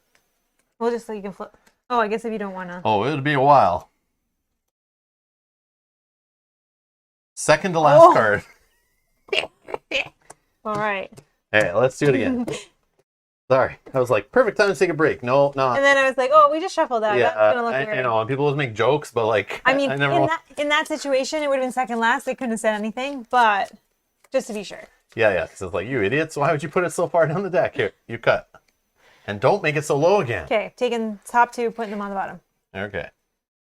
Speaker 2: Well, just so you can flip. Oh, I guess if you don't want to.
Speaker 1: Oh, it'll be a while. Second to last card.
Speaker 2: All right.
Speaker 1: Hey, let's do it again. Sorry, I was like, perfect time to take a break. No, not.
Speaker 2: And then I was like, oh, we just shuffled that.
Speaker 1: Yeah,
Speaker 2: That's gonna look weird.
Speaker 1: you know, and people always make jokes, but like,
Speaker 2: I mean,
Speaker 1: never.
Speaker 2: in that situation, it would have been second last. They couldn't have said anything, but just to be sure.
Speaker 1: Yeah, because it's like, you idiots, why would you put it so far down the deck? Here, you cut. And don't make it so low again.
Speaker 2: Okay, taking top 2, putting them on the bottom.
Speaker 1: Okay.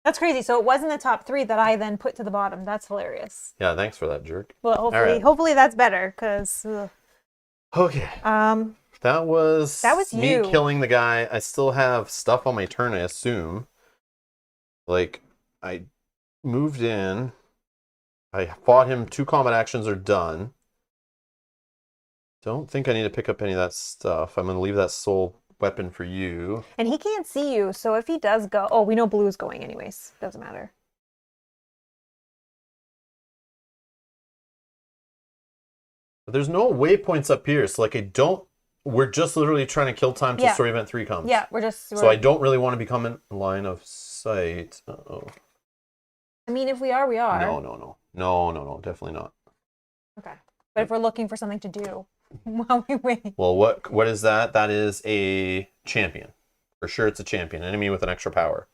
Speaker 2: That's crazy. So it wasn't the top 3 that I then put to the bottom. That's hilarious.
Speaker 1: Yeah, thanks for that, jerk.
Speaker 2: Well, hopefully that's better, because.
Speaker 1: Okay. That was me
Speaker 2: you.
Speaker 1: killing the guy. I still have stuff on my turn, I assume. Like, I moved in. I fought him. 2 combat actions are done. Don't think I need to pick up any of that stuff. I'm going to leave that soul weapon for you.
Speaker 2: And he can't see you, so if he does go... Oh, we know blue's going anyways. Doesn't matter.
Speaker 1: But there's no waypoints up here, so like I don't... We're just literally trying to kill time till Story Event 3 comes.
Speaker 2: Yeah,
Speaker 1: So I don't really want to become in line of site. Uh-oh.
Speaker 2: I mean, if we are, we are.
Speaker 1: No, definitely not.
Speaker 2: Okay. But if we're looking for something to do while we wait.
Speaker 1: Well, what is that? That is a champion. For sure it's a champion. Enemy with an extra power.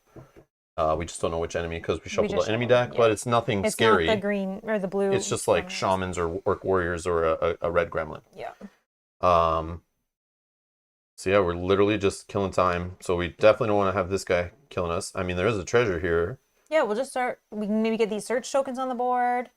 Speaker 1: We just don't know which enemy because we shuffled the enemy deck, but it's nothing scary.
Speaker 2: It's not the green or the blue.
Speaker 1: It's just like shamans or orc warriors or a red gremlin.
Speaker 2: Yeah.
Speaker 1: So yeah, we're literally just killing time. So we definitely don't want to have this guy killing us. I mean, there is a treasure here.
Speaker 2: Yeah, we'll just start. We can maybe get these search tokens on the board.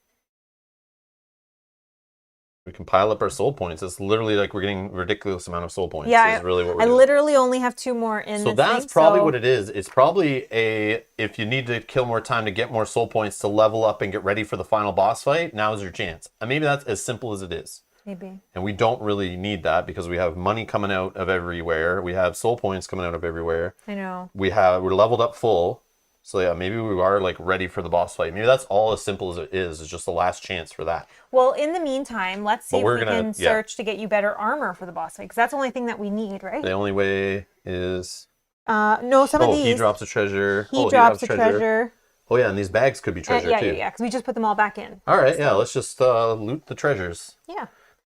Speaker 1: We can pile up our soul points. It's literally like we're getting a ridiculous amount of soul points.
Speaker 2: Yeah,
Speaker 1: is really what we're
Speaker 2: I
Speaker 1: doing.
Speaker 2: literally only have 2 more in
Speaker 1: So
Speaker 2: this
Speaker 1: that's
Speaker 2: thing,
Speaker 1: probably what it is. It's probably if you need to kill more time to get more soul points to level up and get ready for the final boss fight, now's your chance. And maybe that's as simple as it is.
Speaker 2: Maybe.
Speaker 1: And we don't really need that because we have money coming out of everywhere. We have soul points coming out of everywhere.
Speaker 2: I know.
Speaker 1: We're leveled up full. So yeah, maybe we are like ready for the boss fight. Maybe that's all as simple as it is just the last chance for that.
Speaker 2: Well, in the meantime, let's see if we can search to get you better armor for the boss fight, because that's the only thing that we need, right?
Speaker 1: The only way is...
Speaker 2: no, some of these.
Speaker 1: He drops a treasure.
Speaker 2: He drops a treasure.
Speaker 1: Oh yeah, and these bags could be treasure too.
Speaker 2: Yeah, because we just put them all back in.
Speaker 1: All right, yeah, let's just loot the treasures.
Speaker 2: Yeah.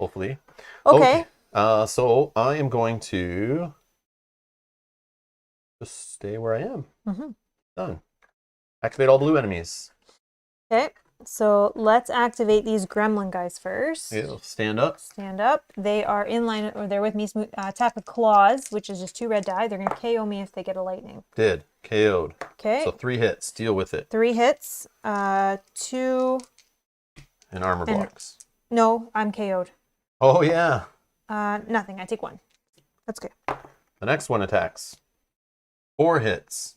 Speaker 1: Hopefully.
Speaker 2: Okay.
Speaker 1: So I am going to just stay where I am.
Speaker 2: Mm-hmm.
Speaker 1: Done. Activate all blue enemies.
Speaker 2: Okay. So let's activate these gremlin guys first.
Speaker 1: Yeah, stand up.
Speaker 2: Stand up. They are in line, or they're with me. Attack with claws, which is just 2 red die. They're going to KO me if they get a lightning.
Speaker 1: Did. KO'd.
Speaker 2: Okay.
Speaker 1: So 3 hits. Deal with it.
Speaker 2: 3 hits. 2.
Speaker 1: And armor blocks.
Speaker 2: No, I'm KO'd.
Speaker 1: Oh, yeah.
Speaker 2: Nothing. I take 1. That's good.
Speaker 1: The next one attacks. 4 hits.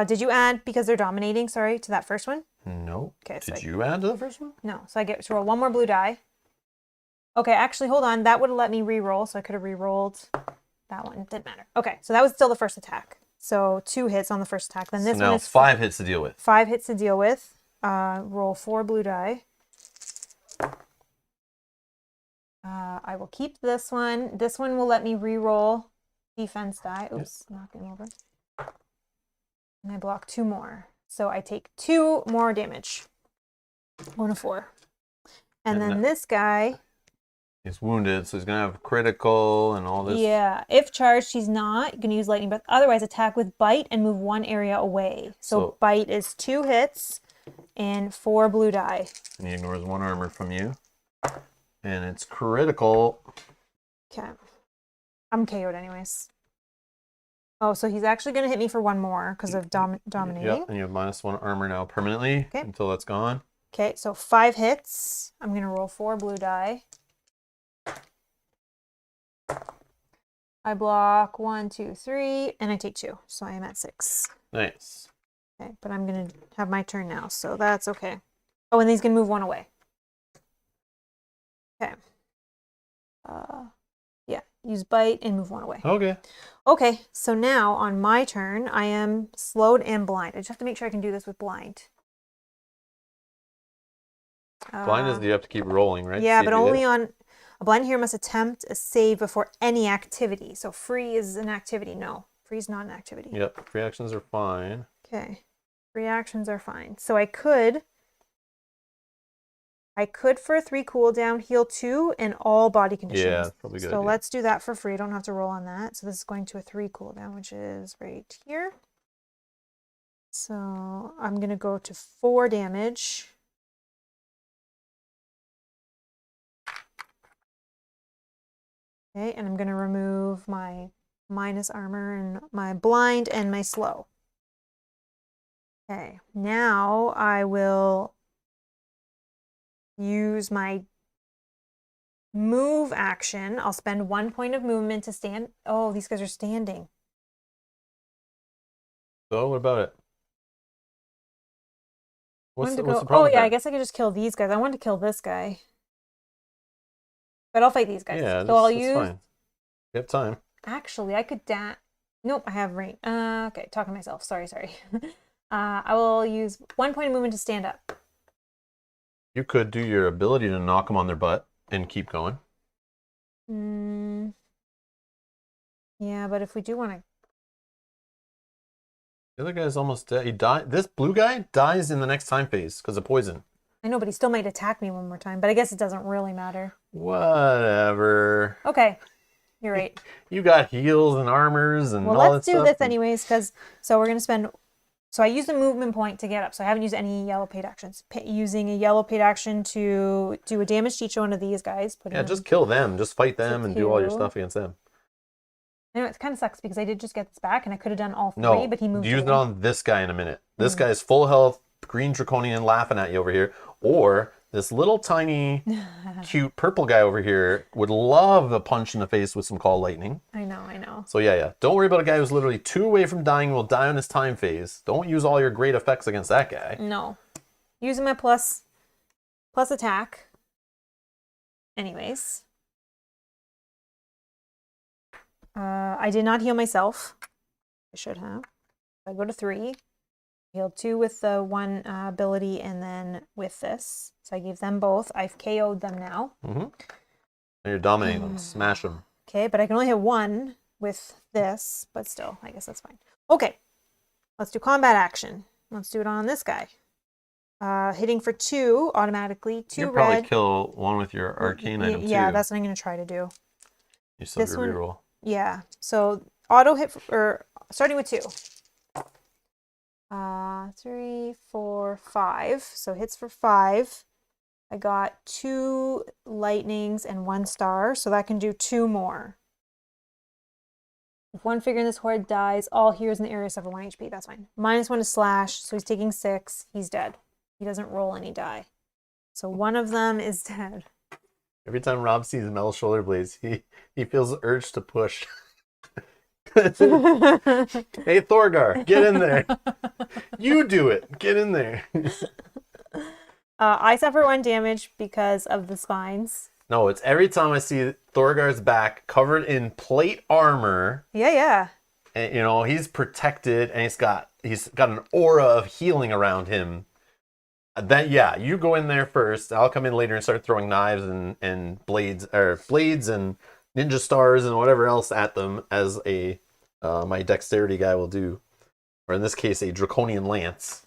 Speaker 2: Did you add, because they're dominating, sorry, to that first one?
Speaker 1: No.
Speaker 2: Okay.
Speaker 1: Did you add to the first one?
Speaker 2: No. So I get to roll 1 more blue die. Okay, actually, hold on. That would have let me re-roll, so I could have re-rolled that one. It didn't matter. Okay, so that was still the first attack. So 2 hits on the first attack. Then this one is
Speaker 1: 5 hits to deal with.
Speaker 2: 5 hits to deal with. Roll 4 blue die. I will keep this one. This one will let me re-roll defense die. Oops, knocking over. And I block 2 more. So I take 2 more damage. 1 of 4. And then this guy...
Speaker 1: He's wounded, so he's going to have critical and all this.
Speaker 2: Yeah. If charged, he's not. You can use lightning breath. Otherwise, attack with bite and move 1 area away. So bite is 2 hits and 4 blue die.
Speaker 1: And he ignores 1 armor from you. And it's critical.
Speaker 2: Okay. I'm KO'd anyways. Oh, so he's actually going to hit me for 1 more because of dominating.
Speaker 1: Yep, and you have -1 armor now permanently until that's gone.
Speaker 2: Okay, so 5 hits. I'm going to roll 4 blue die. I block 1, 2, 3, and I take 2. So I am at 6.
Speaker 1: Nice.
Speaker 2: Okay, but I'm going to have my turn now, so that's okay. Oh, and he's going to move 1 away. Okay. Yeah, use bite and move 1 away.
Speaker 1: Okay.
Speaker 2: Okay, so now on my turn, I am slowed and blind. I just have to make sure I can do this with blind.
Speaker 1: Blind is you have to keep rolling, right?
Speaker 2: Yeah, but only on... A blind hero must attempt a save before any activity. So free is an activity. No, free is not an activity.
Speaker 1: Yep, free actions are fine.
Speaker 2: Okay, free actions are fine. So I could for a 3 cooldown heal 2 and all body conditions.
Speaker 1: Yeah, that's probably good.
Speaker 2: So let's do that for free. I don't have to roll on that. So this is going to a 3 cooldown, which is right here. So I'm going to go to 4 damage. Okay, and I'm going to remove my minus armor and my blind and my slow. Okay, now I will use my move action. I'll spend 1 point of movement to stand. Oh, these guys are standing.
Speaker 1: So what about it? What's the problem?
Speaker 2: Oh, yeah, I guess I could just kill these guys. I wanted to kill this guy. But I'll fight these guys.
Speaker 1: Yeah,
Speaker 2: so I'll use...
Speaker 1: fine. You have time.
Speaker 2: Actually, I could Nope, I have range. Okay, talking to myself. Sorry. I will use 1 point of movement to stand up.
Speaker 1: You could do your ability to knock them on their butt and keep going.
Speaker 2: Yeah, but if we do want to...
Speaker 1: The other guy's almost dead. He died. This blue guy dies in the next time phase because of poison.
Speaker 2: I know, but he still might attack me one more time. But I guess it doesn't really matter.
Speaker 1: Whatever.
Speaker 2: Okay, you're right.
Speaker 1: You got heals and armors and
Speaker 2: Well,
Speaker 1: all
Speaker 2: let's
Speaker 1: that
Speaker 2: do
Speaker 1: stuff.
Speaker 2: this anyways, because so we're gonna spend. So I used a movement point to get up, so I haven't used any yellow paid actions. Using a yellow paid action to do a damage to each one of these guys.
Speaker 1: Yeah, just kill them. Just fight them and do all your stuff against them.
Speaker 2: I know it kind of sucks because I did just get this back, and I could have done all three,
Speaker 1: No,
Speaker 2: but he moved.
Speaker 1: use it
Speaker 2: away.
Speaker 1: on this guy in a minute. This guy's full health, green draconian laughing at you over here. Or this little tiny, cute purple guy over here would love a punch in the face with some call lightning.
Speaker 2: I know.
Speaker 1: So yeah. Don't worry about a guy who's literally 2 away from dying, will die on his time phase. Don't use all your great effects against that guy.
Speaker 2: No. Using my plus attack. Anyways. I did not heal myself. I should have. I go to 3. Healed 2 with the 1 ability and then with this. So I gave them both. I've KO'd them now.
Speaker 1: And you're dominating them. Smash them.
Speaker 2: Okay, but I can only hit 1 with this, but still, I guess that's fine. Okay, let's do combat action. Let's do it on this guy. Hitting for 2 automatically. 2
Speaker 1: You'll
Speaker 2: red.
Speaker 1: probably kill one with your arcane item too.
Speaker 2: Yeah, that's what I'm going to try to do.
Speaker 1: You still have
Speaker 2: this
Speaker 1: your
Speaker 2: one-
Speaker 1: reroll.
Speaker 2: Yeah, so auto hit, or starting with 2. 3, 4, 5. So hits for 5. I got 2 lightnings and 1 star, so that can do 2 more. If one figure in this horde dies, all heroes in the area suffer 1 HP. That's fine. -1 to slash, so he's taking 6. He's dead. He doesn't roll any die. So one of them is dead.
Speaker 1: Every time Rob sees metal shoulder blades, he feels the urge to push. Hey, Thorgar, get in there. You do it. Get in there.
Speaker 2: I suffer 1 damage because of the spines.
Speaker 1: No, it's every time I see Thorgar's back covered in plate armor.
Speaker 2: Yeah.
Speaker 1: And, you know, he's protected and he's got an aura of healing around him. Then yeah, you go in there first. I'll come in later and start throwing knives and blades and ninja stars and whatever else at them as my dexterity guy will do. Or in this case, a draconian lance.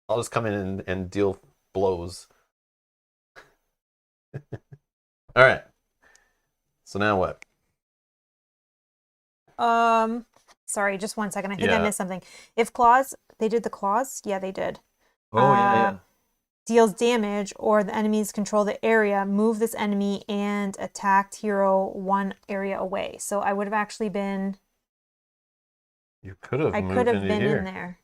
Speaker 1: I'll just come in and deal blows. All right. So now what?
Speaker 2: Sorry, just 1 second. I think
Speaker 1: Yeah.
Speaker 2: I missed something. If claws, they did the claws? Yeah, they did.
Speaker 1: Oh, yeah.
Speaker 2: Deals damage or the enemies control the area, move this enemy and attacked hero 1 area away. So I would have actually been...
Speaker 1: You could have
Speaker 2: I
Speaker 1: moved
Speaker 2: could have
Speaker 1: into
Speaker 2: been
Speaker 1: here.
Speaker 2: in there.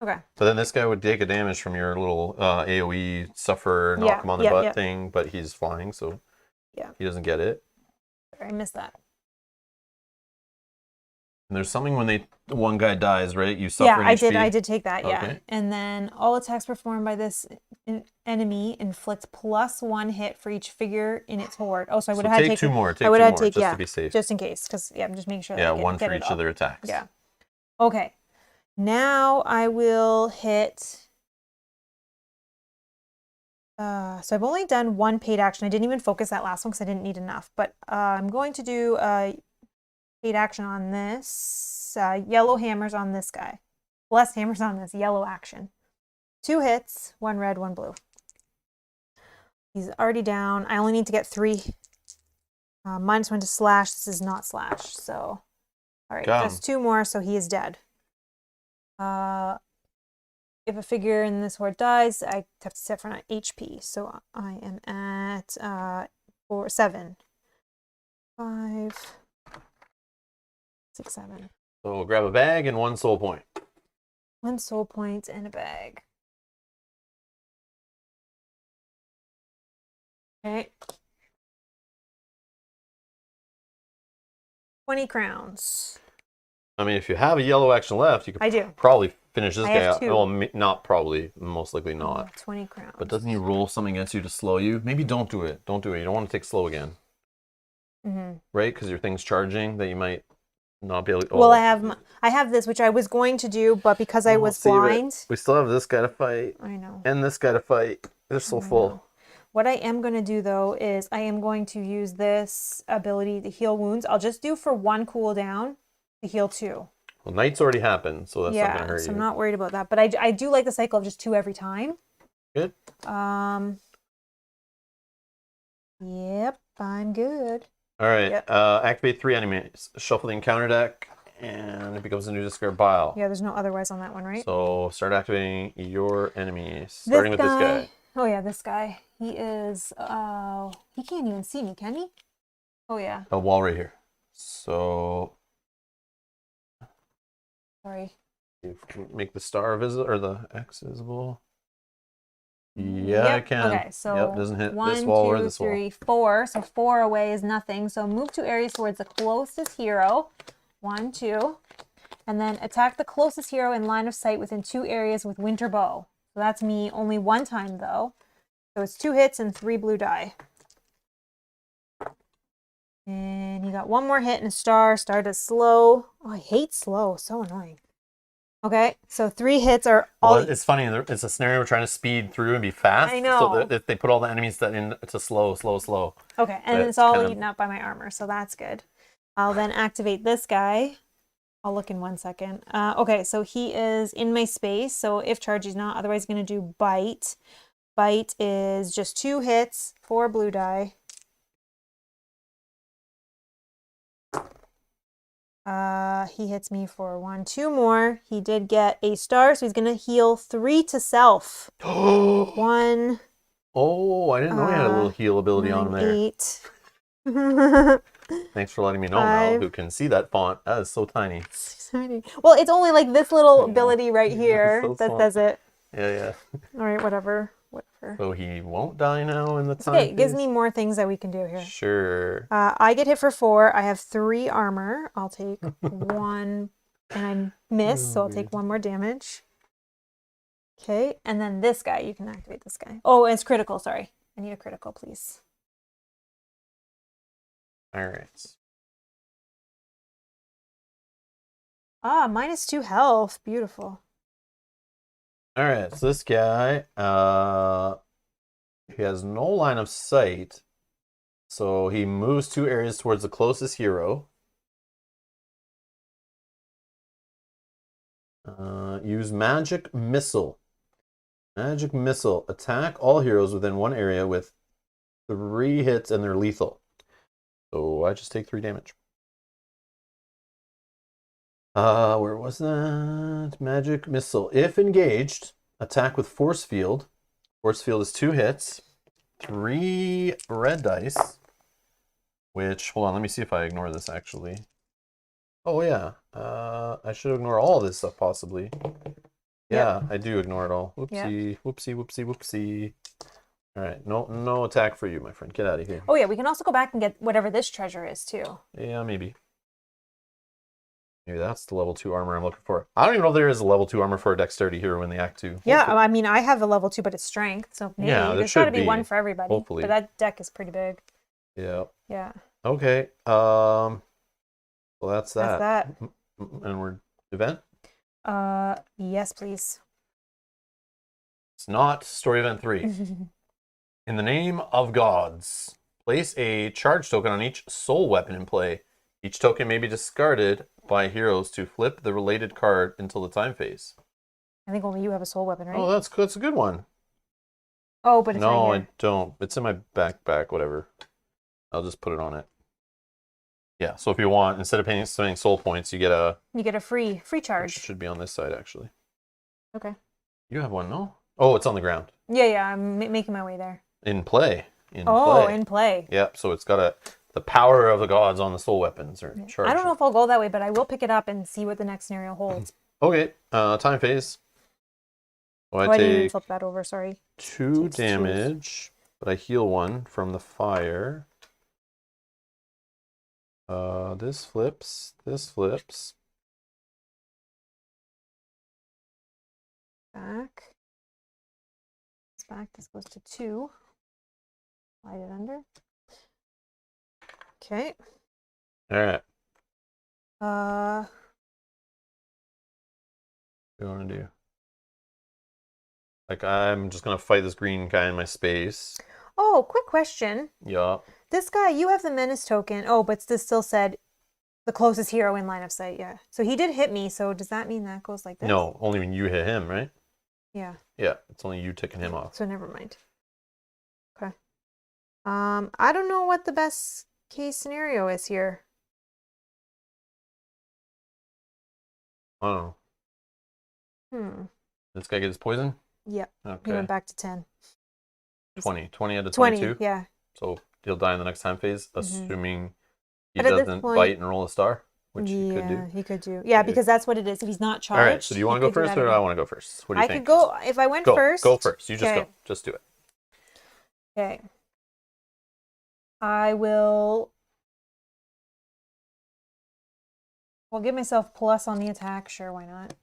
Speaker 2: Okay.
Speaker 1: But then this guy would take a damage from your little AoE suffer, knock him on the butt thing, but he's flying, so he doesn't get it.
Speaker 2: Sorry, I missed that.
Speaker 1: And there's something when one guy dies, right? You suffer
Speaker 2: Yeah,
Speaker 1: an
Speaker 2: I
Speaker 1: HP.
Speaker 2: did. I did take that. Yeah,
Speaker 1: Okay.
Speaker 2: and then all attacks performed by this enemy inflict +1 hit for each figure in its horde. Oh, so I would have had to take
Speaker 1: 2 more. Take
Speaker 2: I would
Speaker 1: 2
Speaker 2: have
Speaker 1: more
Speaker 2: to take
Speaker 1: just to be safe.
Speaker 2: just in case, because I'm just making sure.
Speaker 1: Yeah,
Speaker 2: that I
Speaker 1: 1
Speaker 2: get
Speaker 1: for
Speaker 2: it
Speaker 1: each
Speaker 2: up.
Speaker 1: of their attacks.
Speaker 2: Yeah. Okay. Now I will hit. So I've only done 1 paid action. I didn't even focus that last one because I didn't need enough. But I'm going to do a paid action on this. Yellow hammers on this guy. Less hammers on this. Yellow action. 2 hits. 1 red, 1 blue. He's already down. I only need to get 3. -1 to slash. This is not slash. So, all right, just 2 more. So he is dead. If a figure in this horde dies, I have to set for an HP. So I am at 7. 5, 6, 7.
Speaker 1: So we'll grab a bag and 1 soul point.
Speaker 2: 1 soul point and a bag. Okay. 20 crowns.
Speaker 1: I mean, if you have a yellow action left, you could
Speaker 2: I do.
Speaker 1: probably finish this
Speaker 2: I
Speaker 1: guy
Speaker 2: have
Speaker 1: out.
Speaker 2: 2.
Speaker 1: Well, not probably. Most likely not.
Speaker 2: 20 crowns.
Speaker 1: But doesn't he roll something against you to slow you? Maybe don't do it. Don't do it. You don't want to take slow again. Right? Because your thing's charging that you might not be able to...
Speaker 2: Well, I have this, which I was going to do, but because I was blind...
Speaker 1: We still have this guy to fight.
Speaker 2: I know.
Speaker 1: And this guy to fight. They're so full.
Speaker 2: What I am going to do, though, is I am going to use this ability to heal wounds. I'll just do for 1 cooldown to heal 2.
Speaker 1: Well, night's already happened, so that's not going to hurt
Speaker 2: so
Speaker 1: you.
Speaker 2: I'm not worried about that. But I do like the cycle of just 2 every time.
Speaker 1: Good.
Speaker 2: Yep, I'm good.
Speaker 1: All right.
Speaker 2: Yep.
Speaker 1: Activate 3 enemies. Shuffle the encounter deck, and it becomes a new discard pile.
Speaker 2: Yeah, there's no otherwise on that one, right?
Speaker 1: So start activating your enemies. Starting with this guy.
Speaker 2: Oh yeah, this guy. He is. He can't even see me, can he? Oh yeah.
Speaker 1: A wall right here. So
Speaker 2: Sorry.
Speaker 1: you make the star visible or the X visible. Yeah, I can.
Speaker 2: Okay, so
Speaker 1: doesn't hit
Speaker 2: 1,
Speaker 1: this wall
Speaker 2: 2,
Speaker 1: or this
Speaker 2: 3, 4. So 4 away is nothing. So move 2 areas towards the closest hero. 1, 2. And then attack the closest hero in line of sight within 2 areas with Winter Bow. So that's me only 1 time though. So it's 2 hits and 3 blue die. And he got 1 more hit and a star. Star does slow. Oh, I hate slow. So annoying. Okay, so 3 hits are all.
Speaker 1: Well, it's funny. It's a scenario we're trying to speed through and be fast.
Speaker 2: I know.
Speaker 1: So that they put all the enemies into slow.
Speaker 2: Okay, and it's all eaten up by my armor, so that's good. I'll then activate this guy. I'll look in 1 second. Okay, so he is in my space. So if charged, he's not. Otherwise, going to do bite. Bite is just 2 hits, 4 blue die. He hits me for 1, 2 more. He did get a star, so he's gonna heal 3 to self. 1.
Speaker 1: Oh, I didn't know he had a little heal ability
Speaker 2: 9,
Speaker 1: on there.
Speaker 2: 8.
Speaker 1: Thanks for letting me know, Mel, who can see that font. That is so tiny.
Speaker 2: Well, it's only like this little ability right here that says it.
Speaker 1: Yeah.
Speaker 2: All right, whatever.
Speaker 1: So he won't die now in the time.
Speaker 2: Okay, it gives me more things that we can do here.
Speaker 1: Sure.
Speaker 2: I get hit for 4. I have 3 armor. I'll take 1, and I miss, so I'll take 1 more damage. Okay, and then this guy, you can activate this guy. Oh, it's critical, sorry. I need a critical, please.
Speaker 1: All right.
Speaker 2: -2 health. Beautiful.
Speaker 1: All right, so this guy, he has no line of sight, so he moves 2 areas towards the closest hero. Use Magic Missile. Magic Missile. Attack all heroes within 1 area with 3 hits and they're lethal. So I just take 3 damage. Where was that? Magic Missile. If engaged, attack with Force Field. Force Field is 2 hits, 3 red dice, which, hold on, let me see if I ignore this actually. Oh yeah, I should ignore all this stuff possibly. Yeah, I do ignore it all. Whoopsie, whoopsie. All right, no attack for you, my friend. Get out of here.
Speaker 2: Oh yeah, we can also go back and get whatever this treasure is too.
Speaker 1: Yeah, maybe. Maybe that's the level 2 armor I'm looking for. I don't even know if there is a level 2 armor for a dexterity hero in the Act 2.
Speaker 2: Yeah, I mean, I have a level 2, but it's strength, so maybe there's got to be 1 for everybody.
Speaker 1: Hopefully.
Speaker 2: But that deck is pretty big.
Speaker 1: Yeah.
Speaker 2: Yeah.
Speaker 1: Okay. Well, that's that.
Speaker 2: That's that.
Speaker 1: And we're event?
Speaker 2: Yes, please.
Speaker 1: It's not story event 3. In the name of gods, place a charge token on each soul weapon in play. Each token may be discarded by heroes to flip the related card until the time phase.
Speaker 2: I think only you have a soul weapon, right?
Speaker 1: Oh, that's a good one.
Speaker 2: Oh, but it's
Speaker 1: no,
Speaker 2: right here.
Speaker 1: I don't. It's in my backpack, whatever. I'll just put it on it. Yeah, so if you want, instead of spending soul points, you get a
Speaker 2: free charge.
Speaker 1: Which should be on this side, actually.
Speaker 2: Okay.
Speaker 1: You have one, no? Oh, it's on the ground.
Speaker 2: Yeah, I'm making my way there.
Speaker 1: In play.
Speaker 2: In play.
Speaker 1: Yep, so it's got the power of the gods on the soul weapons or charge.
Speaker 2: I don't know if I'll go that way, but I will pick it up and see what the next scenario holds.
Speaker 1: Okay, time phase. So
Speaker 2: I didn't even flip that over, sorry.
Speaker 1: 2 damage, but I heal 1 from the fire. This flips.
Speaker 2: Back. This goes to 2. Slide it under. Okay.
Speaker 1: All right.
Speaker 2: What
Speaker 1: do you want to do? Like, I'm just going to fight this green guy in my space.
Speaker 2: Oh, quick question.
Speaker 1: Yeah.
Speaker 2: This guy, you have the menace token. Oh, but this still said The closest hero in line of sight, yeah. So he did hit me, so does that mean that goes like this?
Speaker 1: No, only when you hit him, right?
Speaker 2: Yeah.
Speaker 1: Yeah, it's only you ticking him off.
Speaker 2: So never mind. Okay. I don't know what the best case scenario is here.
Speaker 1: I don't know. This guy gets poison?
Speaker 2: Yep.
Speaker 1: Okay.
Speaker 2: He went back to 10.
Speaker 1: 20. 20 out of
Speaker 2: 20,
Speaker 1: 22?
Speaker 2: yeah.
Speaker 1: So he'll die in the next time phase, assuming he
Speaker 2: But at this
Speaker 1: doesn't
Speaker 2: point-
Speaker 1: bite and roll a star, which he could do.
Speaker 2: Yeah, he could do. Yeah, because that's what it is. If he's not charged.
Speaker 1: All right, so do you want to go first or do I want to go first? What do you
Speaker 2: I
Speaker 1: think?
Speaker 2: could go, if I went first.
Speaker 1: Go first. You just
Speaker 2: Okay.
Speaker 1: go. Just do it.
Speaker 2: Okay. I will. I'll give myself plus on the attack. Sure, why not?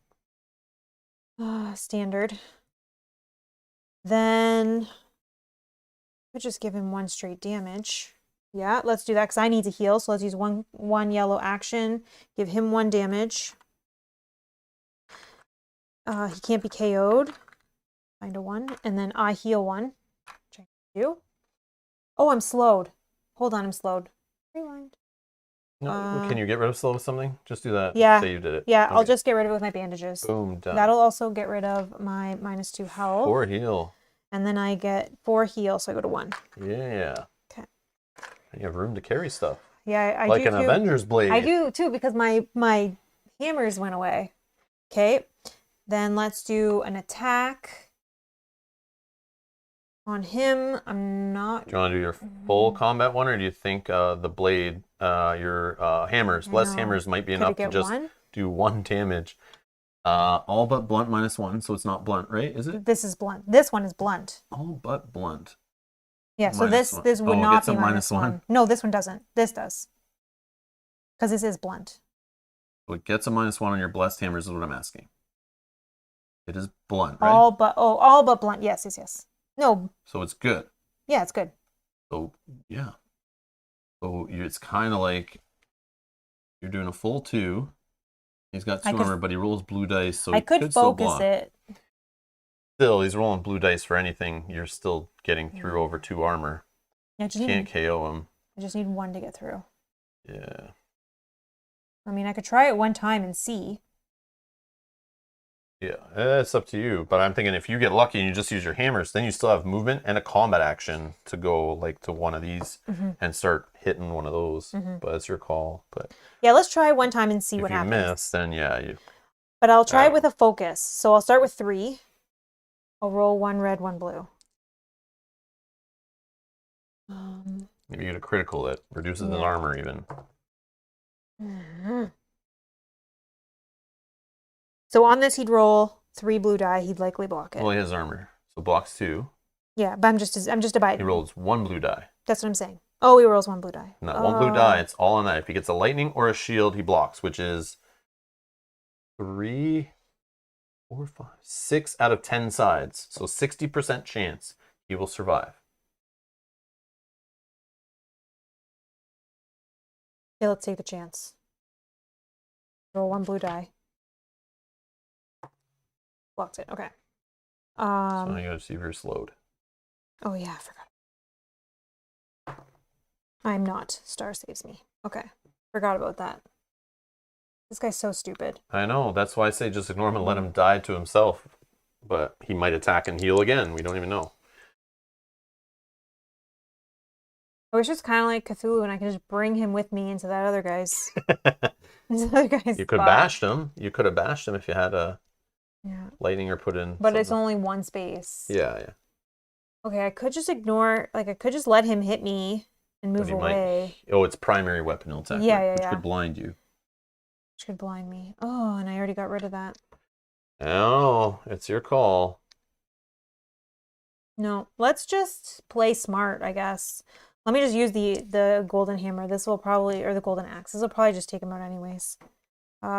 Speaker 2: Standard. Then I just give him one straight damage. Yeah, let's do that because I need to heal. So let's use one yellow action. Give him 1 damage. He can't be KO'd. Find a 1. And then I heal 1. Check you. Oh, I'm slowed. Hold on, I'm slowed. Rewind.
Speaker 1: No, can you get rid of slow with something? Just do that.
Speaker 2: Yeah.
Speaker 1: Say you did it.
Speaker 2: Yeah,
Speaker 1: Okay.
Speaker 2: I'll just get rid of it with my bandages.
Speaker 1: Boom, done.
Speaker 2: That'll also get rid of my -2 health.
Speaker 1: 4 heal.
Speaker 2: And then I get 4 heal, so I go to 1.
Speaker 1: Yeah.
Speaker 2: Okay.
Speaker 1: You have room to carry stuff.
Speaker 2: Yeah, I
Speaker 1: like
Speaker 2: do
Speaker 1: an
Speaker 2: too.
Speaker 1: Avengers blade.
Speaker 2: I do too because my hammers went away. Okay. Then let's do an attack on him. I'm not.
Speaker 1: Do you want to do your full combat one, or do you think the blade, your hammers, blessed hammers, might be enough to just do 1 damage? All but blunt -1, so it's not blunt, right? Is it?
Speaker 2: This is blunt. This one is blunt.
Speaker 1: All but blunt.
Speaker 2: Yeah, so this would not be -1. No, this one doesn't. This does. Because this is blunt.
Speaker 1: So it gets a -1 on your blessed hammers is what I'm asking. It is blunt, right?
Speaker 2: All but blunt. Yes, yes, yes. No.
Speaker 1: So it's good.
Speaker 2: Yeah, it's good.
Speaker 1: So yeah. So it's kind of like you're doing a full 2. He's got 2 armor, but he rolls blue dice, so
Speaker 2: I
Speaker 1: he could still
Speaker 2: focus
Speaker 1: block.
Speaker 2: it.
Speaker 1: Still, he's rolling blue dice for anything. You're still getting through over 2 armor.
Speaker 2: Yeah,
Speaker 1: Can't KO him.
Speaker 2: I just need 1 to get through.
Speaker 1: Yeah.
Speaker 2: I mean, I could try it 1 time and see.
Speaker 1: Yeah, it's up to you. But I'm thinking if you get lucky and you just use your hammers, then you still have movement and a combat action to go like to one of these and start hitting one of those. But it's your call. But
Speaker 2: yeah, let's try 1 time and see what happens.
Speaker 1: If you miss, then yeah, you.
Speaker 2: But I'll try it with a focus. So I'll start with 3. I'll roll 1 red, 1 blue.
Speaker 1: Maybe you get a critical that reduces his armor even.
Speaker 2: So on this, he'd roll 3 blue die. He'd likely block it.
Speaker 1: Well, he has armor, so blocks 2.
Speaker 2: Yeah, but I'm just abiding.
Speaker 1: He rolls 1 blue die.
Speaker 2: That's what I'm saying. Oh, he rolls 1 blue die.
Speaker 1: Not 1 blue die. It's all on that. If he gets a lightning or a shield, he blocks, which is 3, 4, 5, 6 out of 10 sides. So 60% chance he will survive.
Speaker 2: Okay, let's take the chance. Roll 1 blue die. Blocked it. Okay.
Speaker 1: So now you gotta see if you're slowed.
Speaker 2: Oh yeah, I forgot. I'm not. Star saves me. Okay. Forgot about that. This guy's so stupid.
Speaker 1: I know. That's why I say just ignore him and let him die to himself. But he might attack and heal again. We don't even know.
Speaker 2: I wish it's kind of like Cthulhu and I could just bring him with me into that other guy's. Into the other guy's
Speaker 1: You could have bashed him. You could have bashed him if you had a lightning or put in.
Speaker 2: But it's only 1 space.
Speaker 1: Yeah, yeah.
Speaker 2: Okay, I could just ignore, like, I could just let him hit me and move away.
Speaker 1: It's primary weapon attack. Which could blind you.
Speaker 2: Which could blind me. Oh, and I already got rid of that.
Speaker 1: Oh, it's your call.
Speaker 2: No, let's just play smart, I guess. Let me just use the golden hammer. This will probably, or the golden axe. This will probably just take him out anyways.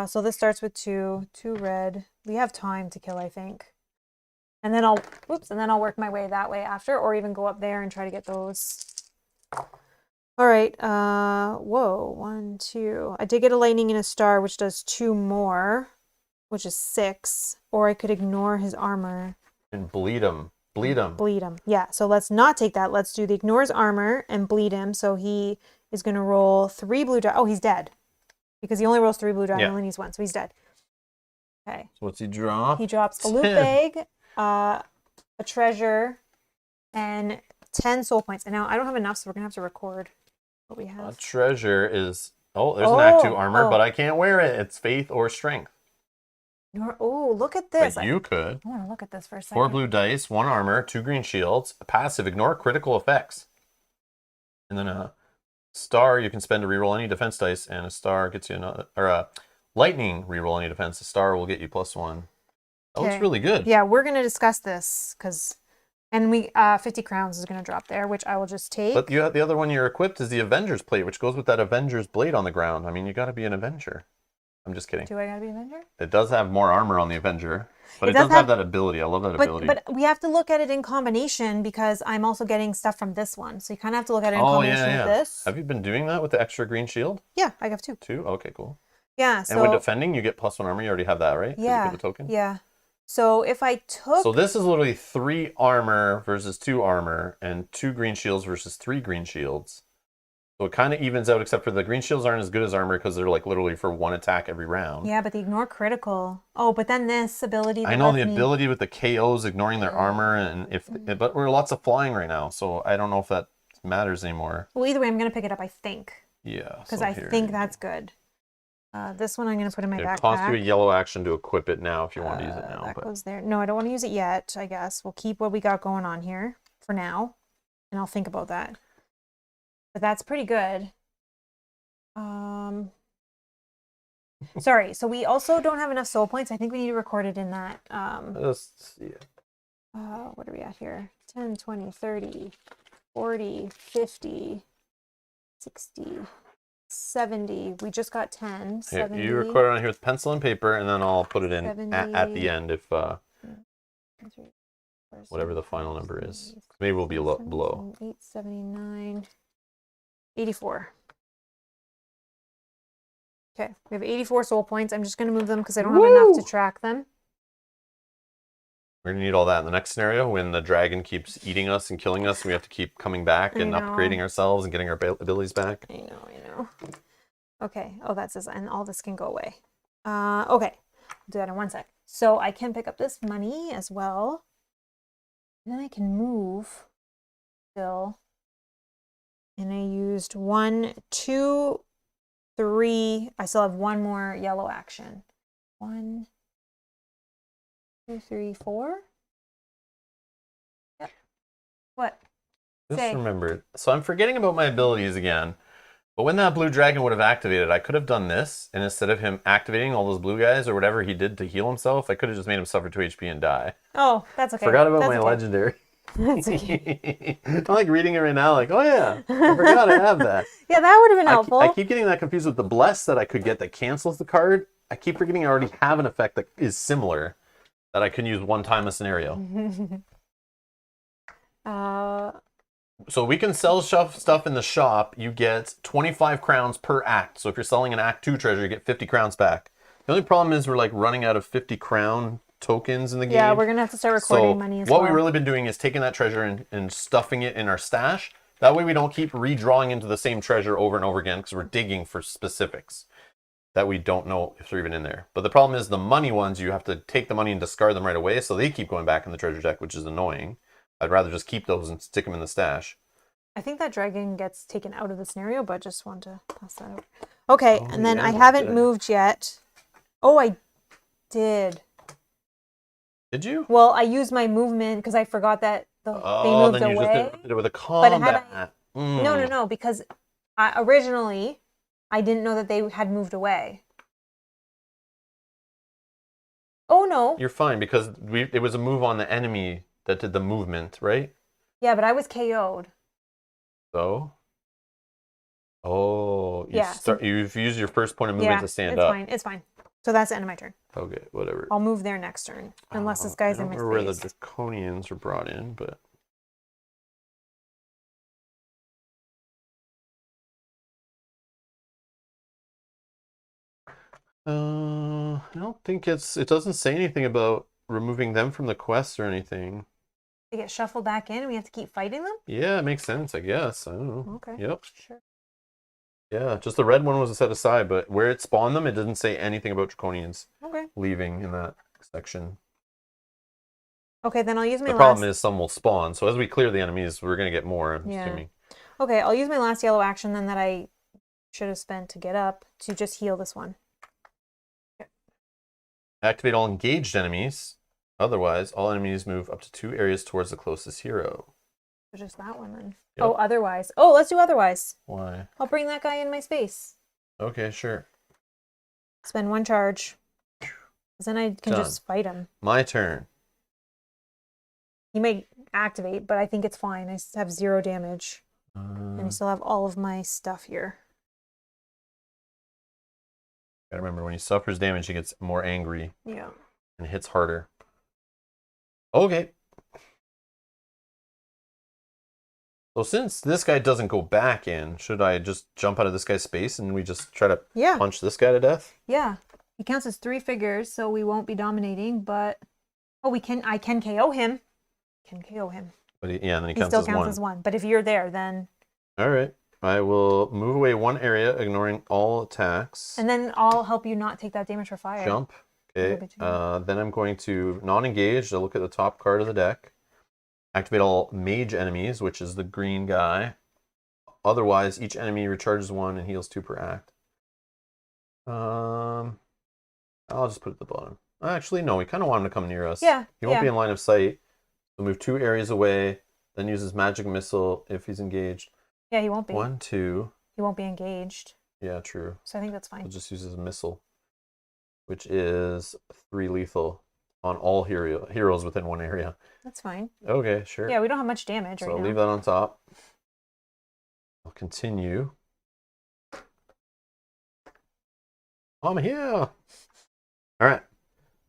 Speaker 2: So this starts with 2 red. We have time to kill, I think. And then I'll work my way that way after, or even go up there and try to get those. All right. Whoa, 1, 2. I did get a lightning and a star, which does 2 more, which is 6. Or I could ignore his armor.
Speaker 1: And bleed him. Bleed him.
Speaker 2: Bleed him. Yeah, so let's not take that. Let's do the ignore his armor and bleed him. So he is going to roll 3 blue die. Oh, he's dead. because he only rolls 3 blue die,
Speaker 1: Yeah.
Speaker 2: he only needs 1, so he's dead. Okay.
Speaker 1: So what's he drop?
Speaker 2: He drops a loot bag, a treasure, and 10 soul points. And now I don't have enough, so we're gonna have to record what we
Speaker 1: A
Speaker 2: have.
Speaker 1: treasure is there's an Act 2 armor,
Speaker 2: oh.
Speaker 1: but I can't wear it. It's faith or strength.
Speaker 2: Oh, look at this.
Speaker 1: But you could.
Speaker 2: I want to look at this for a second.
Speaker 1: 4 blue dice, 1 armor, 2 green shields, a passive, ignore critical effects. And then a star you can spend to reroll any defense dice, and a star gets you another, or a lightning reroll any defense. A star will get you +1. That looks really good.
Speaker 2: Yeah, we're gonna discuss this because, and we 50 crowns is gonna drop there, which I will just take.
Speaker 1: But the other one you're equipped is the Avenger's plate, which goes with that Avenger's blade on the ground. I mean, you got to be an Avenger. I'm just kidding.
Speaker 2: Do I gotta be an Avenger?
Speaker 1: It does have more armor on the Avenger, but it does have that ability. I love that ability.
Speaker 2: But we have to look at it in combination because I'm also getting stuff from this one. So you kind of have to look at it in combination with this.
Speaker 1: Have you been doing that with the extra green shield?
Speaker 2: Yeah, I have 2.
Speaker 1: 2? Okay, cool.
Speaker 2: Yeah. So,
Speaker 1: and when defending, you get +1 armor. You already have that, right?
Speaker 2: Yeah.
Speaker 1: The token?
Speaker 2: Yeah. So if I took...
Speaker 1: So this is literally 3 armor versus 2 armor, and 2 green shields versus 3 green shields. So it kind of evens out, except for the green shields aren't as good as armor because they're like literally for 1 attack every round.
Speaker 2: Yeah, but they ignore critical. Oh, but then this ability...
Speaker 1: I know the ability with the KOs ignoring their armor, and but we're lots of flying right now, so I don't know if that matters anymore.
Speaker 2: Well, either way, I'm going to pick it up, I think.
Speaker 1: Yeah.
Speaker 2: Because I think that's good. This one I'm going to put in my backpack.
Speaker 1: It costs you a yellow action to equip it now if you want to use it now.
Speaker 2: That goes there. No, I don't want to use it yet, I guess. We'll keep what we got going on here for now, and I'll think about that. But that's pretty good. Sorry, so we also don't have enough soul points. I think we need to record it in that.
Speaker 1: Let's see it.
Speaker 2: What are we at here? 10, 20, 30, 40, 50, 60, 70. We just got 10. 70.
Speaker 1: You record it on here with pencil and paper, and then I'll put it in at the end if whatever the final number is. Maybe we'll be below.
Speaker 2: 879, 84. Okay, we have 84 soul points. I'm just going to move them because I don't have enough to track them.
Speaker 1: We're going to need all that in the next scenario when the dragon keeps eating us and killing us, and we have to keep coming back and upgrading ourselves and getting our abilities back.
Speaker 2: I know. Okay. Oh, that's this, and all this can go away. Okay. I'll do that in 1 sec. So I can pick up this money as well. And then I can move still. And I used 1, 2, 3. I still have 1 more yellow action. 1, 2, 3, 4. Yep. What?
Speaker 1: Just remember. So I'm forgetting about my abilities again. But when that blue dragon would have activated, I could have done this, and instead of him activating all those blue guys or whatever he did to heal himself, I could have just made him suffer 2 HP and die.
Speaker 2: Oh, that's okay.
Speaker 1: Forgot about my legendary.
Speaker 2: That's okay.
Speaker 1: I'm like reading it right now, like, oh yeah, I forgot I have that.
Speaker 2: Yeah, that would have been helpful.
Speaker 1: I keep getting that confused with the bless that I could get that cancels the card. I keep forgetting I already have an effect that is similar that I can use one time a scenario. So we can sell stuff in the shop. You get 25 crowns per act. So if you're selling an Act 2 treasure, you get 50 crowns back. The only problem is we're like running out of 50 crown tokens in the game.
Speaker 2: Yeah, we're going to have to start recording money as well.
Speaker 1: What we've really been doing is taking that treasure and stuffing it in our stash. That way we don't keep redrawing into the same treasure over and over again because we're digging for specifics that we don't know if they're even in there. But the problem is the money ones, you have to take the money and discard them right away, so they keep going back in the treasure deck, which is annoying. I'd rather just keep those and stick them in the stash.
Speaker 2: I think that dragon gets taken out of the scenario, but just want to pass that over. Okay, and then I haven't moved yet. Oh, I did.
Speaker 1: Did you?
Speaker 2: Well, I used my movement because I forgot that they moved
Speaker 1: then you
Speaker 2: away.
Speaker 1: just did it with a combat.
Speaker 2: No, because originally I didn't know that they had moved away. Oh, no.
Speaker 1: You're fine because it was a move on the enemy that did the movement, right?
Speaker 2: Yeah, but I was KO'd.
Speaker 1: So? Oh, you've used your first point of movement to stand up.
Speaker 2: It's fine. So that's the end of my turn.
Speaker 1: Okay, whatever.
Speaker 2: I'll move there next turn, unless this guy's in my space.
Speaker 1: I don't remember where the Draconians are brought in, but... I don't think it doesn't say anything about removing them from the quest or anything.
Speaker 2: They get shuffled back in and we have to keep fighting them?
Speaker 1: Yeah, it makes sense, I guess. I don't know.
Speaker 2: Okay.
Speaker 1: Yep.
Speaker 2: Sure.
Speaker 1: Yeah, just the red one was set aside, but where it spawned them, it didn't say anything about Draconians
Speaker 2: Okay.
Speaker 1: leaving in that section.
Speaker 2: Okay, then I'll use my
Speaker 1: The
Speaker 2: last.
Speaker 1: problem is some will spawn, so as we clear the enemies, we're going to get more, I'm assuming.
Speaker 2: Okay, I'll use my last yellow action then that I should have spent to get up to just heal this one.
Speaker 1: Activate all engaged enemies. Otherwise, all enemies move up to 2 areas towards the closest hero.
Speaker 2: So just that one then.
Speaker 1: Yep.
Speaker 2: Oh, otherwise. Oh, let's do otherwise.
Speaker 1: Why?
Speaker 2: I'll bring that guy in my space.
Speaker 1: Okay, sure.
Speaker 2: Spend 1 charge. Because then I can just fight him.
Speaker 1: My turn.
Speaker 2: He may activate, but I think it's fine. I have 0 damage. And I still have all of my stuff here.
Speaker 1: Gotta remember, when he suffers damage, he gets more angry.
Speaker 2: Yeah.
Speaker 1: And hits harder. Okay. So since this guy doesn't go back in, should I just jump out of this guy's space and we just try to punch this guy to death?
Speaker 2: Yeah. He counts as 3 figures, so we won't be dominating, but... Oh, I can KO him.
Speaker 1: But and then he
Speaker 2: still
Speaker 1: counts
Speaker 2: counts
Speaker 1: as
Speaker 2: 1. But if you're there, then...
Speaker 1: All right. I will move away 1 area, ignoring all attacks.
Speaker 2: And then I'll help you not take that damage for fire.
Speaker 1: Jump. Okay. Then I'm going to non-engage. I'll look at the top card of the deck. Activate all mage enemies, which is the green guy. Otherwise, each enemy recharges 1 and heals 2 per act. I'll just put it at the bottom. Actually, no, we kind of want him to come near us.
Speaker 2: Yeah.
Speaker 1: He won't be in line of sight. So move 2 areas away, then uses magic missile if he's engaged.
Speaker 2: Yeah, he won't be.
Speaker 1: 1, 2.
Speaker 2: He won't be engaged.
Speaker 1: Yeah, true.
Speaker 2: So I think that's fine.
Speaker 1: He'll just use his missile, which is 3 lethal on all heroes within 1 area.
Speaker 2: That's fine.
Speaker 1: Okay, sure.
Speaker 2: Yeah, we don't have much damage right now.
Speaker 1: So I'll leave that on top. I'll continue. I'm here. All right.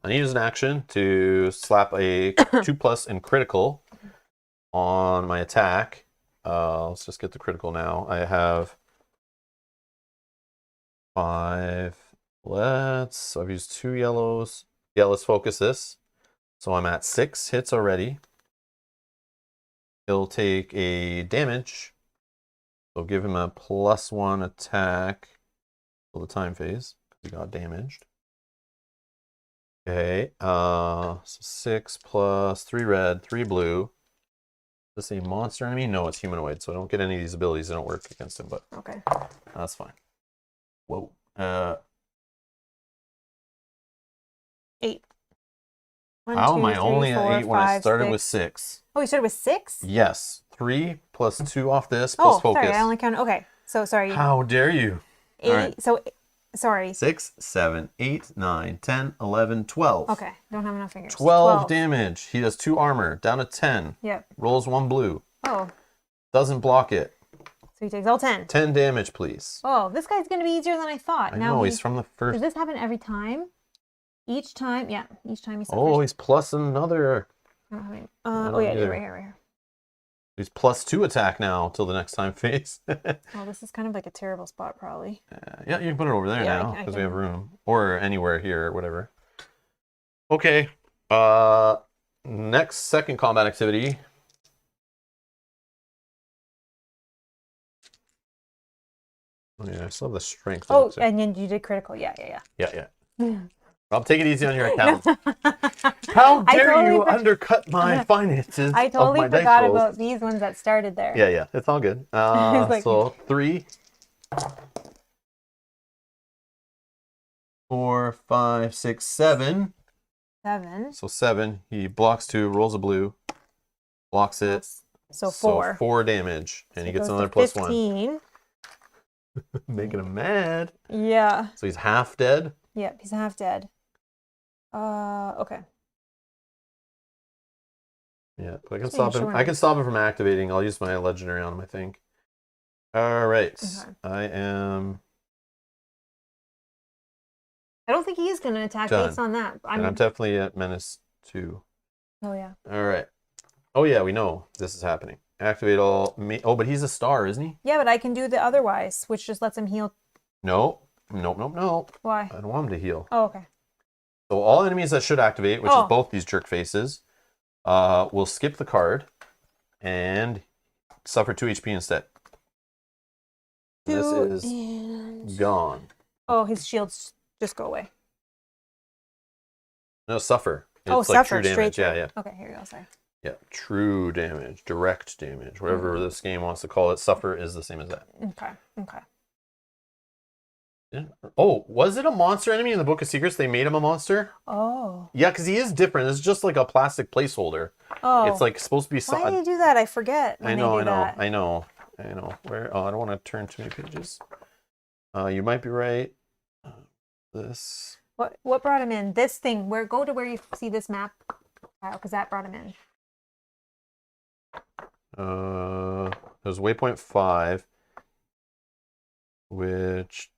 Speaker 1: I use an action to slap a 2+ in critical on my attack. Let's just get the critical now. I have 5. So I've used 2 yellows. Yeah, let's focus this. So I'm at 6 hits already. He'll take a damage. So give him a +1 attack for the time phase. He got damaged. Okay, so 6 plus 3 red, 3 blue. Is this a monster enemy? No, it's humanoid, so I don't get any of these abilities. They don't work against him, but
Speaker 2: okay,
Speaker 1: that's fine. Whoa.
Speaker 2: 8.
Speaker 1: How am I only at 8 when I started with 6?
Speaker 2: Oh, you started with 6?
Speaker 1: Yes. 3 plus 2 off this plus focus.
Speaker 2: Sorry, I only counted. Okay, so sorry.
Speaker 1: How dare you?
Speaker 2: 8.
Speaker 1: Right.
Speaker 2: So, sorry.
Speaker 1: 6, 7, 8, 9, 10, 11, 12.
Speaker 2: Okay, don't have enough fingers.
Speaker 1: 12 damage. He does 2 armor, down to 10.
Speaker 2: Yep.
Speaker 1: Rolls 1 blue.
Speaker 2: Oh.
Speaker 1: Doesn't block it.
Speaker 2: So he takes all 10.
Speaker 1: 10 damage, please.
Speaker 2: Oh, this guy's going to be easier than I thought.
Speaker 1: I know, he's from the first.
Speaker 2: Does this happen every time? Each time? Yeah, each time he suffers.
Speaker 1: Oh, he's plus another.
Speaker 2: Oh, yeah, right here.
Speaker 1: He's +2 attack now till the next time phase.
Speaker 2: Oh, this is kind of like a terrible spot, probably.
Speaker 1: Yeah, you can put it over there now because we have room. Or anywhere here or whatever. Okay. Next, second combat activity. Oh, yeah, I still have the strength.
Speaker 2: Oh, and then you did critical. Yeah.
Speaker 1: Yeah. Rob, take it easy on your account. How dare you undercut my finances?
Speaker 2: I totally forgot about these ones that started there.
Speaker 1: Yeah, it's all good. So 3, 4, 5, 6, 7.
Speaker 2: 7.
Speaker 1: So 7. He blocks 2, rolls a blue, blocks it.
Speaker 2: So 4.
Speaker 1: So 4 damage, and
Speaker 2: so
Speaker 1: he gets another +1. Making him mad.
Speaker 2: Yeah.
Speaker 1: So he's half dead.
Speaker 2: Yep, he's half dead. Okay.
Speaker 1: Yeah, but I can stop him. I can stop him from activating. I'll use my legendary on him, I think. All right. Okay. I
Speaker 2: don't think he is going to attack based on that.
Speaker 1: I'm definitely at menace 2.
Speaker 2: Oh, yeah.
Speaker 1: All right. Oh, yeah, we know this is happening. Activate all... Oh, but he's a star, isn't he?
Speaker 2: Yeah, but I can do the otherwise, which just lets him heal.
Speaker 1: No.
Speaker 2: Why?
Speaker 1: I don't want him to heal.
Speaker 2: Oh, okay.
Speaker 1: So all enemies that should activate, which is both these jerk faces, will skip the card and suffer 2 HP instead. And this
Speaker 2: 2
Speaker 1: is
Speaker 2: and...
Speaker 1: gone.
Speaker 2: Oh, his shields just go away.
Speaker 1: No, suffer. It's
Speaker 2: Oh,
Speaker 1: like
Speaker 2: suffer,
Speaker 1: true
Speaker 2: straight
Speaker 1: damage. Yeah,
Speaker 2: through.
Speaker 1: yeah.
Speaker 2: Okay, here you go, sorry.
Speaker 1: Yeah, true damage, direct damage, whatever this game wants to call it. Suffer is the same as that.
Speaker 2: Okay, okay.
Speaker 1: Yeah. Oh, was it a monster enemy in the Book of Secrets? They made him a monster?
Speaker 2: Oh.
Speaker 1: Yeah, because he is different. It's just like a plastic placeholder.
Speaker 2: Oh.
Speaker 1: It's like supposed to be
Speaker 2: Why do they do that? I forget when they do that.
Speaker 1: I know. Where? Oh, I don't want to turn too many pages. You might be right. This.
Speaker 2: What brought him in? This thing. Go to where you see this map, because that brought him in.
Speaker 1: It was waypoint 5, which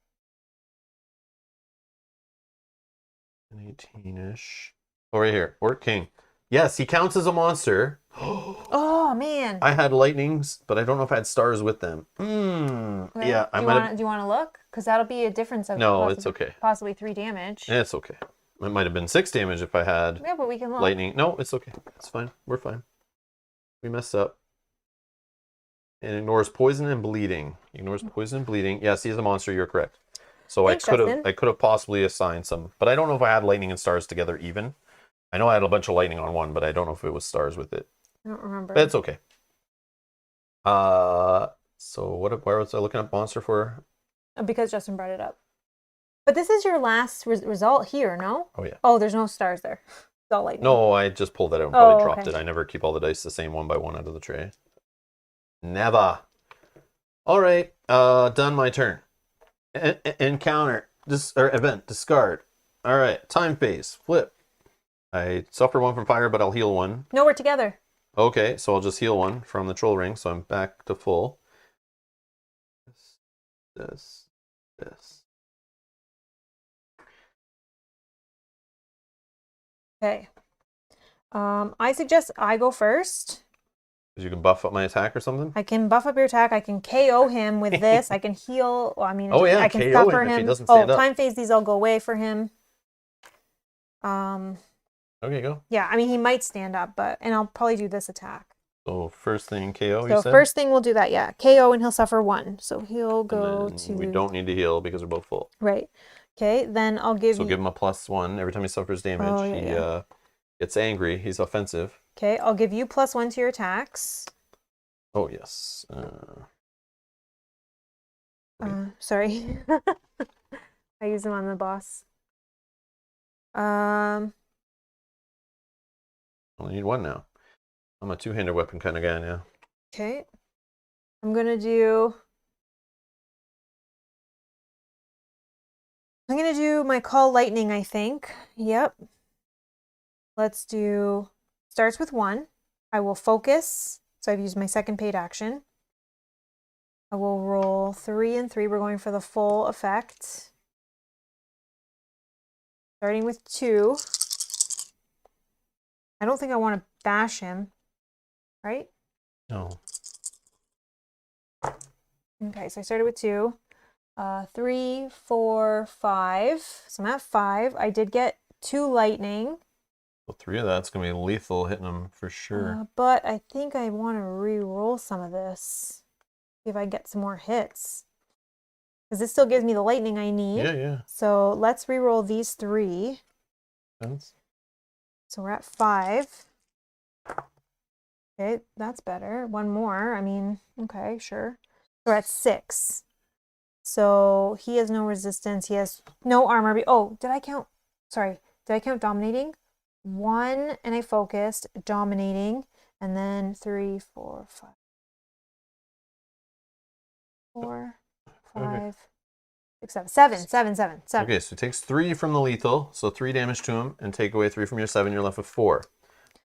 Speaker 1: 18-ish. Oh, right here. Orc King. Yes, he counts as a monster.
Speaker 2: Oh man.
Speaker 1: I had lightnings, but I don't know if I had stars with them.
Speaker 2: Okay.
Speaker 1: Yeah,
Speaker 2: do you want to look? Because that'll be a difference of
Speaker 1: No, it's okay.
Speaker 2: Possibly 3 damage.
Speaker 1: It's okay. It might have been 6 damage if I had
Speaker 2: Yeah, but we can look.
Speaker 1: lightning. No, it's okay. It's fine. We're fine. We messed up. It ignores poison and bleeding. Ignores poison and bleeding. Yes, he's a monster. You're correct. So
Speaker 2: Thanks,
Speaker 1: I
Speaker 2: Justin.
Speaker 1: could have possibly assigned some, but I don't know if I had lightning and stars together even. I know I had a bunch of lightning on one, but I don't know if it was stars with it.
Speaker 2: I don't remember.
Speaker 1: But it's okay. So where was I looking up monster for?
Speaker 2: Because Justin brought it up. But this is your last result here, no?
Speaker 1: Oh yeah.
Speaker 2: Oh, there's no stars there. It's all lightning.
Speaker 1: No, I just pulled that out and probably dropped
Speaker 2: okay.
Speaker 1: it. I never keep all the dice the same one by one out of the tray. Never. All right. Done my turn. Encounter. Event. Discard. All right. Time phase. Flip. I suffer 1 from fire, but I'll heal 1.
Speaker 2: No, we're together.
Speaker 1: Okay, so I'll just heal 1 from the troll ring, so I'm back to full. This.
Speaker 2: Okay. I suggest I go first.
Speaker 1: Because you can buff up my attack or something?
Speaker 2: I can buff up your attack. I can KO him with this. I can heal. Well, I mean,
Speaker 1: Oh, yeah,
Speaker 2: I can
Speaker 1: KO
Speaker 2: suffer
Speaker 1: him if he
Speaker 2: him.
Speaker 1: doesn't stand up.
Speaker 2: Time phase. These all go away for him.
Speaker 1: Okay, go.
Speaker 2: Yeah, I mean, he might stand up, and I'll probably do this attack.
Speaker 1: So first thing KO, you
Speaker 2: So
Speaker 1: said?
Speaker 2: first thing we'll do that, yeah. KO and he'll suffer 1. So he'll go to...
Speaker 1: We don't need to heal because we're both full.
Speaker 2: Right. Okay, then I'll give you...
Speaker 1: So give him a +1 every time he suffers damage.
Speaker 2: Oh, yeah,
Speaker 1: He gets angry. He's offensive.
Speaker 2: Okay, I'll give you +1 to your attacks.
Speaker 1: Oh, yes.
Speaker 2: Sorry. I use them on the boss.
Speaker 1: Only need 1 now. I'm a 2-handed weapon kind of guy now.
Speaker 2: Okay. I'm going to do my Call Lightning, I think. Yep. Let's do... Starts with 1. I will focus. So I've used my second paid action. I will roll 3 and 3. We're going for the full effect. Starting with 2. I don't think I want to bash him. Right?
Speaker 1: No.
Speaker 2: Okay, so I started with 2. 3, 4, 5. So I'm at 5. I did get 2 lightning.
Speaker 1: Well, 3 of that's going to be lethal, hitting him for sure.
Speaker 2: But I think I want to re-roll some of this. See if I get some more hits. Because this still gives me the lightning I need.
Speaker 1: Yeah.
Speaker 2: So let's re-roll these 3.
Speaker 1: That's...
Speaker 2: So we're at 5. Okay, that's better. 1 more. I mean, okay, sure. We're at 6. So he has no resistance. He has no armor. Oh, did I count? Sorry. Did I count dominating? 1, and I focused. Dominating. And then 3, 4, 5. 4, 5, 6, 7. 7.
Speaker 1: Okay, so he takes 3 from the lethal. So 3 damage to him. And take away 3 from your 7. You're left with 4.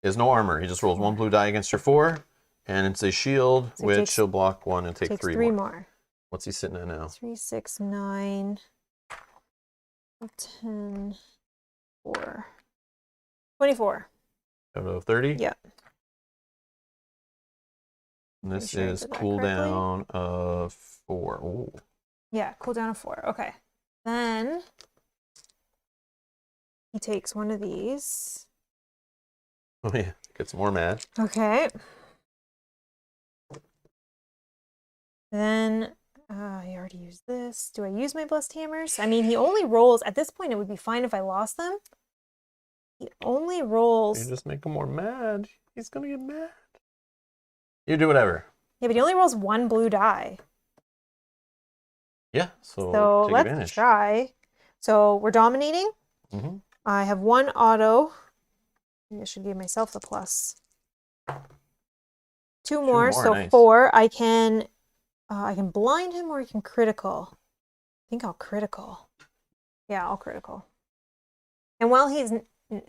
Speaker 1: He has no armor. He just rolls 1 blue die against your 4. And it's a shield, so which he'll block 1 and take 3 more. What's he sitting at now?
Speaker 2: 3, 6, 9, 10, 4. 24.
Speaker 1: Out of 30?
Speaker 2: Yeah.
Speaker 1: And this is cooldown of 4. Ooh.
Speaker 2: Yeah, cooldown of 4. Okay. Then he takes one of these.
Speaker 1: Oh yeah, gets more mad.
Speaker 2: Okay. Then I already used this. Do I use my blessed hammers? I mean, he only rolls, at this point it would be fine if I lost them. He only rolls.
Speaker 1: You just make him more mad. He's gonna get mad. You do whatever.
Speaker 2: Yeah, but he only rolls 1 blue die.
Speaker 1: Yeah, so take
Speaker 2: let's
Speaker 1: advantage.
Speaker 2: try. So we're dominating.
Speaker 1: Mm-hmm.
Speaker 2: I have 1 auto. Maybe I should give myself the plus. 2 more, so
Speaker 1: nice.
Speaker 2: 4. I can blind him or I can critical. I think I'll critical. Yeah, I'll critical. And while he's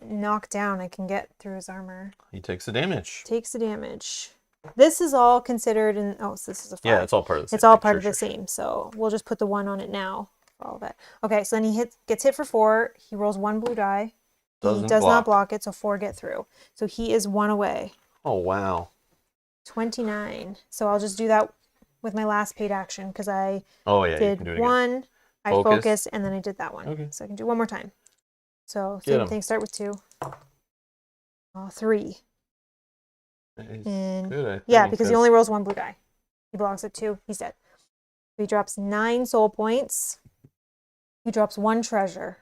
Speaker 2: knocked down, I can get through his armor.
Speaker 1: He takes the damage.
Speaker 2: Takes the damage. This is all considered in. Oh, so this is a 5.
Speaker 1: Yeah, it's all part of the same.
Speaker 2: It's all part of the same. So we'll just put the 1 on it now for all of it. Okay, so then he gets hit for 4. He rolls 1 blue die. He does not block it, so 4 get through. So he is 1 away.
Speaker 1: Oh wow.
Speaker 2: 29. So I'll just do that with my last paid action because I did
Speaker 1: you can do it
Speaker 2: 1.
Speaker 1: Again.
Speaker 2: I focused, and then I did that one.
Speaker 1: Okay.
Speaker 2: So I can do 1 more time. So
Speaker 1: Get
Speaker 2: same
Speaker 1: him.
Speaker 2: thing. Start with 2. 3.
Speaker 1: And good, I think,
Speaker 2: yeah, because he only rolls 1 blue die. He blocks it 2. He's dead. He drops 9 soul points. He drops 1 treasure.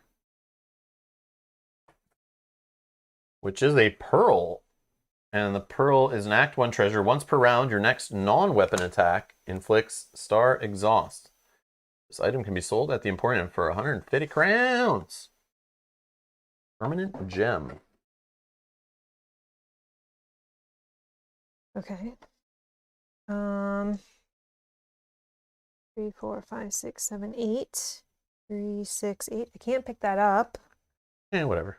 Speaker 1: which is a pearl. And the pearl is an Act 1 treasure. Once per round, your next non-weapon attack inflicts star exhaust. This item can be sold at the Emporium for 150 crowns. Permanent gem.
Speaker 2: Okay. 3, 4, 5, 6, 7, 8. 3, 6, 8. I can't pick that up.
Speaker 1: Whatever.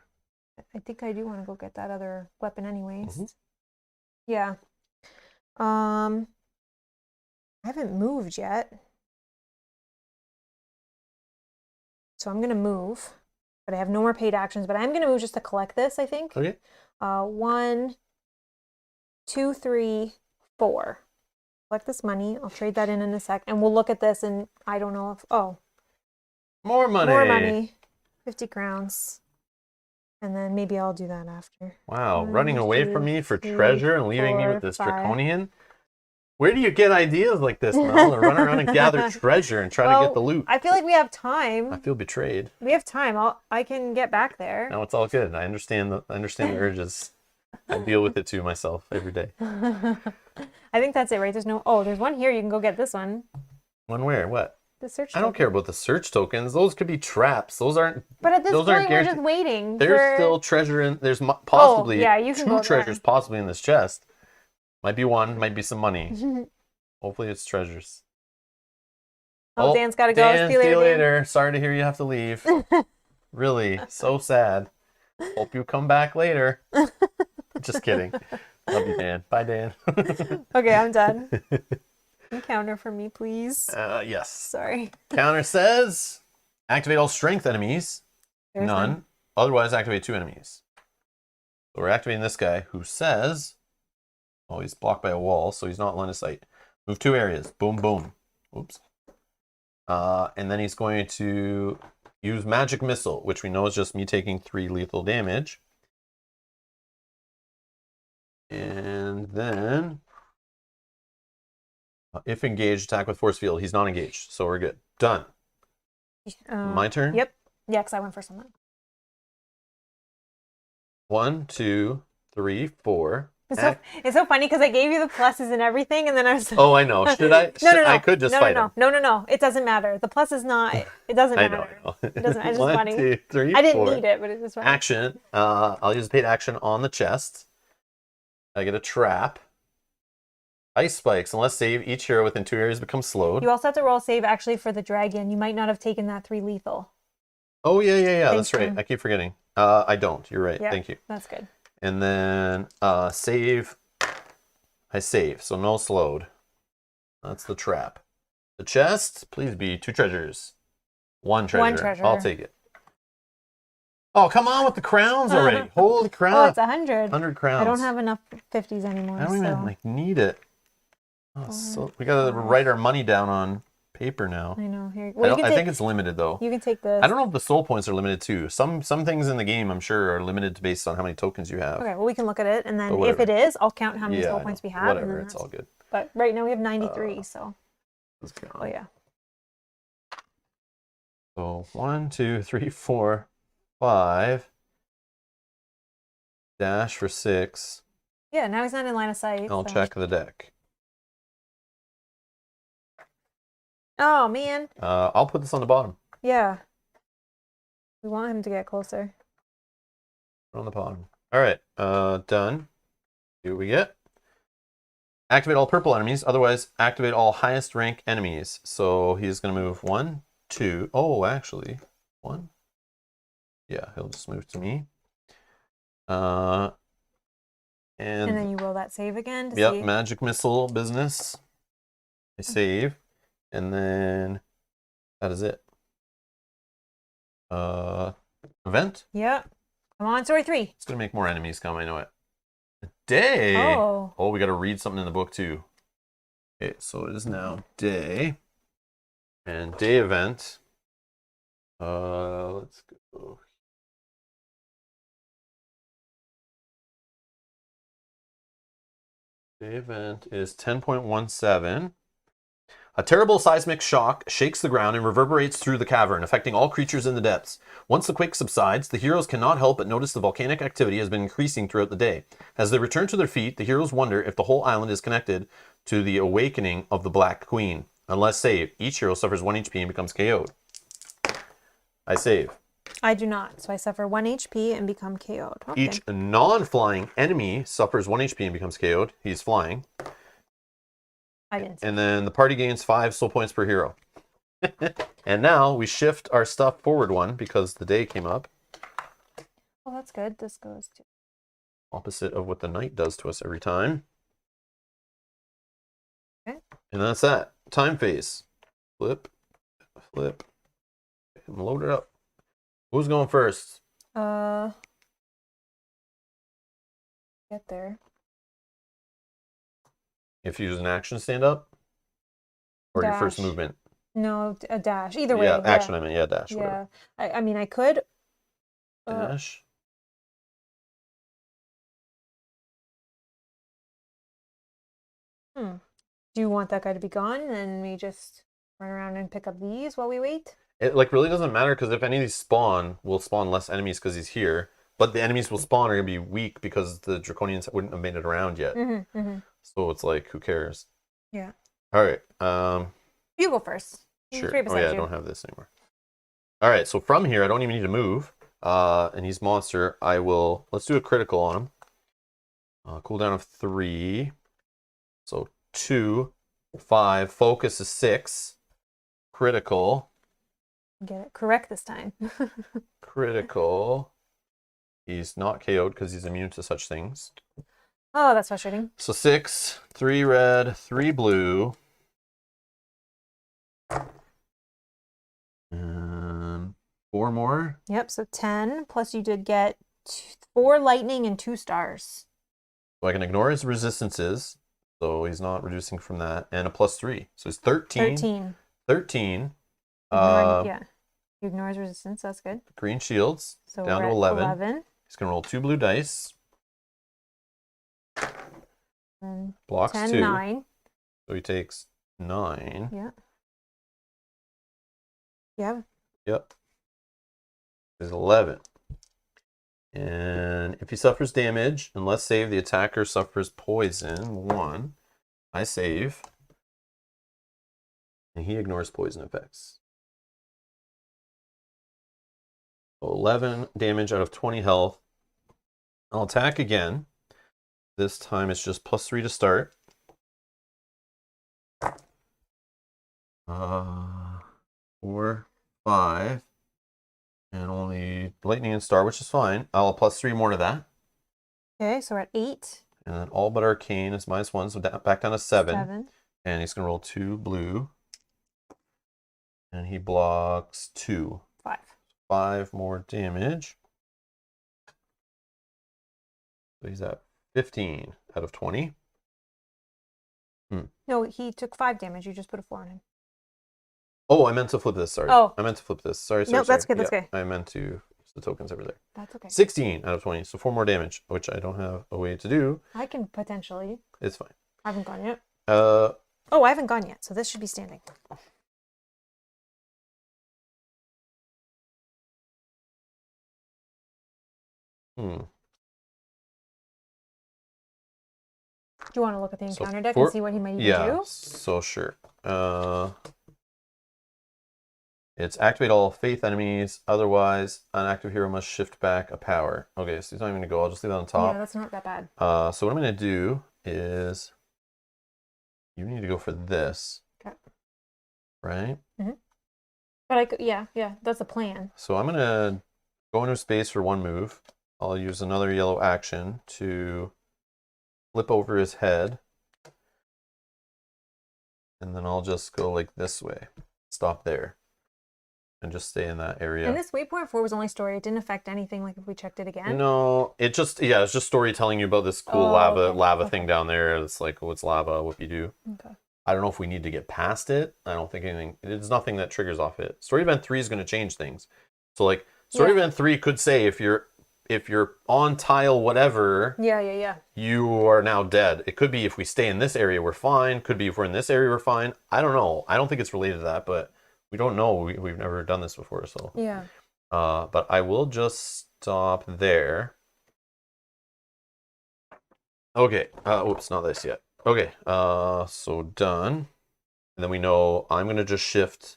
Speaker 2: I think I do want to go get that other weapon anyways.
Speaker 1: Mm-hmm.
Speaker 2: Yeah. I haven't moved yet. So I'm gonna move. But I have no more paid actions. But I'm gonna move just to collect this, I think.
Speaker 1: Okay.
Speaker 2: 1, 2, 3, 4. Collect this money. I'll trade that in a sec. And we'll look at this and I don't know if... Oh.
Speaker 1: More money.
Speaker 2: More money. 50 crowns. And then maybe I'll do that after.
Speaker 1: Wow,
Speaker 2: 1,
Speaker 1: running away
Speaker 2: 2,
Speaker 1: from me for
Speaker 2: 3,
Speaker 1: treasure and leaving me
Speaker 2: 4,
Speaker 1: with this
Speaker 2: 5.
Speaker 1: draconian? Where do you get ideas like this, Mel? To run around and gather treasure and try to get the loot.
Speaker 2: I feel like we have time.
Speaker 1: I feel betrayed.
Speaker 2: We have time. I can get back there.
Speaker 1: No, it's all good. I understand the urges. I deal with it too myself every day.
Speaker 2: I think that's it, right? There's no... Oh, there's one here. You can go get this one.
Speaker 1: One where? What?
Speaker 2: The search
Speaker 1: I don't care about the search tokens. Those could be traps. Those aren't...
Speaker 2: But at this
Speaker 1: those
Speaker 2: point,
Speaker 1: aren't
Speaker 2: we're just waiting.
Speaker 1: There's still treasure in... There's possibly
Speaker 2: yeah, you can go
Speaker 1: 2 treasures possibly in this chest. Might be 1. Might be some money. Hopefully it's treasures.
Speaker 2: Oh, Dan's got to go.
Speaker 1: Dan,
Speaker 2: See you later. Dan.
Speaker 1: Sorry to hear you have to leave. Really, so sad. Hope you come back later. Just kidding. Love you, Dan. Bye, Dan.
Speaker 2: Okay, I'm done. Counter for me, please.
Speaker 1: Yes.
Speaker 2: Sorry.
Speaker 1: Counter says, activate all strength enemies.
Speaker 2: There's
Speaker 1: None. Otherwise, activate 2 enemies. So we're activating this guy who says, oh, he's blocked by a wall, so he's not line of sight. Move 2 areas. Boom, boom. Oops. And then he's going to use Magic Missile, which we know is just me taking 3 lethal damage. And then, if engaged, attack with Force Field. He's not engaged, so we're good. Done. My turn?
Speaker 2: Yep. Yeah, because I went first on that.
Speaker 1: 1, 2, 3, 4.
Speaker 2: It's so funny because I gave you the pluses and everything, and then I was like...
Speaker 1: Oh, I know. Should I?
Speaker 2: No.
Speaker 1: I could just fight him.
Speaker 2: No. It doesn't matter. The plus is not... It doesn't matter.
Speaker 1: I know.
Speaker 2: It doesn't. It's just
Speaker 1: 1,
Speaker 2: funny.
Speaker 1: 2, 3,
Speaker 2: I didn't
Speaker 1: 4.
Speaker 2: need it, but it's just funny.
Speaker 1: Action. I'll use paid action on the chest. I get a trap. Ice spikes. Unless save, each hero within 2 areas becomes slowed.
Speaker 2: You also have to roll save actually for the dragon. You might not have taken that 3 lethal.
Speaker 1: Oh, yeah. That's
Speaker 2: Thank
Speaker 1: right.
Speaker 2: you.
Speaker 1: I keep forgetting. I don't. You're right.
Speaker 2: Yeah,
Speaker 1: Thank you.
Speaker 2: That's good.
Speaker 1: And then save. I save, so no slowed. That's the trap. The chest, please be 2 treasures. 1 treasure.
Speaker 2: 1 treasure.
Speaker 1: I'll take it. Oh, come on with the crowns already. Holy crap.
Speaker 2: Oh, it's 100.
Speaker 1: 100 crowns.
Speaker 2: I don't have enough 50s anymore.
Speaker 1: I don't even need it. Oh, so we gotta write our money down on paper now.
Speaker 2: I know. Here,
Speaker 1: I think it's limited though.
Speaker 2: You can take this.
Speaker 1: I don't know if the soul points are limited too. Some things in the game I'm sure are limited based on how many tokens you have.
Speaker 2: Okay, well we can look at it, and then if it is, I'll count how many soul points we have.
Speaker 1: Whatever, it's all good.
Speaker 2: But right now we have 93, so.
Speaker 1: Let's go.
Speaker 2: Oh yeah.
Speaker 1: So 1, 2, 3, 4, 5. Dash for 6.
Speaker 2: Yeah, now he's not in line of sight.
Speaker 1: I'll check the deck.
Speaker 2: Oh, man.
Speaker 1: I'll put this on the bottom.
Speaker 2: Yeah. We want him to get closer.
Speaker 1: Put it on the bottom. All right. Done. See what we get. Activate all purple enemies. Otherwise, activate all highest rank enemies. So he's going to move 1, 2. Oh, actually. 1. Yeah, he'll just move to me. And
Speaker 2: then you roll that save again to
Speaker 1: yep,
Speaker 2: see.
Speaker 1: magic missile business. I save. And then that is it. Event?
Speaker 2: Yep. Come on, story 3.
Speaker 1: It's going to make more enemies come, I know it. Day.
Speaker 2: Oh.
Speaker 1: Oh, we got to read something in the book too. Okay, so it is now day. And day event. Let's go. Day event is 10.17. A terrible seismic shock shakes the ground and reverberates through the cavern, affecting all creatures in the depths. Once the quake subsides, the heroes cannot help but notice the volcanic activity has been increasing throughout the day. As they return to their feet, the heroes wonder if the whole island is connected to the awakening of the Black Queen. Unless saved, each hero suffers 1 HP and becomes KO'd. I save.
Speaker 2: I do not, so I suffer 1 HP and become KO'd. Okay.
Speaker 1: Each non-flying enemy suffers 1 HP and becomes KO'd. He's flying.
Speaker 2: I didn't.
Speaker 1: And then the party gains 5 soul points per hero. And now we shift our stuff forward 1 because the day came up.
Speaker 2: Oh, that's good. This goes to
Speaker 1: Opposite of what the night does to us every time.
Speaker 2: Okay.
Speaker 1: And that's that. Time phase. Flip. Flip. And load it up. Who's going first?
Speaker 2: get there.
Speaker 1: If you use an action stand up? Or your first
Speaker 2: Dash.
Speaker 1: movement?
Speaker 2: No, a dash. Either way.
Speaker 1: Yeah, action I meant. Yeah, dash. Whatever.
Speaker 2: Yeah. I mean, I could.
Speaker 1: Dash.
Speaker 2: Do you want that guy to be gone and then we just run around and pick up these while we wait?
Speaker 1: It like really doesn't matter because if any of these spawn, we'll spawn less enemies because he's here. But the enemies will spawn are gonna be weak because the Draconians wouldn't have made it around yet. So it's like, who cares?
Speaker 2: Yeah.
Speaker 1: All right.
Speaker 2: You go first.
Speaker 1: Sure.
Speaker 2: Three
Speaker 1: Oh
Speaker 2: beside
Speaker 1: yeah, I
Speaker 2: you.
Speaker 1: don't have this anymore. All right. So from here, I don't even need to move. And he's monster. I will. Let's do a critical on him. Cooldown of 3. So 2, 5. Focus is 6. Critical.
Speaker 2: Get it correct this time.
Speaker 1: Critical. He's not KO'd because he's immune to such things.
Speaker 2: Oh, that's frustrating.
Speaker 1: So 6, 3 red, 3 blue. And 4 more.
Speaker 2: Yep, so 10. Plus you did get 4 lightning and 2 stars.
Speaker 1: So I can ignore his resistances. So he's not reducing from that. And a +3. So it's 13.
Speaker 2: 13.
Speaker 1: 13.
Speaker 2: Yeah. You ignore his resistance. That's good.
Speaker 1: Green shields.
Speaker 2: So
Speaker 1: Down
Speaker 2: we're
Speaker 1: to
Speaker 2: at
Speaker 1: 11. He's going to roll 2 blue dice.
Speaker 2: And
Speaker 1: Blocks
Speaker 2: 10,
Speaker 1: 2.
Speaker 2: 9.
Speaker 1: So he takes 9.
Speaker 2: Yeah. Yeah.
Speaker 1: Yep. There's 11. And if he suffers damage, unless saved, the attacker suffers poison. 1. I save. And he ignores poison effects. So 11 damage out of 20 health. I'll attack again. This time it's just +3 to start. 4, 5. And only lightning and star, which is fine. I'll +3 more to that.
Speaker 2: Okay, so we're at 8.
Speaker 1: And then all but arcane is -1, so back down to 7.
Speaker 2: 7.
Speaker 1: And he's going to roll 2 blue. And he blocks 2.
Speaker 2: 5.
Speaker 1: 5 more damage. So he's at 15 out of 20.
Speaker 2: No, he took 5 damage. You just put a 4 on him.
Speaker 1: Oh, I meant to flip this. Sorry.
Speaker 2: Oh.
Speaker 1: I meant to flip this. Sorry.
Speaker 2: Nope, that's good, that's
Speaker 1: Yeah,
Speaker 2: good.
Speaker 1: I meant to. The tokens over there.
Speaker 2: That's okay.
Speaker 1: 16 out of 20. So 4 more damage, which I don't have a way to do.
Speaker 2: I can potentially.
Speaker 1: It's fine.
Speaker 2: I haven't gone yet.
Speaker 1: Uh,
Speaker 2: Oh, I haven't gone yet, so this should be standing.
Speaker 1: Hmm.
Speaker 2: Do you want to look at the
Speaker 1: So
Speaker 2: encounter deck and see what he might even do?
Speaker 1: So sure. It's activate all faith enemies. Otherwise, an active hero must shift back a power. Okay, so he's not even gonna go. I'll just leave that on top.
Speaker 2: Yeah, that's not that bad.
Speaker 1: So what I'm gonna do is you need to go for this.
Speaker 2: Okay.
Speaker 1: Right?
Speaker 2: Mm-hmm. But yeah, that's a plan.
Speaker 1: So I'm gonna go into space for one move. I'll use another yellow action to flip over his head. And then I'll just go like this way. Stop there. And just stay in that area.
Speaker 2: And this waypoint 4 was only story. It didn't affect anything like if we checked it again?
Speaker 1: No, it's just story telling you about this cool lava thing down there. It's like, oh, it's lava, whoop-de-doo.
Speaker 2: Okay.
Speaker 1: I don't know if we need to get past it. I don't think anything, there's nothing that triggers off it. Story event 3 is going to change things. So like, story event 3 could say if you're on tile whatever, you are now dead. It could be if we stay in this area, we're fine. Could be if we're in this area, we're fine. I don't know. I don't think it's related to that, but we don't know. We've never done this before, so.
Speaker 2: Yeah.
Speaker 1: But I will just stop there. Okay. Oops, not this yet. Okay. So done. And then we know I'm going to just shift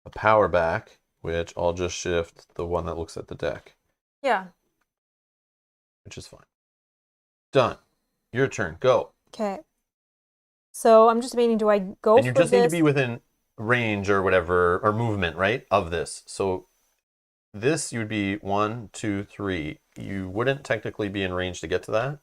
Speaker 1: a power back, which I'll just shift the one that looks at the deck.
Speaker 2: Yeah.
Speaker 1: Which is fine. Done. Your turn. Go.
Speaker 2: Okay. So I'm just debating, do I go
Speaker 1: and you
Speaker 2: for
Speaker 1: just
Speaker 2: this?
Speaker 1: need to be within range or whatever, or movement, right, of this. So this, you would be 1, 2, 3. You wouldn't technically be in range to get to that.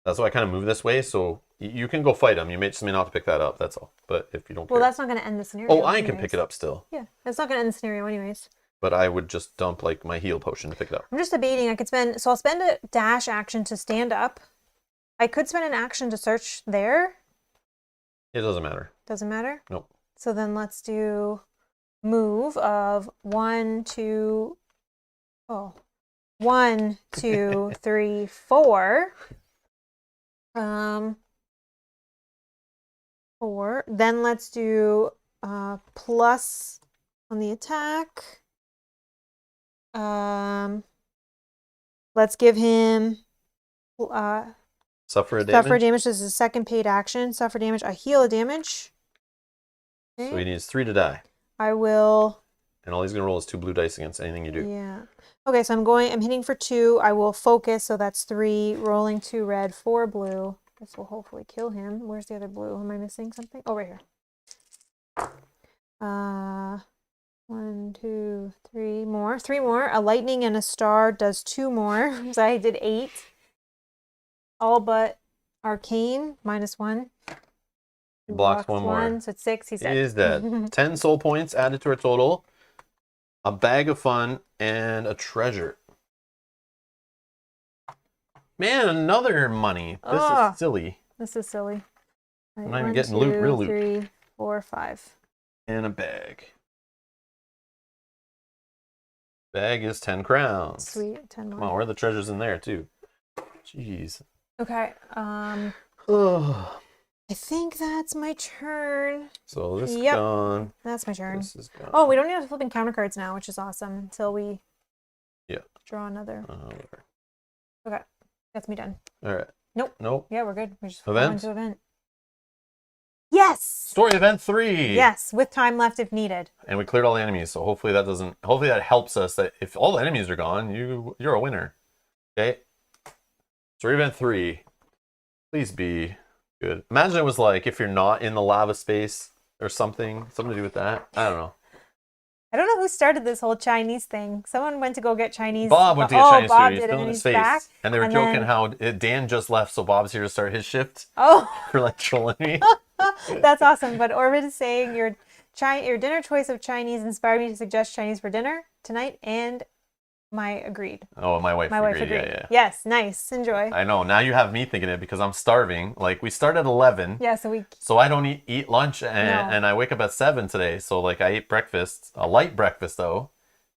Speaker 1: That's why I kind of move this way. So you can go fight him. You may just not to pick that up. That's all. But if you don't
Speaker 2: Well,
Speaker 1: care.
Speaker 2: that's not going to end the scenario.
Speaker 1: Oh, I can pick it up still.
Speaker 2: Yeah, that's not going to end the scenario anyways.
Speaker 1: But I would just dump like my heal potion to pick it up.
Speaker 2: I'm just debating. I'll spend a dash action to stand up. I could spend an action to search there.
Speaker 1: It doesn't matter.
Speaker 2: Doesn't matter?
Speaker 1: Nope.
Speaker 2: So then let's do move of 1, 2, 1, 2, 3, 4. 4. Then let's do plus on the attack. Let's give him
Speaker 1: Suffer a damage.
Speaker 2: Suffer damage. This is a second paid action. Suffer damage. I heal a damage. Okay.
Speaker 1: So he needs 3 to die.
Speaker 2: I will.
Speaker 1: And all he's gonna roll is 2 blue dice against anything you do.
Speaker 2: Yeah. Okay, so I'm hitting for 2. I will focus, so that's 3. Rolling 2 red, 4 blue. This will hopefully kill him. Where's the other blue? Am I missing something? Oh, right here. 1, 2, 3 more. 3 more. A lightning and a star does 2 more. So I did 8. All but arcane, -1.
Speaker 1: He blocks one more.
Speaker 2: So it's 6. He's dead.
Speaker 1: He is dead. 10 soul points added to our total. A bag of fun and a treasure. Man, another money. This is silly.
Speaker 2: This is silly. Right,
Speaker 1: I'm not even getting loot, real loot.
Speaker 2: 3, 4, 5.
Speaker 1: And a bag. Bag is 10 crowns.
Speaker 2: Sweet, 10 more.
Speaker 1: Come on, where are the treasures in there too? Jeez.
Speaker 2: Okay. I think that's my turn.
Speaker 1: So this is gone.
Speaker 2: That's my turn.
Speaker 1: This is gone.
Speaker 2: Oh, we don't need to flip encounter cards now, which is awesome until we draw another.
Speaker 1: Whatever.
Speaker 2: Okay. That's me done.
Speaker 1: All right.
Speaker 2: Nope. Yeah, we're good. We just
Speaker 1: Event?
Speaker 2: went to event. Yes!
Speaker 1: Story event 3.
Speaker 2: Yes, with time left if needed.
Speaker 1: And we cleared all the enemies, so hopefully that helps us, that if all the enemies are gone, you're a winner. Okay? Story event 3. Please be good. Imagine it was like if you're not in the lava space or something to do with that. I don't know.
Speaker 2: I don't know who started this whole Chinese thing. Someone went to go get Chinese.
Speaker 1: Bob went to get Chinese
Speaker 2: Bob
Speaker 1: food. He's
Speaker 2: did it,
Speaker 1: filling
Speaker 2: and
Speaker 1: his
Speaker 2: he's
Speaker 1: face.
Speaker 2: back.
Speaker 1: And they were joking how Dan just left, so Bob's here to start his shift.
Speaker 2: Oh.
Speaker 1: For like trolling me.
Speaker 2: That's awesome. But Orbit is saying your dinner choice of Chinese inspired me to suggest Chinese for dinner tonight, and my agreed.
Speaker 1: Oh, my wife agreed. Yeah.
Speaker 2: Yes, nice. Enjoy.
Speaker 1: I know. Now you have me thinking it because I'm starving. Like, we start at 11.
Speaker 2: Yeah,
Speaker 1: so I don't eat lunch, and I wake up at 7 today. So, like, I ate breakfast, a light breakfast, though,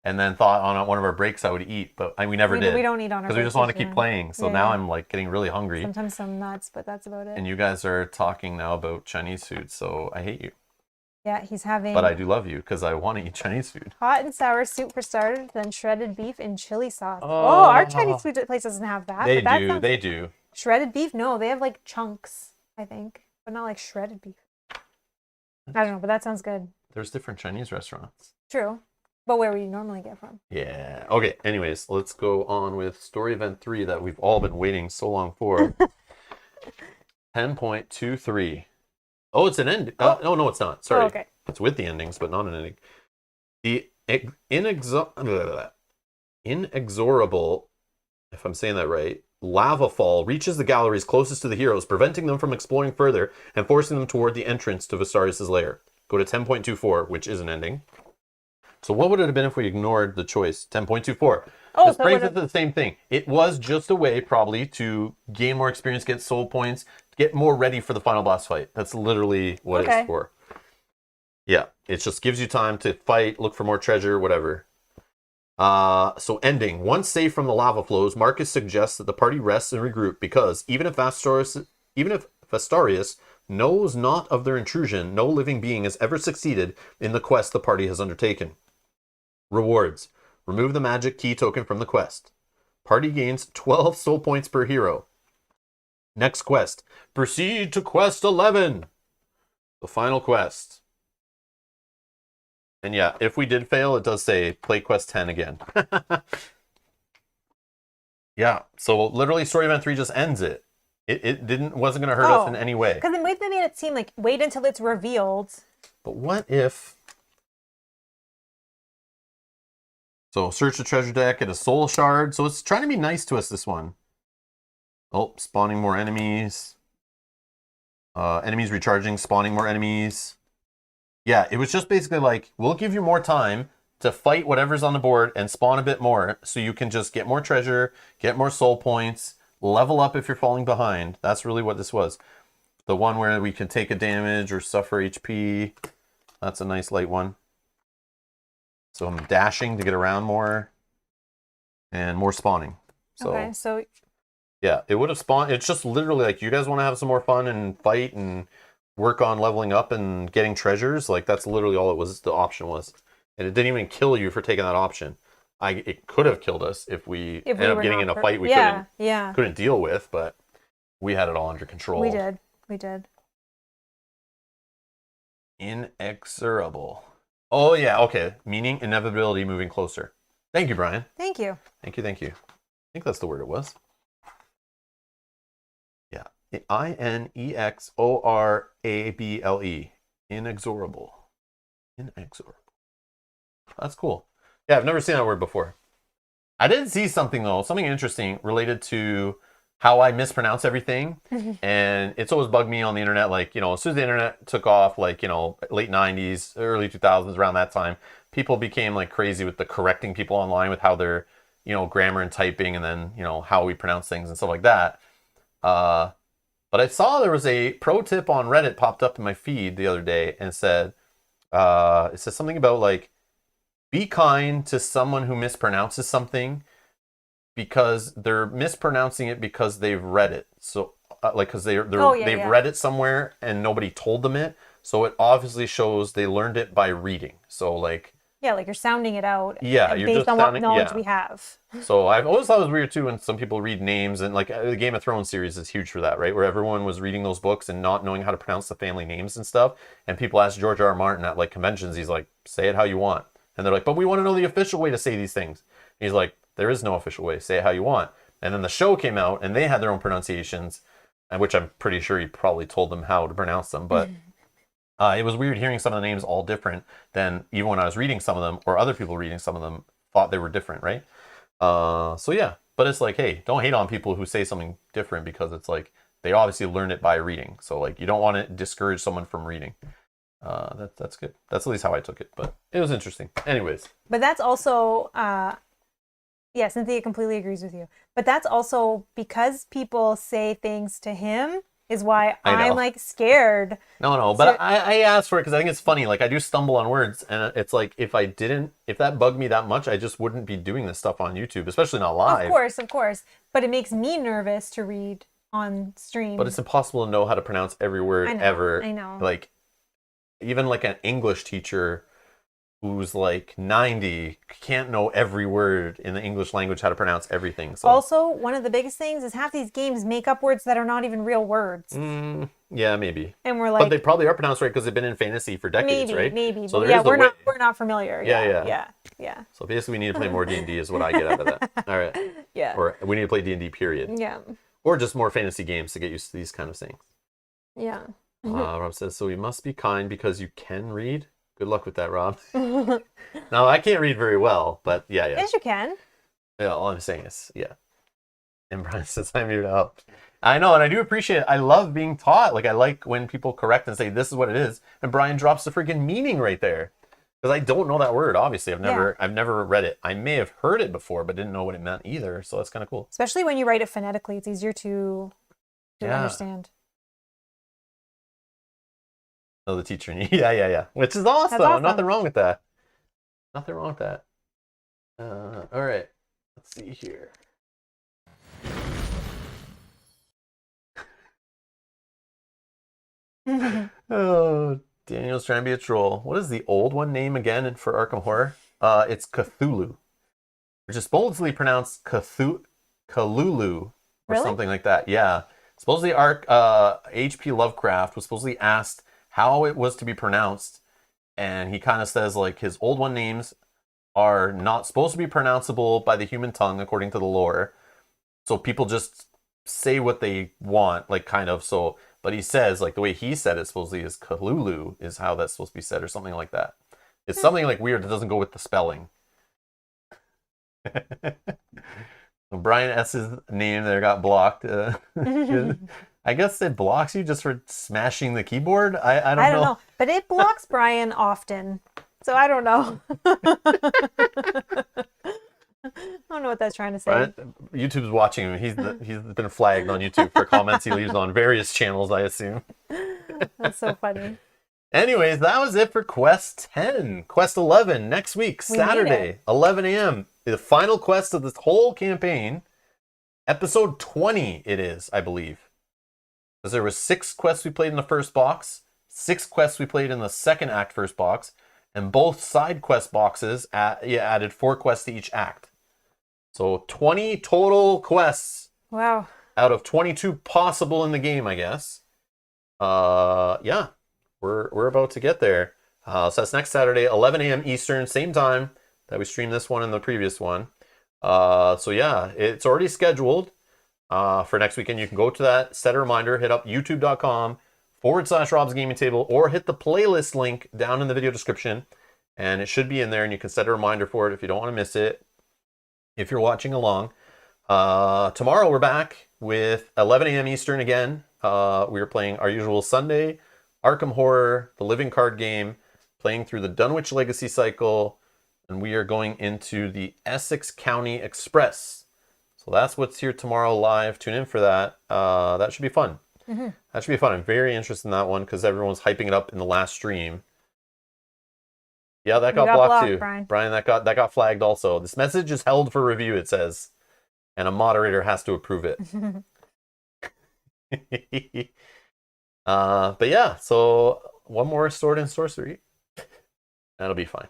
Speaker 1: and then thought on one of our breaks I would eat, but we never did.
Speaker 2: We don't eat on our breaks.
Speaker 1: Because we just want to keep playing. So now I'm, like, getting really hungry.
Speaker 2: Sometimes some nuts, but that's about it.
Speaker 1: And you guys are talking now about Chinese food, so I hate you.
Speaker 2: Yeah, he's having
Speaker 1: But I do love you because I want to eat Chinese food.
Speaker 2: hot and sour soup for starters, then shredded beef and chili sauce. Oh, our Chinese food place doesn't have that.
Speaker 1: They
Speaker 2: but that
Speaker 1: do.
Speaker 2: sounds...
Speaker 1: They do.
Speaker 2: Shredded beef? No, they have like chunks, I think, but not like shredded beef. I don't know, but that sounds good.
Speaker 1: There's different Chinese restaurants.
Speaker 2: True. But where would you normally get from?
Speaker 1: Yeah. Okay. Anyways, let's go on with story event 3 that we've all been waiting so long for. 10.23. Oh, it's an end. No, it's not. Sorry.
Speaker 2: Oh, okay.
Speaker 1: It's with the endings, but not an ending. The inexorable, if I'm saying that right, lava fall reaches the galleries closest to the heroes, preventing them from exploring further and forcing them toward the entrance to Vastaryous' lair. Go to 10.24, which is an ending. So what would it have been if we ignored the choice? 10.24.
Speaker 2: Oh,
Speaker 1: This brings it to the same thing. It was just a way, probably, to gain more experience, get soul points, get more ready for the final boss fight. That's literally what it's for. Yeah, it just gives you time to fight, look for more treasure, whatever. So ending. Once safe from the lava flows, Marcus suggests that the party rests and regroup because even if Vastaryous knows not of their intrusion, no living being has ever succeeded in the quest the party has undertaken. Rewards. Remove the magic key token from the quest. Party gains 12 soul points per hero. Next quest. Proceed to quest 11. The final quest. And yeah, if we did fail, it does say play quest 10 again. Yeah, so literally story event 3 just ends it. It wasn't going to hurt us in any way.
Speaker 2: Because it made it seem like wait until it's revealed.
Speaker 1: But what if... So search the treasure deck, get a soul shard. So it's trying to be nice to us, this one. Oh, spawning more enemies. Enemies recharging, spawning more enemies. Yeah, it was just basically like, we'll give you more time to fight whatever's on the board and spawn a bit more so you can just get more treasure, get more soul points, level up if you're falling behind. That's really what this was. The one where we can take a damage or suffer HP. That's a nice light one. So I'm dashing to get around more and more spawning. So,
Speaker 2: okay, so
Speaker 1: yeah, it would have spawned. It's just literally like, you guys want to have some more fun and fight and work on leveling up and getting treasures. Like, that's literally all it was, the option was. And it didn't even kill you for taking that option. It could have killed us if we ended up getting in a fight we couldn't deal with, but we had it all under control.
Speaker 2: We did.
Speaker 1: Inexorable. Oh, yeah, okay. Meaning inevitability moving closer. Thank you, Brian.
Speaker 2: Thank you.
Speaker 1: Thank you. I think that's the word it was. Yeah. INEXORABLE. Inexorable. That's cool. Yeah, I've never seen that word before. I did see something, though, something interesting related to how I mispronounce everything. And it's always bugged me on the internet. Like, as soon as the internet took off, like, late 90s, early 2000s, around that time, people became like crazy with the correcting people online with how their, grammar and typing, and then, how we pronounce things and stuff like that. But I saw there was a pro tip on Reddit popped up in my feed the other day and said, it says something about like, be kind to someone who mispronounces something because they're mispronouncing it because they've read it. So, because they've read it somewhere and nobody told them it. So it obviously shows they learned it by reading. So like...
Speaker 2: Yeah, like you're sounding it out.
Speaker 1: Yeah, you're
Speaker 2: based
Speaker 1: just
Speaker 2: on
Speaker 1: sounding,
Speaker 2: what knowledge we have.
Speaker 1: So I've always thought it was weird too when some people read names, and like the Game of Thrones series is huge for that, right? Where everyone was reading those books and not knowing how to pronounce the family names and stuff. And people ask George R. R. Martin at like conventions, he's like, say it how you want. And they're like, but we want to know the official way to say these things. And he's like, there is no official way. Say it how you want. And then the show came out, and they had their own pronunciations, which I'm pretty sure he probably told them how to pronounce them. But it was weird hearing some of the names all different than even when I was reading some of them, or other people reading some of them thought they were different, right? So yeah, but it's like, hey, don't hate on people who say something different because it's like they obviously learned it by reading. So like you don't want to discourage someone from reading. That's good. That's at least how I took it, but it was interesting. Anyways.
Speaker 2: But that's also, yeah, Cynthia completely agrees with you. But that's also because people say things to him is why I'm like scared.
Speaker 1: No, but I asked for it because I think it's funny. Like I do stumble on words, and it's like if that bugged me that much, I just wouldn't be doing this stuff on YouTube, especially not live.
Speaker 2: Of course. But it makes me nervous to read on stream.
Speaker 1: But it's impossible to know how to pronounce every word ever.
Speaker 2: I know.
Speaker 1: Like, even like an English teacher who's like 90 can't know every word in the English language, how to pronounce everything. So
Speaker 2: Also, one of the biggest things is half these games make up words that are not even real words.
Speaker 1: yeah, maybe.
Speaker 2: And we're
Speaker 1: But
Speaker 2: like,
Speaker 1: they probably are pronounced right because they've been in fantasy for decades, right?
Speaker 2: maybe.
Speaker 1: So
Speaker 2: But
Speaker 1: there
Speaker 2: yeah,
Speaker 1: is the way.
Speaker 2: we're not familiar.
Speaker 1: Yeah.
Speaker 2: Yeah.
Speaker 1: So basically, we need to play more D&D is what I get out of that. All right.
Speaker 2: Yeah.
Speaker 1: Or we need to play D&D, period.
Speaker 2: Yeah.
Speaker 1: Or just more fantasy games to get used to these kind of things.
Speaker 2: Yeah.
Speaker 1: Rob says, so you must be kind because you can read. Good luck with that, Rob. No, I can't read very well, but yeah.
Speaker 2: Yes, you can.
Speaker 1: Yeah, all I'm saying is, yeah. And Brian says, I'm here to help. I know, and I do appreciate it. I love being taught. Like, I like when people correct and say, this is what it is. And Brian drops the freaking meaning right there. Because I don't know that word, obviously. I've never read it. I may have heard it before, but didn't know what it meant either. So that's kind of cool.
Speaker 2: Especially when you write it phonetically. It's easier to understand.
Speaker 1: Oh, the teacher. Yeah. Which is awesome.
Speaker 2: That's awesome.
Speaker 1: Nothing wrong with that. Nothing wrong with that. All right. Let's see here. Oh, Daniel's trying to be a troll. What is the old one name again for Arkham Horror? It's Cthulhu, which is supposedly pronounced Kalulu or
Speaker 2: Really?
Speaker 1: something like that. Yeah. Supposedly H.P. Lovecraft was supposedly asked how it was to be pronounced, and he kind of says like his old one names are not supposed to be pronounceable by the human tongue according to the lore. So people just say what they want, like kind of so. But he says, like, the way he said it supposedly is Kalulu is how that's supposed to be said, or something like that. It's something like weird that doesn't go with the spelling. Brian S.'s name there got blocked. I guess it blocks you just for smashing the keyboard. I don't know.
Speaker 2: But it blocks Brian often. So I don't know. I don't know what that's trying to say.
Speaker 1: Right? YouTube's watching him. He's been flagged on YouTube for comments he leaves on various channels, I assume.
Speaker 2: That's so funny.
Speaker 1: Anyways, that was it for Quest 10. Quest 11 next week, Saturday, 11 a.m. The final quest of this whole campaign. Episode 20 it is, I believe. Because there were 6 quests we played in the first box, 6 quests we played in the second act first box, and both side quest boxes added 4 quests to each act. So 20 total quests.
Speaker 2: Wow.
Speaker 1: Out of 22 possible in the game, I guess. Yeah. We're about to get there. So that's next Saturday, 11 a.m. Eastern, same time that we streamed this one and the previous one. So yeah, it's already scheduled for next weekend. You can go to that, set a reminder, hit up youtube.com/Rob's Gaming Table, or hit the playlist link down in the video description, and it should be in there, and you can set a reminder for it if you don't want to miss it. If you're watching along, tomorrow we're back with 11 a.m. Eastern again. We are playing our usual Sunday Arkham Horror, the living card game, playing through the Dunwich Legacy cycle, and we are going into the Essex County Express. So that's what's here tomorrow live. Tune in for that. That should be fun. Mm-hmm. That should be fun. I'm very interested in that one because everyone's hyping it up in the last stream. Yeah, that got blocked too. Brian, that got flagged also. This message is held for review, it says. And a moderator has to approve it. But yeah, so one more Sword and Sorcery. That'll be fine.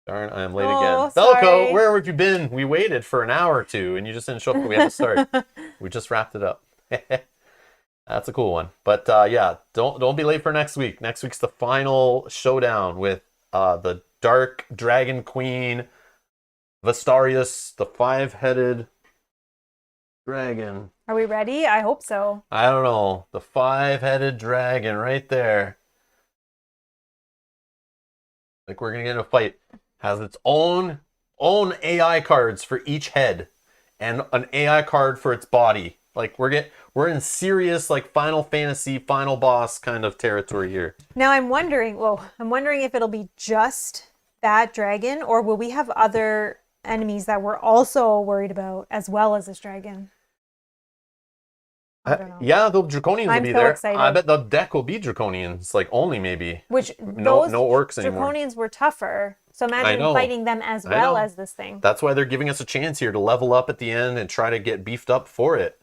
Speaker 1: Darn, I am late again. Belko, where have you been? We waited for an hour or two, and you just didn't show up. We had to start. We just wrapped it up. That's a cool one. But yeah, don't be late for next week. Next week's the final showdown with the Dark Dragon Queen, Vastaryous, the 5-headed dragon.
Speaker 2: Are we ready? I hope so.
Speaker 1: I don't know. The 5-headed dragon right there. Like we're gonna get in a fight. Has its own AI cards for each head, and an AI card for its body. Like we're in serious like Final Fantasy final boss kind of territory here.
Speaker 2: Now I'm wondering if it'll be just that dragon, or will we have other enemies that we're also worried about as well as this dragon? I don't know.
Speaker 1: Yeah, the Draconians will be there.
Speaker 2: Excited.
Speaker 1: I bet the deck will be Draconians, like only maybe.
Speaker 2: Which
Speaker 1: no orcs anymore.
Speaker 2: Draconians were tougher, so imagine fighting them as well as this thing.
Speaker 1: That's why they're giving us a chance here to level up at the end and try to get beefed up for it.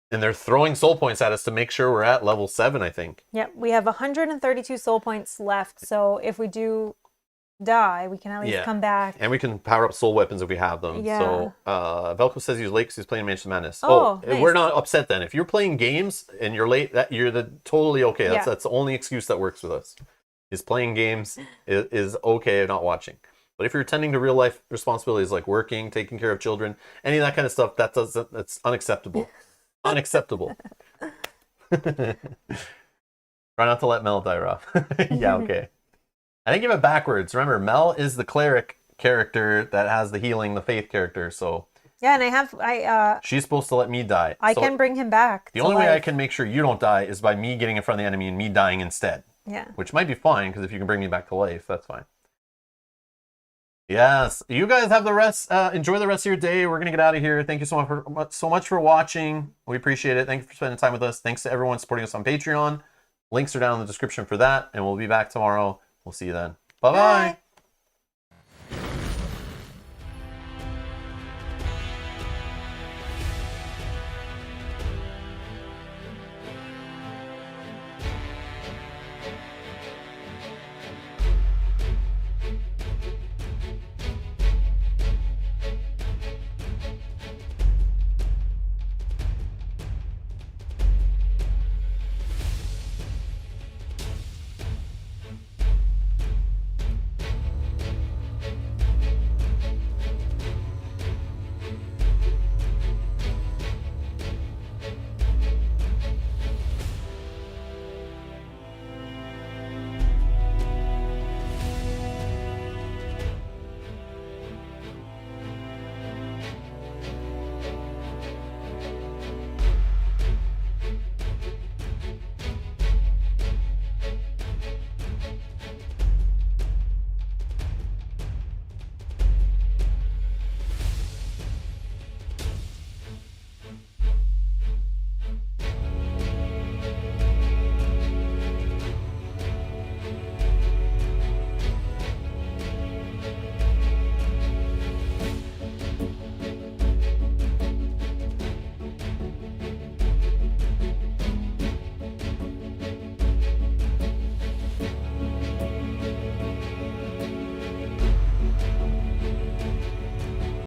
Speaker 1: And they're throwing soul points at us to make sure we're at level 7, I think.
Speaker 2: Yep, we have 132 soul points left. So if we do die, we can at least come back.
Speaker 1: And we can power up soul weapons if we have them.
Speaker 2: Yeah.
Speaker 1: So Velko says he's late because he's playing Mansion Madness.
Speaker 2: Nice.
Speaker 1: We're not upset then. If you're playing games and you're late, you're totally okay. That's the only excuse that works with us. Is playing games is okay, not watching. But if you're attending to real life responsibilities like working, taking care of children, any of that kind of stuff, that's unacceptable. Unacceptable. Try not to let Mel die, Rob. Yeah, okay. I didn't give it backwards. Remember, Mel is the cleric character that has the healing, the faith character. So
Speaker 2: yeah, and
Speaker 1: she's supposed to let me die.
Speaker 2: I can bring him back.
Speaker 1: The only way I can make sure you don't die is by me getting in front of the enemy and me dying instead.
Speaker 2: Yeah.
Speaker 1: Which might be fine, because if you can bring me back to life, that's fine. Yes. You guys have the rest. Enjoy the rest of your day. We're going to get out of here. Thank you so much for watching. We appreciate it. Thank you for spending time with us. Thanks to everyone supporting us on Patreon. Links are down in the description for that. And we'll be back tomorrow. We'll see you then. Bye-bye.